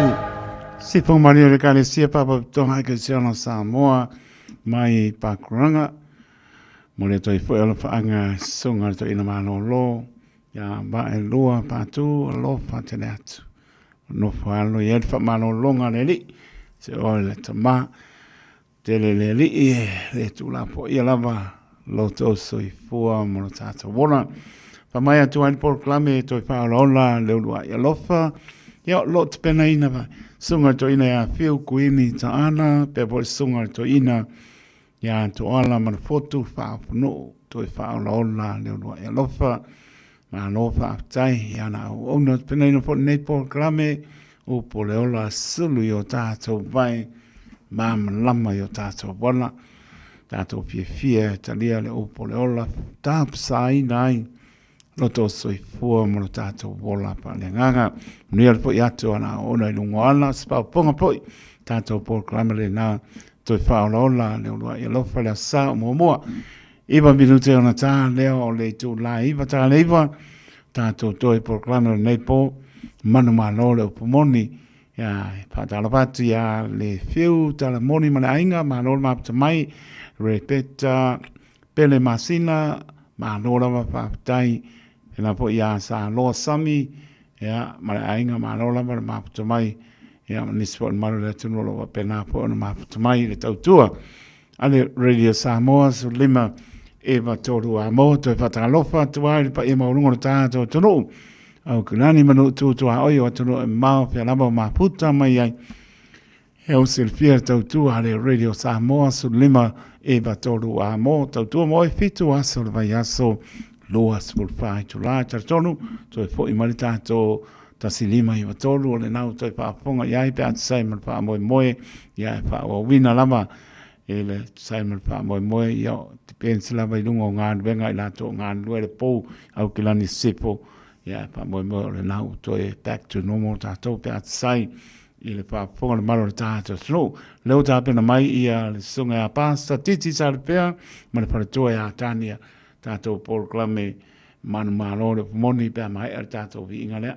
Si pong Maria le kale sia papa tonga ke sia no Samoa mai pakuranga. Mo le toi foi ala faanga sunga to ina mano lo ya ba e lua patu lo fatene atu. No falo ye fa mano longa le li. Se o le tama te le li le tu la po ia lava lo to soi fua mo tata wona. Pa mai atu ai por klame toi fa ola le lua ia lofa. Ia lo te pena ina va. Sunga to ina ya fiu kuini ta ana pe po sunga to ina ya to ala man fotu fa no to fa ola le lua ia lofa. Ma no fa tai ya na o no pena ina po nei por klame o po le ola sulu yo tato vai mam lama yo tato bona tato fie talia le o po le ola tap sai nai loto soi fua mo tato bola pa le nganga ni al po yato ana ona lungo ala spa ponga poi tato por clamele na to fa ola le ola e lo fa la sa mo iba minute ona ta le o le tu la iba ta le iba tato to por clamele nei po manu malo le pomoni ya patala pati ya le fiu tala moni mana ainga malo ma mai repeta pele masina malo la pa tai ina po ya sa lo sami ya mana ainga malo la ma mai ya nispo malo le tunu lo pena po ma mai le tautua ale radio Samoa so lima eva toru amo to patala fa tuai pa e maulungo tato tunu au kunani manu tu a oio atu e mau pe lava ma puta mai ai eu silfia tau tu ale radio Samoa su lima e batoru a mo tau tu mo e fitu aso le vai aso loas por fai tu la tartonu to e foi marita to tasi lima i batoru le nau to e pa fonga iai pe at Simon pa mo moe ia pa o wina lava ele Simon pa mo moe ia pensa lava i lungo ngan venga i la to ngan le po au kilani sipo ya pa mo le nau to e back to normal tato pe atsai ile pa fonga le malo tato so leo ta pena mai ia le sunga a pasta titi sal pe ma le pato ya tania tato por clame man malo le moni pe mai er tato vi ingale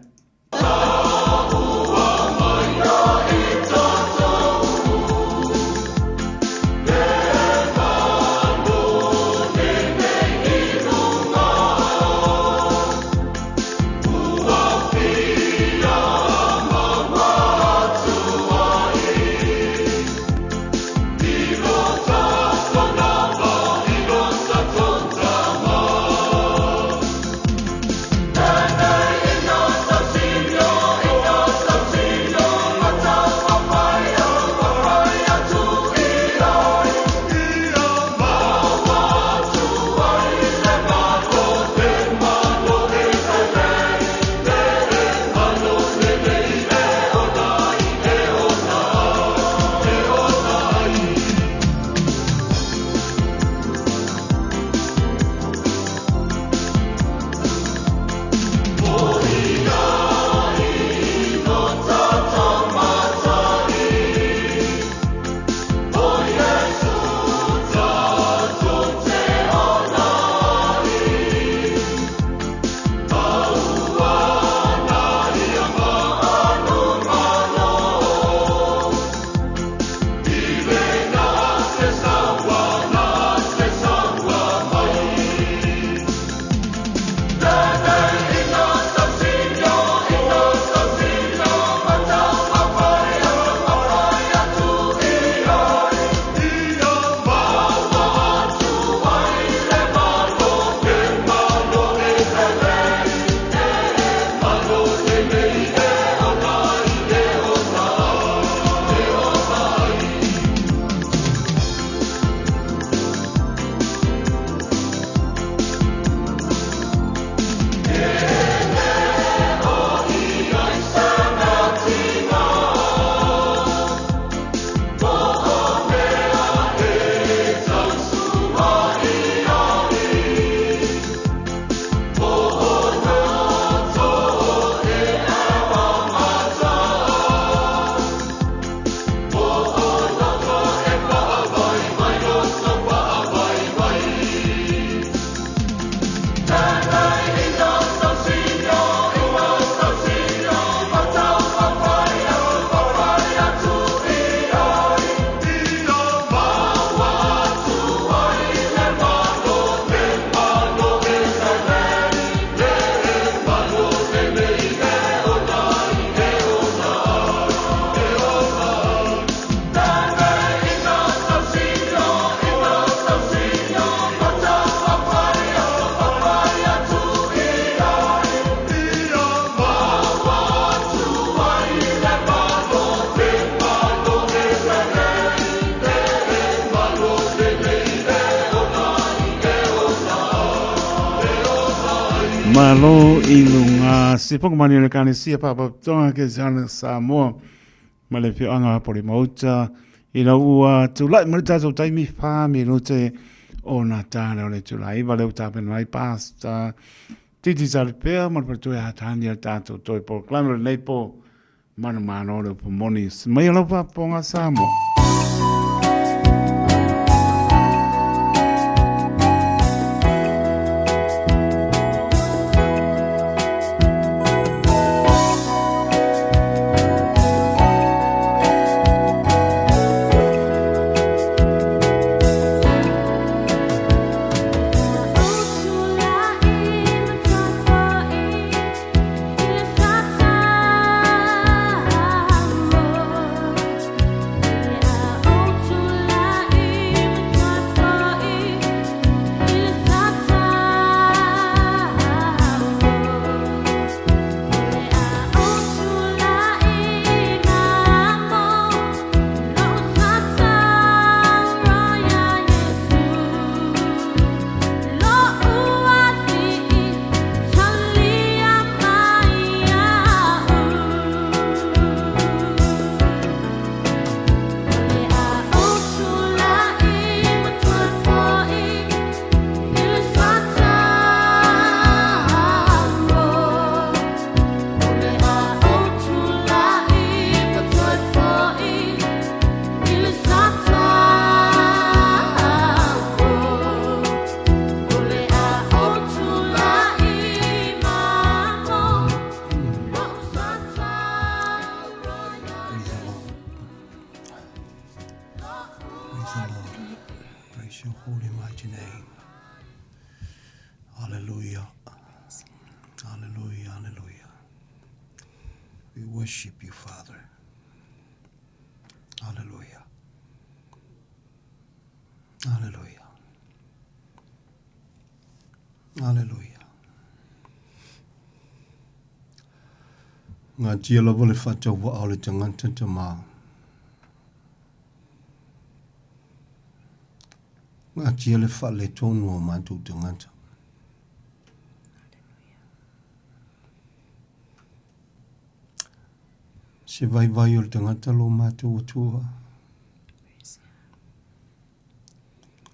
malo i lunga si pokumani le kani si papa tonga ke sana Samoa ma le whianga pori mauta i la ua tulai marita so taimi wha mi rote o na tāna o le tulai wale o tāpen mai pasta titi sale pēr ma le tue hatani al tātou toi po klano le nei po manu mano le po monis mai alo pa ponga Samoa. Worship you, Father. Hallelujah. Hallelujah. Hallelujah. Ngā tia lawa le whata wa au le tangata ta mā. Ngā tia le wha le tonu o mātou tangata. Se vai o le tangata lo mātou atua.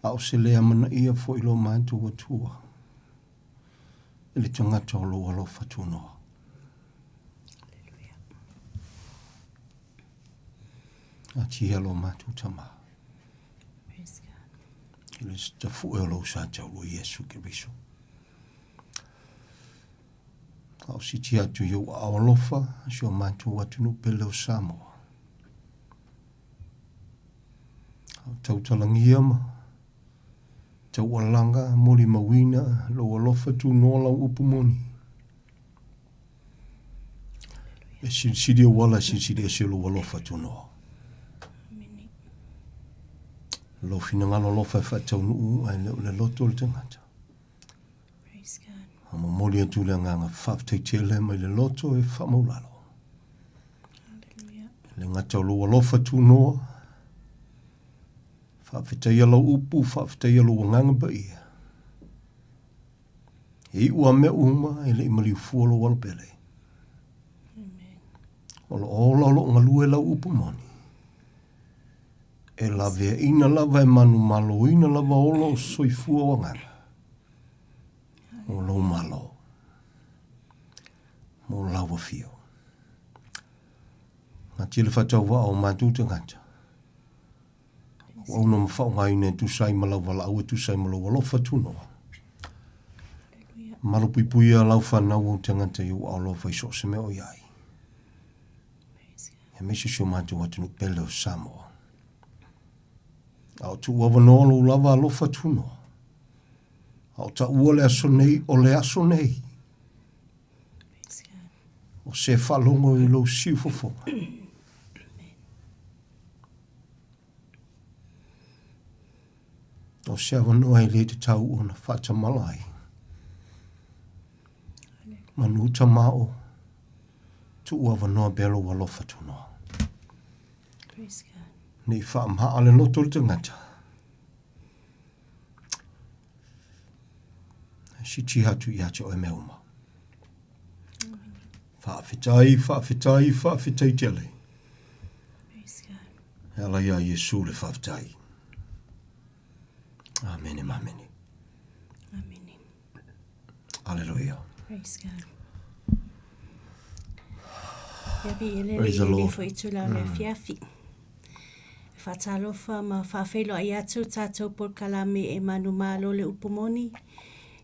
Au se lea mana ia fo i lo mātou atua. E le tangata o lo alo whatunoa. A tia lo mātou tama. E le stafu e lo sa tau lo Yesu Kiriso. Au si ti atu yo awalofa, si o mātou atunu pele o Samoa. Au tau talangia ma, tau alanga, mori mawina, lo alofa tu nola upumoni. E sinsidi o wala, sinsidi e se lo alofa tu noa. Lo finangalo lofa e whatau nuu, ai le loto le tangata. Ama moli atu le nganga whafteitele mai le loto e whamaulalo. Le ngata lo alofa tu noa. Whawhitai alo upu, whawhitai alo nganga ba ia. E ua me uma e le imali ufualo walpele. Olo ola lo ngalue lau upu moni. E la vea ina lava e manu malo, ina lava ola o soifua o nganga. O lo malo. Mo lawa fio. Nga tile whatau wa o mātou tangata. Wa una mawhau ngai ne tu sai malau wala au e tu sai malau wala whatuno. Malo pui pui a lau whanau o tangata i o alo whaiso se me o iai. He mesi sio mātou watunu pele o Samoa. Au tu wawanolo lava alo whatuno. Au ta ua le aso nei o le aso nei. O se whalongo i lo siu fofonga. O se awanoa i le te tau o na whata malai. Manu ta mao. Tu ua wanoa belo walo whatunoa. Nei whaamha ale loto le tangata. Si ti hatu i ate o e meuma. Whaafitai tele. Praise God. Hala ia Yesu le whaafitai. Amen, amen. Amen. Hallelujah. Praise God. Ia Praise the Lord. fo itu la le fiafi. Whatalofa ma whawhelo ai atu tātou por kalame e manu malo le upumoni.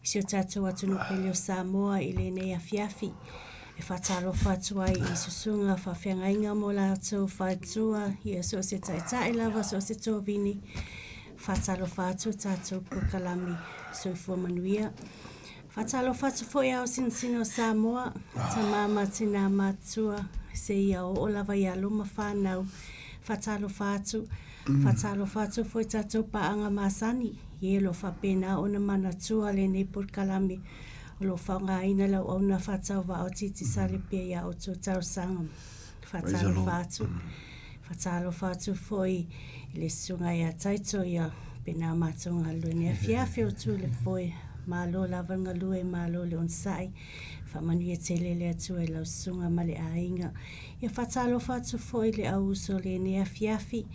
Si o tātou atu no pele o Samoa i le nei a fiafi. E whatalofa atu ai i susunga whawhengainga mo la atu whaitua i a so se tae lava so se tōvini. Whatalofa atu tātou por kalame soifua manuia. Whatalofa atu fo iau sinsino Samoa. Ta mama tina matua se ia o lava ia luma whanau. Whatalofa atu foi tātou paanga masani. Ie lo whapena o na manatua le nei por kalame. O lo whaunga ina lau au na whatau wa o titi sale pia ia o tō tau sangam. Whatalofa atu foi le sunga ia taito ia pena matonga luenea fiafi o tu le foi. Malo lava ngalue malo le onsai. Whamanu e tele le atu e lau sunga ma le ainga. Ia whatalofa atu foi le au uso le nea fiafi.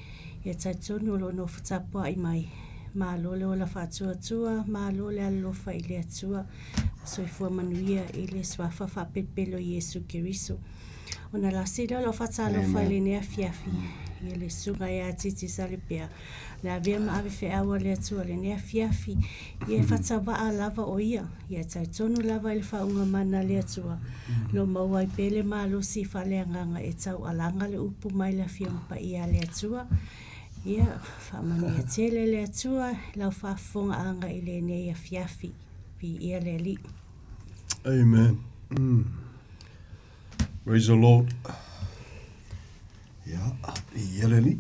Ia taitonu lo no whatapua i mai. Malo le ola whatua tua, malo le alofa i le atua. Soifua manuia i le swafa whapepelo Yesu Kiriso. Ona la sida lo whatalofa le nea fiafi. Ia le sunga ia titi salipea. La via ma ave fe awa le atua le nea fiafi. Ia whatawa a lava o ia. Ia taitonu lava i le whaunga mana le atua. Lo maua i pele malo si whale anganga e tau alanga le upu mai la fiampa ia le atua. Ia whamanu ia tele le atua. Lau whafunga anga i le nea fiafi. Pi ia le li. Amen. Praise the Lord. Ia, i eleli.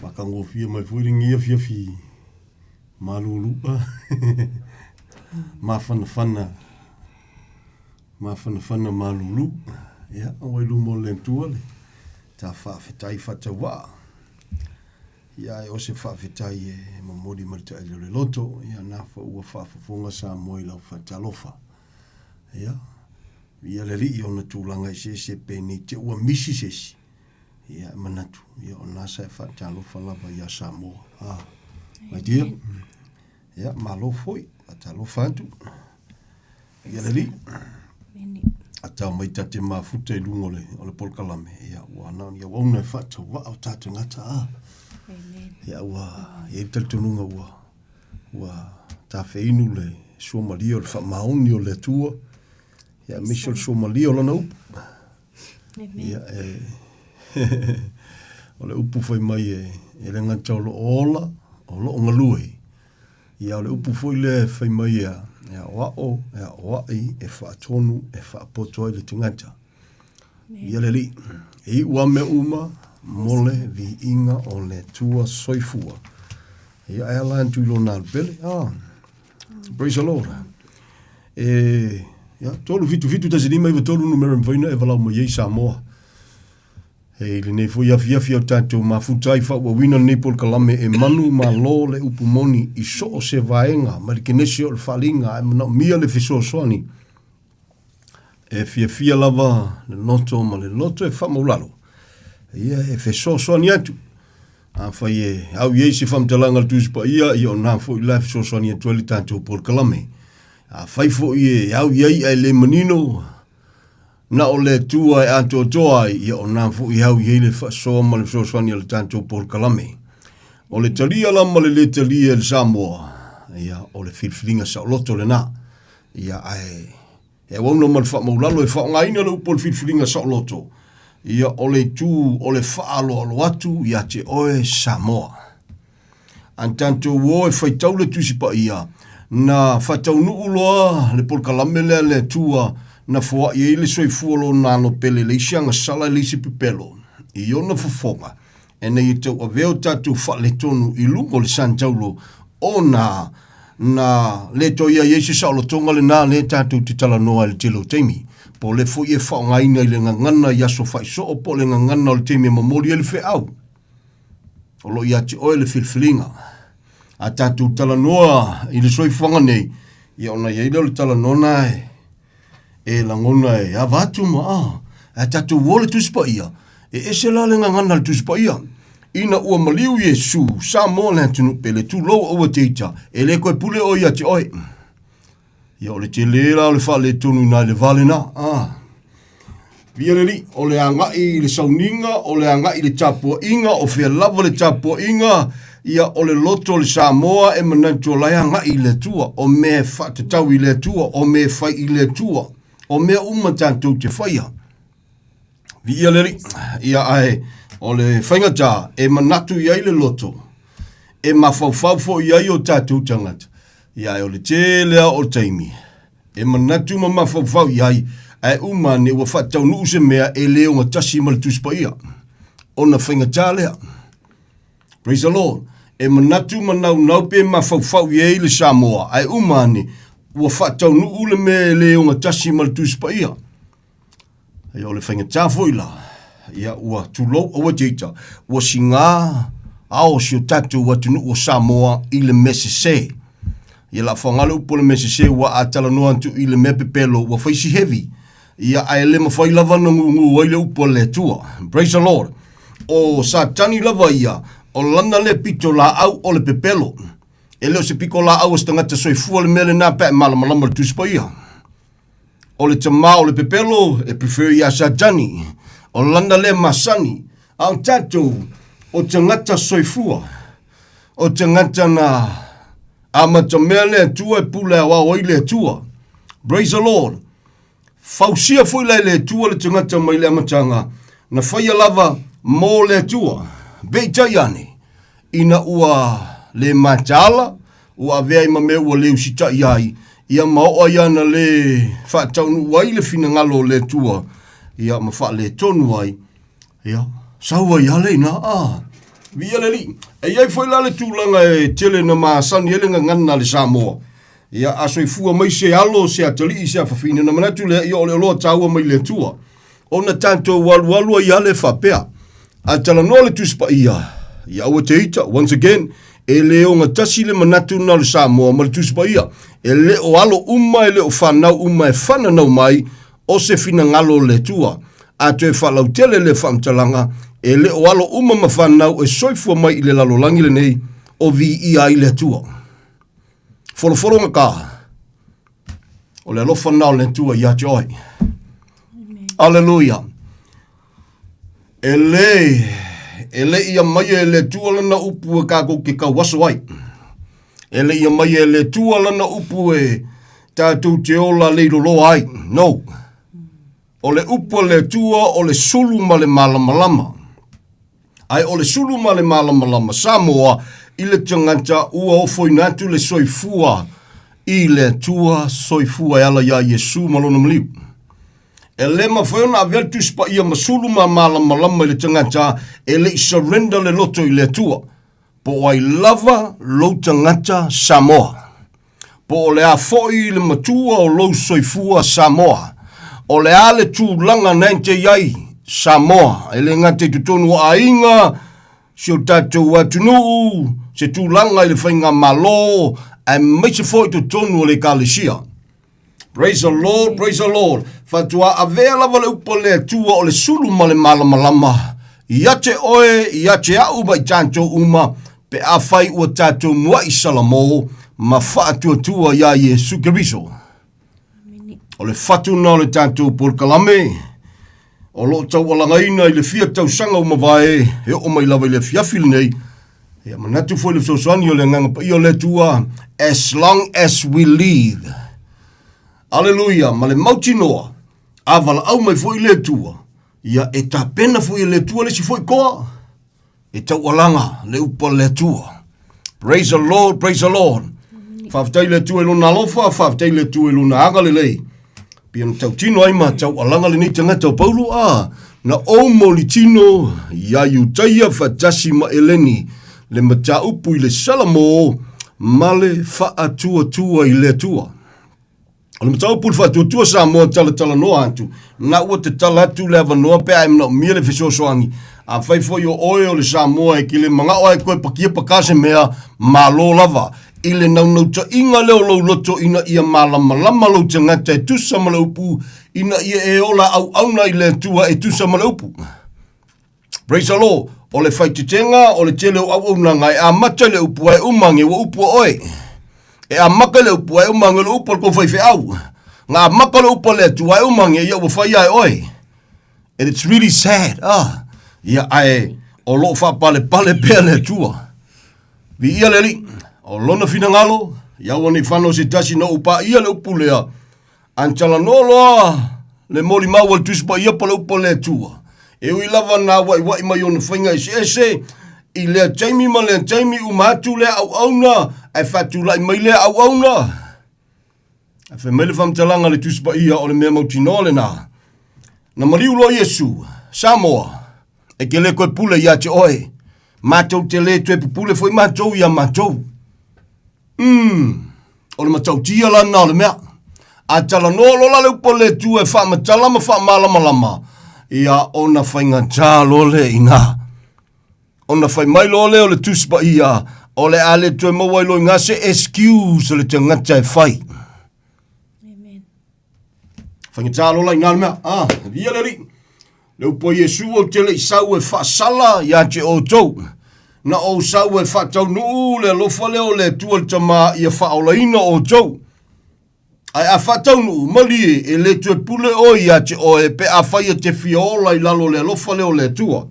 Makango fia mai fuiringia fiafi. Malulu. Mafana malulu. Ia, o ilu mo lentua le. Ta whaafetai whatawa. Ia, o se whaafetai e mamori marita ele le loto. Ia, nā ua whaafafonga sa moi lau whatalofa. Ia, ia le li o na tūlanga i se pēni te ua misi sesi. Ia manatu. Ia o nasa e whatalofa lava ia Samoa. My dear. Ia malo foi. Whatalofa atu. Ia le li. Atau mai tate mafuta I lungo o le polkalame. Ia ua nao ia wauna e whatawa au tātou ngata. Ia ua ia taltununga ua tawheinu le Somalia o le whamaoni o le tua. Ia Michel Somalia o lana upu. Ia o le upu whai mai e le ngata o lo ola, o lo ngalui. Ia o le upu whai le whai mai ia wao, ia wai, e whaatonu, e whaapoto ai le tingata. Ia le li, e ua me uma, mole vi inga o le tua soifua. Ia e ala antu ilo nal bele. Praise the Lord. Ia, tolu fitu tasilima iwa tolu numero mwaina e walau ma yei Samoa. Le ne fo ia fia tātou mafutai whaua wina nei polkalame e manu ma lo le upumoni I so o se vaenga, ma le kinesi o le whalinga, e mana mia le fiso soani. E fia lava le loto, ma le loto e whamaulalo. Ia e fiso soani atu. A whai e au iei se whamtalanga le tūsipa ia o nā fo I la fiso soani atu ali tātou polkalame. A whai fo I au iei ai le manino, na o le tua e ato toa I o nā fu I hau I le whasoa ma le whasoani le tātou polkalame. O le talia lama le talia le Samoa. Ia o le whilwhilinga sa loto le nā. Ia e wauna ma le whamaulalo e whaongaina le upo le whilwhilinga sa loto. Ia o le tū o le whaalo alo atu ia te oe Samoa. An tanto wo e whaitau le tusipa ia. Na whatau nuuloa le polkalame le tua na fua I le soifuolo nano pele le isianga sala le isi pipelo. I ona fofonga. E nei tau a veo tatu wha le tonu I lungo le Santaulo o na le toia Yesu sa lo tonga le na le tatu titala noa le tilo teimi. Po le fu I e whaongaina I le ngangana yaso whaiso o po le ngangana le teimi mamori e le wheau. O lo ia te oe le filfilinga. A tatu tala noa I le soifuanga nei. I ona ia le tala nona e langona e avatu ma a tatu wole tuspa ia e se la le ngana le tuspa ia ina ua maliu Yesu sa mo le tunu pele tu lo o teita e le koe pule o ia te oi ia o le te lera o le fa le tunu na le vale na Vialeli, o le angai le sauninga, o le angai le tapua inga, o fea lava le tapua inga, ia o le loto le Samoa e manantua lai angai le tua, o me whatatau i le tua, o me whai i le tua, o me umatantou te whaia. Vialeli, ia ai, o le whaingata e manatu iai le loto, e mawhauwhau fo iai o tātou tangata, ia o le te lea o taimi, e manatu ma mawhauwhau iai, ai umane ua whatau nuu se mea e leo ngā tasi ma le tuspa ia. O na whainga tālea. Praise the Lord. E manatu manau naupe ma whauwhau iei le Samoa. Ai umane ua whatau nuu le mea e leo ngā tasi ma le tuspa ia. Ai o le whainga tāwhoila. Ia ua tulou awa teita. Ua singa ao si o tatu watu nuu o Samoa i le mesese. Ia la whangale upo le mesese ua atala noa antu i le mepepelo ua whaisi heavy. Ia ai le mawhai lava na ngungu waile upo le tua. Praise the Lord. O satani lava ia, o lana le pito la au o le pepelo. E leo se piko la au stangata soifua le mele na pe malamalama le tuspa ia. O le tama o le pepelo, e prefer ia satani. O lana le masani, au tatou, o tangata soifua. O tangata na amatamele tua e pule awa oile tua. Praise the Lord. Fausia foi le tua le tangata mai le amatanga na whaia lava mō le tua beita iane ina ua le matala ua vea ima me ua leu sita iai ia maoa iana le whaataunu wai le fina ngalo le tua ia ma wha le tonu ai ia saua ia le na via le li e iai foi la le tūlanga e tele na maasani ele ngana le Samoa ia asoi fua mai se alo se atali i se afafine na manatu le ia ole loa taua mai le tua. O na tanto walualua ia le whapea. A tala noa le tuspa ia. Ia awa te ita, once again, e leo ngā tasi le manatu na le Samoa ma le tuspa ia. E leo alo uma e leo whanau uma e whananau mai o se fina ngalo le tua. A te whalau tele le whamtalanga e leo alo uma ma whanau e soifua mai i le lalolangi le nei o vi ia i le tua. Folo ngaka. O le alofa nao le tua ia te oi. Alleluia. E le ia mai e le tua lana upu e kako ke kawaso ai. E le ia mai e le tua lana upu e tātou te ola leiro lo ai. No. O le upu le tua o le sulu ma le malamalama. Ai o le sulu ma le malamalama. Samoa i le tangata ua o foi natu le soifua i le tua soifua e ala ia Yesu malona maliu. E le mawhaiona a vel tuspa ia masulu ma malamalama i le tangata e le surrender le loto i le tua. Po ai lava lo tangata Samoa. Po o le a foi le matua o lo soifua Samoa. O le a le tūlanga nante iai Samoa. E le ngate tutonu a inga si o tātou atunuu se tūlanga i le whainga malo, e mai se fōi tu tonu o le kālesia. Praise the Lord, praise the Lord. Whatua a vea lava le upo le tua o le sulu ma le malamalama. Ia te oe, ia te au mai tātou uma, pe a whai ua tātou mua i salamo, ma whaatua tua ia Yesu Keriso. O le whatu na le tātou polkalame, o lo tau alangaina i le fia tau sanga o mawae, he o mai lava i le fiafil nei, ia manatu foi le sosoani o le nganga pa i o le tua, as long as we live. Alleluia, ma le mauti noa, avala au mai foi le tua, ia e ta pena foi le tua le si foi koa, e tau alanga le upa le tua. Praise the Lord, praise the Lord. Whaftai le tua e luna alofa, whaftai le tua e luna aga le lei. Pia na tau tino ai ma tau alanga le nei tangata o Paulo na o moli tino ia iutaia whatasi ma eleni le mata upu i le salamo ma le whaatua tua i le tua. O le mata upu le whaatua tua sa moa tala noa atu na ua te tala atu le ava noa pe aim na mia le fisosoangi a whaifo i o oe o le sa moa e ki le mga oe koe pakia pakase mea ma lo lava I le nau ta inga leo lau loto ina ia malama lama lau te ngata e tusa ma lau pu, ina ia e ola au auna I le tua e tusa ma lau pu. Praise the Lord. O le whaititenga, o le tele o au ngai, a mata le upu ai umangi wa upu oe. E a maka le upu ai umangi le upu ko whaife au. Ngā maka le upu le tu ai umangi ia wa whai ai oe. And it's really sad. Ia ai, o lo whapale pale pea le tua. Vi ia le li, o lona fina ngalo, ia wani whano se tasi na upa ia le upu lea. Antala no loa, le mori mau al tuspa ia pa le upu le tua. E ui lava nā wai mai ona whainga ese, I lea taimi ma lea taimi umatu lea au auna, ai whatu lai mai lea au auna. A wha mele whamtalanga le tuspa ia o le mea mautino le nā. Na mariu lo Yesu, Samoa, e ke le koe pule ia te oe, mātou te le tue pupule foi mātou ia mātou. O le matau tia lana o le mea, a tala no lola le upo le tu e wha matalama wha malama lama. Ia ona whainga tā lole ina. Ona whai mai lole o le tuspa ia. O le ale tue mawai lo ngase excuse o le te ngata e whai. Amen. Whainga tā lola ina mea. Via le ri. Le upo Yesu o te le isau e whaasala ia te o tau. Na o sau e whaatau nuu le lofa leo le tua tama ia whaola ina o tau. Ai a whatau nu mali e le tue pule o ia te o e pe a whaia te fiola I lalo le lofa leo le tua.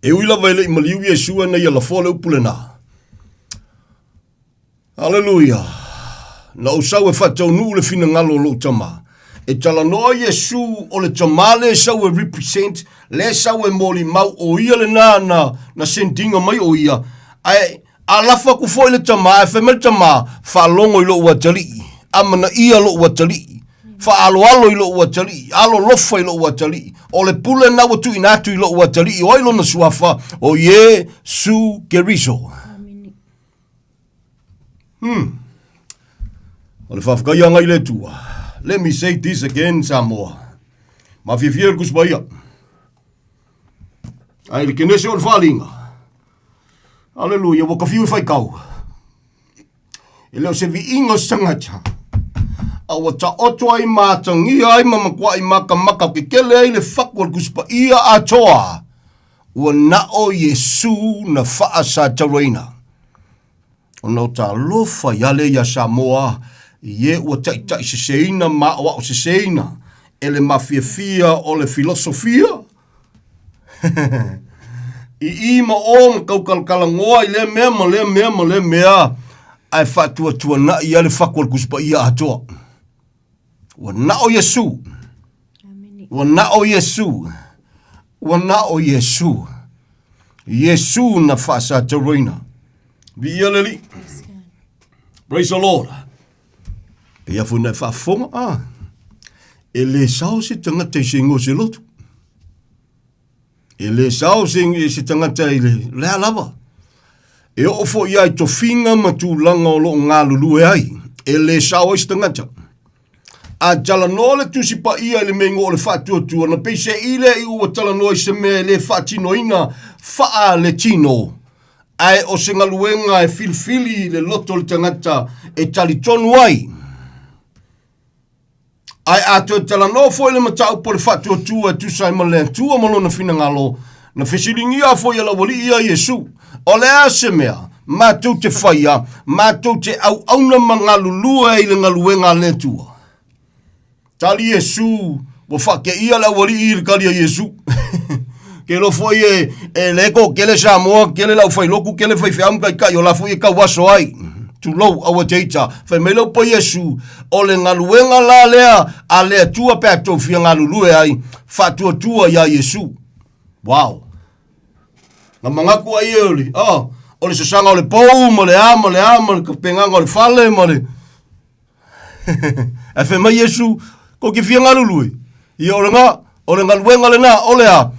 E uila vaile I maliu Yesua na ia la fole upule na. Hallelujah. Na usau e whatau nu le fina ngalo lo tama. E tala noa Yesu o le tama le sau e represent, le sau e moli mau o ia le na sentinga mai o ia. Ai a lafa ku foi le tama, e whemel tama, whalongo I lo ua tali. Amana ia lo watali. Fa alo I lo watali. Alo lofa I lo watali. O le pule na watu inatu I lo watali. O ilo na suafa. O ye su geriso. O le whafkaya ngai le tua. Let me say this again, Samoa. Ma fifier kusbaya. Ai le kenese o le whalinga. Hallelujah. Waka fiu fai kau. E leo se vi ingo sangata. Awa ta oto ai mātangi ai mamakwa I maka ke kele ai le whakwa kuspa ia atoa. Ua nao Yesu na wha sa tareina. O nau ta lofa yale ya Samoa. Ie ua tai se seina ma o se seina. Ele mafia o le filosofia. I ima o mkaukalkala ngoa I le mea. Ai fatua tua na I ale whakwa kuspa ia atoa. Ua nao Yesu. Ua nao Yesu. Ua nao Yesu. Yesu na whasa te roina. Via leli. Praise the Lord. Pea funa e whafonga. E le sao se tangata I se ingo se lotu. E le sao se tangata I le alava. E ofo ia I to finga matu langa o lo ngā lulu ai. E le sao se tangata. A tala no le tusi pa ia le mengo o le whatuatua na peise ile I ua tala no I se me le whatino ina wha le tino. Ai o se ngaluenga e filfili le loto le tangata e tali tonu ai. Ai ato tala no fo le matau po le whatuatua e tusai ma le tua malo na fina ngalo na fesilingia fo ia la wali ia Yesu. O le ase mea, mātou te whaia, mātou te au auna mga lulua I le ngaluenga le tua. Tali Yesu, wo whake ia la wali I le kalia Yesu. Ke lo foi e leko, ke le Samoa, ke le lau whailoku, ke le whaifeam kai o la foi e ka waso ai. Tu lau awa teita, whai meilo po Yesu, o le ngaluenga la lea, a lea tua pe ato fia ngalulue ai, whatua tua ia Yesu. Wow. Nga mangaku ai eoli, o le sasanga o le pou, mo le ama, le kapenganga o le fale, mo le... E whai mai Yesu, ko ki fia ngalulue. I o le ngaluenga le na, o le a,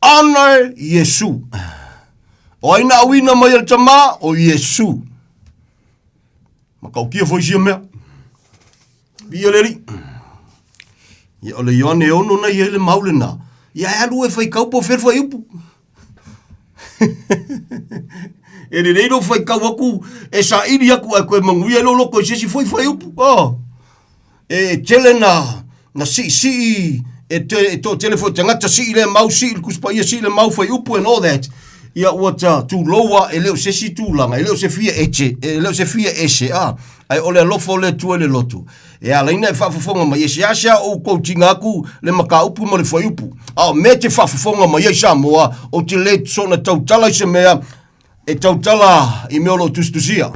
honor Yesu. O aina awina mai al tama, o Yesu. Makau kia foi sia mea. Bia leri. Ia ole Ioane ono na ia le maule na. Ia alu e fai kaupo ferfa iupu. E le reiro fai kau aku, e sa iri aku a koe manguia lo loko i sesi fai upu. E tele na si, e to telefone te ngata si le mau si, kuspa ia si le mau fai upu and all that. Ia ua ta tu loa e leo sesi tu langa, e leo se fia eche, e leo se fia ese, ai ole alofo le tua le lotu. E alaina e whaafafonga mai, e se asia o koutinga aku le maka upu ma le whai upu. Me te whaafafonga mai ei Samoa, o te le sona tautala i se mea, e tautala i meolo tustusia.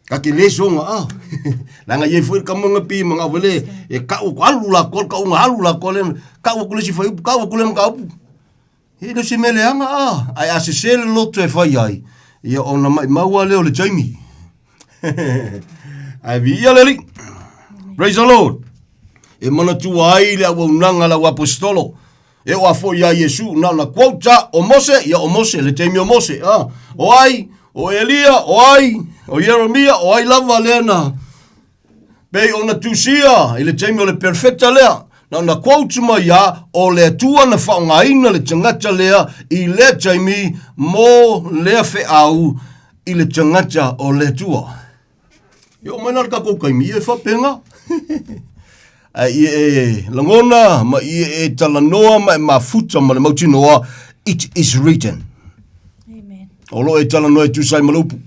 Ka ke le songa, langa ye fwere ka mga pi, mga wale, e ka o halu la kol, ka o halu la kol, ka o kule si whai upu, ka o kule maka upu. E do se mele anga, ai ase sele loto e whai ai. Ia ona mai maua leo le Jamie. Ai vi ia leli. Praise the Lord. E mana tua ai le au nanga la apostolo. E o afo ia Yesu na quota o Mose, ia o Mose, le Jamie o Mose. O ai, o Elia, o ai, o Jeremia, o ai lava lena. Bei ona tusia, ile Jamie o le perfecta lea. Na quote mai ia o le tua na whaongaina le tangata lea i le Jamie mo lea fe au i le tangata o le tua. Yo mana ka ko kai mi e whapenga. Langona ma i talanoa ma mafuta ma le mautinoa, it is written. Amen. Olo e talanoa e tusai malupu.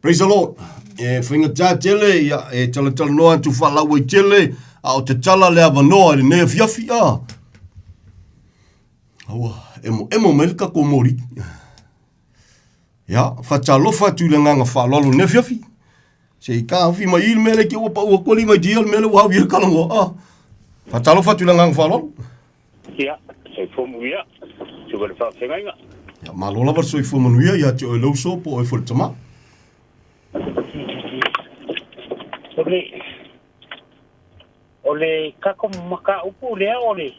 Praise the Lord. E whinga tā tele, e talanoa tu whalaua i tele, o te tala le avanoa le nea fiafi Aua, emo melka ko mori. Ya, whatalofa tu le nganga whalolo nea fiafi. Se i ka hawhi mai il mele ki ua koli mai dial mele ua hawira kalango. Whatalofa tu le nganga whalolo. Ia, se fumuia, tu wale whawhengainga. Ya, malola war soi fumuia, ia te oe lauso po oe fultama. Ole kako maka upu lea ole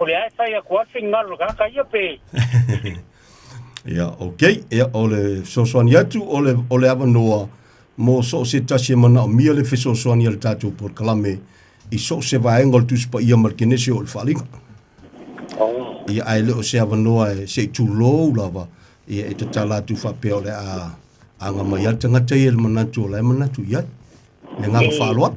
ai sai a kwa fingal ka ka ia pe. Ja, okay. Ja, ole sosoani atu ole avanoa mo so se tasi mana o mia le sosoani al tatu por kalame i so se vaenga tu spa ia markenesi o falinga. Ia ai le o se avanoa e se tu lo lava ia e te tala tu fa pe ole a anga mai al tanga te el manatu ole manatu ia. Nenga fa lo.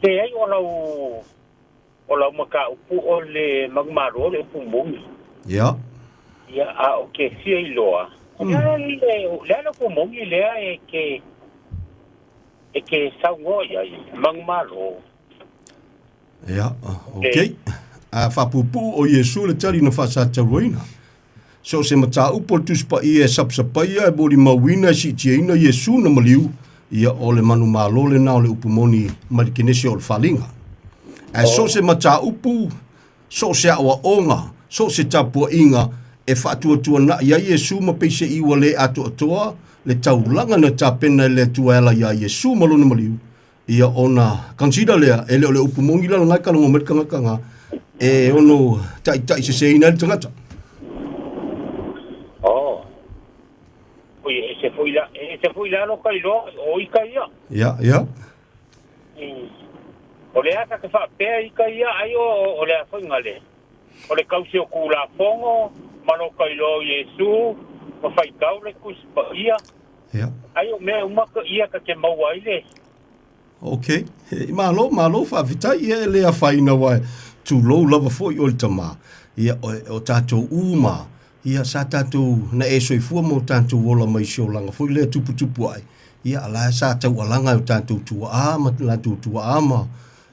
Te ai ola maka upu ole magmaro le upu mungi. Ja. Ja, okay, sia iloa. Ja, le upu mungi le e ke saungo ia magmaro. Ja, okay. Fa pupu o Yesu le tari na fa sa taroina. So se mata upo tuspa ia sapsapa ia e bori mawina si tiena Yesu na maliu. Ia ole manu malole na ole upumoni marikinesi ole falinga. So se mata upu, so se awa onga, so se tapua inga, e whaatua tua na ia Yesu ma peise iwa le ato atoa, le taulanga na tapena le tuela ia Yesu malona maliu. Ia ona, kansida lea, ele ole upumoni la ngai kalongo metkanga e ono tai se ina le tangata. Se fui la no cairo o i caia. Ja. O le aka que fa pe i caia ai o le foi ngale. O le kausi o kula fongo, mano cairo Yesu, o fai kau le kus pa ia. Ja. Ai o me uma ka ia ka ke mau ai le. Okay. Malo fa vita ia le a faina wai. Tu lo lava foi o tama. Ia o tato uma. Ia sa tātou na e soifua mo tātou wola mai siolanga. Foi lea tupu ai. Ia ala sa tātou alanga o tātou tua ama, tātou tua ama.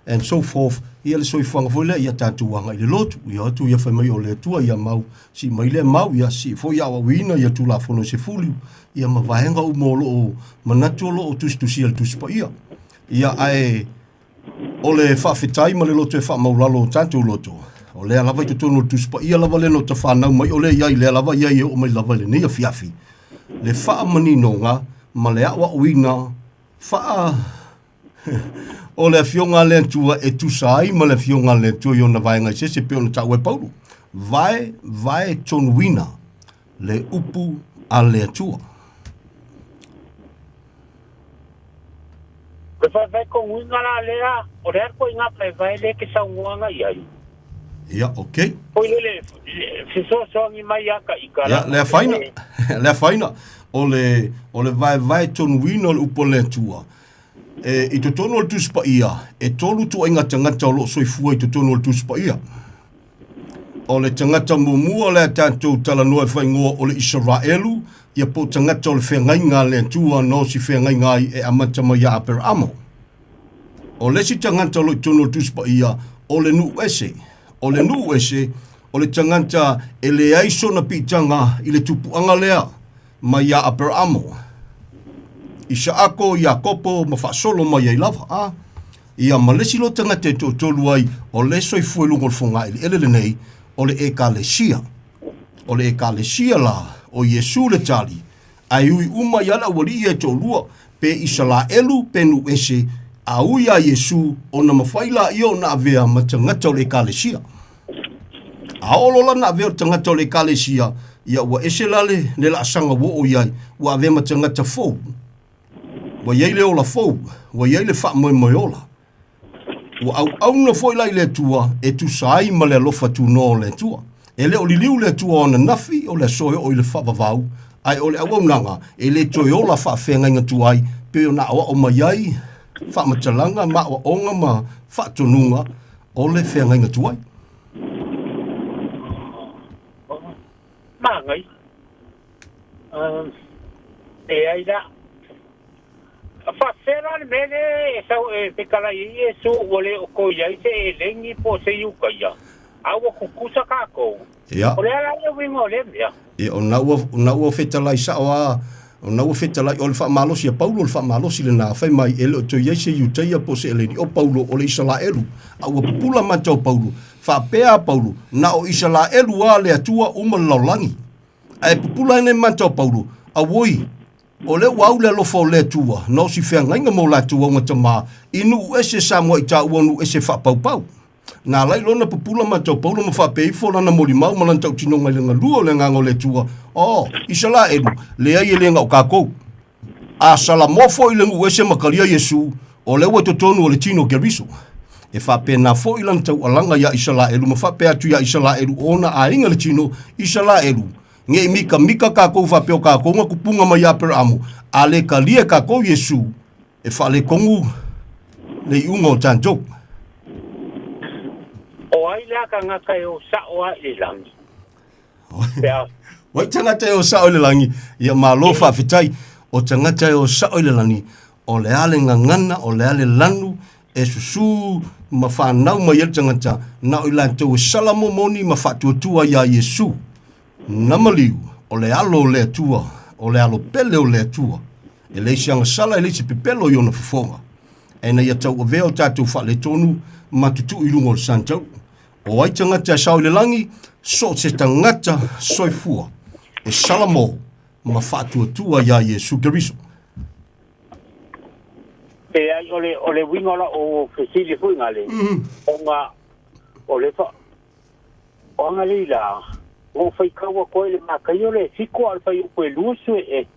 And so forth. Ia le soifuanga foi lea ia tātou wanga i le lotu. Ia atu ia whai mai o lea tua ia mau. Si mai lea mau ia si foi awa wina ia tu la fono se fuliu. Ia ma vahenga u molo o manatu lo o tustusi al tuspa ia. Ia ai o le whawhetai ma le lotu e wha maulalo o tātou lotu. O lea lava i te tono tuspa ia lava le no ta whanau mai o lea iai lea lava iai o mai lava le nea fiafi. Le wha maninonga ma le awa uina wha o le fionga le tua e tusai ma le fionga le tua i ona vaenga i se peona tau e pauru. Vai tonu wina le upu a le tua. Ke vai ko winga la lea o le ko inga vai le ke saunga iai. Ia, okay. Poi le fiso ngi mai aka ikala. Ia, lea faina. Lea faina. Ole vai tonu wino le upo le tua. I to tonu le tuspa ia. E tolu tu inga tangata o lo soifua i to tonu le tuspa ia. O le tangata mumua le tātou talanua e whaingoa o le Israelu, ia po tangata o le whengai ngā le tua no si whengai ngai e amata mai a per amo. O le si tangata o le tono le tuspa ia, o le nu ese. O le nu ese, o le tangata e le aiso na pitanga i le tupuanga lea, mai a per amo. Isa ako, ia kopo, ma whaasolo mai ai lava, ia malesi lo tangata e to tolu ai, o le soifua lungo le whonga ele nei, o le ekalesia. O le ekalesia la, o Yesu le tali, ai ui uma yala wali e to lua, pe Israelu pe nu ese, a ui a Yesu, o na mawhaila i o na avea ma tangata o le ekalesia. A olola na avea o tangata o le ekalesia, ia ua ese lale, ne la asanga wo o iai, ua avea ma tangata fou. Wa iei le ola fou, wa iei le wha moi moi ola. Ua au na foi lai le tua, e tu sai ma le alofa tu no le tua. E le o li liu le tua o na nafi, o le soe o i le whavavau, ai o le awaunanga, e le toi ola wha whenga inga tu ai, pe o na awa o mai ai, wha matalanga, ma o onga ma wha tonunga, o le whenga inga tu ai. Mangai. E ai da. Fa sera le mele sa pe kala i su ole o ko ia se lengi po se yuka ia. Awa kukusa ka ko. Ia. Ole ala ia wingo le ia. E o na ua fetala i sa oa, o na ua fetala i o le wha malosi a Paulo, le wha malosi le nā whai mai, ele o to ia se iutaia po se eleni o Paulo o le Israelu. A ua pupula mata o Paulo, wha pea Paulo, na o Israelu a le atua uma laulangi. A e pupula ene mata o Paulo, a woi, o le wau le lofa o le tua, no si whea ngainga mo la tua ngata mā, inu ese sa mo i ta uanu ese wha pau pau. Nā lai lona pupula ma tau paulo ma whapei fōra na mori mau malan tau tino ngai lenga lua le ngango le tua. Israelu, le ai e lenga o kākou. A salamofo i lengu ese makalia Yesu, o lewa totonu o le tino geriso. E whape na fo i lan tau alanga ya Israelu, ma whape atu ya Israelu, ona a inga le tino Israelu. Nge mika kākou whape o kākou nga kupunga mai a per amu. A le kalia kākou Yesu, e whale kongu le iunga o tantou. O ai la ka ngaka e o sa o ai le langi. Wai tangata e o sa o le langi, ia mā lo whawhitai, o tangata e o sa o le langi, o le ale ngangana, o le ale lanu, e susu ma whanau mai el tangata, na o ilantou e salamo moni ma whatuatua ia Yesu. Namaliu, o le alo le tua, o le alo pele o le tua, e le sianga sala e le si pepelo i ona fufonga. E na ia tau o veo tātou whale tonu, ma tutu i lungo le santau. O ai tangata sao le langi, so se tangata soifua, e salamo, ma whatuatua ia Yesu Keriso. E ai o le wingola o fesili hui ngale, o ngā, o le wha, o ngā leila, o whai kaua koe le makai o le siko al whai upo e lusu e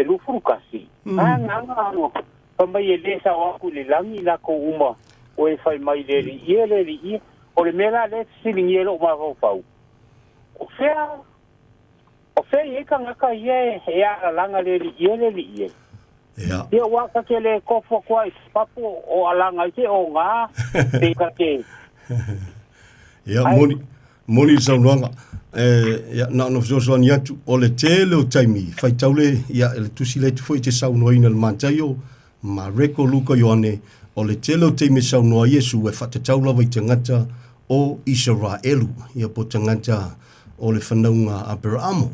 lufuru kasi. Ngā ano, pamai e lesa o aku le langi la ko uma, o e whai mai le li ia, o le mera le silingi e lo ma fau. O whea i eka ngaka ia e a langa le li ia. Ia waka ke le kofo kua i papo o alanga i te o ngā, te kake. Ia, moni saunoanga. Ia, na ono fzosoani atu, o le tele o taimi, whai taule, ia, le tusi le tu fwoi te saunoina le mantaio, ma reko luka yoane, o le tele o taimi saunoa Yesu, e whatataula vai tangata o Israelu, ia po tangata o le whanaunga Abrahamo.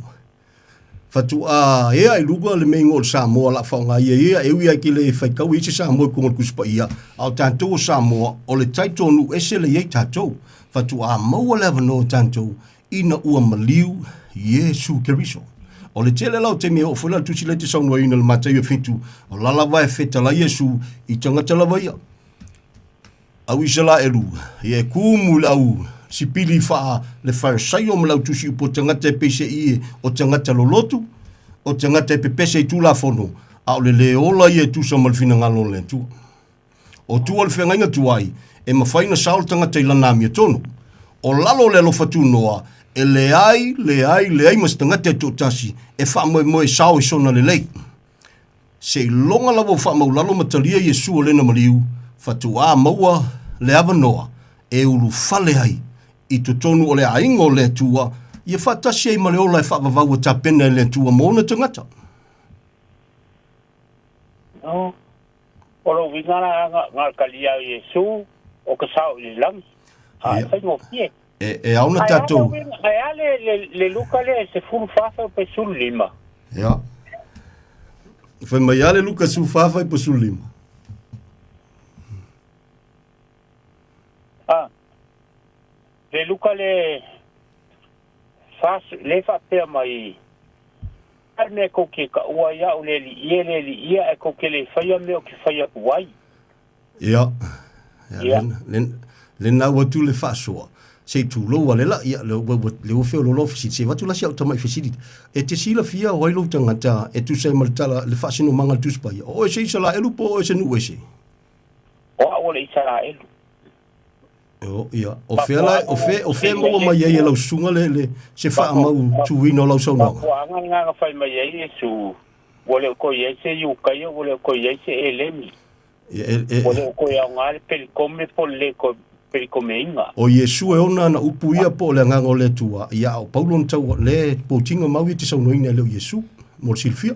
Fatua ea i luga le meingo o Samoa la whaunga ia e ui ai ki le whaikau i se Samoa kunga kuspa ia, au tātou o Samoa, o le taitonu ese le iei tātou, fatua maua lewa no tātou, ina ua maliu Yesu Keriso. O le tele lau te mea o whula tusi le te saunua ina le matai o fitu, o lalawa e feta la Yesu i tangata lawa ia. Au Israelu, e kumu au sipili faa le farisai o malau tusi upo tangata e pese ie o tangata lolotu, o tangata e pepese i tula fono, au le leola ie tusa malfina ngalo le tua. O tua le whengainga tuai, e mawhaina saol tangata i lanamia tonu, o lalo le lo fatunoa, e le ai mas tangata to tasi, e wha moe sao i sona le lei. Se longa lawa wha mau lalo matalia Yesu o lena mariu, fatua maua le avanoa, e ulu fale ai, i to tonu o le aingo le tua, ia whatasi ai male ola e whavavau a tapena le tua mona tangata. No. Olo wingara ngā kalia Yesu, o ka sao i lang. Whai ngō pie. E auna tatou. Ai ale le luka le se fulu whawha pe sulu lima. Ia. Whai mai ale luka su whawha pe sulu lima. Le luka le le whapea mai ar me ko ke ka ua ia o le li ia e ko ke le whaia me o ke whaia kuai. Ia. Le nā watu le whasoa. Se tu loa le la, ia le wheo lo lofisi, se watu la si au tamai fisiri. E te sila fia o ailo tangata, e tu sei maritala le whasino manga tuspai. O e se isa la elu po o e se nu ese. O a le isa la elu. Ia. O fea maua mai ei e lau sunga le se wha mau tuino lau saunanga. O anga ngā whai mai ei e su, wale o ko iei se iukaia, wale o ko iei se elemi. Wale o ko iau ngā le pelikome po le ko pelikome inga. O Yesu e ona na upu ia po le nganga o le tua. Ia o Paulo na tau le poutinga mau i te saunoina leo Yesu. Mo le silfia.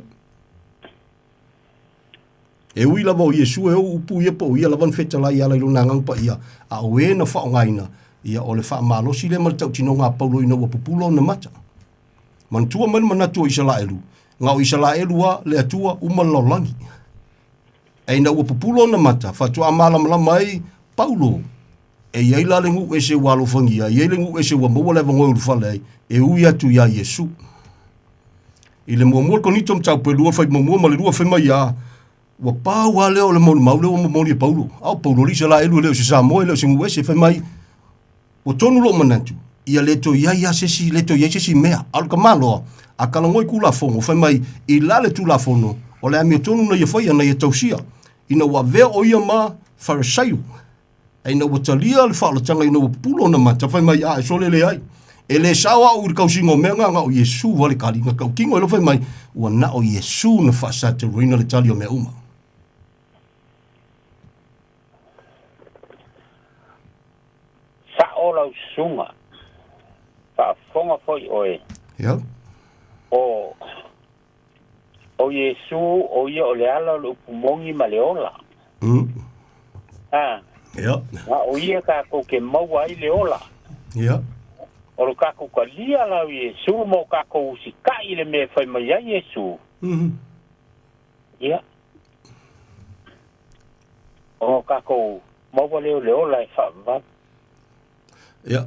E ui lava o Yesu e o upu ia po ia lavan feta la ia lailo na ngang pa ia. A o e na wha o ngaina. Ia o le wha malosi le mal tau tino ngā Paulo ina ua pupulo na mata. Mantua man manatua Isalaelu. Ngā o Isalaelu a le atua umalolangi. E na ua pupulo na mata. Fatua malamalama ai Paulo. E iei la le ngu e se walo fangia. Iei le ngu e se wa maua lewa ngoi urufale ai. E ui atu ia Yesu. I le mua mua konito mtau pe lua fai mua ma le lua fai mai ia. Wa pā wa leo le moni mau leo moni e Paulo. Au Paulo li se la elu leo se Samoe leo se ngu e se fai mai. O tonu lo manatu. Ia leto ia ia sesi, leto ia sesi mea. Alu ka maloa. A kala ngoi kula fongo fai mai. I la le tu la fono. O le ami tonu na ia fai na ia tausia. Ina wa vea o ia ma farisayu. Ai na watalia le whaalatanga ina wapulo na mata whai mai a e sole le ai. E le sawa o kausingo mea ngā o Yesu wale kari ngā kaukingo e lo whai mai ua na o Yesu na whaasate ruina le tali o mea uma. Sa o lau sunga. Sa fonga foi oe. Ia. O Yesu o ia o le ala lo pumongi ma le ola. Ia. O ia kako ke maua ai le ola. Ia. O lo kako ka lia lau Yesu mo kako usikai le me fai mai ai Yesu. Ia. O kako maua leo le ola e wha. Ia.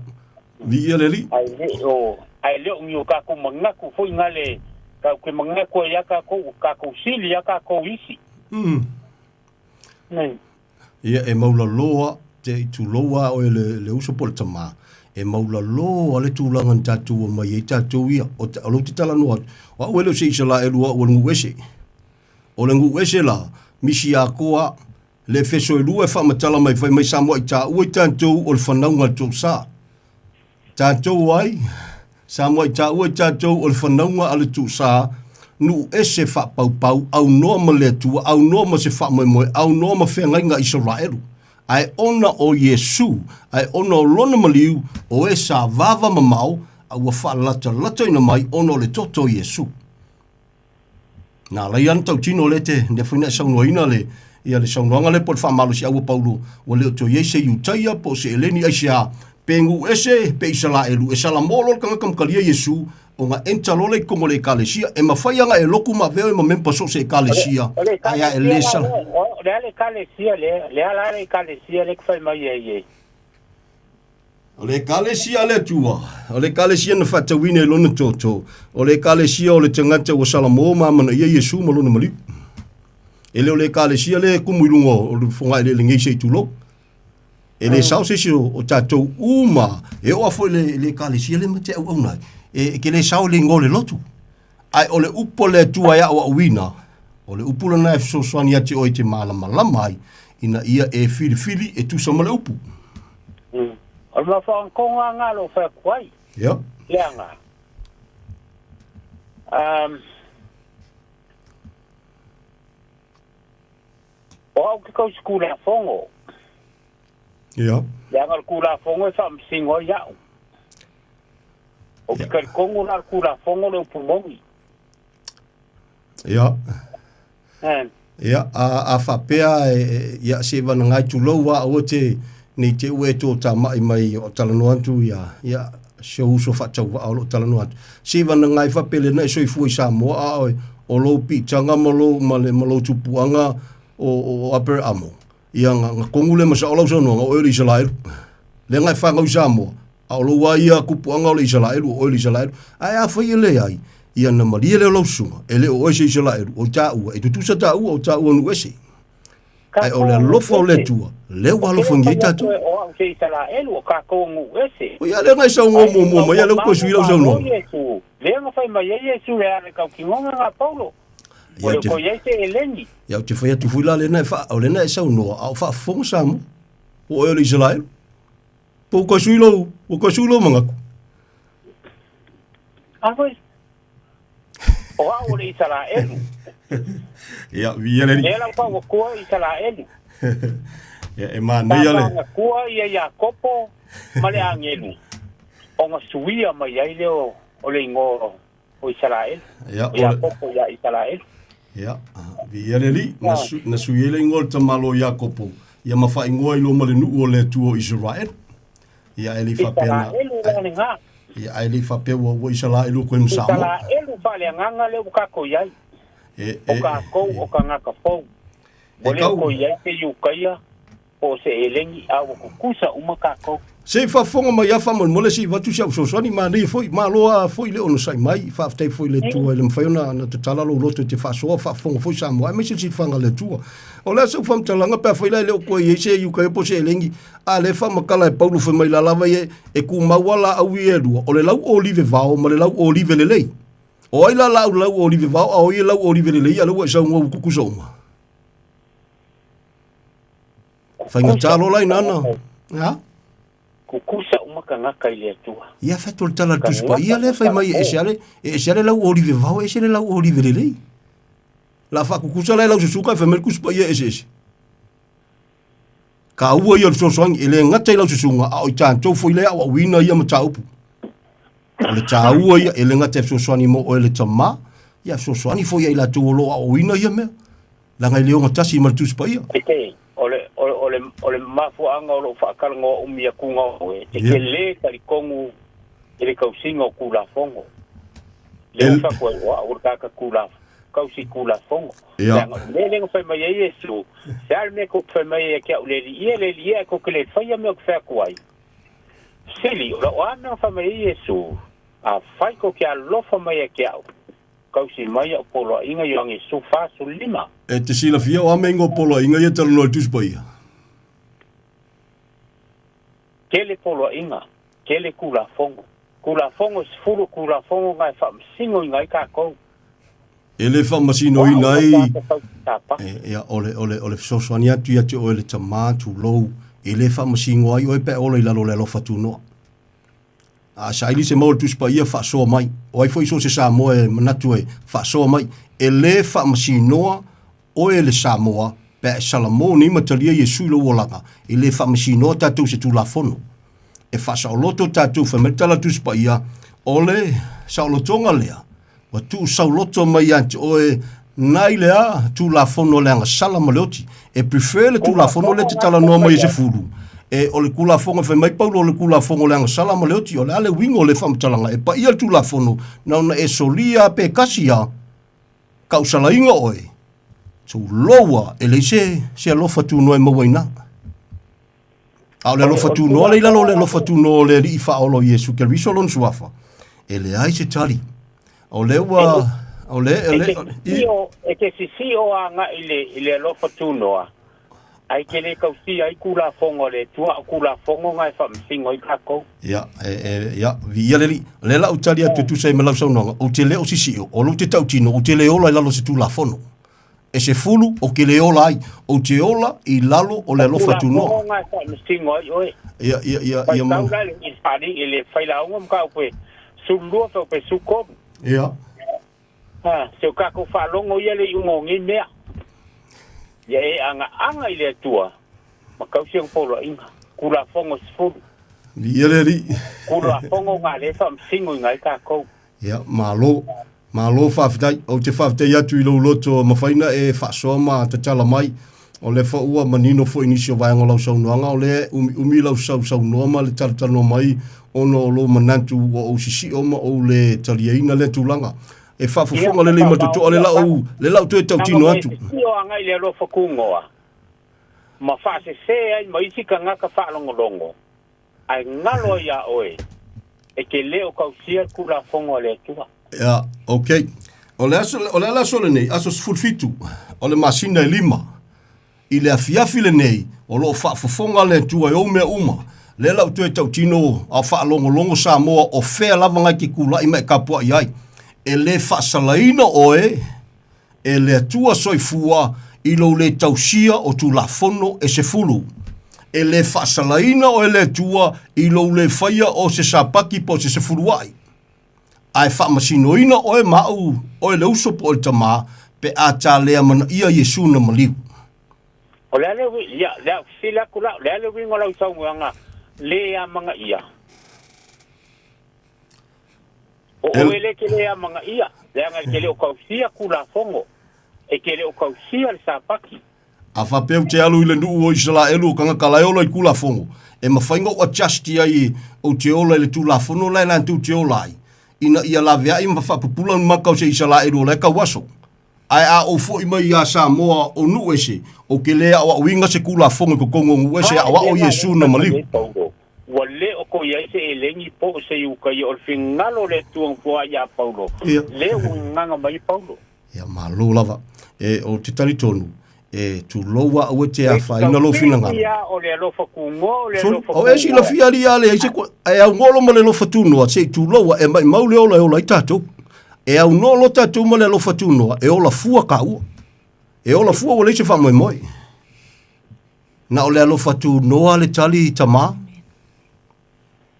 Vi ia le li. Ai leo ngi o kako mangaku foi ngale. Kako ke mangaku ia kako sili ia kako isi. Nei. Ia e maula loa, te tu loa o le uso po le tama. E maula loa le tu langan tatu o mai e tatu ia. O lo te tala noa. Wa uelo se isa la e lua o le ngu ese. O le ngu ese la, misi a koa, le feso e lua e whamatala mai whai mai Samoa i ta ua i tatu o le whanaunga tau sa. Tatu ai, Samoa i ta ua i tatu o le whanaunga ale tu sa. Nu ese fa pau pau au no ma le tu au no ma se fa mo au no ma fe nga Israelu ai ona o Yesu ai ona lona maliu o esa vava mamau au fa lata ina mai ona le toto Yesu na la yan tau tino lete ne fina sa no ina le ia le sa no le por fa malu si au Paulo o le to Yesu utaia po se eleni asia pengu ese pe Israelu esa la molo kam kalia Yesu o nga entalole como le kalesia e mawhaia nga e loku ma veo e ma mempa so se kalesia aia e lesa le kalesia le ala le kalesia le kwhai mai e o le kalesia le tua o le kalesia na whatawine e lona toto o le kalesia o le tangata o salamo ma mana ia Yesu ma lona mali e leo le kalesia le kumuirungo o le whonga e le ngei i tulo e le sao se o tatou uma e o afo le kalesia le mate au nai e ke le sao le ngole lotu ai ole upo le tua ya o wina ole upo na so swani ati o te malama ina ia e fili e tu sama le upu O ma fa konga ngalo fa kwai. Ya. Leanga. O ke ko skula fongo. Ya. Leanga kula fongo fa msingo ya. O ke kongo na kula fongo le pumongi. Ya. Ya, a whapea ia se wana ngai tu loua o te ni te ue tō tā mai o talano antu ia se uso whatau wa o talano antu. Se wana ngai whapele na soi fui sa moa a oi o lo pitanga malo tupuanga o Upper Amo. Ia nga kongule masa o lau sanoa o Euli Salairu. Le ngai whangau sa moa. A o lo wa ia kupuanga o Euli Salairu o Euli Salairu. Ai a whai ele ai. Ia na maria le lausunga, ele o ese Israel, o tāua, e tutusa tāua o tāua nu ese. Ai o le lofa o le tua, le walo whangi tatu. O au se Israel o kako ngu ese. O ia le ngai sau ngō mō, mai ale ko sui lau sau no. Le nga whai mai Yesu le are kau ki ngonga ngā Paulo. O le ko Yesu e lengi. Ia te whai atu fuila le nai wha, o le nai sau noa, au wha whonga samu, o ele Israel. Po ko sui lau, o ko sui lau mangaku. Ahoi. O au le Israelu. Ia, via le ni. E la pao kua Israelu. Ia, e mā nei ale. Tāmanga kua ia Iakopo, ma le angelu. O ngā suia mai ai leo o le ingoro o Israel. Ia, o Iakopo ia Israel. Ia, via le li, na suia le ingoro ta malo Iakopo. Ia mawha ingoa ilo ma le nuu o le tuo Israel. Ia, e li whapena. Israelu le ngā. Ia ai le whapea o Israel o koe msamo. Israel whale nganga le ukako iai. O ka kou o ka ngaka pou. O le ko iai te iukaia o se elengi au kukusa umaka kou. Se whafonga mai a whamon mole si watu siau soswani ma nei foi, ma loa foi le ono sai mai, whaaftei foi le tua ele mwhaiona na te talalo loto te whasoa, whafonga foi sa moa, me se si whanga le tua. O lea sau whamtalanga pia foi lai leo koe i se iukai po se elengi, a le whamakala e Paulo foi mai la lava e ku mawala au i e rua, o le lau olive vao, ma le lau olive le lei. O ai la lau olive vao, a o i lau olive le lei, a lau e sau ngau kukusonga. Whainga talo lai nana. Ha? Kukusa umaka ngaka i le atua. Ia whatul tala tuspa, ia le whai mai e seare lau olive vau, e seare lau olive le lei. La wha kukusa lai lau susuka e whamel kuspa ia ese. Ka ua ia sosoangi, e le ngatai lau susunga, a o i tāntou fo i lea, a wina ia ma taupu. O le tā ua ia, e le ngatai sosoani mo o e le tama, ia sosoani fo ia i la tuolo, a o wina ia mea. Langa i leo ngatasi i maltuspa ia. Ole mafuanga o lo whaakalanga o umia kunga o e. Te ke le tarikongu e le kausinga o kula fongo. Le whakua ua o kaka kula, kausi kula fongo. Le lenga whai mai e Yesu. Se al me ko whai mai e kia uleli ia ko ke le whaia mea kwhakuai. Sili, o la o ana whai mai e Yesu. A whai ko kia lofa mai e kia au. Kausi mai o polo inga yoangi su fasu lima. E te sila fia o amengo polo inga ia tala noa tuspa ia. Kele polo inga, kele kula fongo. Kula fongo si furu kula fongo ngai whamsingo i ngai kākou. Ele whamasino i ngai. Ea ole sosoani atu ia te oele ta mātu lou. Ele whamasingo ai oe pe ole i lalo le lofa tu noa. A saili se maul tuspa ia whasoa mai. O ai foi so se Samoa e manatu e whasoa mai. Ele whamasinoa oe le Samoa. Pe salamo ni matalia Yesu lo wolanga i le whamasino tātou se tūlafono. E whasaoloto tātou whametala tuspa ia ole saolotonga lea. Wa tū sauloto mai ante oe nai lea tūlafono leanga salama leoti. E prefer le tūlafono le te tala noa mai se furu. E ole kulafonga whai mai paulo ole kulafonga leanga salama leoti ole ale wingo le whamatalanga. E pa ia tūlafono nauna e solia pe kasia kausalainga oe. So loa e le se alofa tu noe mawaina. Au le alofa tu noa le ilalo le alofa tu noa le li ifa olo Yesu ke riso lon suafa. E le ai se tali. Au le wa... Au le... E ke si o anga i le alofa tu noa. Ai ke le kausi ai kula fongo le tua kula fongo ngai whamsingo i kako. Ia, via le li. Le la utali atu tu sei malau saunanga. O te leo sisi o lo te tautino. O te leo la ilalo se tu la fono. e se fulu o ke le ola ai o te ola I lalo o le alofa tu no ia mo I pari ele fai la ngom ka pe sulu fa pe suko ia se ka ko fa longo ia le ngo ngi mea ia anga ile tua ma ka siang polo inga kula fongo sfulu ia le ri kula fongo nga le fa singo ngai ka ko ia malo fafitai o te fafitai atu I lo loto mafaina e fasoma te tala mai o le fa ua manino fo inisio vai ngolau sau noanga o le umi lau sau noama le tala mai ono lo manantu o sisi oma o le taliaina le tulanga e fa fofonga le lima to le lau to e tau tino atu io anga ile lo fa kungoa ma fa se ai mai sika ngaka fa longo ai ngalo ya oe e ke leo kausia kula fongo le tua ya okay o le aso le nei aso sfulfitu o le masina lima ile afiafi le nei o lo fa fofonga le tua e o me uma le lau to e tau tino a fa longo Samoa o fea lava ngai ki kula I mai kapua I ai e le fa salaina oe e le tua soifua I lo le tausia o tu la fono e se fulu e le fa salaina o le tua I lo le faia o se sapaki po se fulu ai fa masinoina o e mau o le uso po o tama pe a tale mana ia Yesu na maliu o le ya la sila kula le wingo la usau nga le a manga ia o ele ke le a manga ia le anga ke le o kausia kula fongo e ke le o kausia le sapaki a fa peu te alu ile ndu o isla elu kanga kalaiola I kula fongo e mafainga o adjusti ai o te ola le tu la fono la na tu te ola ina ia la via I fa popula maka se isla elu le ka waso ai a o fo I mai ya Samoa o nu ese o ke le a winga se kula fongo ko kongo ese a o Yesu na maliu wale o ko ia se elengi po se u ka o fingalo le tuang po ya Paulo le nganga mai Paulo ya malo lava e o te tali tonu e tu loa o te afa ina lo finanga o le lo fa kungo le lo fa o e si la fia ri ale se e au ngolo male lo fa tuno se tu loa e mai maule ola ola itato e au no lo tatu male lo fa tuno e ola fua ka u e ola fua o le se fa moi na o le lo fa tuno ale tali tama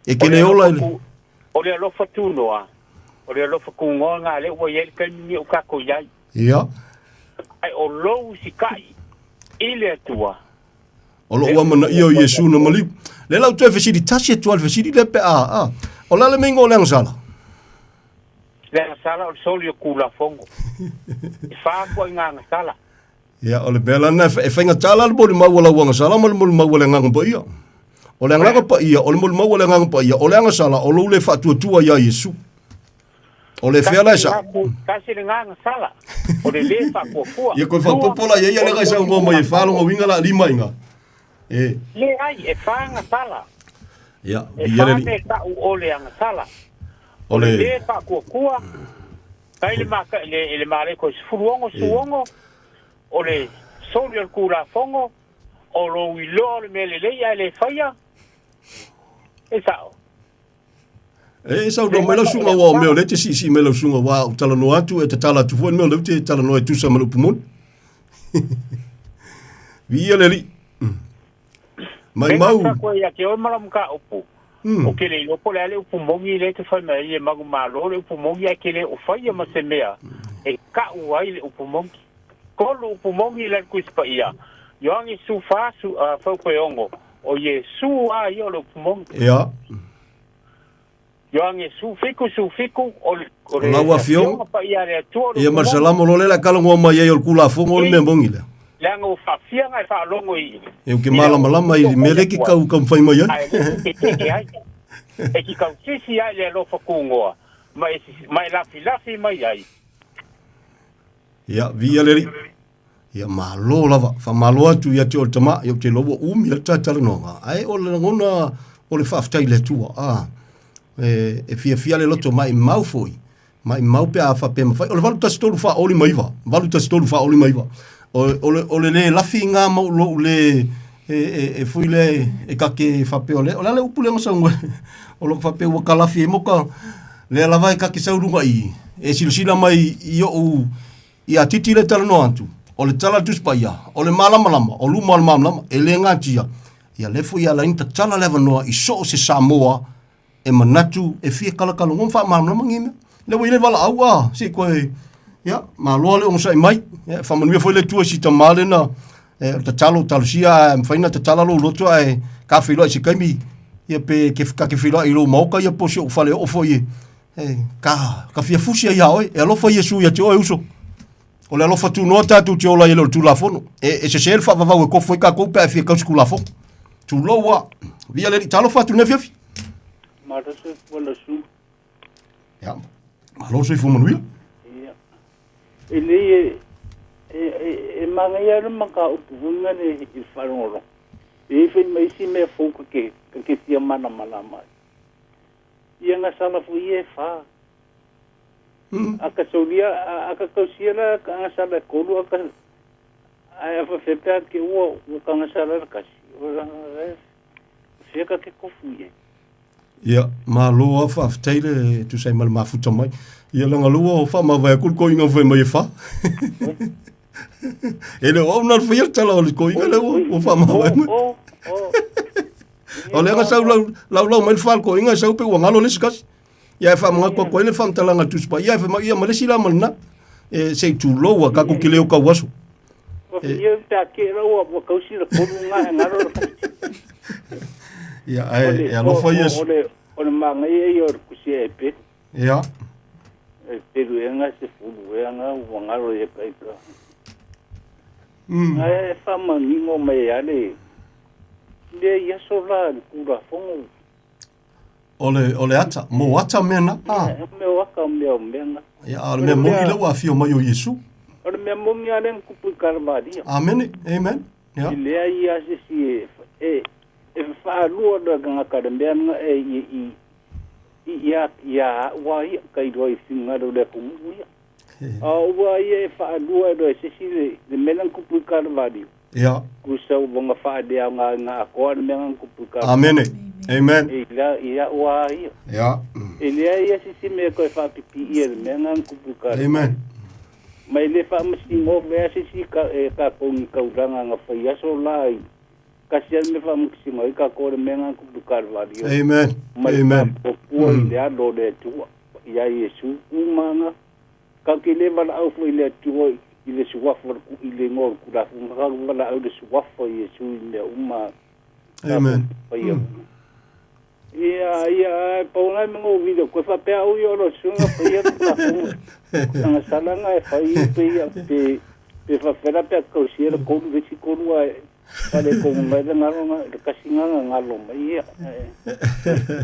e ke le ola o le lo fa tuno o le lo fa kungo nga le o ye ka ni o ka ko yai ia ai o lo si kai ile tua o lo wa mana io Yesu na mali le lau tu fesi di tashi tu al fesi di le pe o la le mingo le sala o solo kula fongo fa ko nga sala ia o le bela na e fenga tala le boli mawala wanga sala mal mul mawala nga pa ia o le nga pa ia o le mul mawala nga pa ia o le nga sala o lo le fa tu ya Yesu o le fela sa kasi le nga sala o le fa ko ia ko fa popola ia le ga sa ngo mai fa lo winga la lima inga le ai e fa nga sala ia ia le ta o le nga sala o le fa ko kai le ma le mare ko suongo o le solo kula fongo o lo wilo le mele le ia le faia sa do melo sunga wa meo le te si melo sunga wa tala no atu e te tala tu fo meo le te tala no e tu sa melo pumon via le li mai mau ko ia ke o mala muka opu o ke le lo pole ale upu mongi le te fa mai e magu malo le upu mongi ke le o fa ia ma se mea e ka uai le upu mongi ko lo upu mongi le ku spa ia yoangi su fa su fa ko ongo o Yesu a io lo upu mongi ia yoangi su fiku o la wa fio ia marsalamo lo le la kalo ngo mai o kula fongo le mongi le langa o fa fia ngai fa longo I e ke malama I mele ki kau kam fai mai e ki kau sisi ai le lo fa kungoa mai lafi mai ai ia via le ia malo lava fa malo atu ia te o tama ia te lobo umi ia tatala nonga ai o le ngona o le faftai le tua e fia le loto mai mau foi mai mau pe a fa pe mai o le valu tastolu fa oli maiva o le lafi nga mau lo le e fui le e ka ke fa pe o le upule nga sang o lo fa pe o kalafi e moka le lava e ka ke saurunga I e silsila mai io u ia titile tala no antu o le tala tus pa ia, o le malama, o luma malama, e le ngatia, ia lefo ia lain ta tala leva noa, i so se Samoa, e manatu, e fia kalakalo, ngom wha malama ngime, le wile wala aua, si koe, ia, ma loa le onsa i mai, ia, whamanuia foi le tua si ta male na, ta talo talusia, mwhaina ta tala lo loto ai, ka whiloa i si kaimi, ia pe, ka ke whiloa i lo mauka, ia posi o whale ofo i, ka fia fusia ia oi, e alofa Iesu ia te oe uso, o le alofa tu noa tatu te ola i lo tu la fono, e se sel fa vavau e kofo i ka koupe a fia kausku la fono, tu loa, via le talo fa tu nefiafi. Maraso wala su. Ja, maloso i fumanuia. Ia. Ele e manga ia no maka upunga ne i whanoro. E when mai si mea fōka ke tia mana mai. Ia ngā salafu i e whā. Aka saulia, aka kausia la ka ngā sala kolu, aka ai awha whepea ke ua ka ngā sala la kasi. Ora, whiaka ke kofu i e. Ia, ma loa fa afteile tu sai mal mafuta mai. Ia langa loa o fa ma vai kul ko inga foi mai fa. Ele o na foi tala o ko inga le o fa ma vai. O le nga sau lau mai fa ko inga sau pe o ngalo le skas. Ia fa ma ko ele fa tala nga tu spa. Ia fa ma ia ma le sila malna. E sei tu loa ka ko kile o ka waso. Ia ta ke loa o ka usira ko nga ngaro. Ia, e alo foi isso. Ole manga e yor kusia e pe. Ia. E peru e nga se fulu e nga wangaro e kaika. E fama ningo mai ale. Le yaso la kura fongo. Ole ata, mo ata mena. Me waka me menga. Ia, ale me mo ile wa fio mai o Yesu. Ole me mo mi ale kupu karvadia. Amen. Amen. Ia. Ile ai ase si e fa lua da nga ka de nga ia wa ia kai roi singa do le kumu ia wa ia fa lua do se si de melan ku pu karvadi ia ku sa bonga fa de nga ko de melan ku pu karvadi amen amen ia wa ia ia si me ko fa pipi ia de melan ku pu karvadi amen mai le fa msingo ve si ka ko ni ka uranga nga fa ia so lai kasian me fa muksima ka ko de menga ku karvadi amen amen o ile ado de tu ya Yesu umanga ka kile vala au fu ile tu ile suwafor ku ile ngor ku da fu ka vala au de suwafo Yesu ile umma amen ia pauna me ngo video ko fa pe au yo lo sunga pa ia ta nga salanga e fa ia pe fa fera pe ko siera ko de si ko Pale ko mai da ngalo kasinga ngalo mai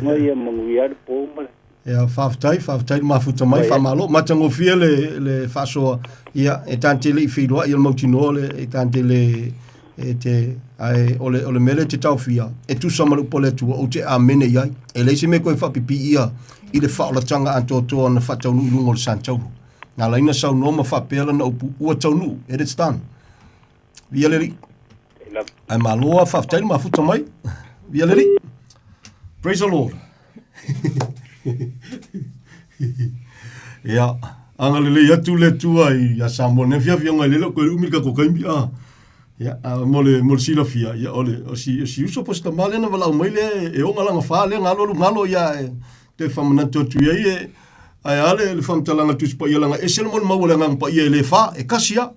mai manguiar po mai ia faftai mafuta mai fa malo matango fia le faso ia e tantele fido ia mautino le e tantele e te ai ole mele te tau fia e tu samalu pole tu o te amene ia e le se me ko fa pipi ia i le fa ola tanga antoto na fa tau nu ngol sanchau na laina sau no ma fa pela na upu o tau nu e it's done via le ai maloa faftai mafuta mai via le praise the Lord. Ia, anga lele atu le tua i a Samoa ne fia fia ngai lele ko umika ko kaimbi ia mole sila fia ia ole o si uso posta male na wala mai le e onga langa fa le ngalo ia te famana to tu ia ai ale le fam talanga tu spa ia langa e sel mon mawala ngang pa ia le fa e kasia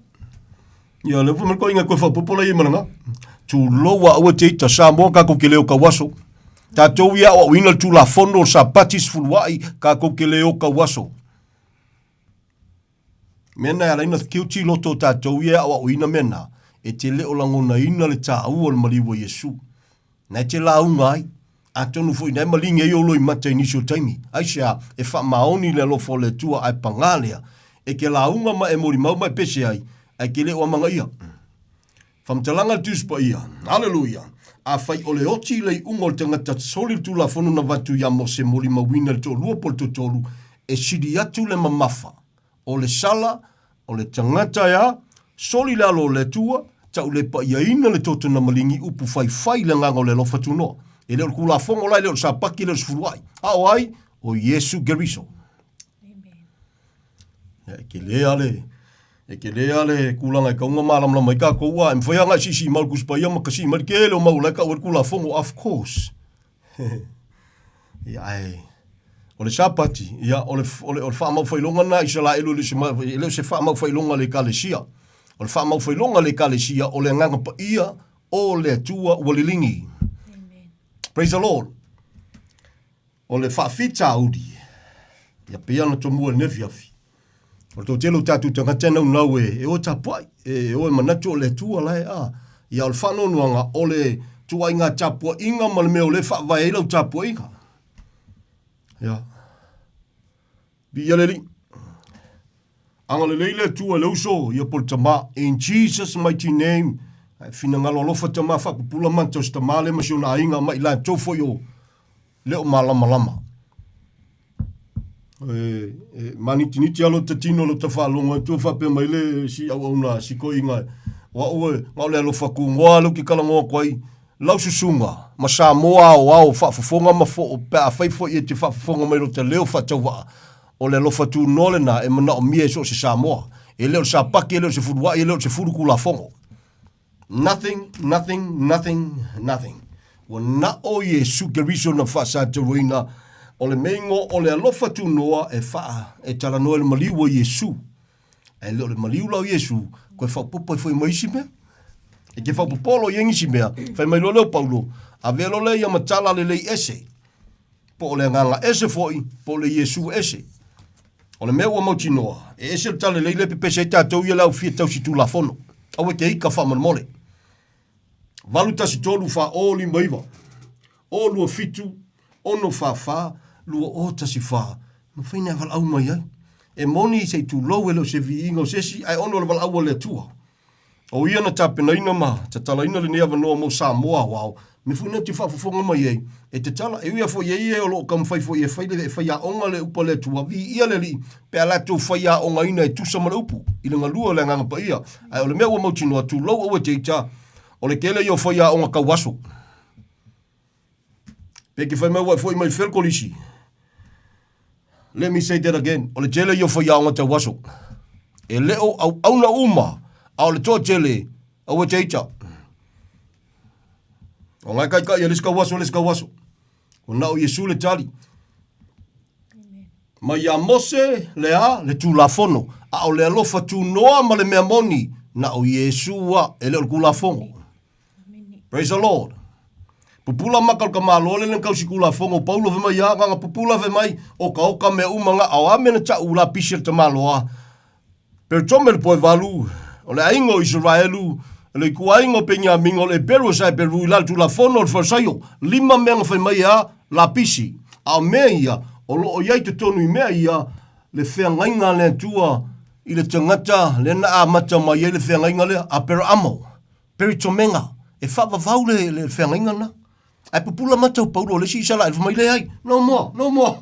ia le fu ko inga ko fa popola ia manga tu loa o te ta Samoa ka ko kile o ka waso tatou ia o ina tu la fondo sa patis fulwai ka ko kele o ka waso mena ala ina kiuti loto tatou ia o ina mena e te le o langona ina le ta au o maliwa Yesu na te la ungai atonu foi na malinga yo lo imata inisio taimi aisha e fa maoni le lo fo le tua ai pangalea e ke la unga ma e mori mau mai pese ai ke le o manga ia famtalanga tuspa ia hallelujah a fai ole oti le ungol tangata soli tu la fono na vatu ya mo se moli mawina to lua pol to tolu e sidi atu le mamafa o le sala o le tangata ya soli la lo le tua ta le pa ia ina le toto na malingi upu fai le nganga le lo fatu no e le kula fongo la le sa paki le sfuai ai o Yesu geriso amen ke le ale E ke lea le kulanga i kaunga malam lama i ka koua, e mwhai anga sisi mau kuspai ama kasi mari ke leo mau laika ua kula fongo, of course. Ia ai. O le sapati, ia o le wha mau whailonga na isa la elu le se wha mau whailonga le kalesia. O le wha mau whailonga le kalesia o le nganga pa ia o le atua walilingi. Praise the Lord. O le wha fita audi. Ia pia na tomua nefi afi. O tō telo tātu tanga tēnau nau e o tapai, e o e manatu o le tua lai a. Ia o le whanonuanga o le tua inga tapua inga ma le mea o le whaavai lau tapua inga. Ia. Ia le li. Anga le leile tua le uso, ia pol tama, in Jesus' mighty name, fina ngalo alofa tama whakupula manta o stama le masiona inga ma ila tofo yo leo malama lama. Mani tiniti alo tatino lo tafalonga tu fape mai le si au na si ko inga wa o ma le alo faku ngoa lo ki kala ngoa kwai lau susunga ma Samoa o au fa fonga ma fo pe a fai fo e te fa fonga mai lo te leo fa tau o le alo fatu nole na e mana o mie so se Samoa e leo sa paki leo se fudua e leo se fudu kula fongo nothing wa na o Yesu Keriso na fa sa te roina o le mengo o le alofa tu noa e faa e tala noa le maliu o Yesu. E leo le maliu lau Yesu, koe whao popo e fwoi maisi mea. E ke whao popolo i engisi mea, whai mai loleo Paulo, a velo le ia matala le lei ese. Po o le nganga ese fwoi, po le Yesu ese. O le mea ua mauti noa, e ese le tala lei le pepe se tātou ia lau fia tau si tu la fono. Au e ke hika wha manmole. Valu tasi tolu wha oli maiva. Olu o fitu, ono wha lua o tasi wha. Ma whaina val au mai ai. E moni se tu lau elo se vi ingo sesi, ai ono le val au le tua. O ia na tapena ina ma, ta tala ina le nea vanoa mo Samoa wao. Me funa ti whafafonga mai ei. E te tala, e uia fo iei e o lo kam whai fo iei whaile e whai a onga le upa le tua. Vi ia le li, pe ala tu whai a onga ina e tu samara upu. I le ngalua le nganga pa ia. Ai o le mea ua mautinoa tu lau o e teita. O le kele i o whai a onga kawaso. Pe ke whai maua e fwoi mai whelkolisi. Let me say that again. O le tele i o whai a onga kawaso. E leo au na uma. Au le tō tele au e teita. O ngai kai ia leska waso. O nao Yesu le tali. Ma ia mose le tu la fono. A o le alofa tu noa ma le mea moni. Na o Yesu wa e leo le kula fongo. Praise the Lord. Pupula makal ka malole le kau si kula fongo. Paulo ve mai ia nganga pupula ve mai. O ka oka me umanga au amena ta ula pisir te maloa. Per tomel poe valu. O le aingo Israelu. Le kuaingo penya mingo le peru sai peru la tu la fono o fasaio 5 menga fai mai a la pisi a meia o lo ia te tonu i mea ia le whengainga le tua i le tangata le na a mata mai le whengainga le a peru amo peri tomenga e whava le whengainga na ai pupula mata paulo le si sala e mai le ai no more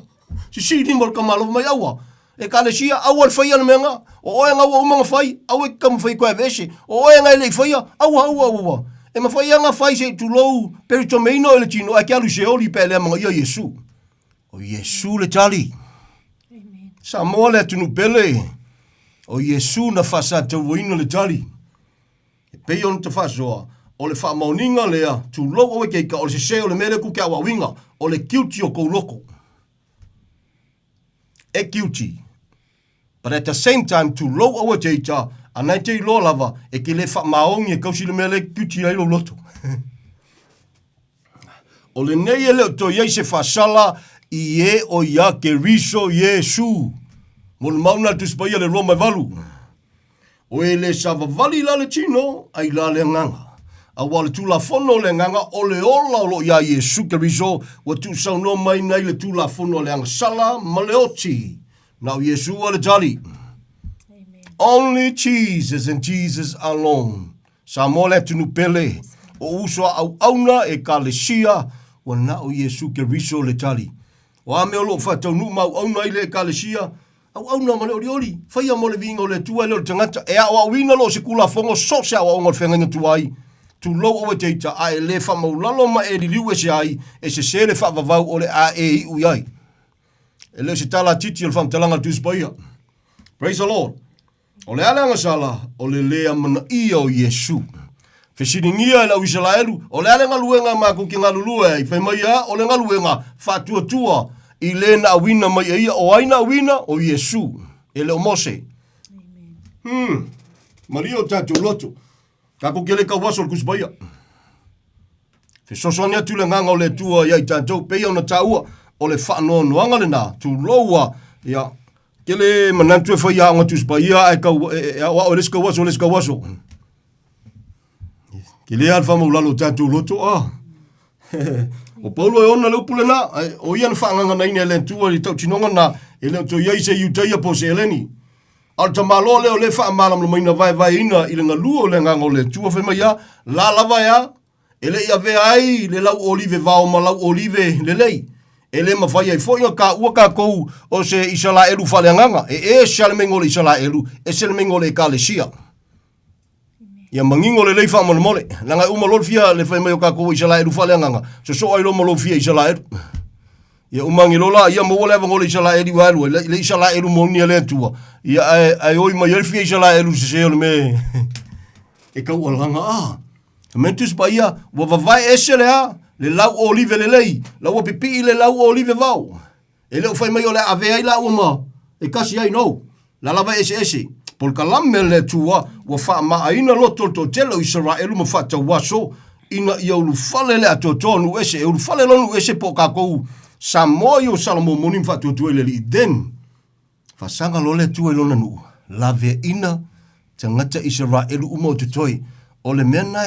si ni mol kamalo mai awa e ka le sia awal fai ana menga o nga wa umanga fai awe kam fai ko avese o nga le fai awa e ma fai nga fai se tu low per tomeno le tino a kalu se oli pe le manga Yesu o Yesu le tali amen sa mole tu nu pele o Yesu na fasa te wino le tali e pe on te faso o le fa moninga le tu low o ke ka o se o le mele ku ka wa winga o le kiuti o ko loko e kiuti. But at the same time, to low over teita, a 90 law lava, e ke le wha maongi e kausi le mele kuti ai lo loto. O le nei e leo to iei se whasala i e o ia ke riso Yesu. Mo le mauna tu spaia le Roma valu. O e le sa vavali la le tino, ai la le nganga. A wale tu la fono le nganga o le ola o lo ia Yesu ke riso, wa tu sau no mai nei le tu la fono le anga sala ma le oti. Now Yesu le tali. Amen. Only Jesus and Jesus alone. Sa mole tu nu pele. O uso au auna e kalesia. Wa na o Yesu ke riso le tali. Wa me o lo fa tau nu mau auna ile kalesia. Au auna ma le oli. Faia mo le vingo le tua le tangata. E a wa wina lo se kula fongo so se a wa ngol fenga tuai. Tu lo o teita a le fa mo lalo ma e liu e se ai. E se le fa vavau o le a e u ai. Ele se tala titi el fam talanga tu spaia. Praise the Lord. O le ala ngasala, o le lea mana ia o Yesu. Fesiringia la Israelu, o le ala ngaluenga maku ki ngalulua, i whaimaia, o le ngaluenga, whatua tua, i le na awina mai ia, o aina awina o Yesu. E le o Mose. Maria o tato loto. Kako kele ka waso kusbaia. Fesosonia tu le nganga o le tua ia i tato, peia o na taua, o le whaano noanga le na, tu loa, ia, kele manantu e whaia anga tu sbaia, o leska waso. Kele alfa maulalo tato loto, o Paulo e ona leupule na, o ian whaanganga na ina le tua, i tau tinonga na, e le to iai se iutaia po se eleni. Al tamalo leo le wha malam lo maina vai ina i le ngalua o le nganga o le tua whema ia, la lava ia, ele ia ve ai le lau olive vao ma lau olive le lei. Ele ma vai ai foia ka ua ka kou o se isala elu whale nganga, e salmengo le isala elu, e salmengo le kalesia. Ia mangingo le lei wha mole mole, langa umalol fia le whaimai o ka kou isala elu whale nganga, so ai lo malo fia isala elu. Ia umangi lola, ia mawole avango le isala elu alu, le isala elu moni le tua. Ia ai oi mai elfia isala elu se seo le me. E kau alanga Mentus pa ia, wa vavai ese lea, le lau olive le lei, lau pipi le lau olive vau. E leo fai mai o le avea i lau ma, e kasi ai no, la lava ese. Pol kalame le tua, wa wha maa ina loto to telo Israelu ma wha waso, ina ia ulu fale le ato tonu ese, e ulu fale lonu ese po kakou, sa moi o salamo monim wha tuatue le li den. Fasanga lo le tua ilona nu, la vea ina, tangata Israelu umo tutoi, o le mena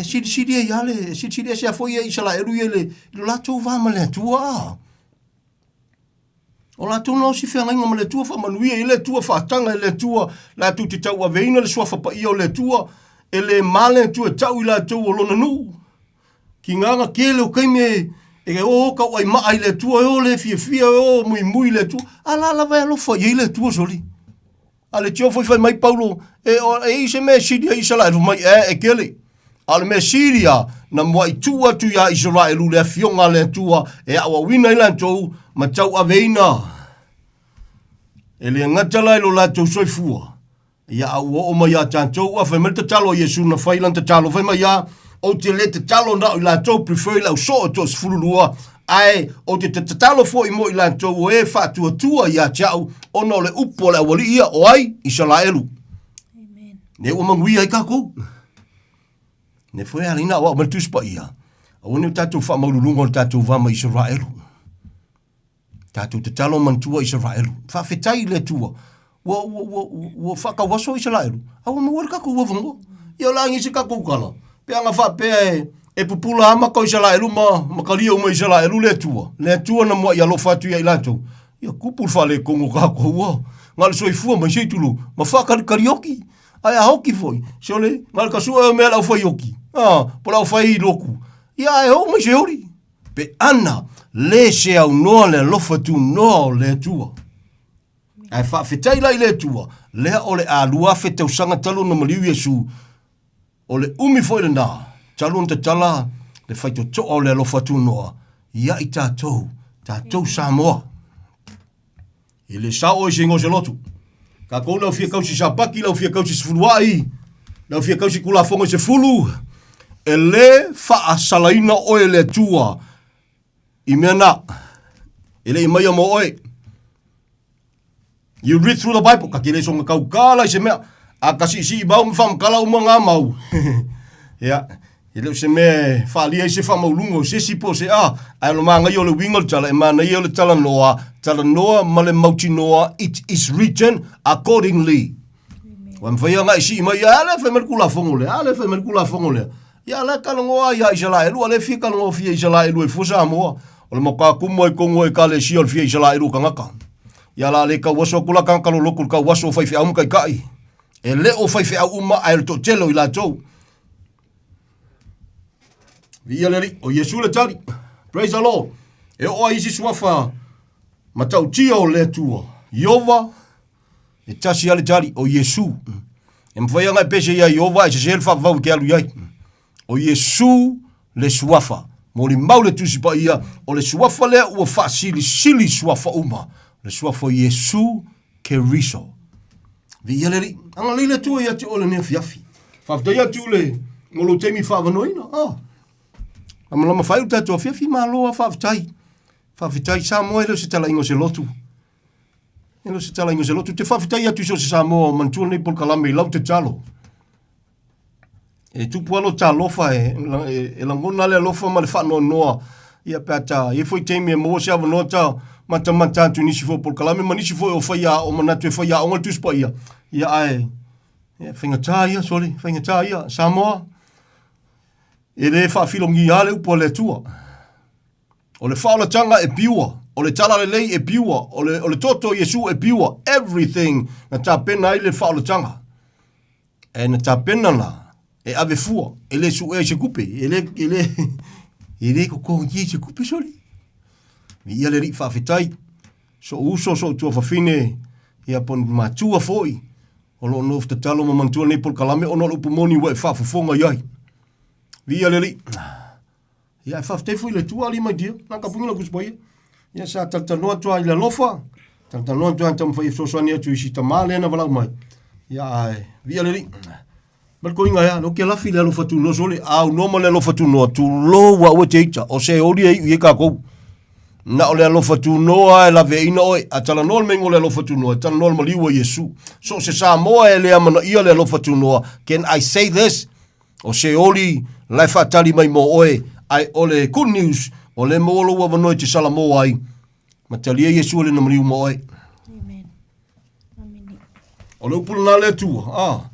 siri e yale, siri e se foi e Israelu ele, lo lato vama le tua. O lato no si fenga inga le tua fa manuia ele tua fa tanga ele tua, la tu te tau aveina le swafa pa ia le tua, ele male tua tau i la tu o lona nu. Ki nganga kele o kaime e o ka wai mai le tua o le fia o mui le tua, ala la vai lo fa ile tua soli. Ale tio foi mai Paulo e se me Siria Israel mai e kele. Ale me Siria na moi tua tu ya Israel le fionga le tua e awa wina ila tou ma tau aveina. Ele ngatala lo la tou soifua. Ya awa o mai tantou a fa te talo Yesu na failan te talo fa mai ya o te le te talo na ila tou prefer la so to fululua. Ai, o te tatalo fo i mo i lanto o e whatua tua ia tiau, ono le upo le awali ia o ai, Israelu. Amen. Ne o mangui ai kako. Ne foi alina o maltuspa ia. O ne tatu wha maululungo le tatu vama Israelu. Tatu tatalo mantua Israelu. Whawhetai le tua. Wa whakawaso Israelu. Awa mawar kako wavango. Ia langi se kako ukala. Pea nga wha e pupula ama ko Israelu ma kalia uma Israelu le tua na mo ia lo fatu ia ilato ia kupul fale kongo ka ko wa ngal soifua ma seitulu ma faka karaoke ai a hoki foi sole ngal kasua me la foi yoki pola foi loku ia e o ma seuri pe ana le se au no le lo fatu no le tua ai fa fetai la le tua le ole a lua fete usanga talo no maliu Yesu ole umi foi na Talun te tala, le whaito toa le alofa tūnoa, ia i tātou Samoa. I le sao e se ngose lotu. Ka kou lau fia kausi sa paki, lau fia kausi se fuluai, lau fia kausi kula fonga se fulu, e le wha salaina oe le tua, i mea na, e le i maia mo oe. You read through the Bible, ka kile songa kau kala i se mea, a kasi si i bau me whamkala uma ngā mau. Ya. E leo se me whaalia i se whamaulungo, se sipo se ai lo maa ngai o le wingo tala, e maa ngai o le tala noa, ma le mauti noa, it is written accordingly. Wa mwhaya ngai si ima, ia le whai merkula fongo le, ia le kalangoa ia Israelu, ale fia kalangoa fia Israelu e fusa moa, o le maka kumo e kongo e kale si o le fia Israelu kangaka. Ia la le ka waso kula kankalo loku ka waso fai fia umu kai, e le o fai fia uma ai le totelo i la tou. Via leri, o Yesu le tari. Praise the Lord. E o a isi suafa matau tia o le tua. Iova, e tasi ale tari, o Yesu. E mwhai ngai pese ia Iova, e se se elfa vau ke alu iai. O Yesu le suafa. Mo li mau le tusi pa ia, o le suafa lea ua wha sili suafa uma. Le suafa Yesu ke riso. Vi yaleri, anga leile tua ia te ole nea fiafi. Whaftai atu le, ngolo teimi whawanoina. Lama whai uta tua fiafi māloa whaftai. Whaftai Samoa elo se tala ingo se lotu. Elo se tala ingo se lotu. Te whaftai atu so se Samoa mantua nei pol kalame i lau te talo. E tupu alo tā lofa e langona le lofa ma le whanoa noa. Ia pēta, e foi teimi e mua se awanoa tā mata tu nisi fo pol kalame ma nisi fo o whaia o manatu e whaia o ngal tuspa ia. Ia ai, whaingatā ia, sorry, whaingatā ia, Samoa. E le whawhilongi ale upo le tua. O le whaolatanga e piua. O le tala le lei e piua. O le toto Yesu e piua. Everything na tā pena i le whaolatanga. E na tā pena na e ave fua. E le su e se kupe. E le koko ngi se kupe soli. Ia le ri whawhitai. So uso so tua whawhine. Ia pon matua foi. O lo nof te talo ma mantua nei pol kalame. O no lupu moni wa e whawhafonga iai. Ia le ri. Ia e whawhtei fui le tua ali mai dia. Nā ka pungi la kuspaia. Ia sa tatanoa tua i la lofa. Tatanoa tua tam whai fsoswania tu isi ta male na walau mai. Ia ai. Ia le ri. Marko inga ya. No ke lafi le alofa tu no sole. Au noma le alofa tu noa. Tu lo wa ua teita. O se ori e i ka kou. Na o le alofa tu noa e la veina oe. A tala noa mengo le alofa tu noa. Tala noa maliwa Yesu. So se Samoa e le amana ia le alofa tu noa. Can I say this? O se ori lai whatari mai mo oe. Ai ole good news. O le moolo wa vanoi te Salamoa ai. Ma talia Yesu le na mariu mo oe. Amen. Amen. O le upulu na le tua.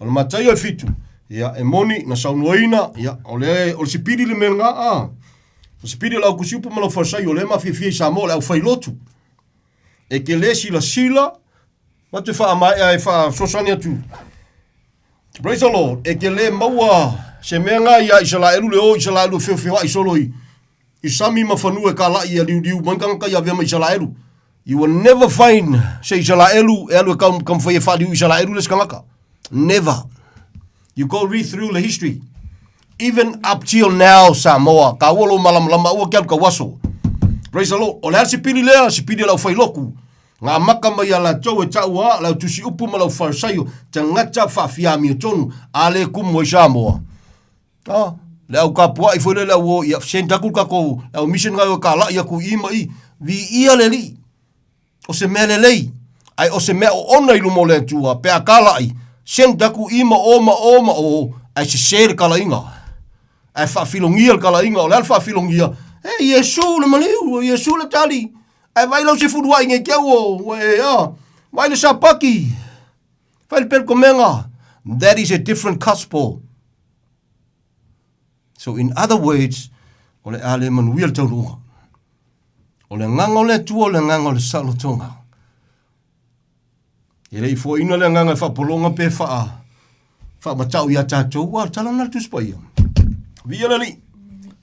O le matai o fitu. Ia e moni na saunoina. Ia o le sipiri le menga. O sipiri la kusi upu malo forsai. O le ma fie Samoa le au fai lotu. E ke le sila. Ma te wha amai ai wha sosani atu. Praise the Lord. E ke le maua se menga ia Israelu le o Israelu feo ai solo i sami mafanu e kala ia liu mankanga ia vema Israelu. You will never find se Israelu e alu kam foi fa liu Israelu le skangaka. Never. You go read through the history. Even up till now Samoa ka wolo malam lama o ka waso. Praise the Lord. O le sipili la fai loku. Ngā maka mai ala tau e taua la tusi upu malau farsaio te ngata whawhiami o tonu a le kumo i Samoa. Le au ka pua i fwere le au o ia sentakul ka kou le au mission ngai o ka la ia ku ima i vi ia le li o se mea le lei ai o se mea o ona i lumo le tua pe a ka la i sentaku ima oma o ai se sere ka la inga ai whawhilongia le ka la inga o le al whawhilongia Yesu le maliu Yesu le tali ai vai lau se furua inge kia o vai le sapaki vai le perko menga. That is a different gospel. So in other words, o le ale manuia le taurunga. O le nganga o le tua, o le nganga o le salotonga. E rei fo ina le nganga whapolonga pe wha matau ia tātou, wa tala nal tu spaia. Via le li.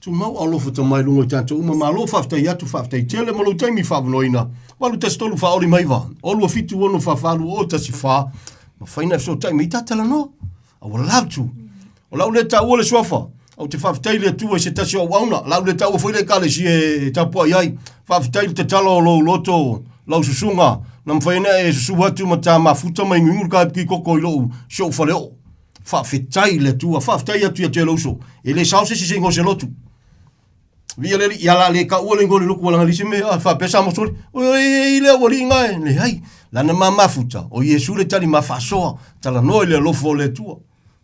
Tu mau alofa ta mai lungo i tātou, uma malo whaftai atu whaftai tele malu taimi whawanoina. Walu te stolu wha ori mai wa. Olu a fitu ono whawhalu o tasi wha. Ma whaina so taimi i tātala no. I would love to. O lau le tau o le swafa. O te whawhitai le tua se tasi o wauna. Lau le tau o whaile kale si e tapua iai. Whawhitai le te tala o lau loto, lau susunga. Nam whaina e susu atu ma tā mafuta mai ngungur ka ki koko i lau show whaleo. Whawhitai le tua, whawhitai atu ia te lauso. E le sauce si se ingo se lotu. Via le ia le ka ua le ngole luku wala ngalisi me fa pesa mo sori o le wali ngai le hai lana mama futa o Yesu le tali ma fasoa tala no le lofo le tua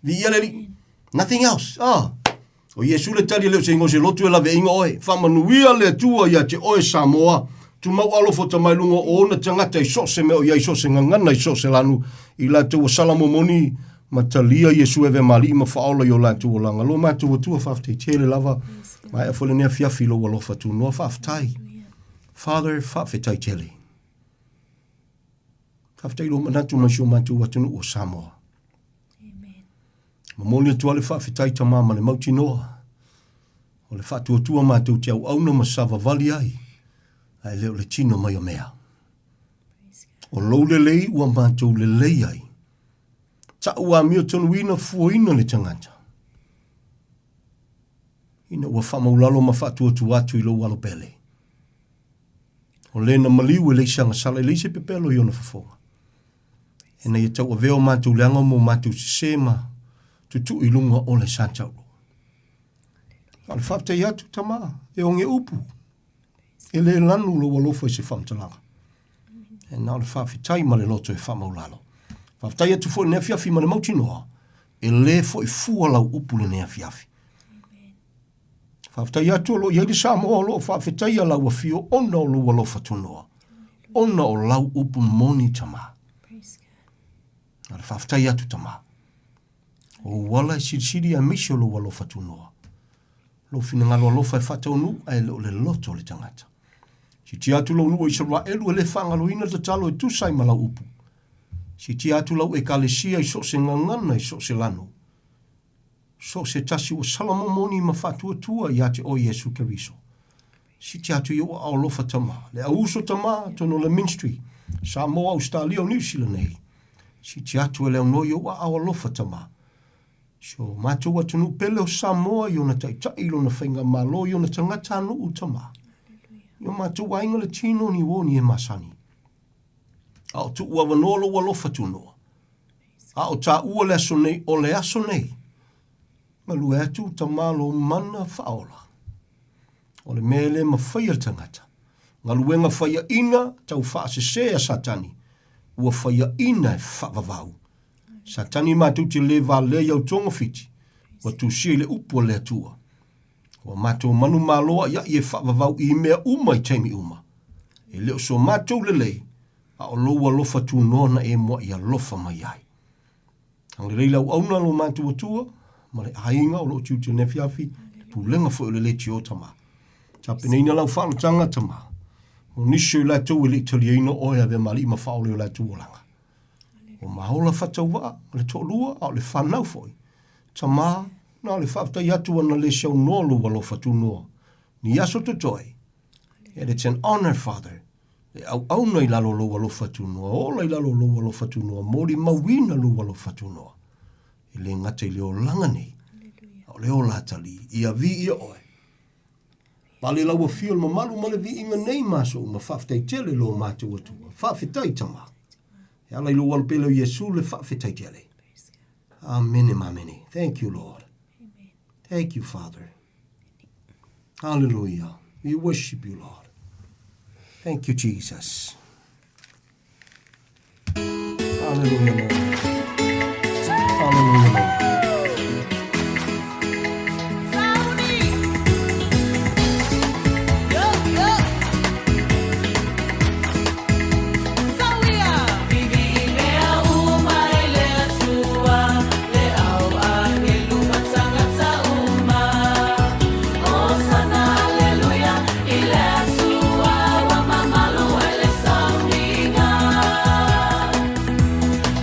via le nothing else o Yesu le tali le singo se lotu la ve ingo oe fa manuia le tua ia te oe Samoa tu mau alo fota mai lungo o na tangata i so se me o ia i so se ngana i so se lanu i la tu salamo moni matalia Yesu eve mali ma faola yo la tu langa lo ma tu fa te tele lava. Mai a fole nea fia filo wa lofa tu noa whaftai. Father, whawhetai tele. Whawhetai lo manatu masio matu watunu o Samoa. Amen. Mamoni atua le whawhetai ta mama le mauti noa. O le whatu atua mātou te au auna masava vali ai. Ai leo le tino mai o mea. O lou le lei ua mātou le lei ai. Ta ua mio tonu ina fuoina le tangata. Ina ua whamaulalo ma whatu atu i lo walo pele. O lena maliu e leisanga sala e leise pepelo i ona whafonga. E na ia tau a veo mātou leanga mo mātou sema tutu i lunga o le Santau. Al whaftai atu tamā, e o nge upu. E le lanu lo walofa i se whamtalanga. E nā le whawhitai ma le loto e whamaulalo. Whaftai atu fo nea fiafi ma le mautinoa, e le fo i fua lau upu le nea fiafi. Whaftai atu lo iei le Samoa lo whawhitai a lau a fio ona o lo walofa tunoa. Ona o lau upu moni tamā. Nā le whawhitai atu tamā. O wala i siri a misio lo walofa tunoa. Lo fina ngalo alofa e whataunu ai le loto le tangata. Si ti atu lau nua i Israelu e le whangalo ina te talo e tusai ma lau upu. Si ti atu lau e kalesia i so se ngangana i so se lano. So se tasi o salamomoni ma whatua tua i ate o Yesu Keriso. Si ti atu i o alofa tama. Le auso tama tono le ministry. Samoa Australia o New Zealand nei. Si ti atu e leo no i o alofa tama. So mātou atunu pele o Samoa i ona taitai ilo na whainga malo i ona tangata anu utama. Yo mātou ainga le tino ni woni e masani. A o tu ua wanolo walofa tunoa. A o ta ua le aso nei o le aso nei. Malu e atu ta malo mana whaola. O le mele ma whaia tangata. Ngaluenga whaia ina tau whaase sea satani. Ua whaia ina e whavavau. Satani mātou te le va le iau tonga fiti. Wa tu si le upo le atua. Wa mātou manu maloa ia i e whavavau i mea uma i teimi uma. E leo so mātou le lei. A o loa lofa tu nona e moa i a lofa mai ai. Ang le reila u auna lo mātou atua. Ma le hainga o lo tiu te nefiafi. Pulenga fo le le tio tama. Tape neina lau whanatanga tama. O nisio la tau e le italiano oia ve mali ma whaole o la tuolanga. O mahola whatauwa, le tōlua, au le whanau foi. Tamā, nā le whaftai atua na le siau nōlu walo whatu noa. Ni aso tutoi. And it's an honor, Father. E au nei lalo lo walo whatu noa, o lai lalo lo walo whatu noa, mori mawina lo walo whatu noa. I le ngate leo langa nei. Au leo latali, ia vi ia oe. Pale laua fio ma malu ma le vi inga nei maso, ma whaftai tele lo mātou atua. Whawhitai tamā. E ala ilo walpelo Yesu le whawhitai tele. Amen and amen. Thank you, Lord. Amen. Thank you, Father. Hallelujah. We worship you, Lord. Thank you, Jesus. Hallelujah, Lord. Hallelujah, Lord.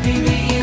Vivi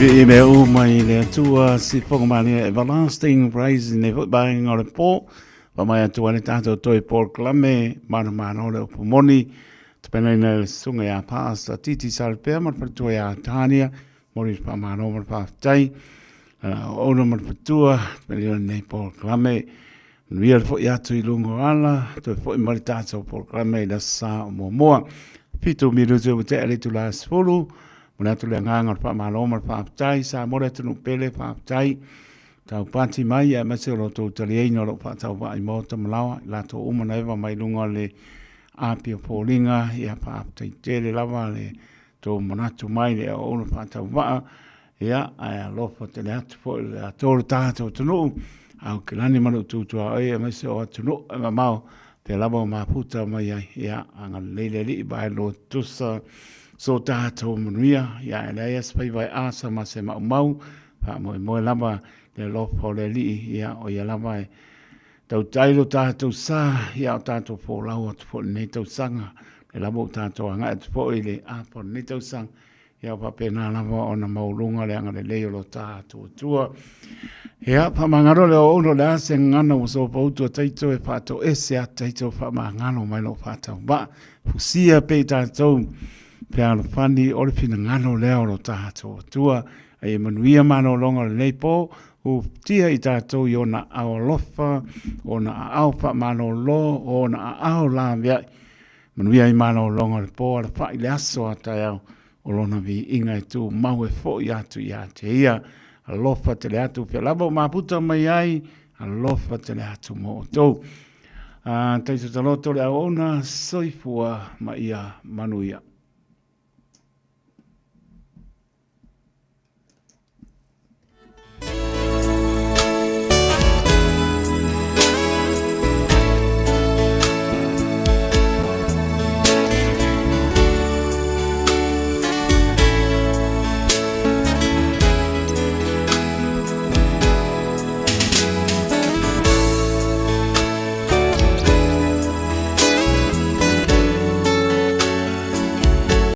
vi me o mai le tua si fonga mani everlasting praise ne bang o le po pa mai atu ane tato toi por klame mana o le opomoni te pena ina le sunga ya pasta titi salpea mar patua ya tania mori pa mana o mar pa tai ono mar patua te pena ina nei por klame nuia le fo i atu i lungo ala toi fo i mari tato por klame la sa o moa pito mi ruzo te ale tu la sfolu Muna tu le nganga pa malo mar pa tai sa mo tu no pele pa tai tau pati mai e mase lo to talieno lo pa tau vai mo to malawa la to uma na eva mai lunga le api polinga ia pa tai tele lava le to mona tu mai le o pa tau va ia a lo po te le atu po le to ta to no au ke lani manu tu tu ai mase o tu no ma mau te lava ma puta mai ia anga le li ba lo tu sa so tātou manuia, ia elea spai vai asa ma se mau, pa moe lava le lopo le li, ia o ia lava e tau tailo tātou sa, ia o tātou po lau atu po nei tau sanga, le lava o tātou anga atu po i le apo nei tau sanga, ia o papena lava o na maulunga le anga le leo lo tātou tua. Ia pa mangaro le o ono le ase ngana o so pautua taito e pato ese a taito pa mangano mai lo patau, ba fusia pe tātou, pea lo fani o le pina ngano leo lo tātou tua e manuia mano longa le neipo u tia i tātou i ona ao lofa ona ao pa mano lo ona ao la via manuia i mano longa le po ala pa i le aso atai au o lona vi inga e tu mau e fo i atu i ate ia a lofa te le atu pia lava o maputa mai ai a lofa te le atu mo tau taito taloto le aona soifua ma ia manuia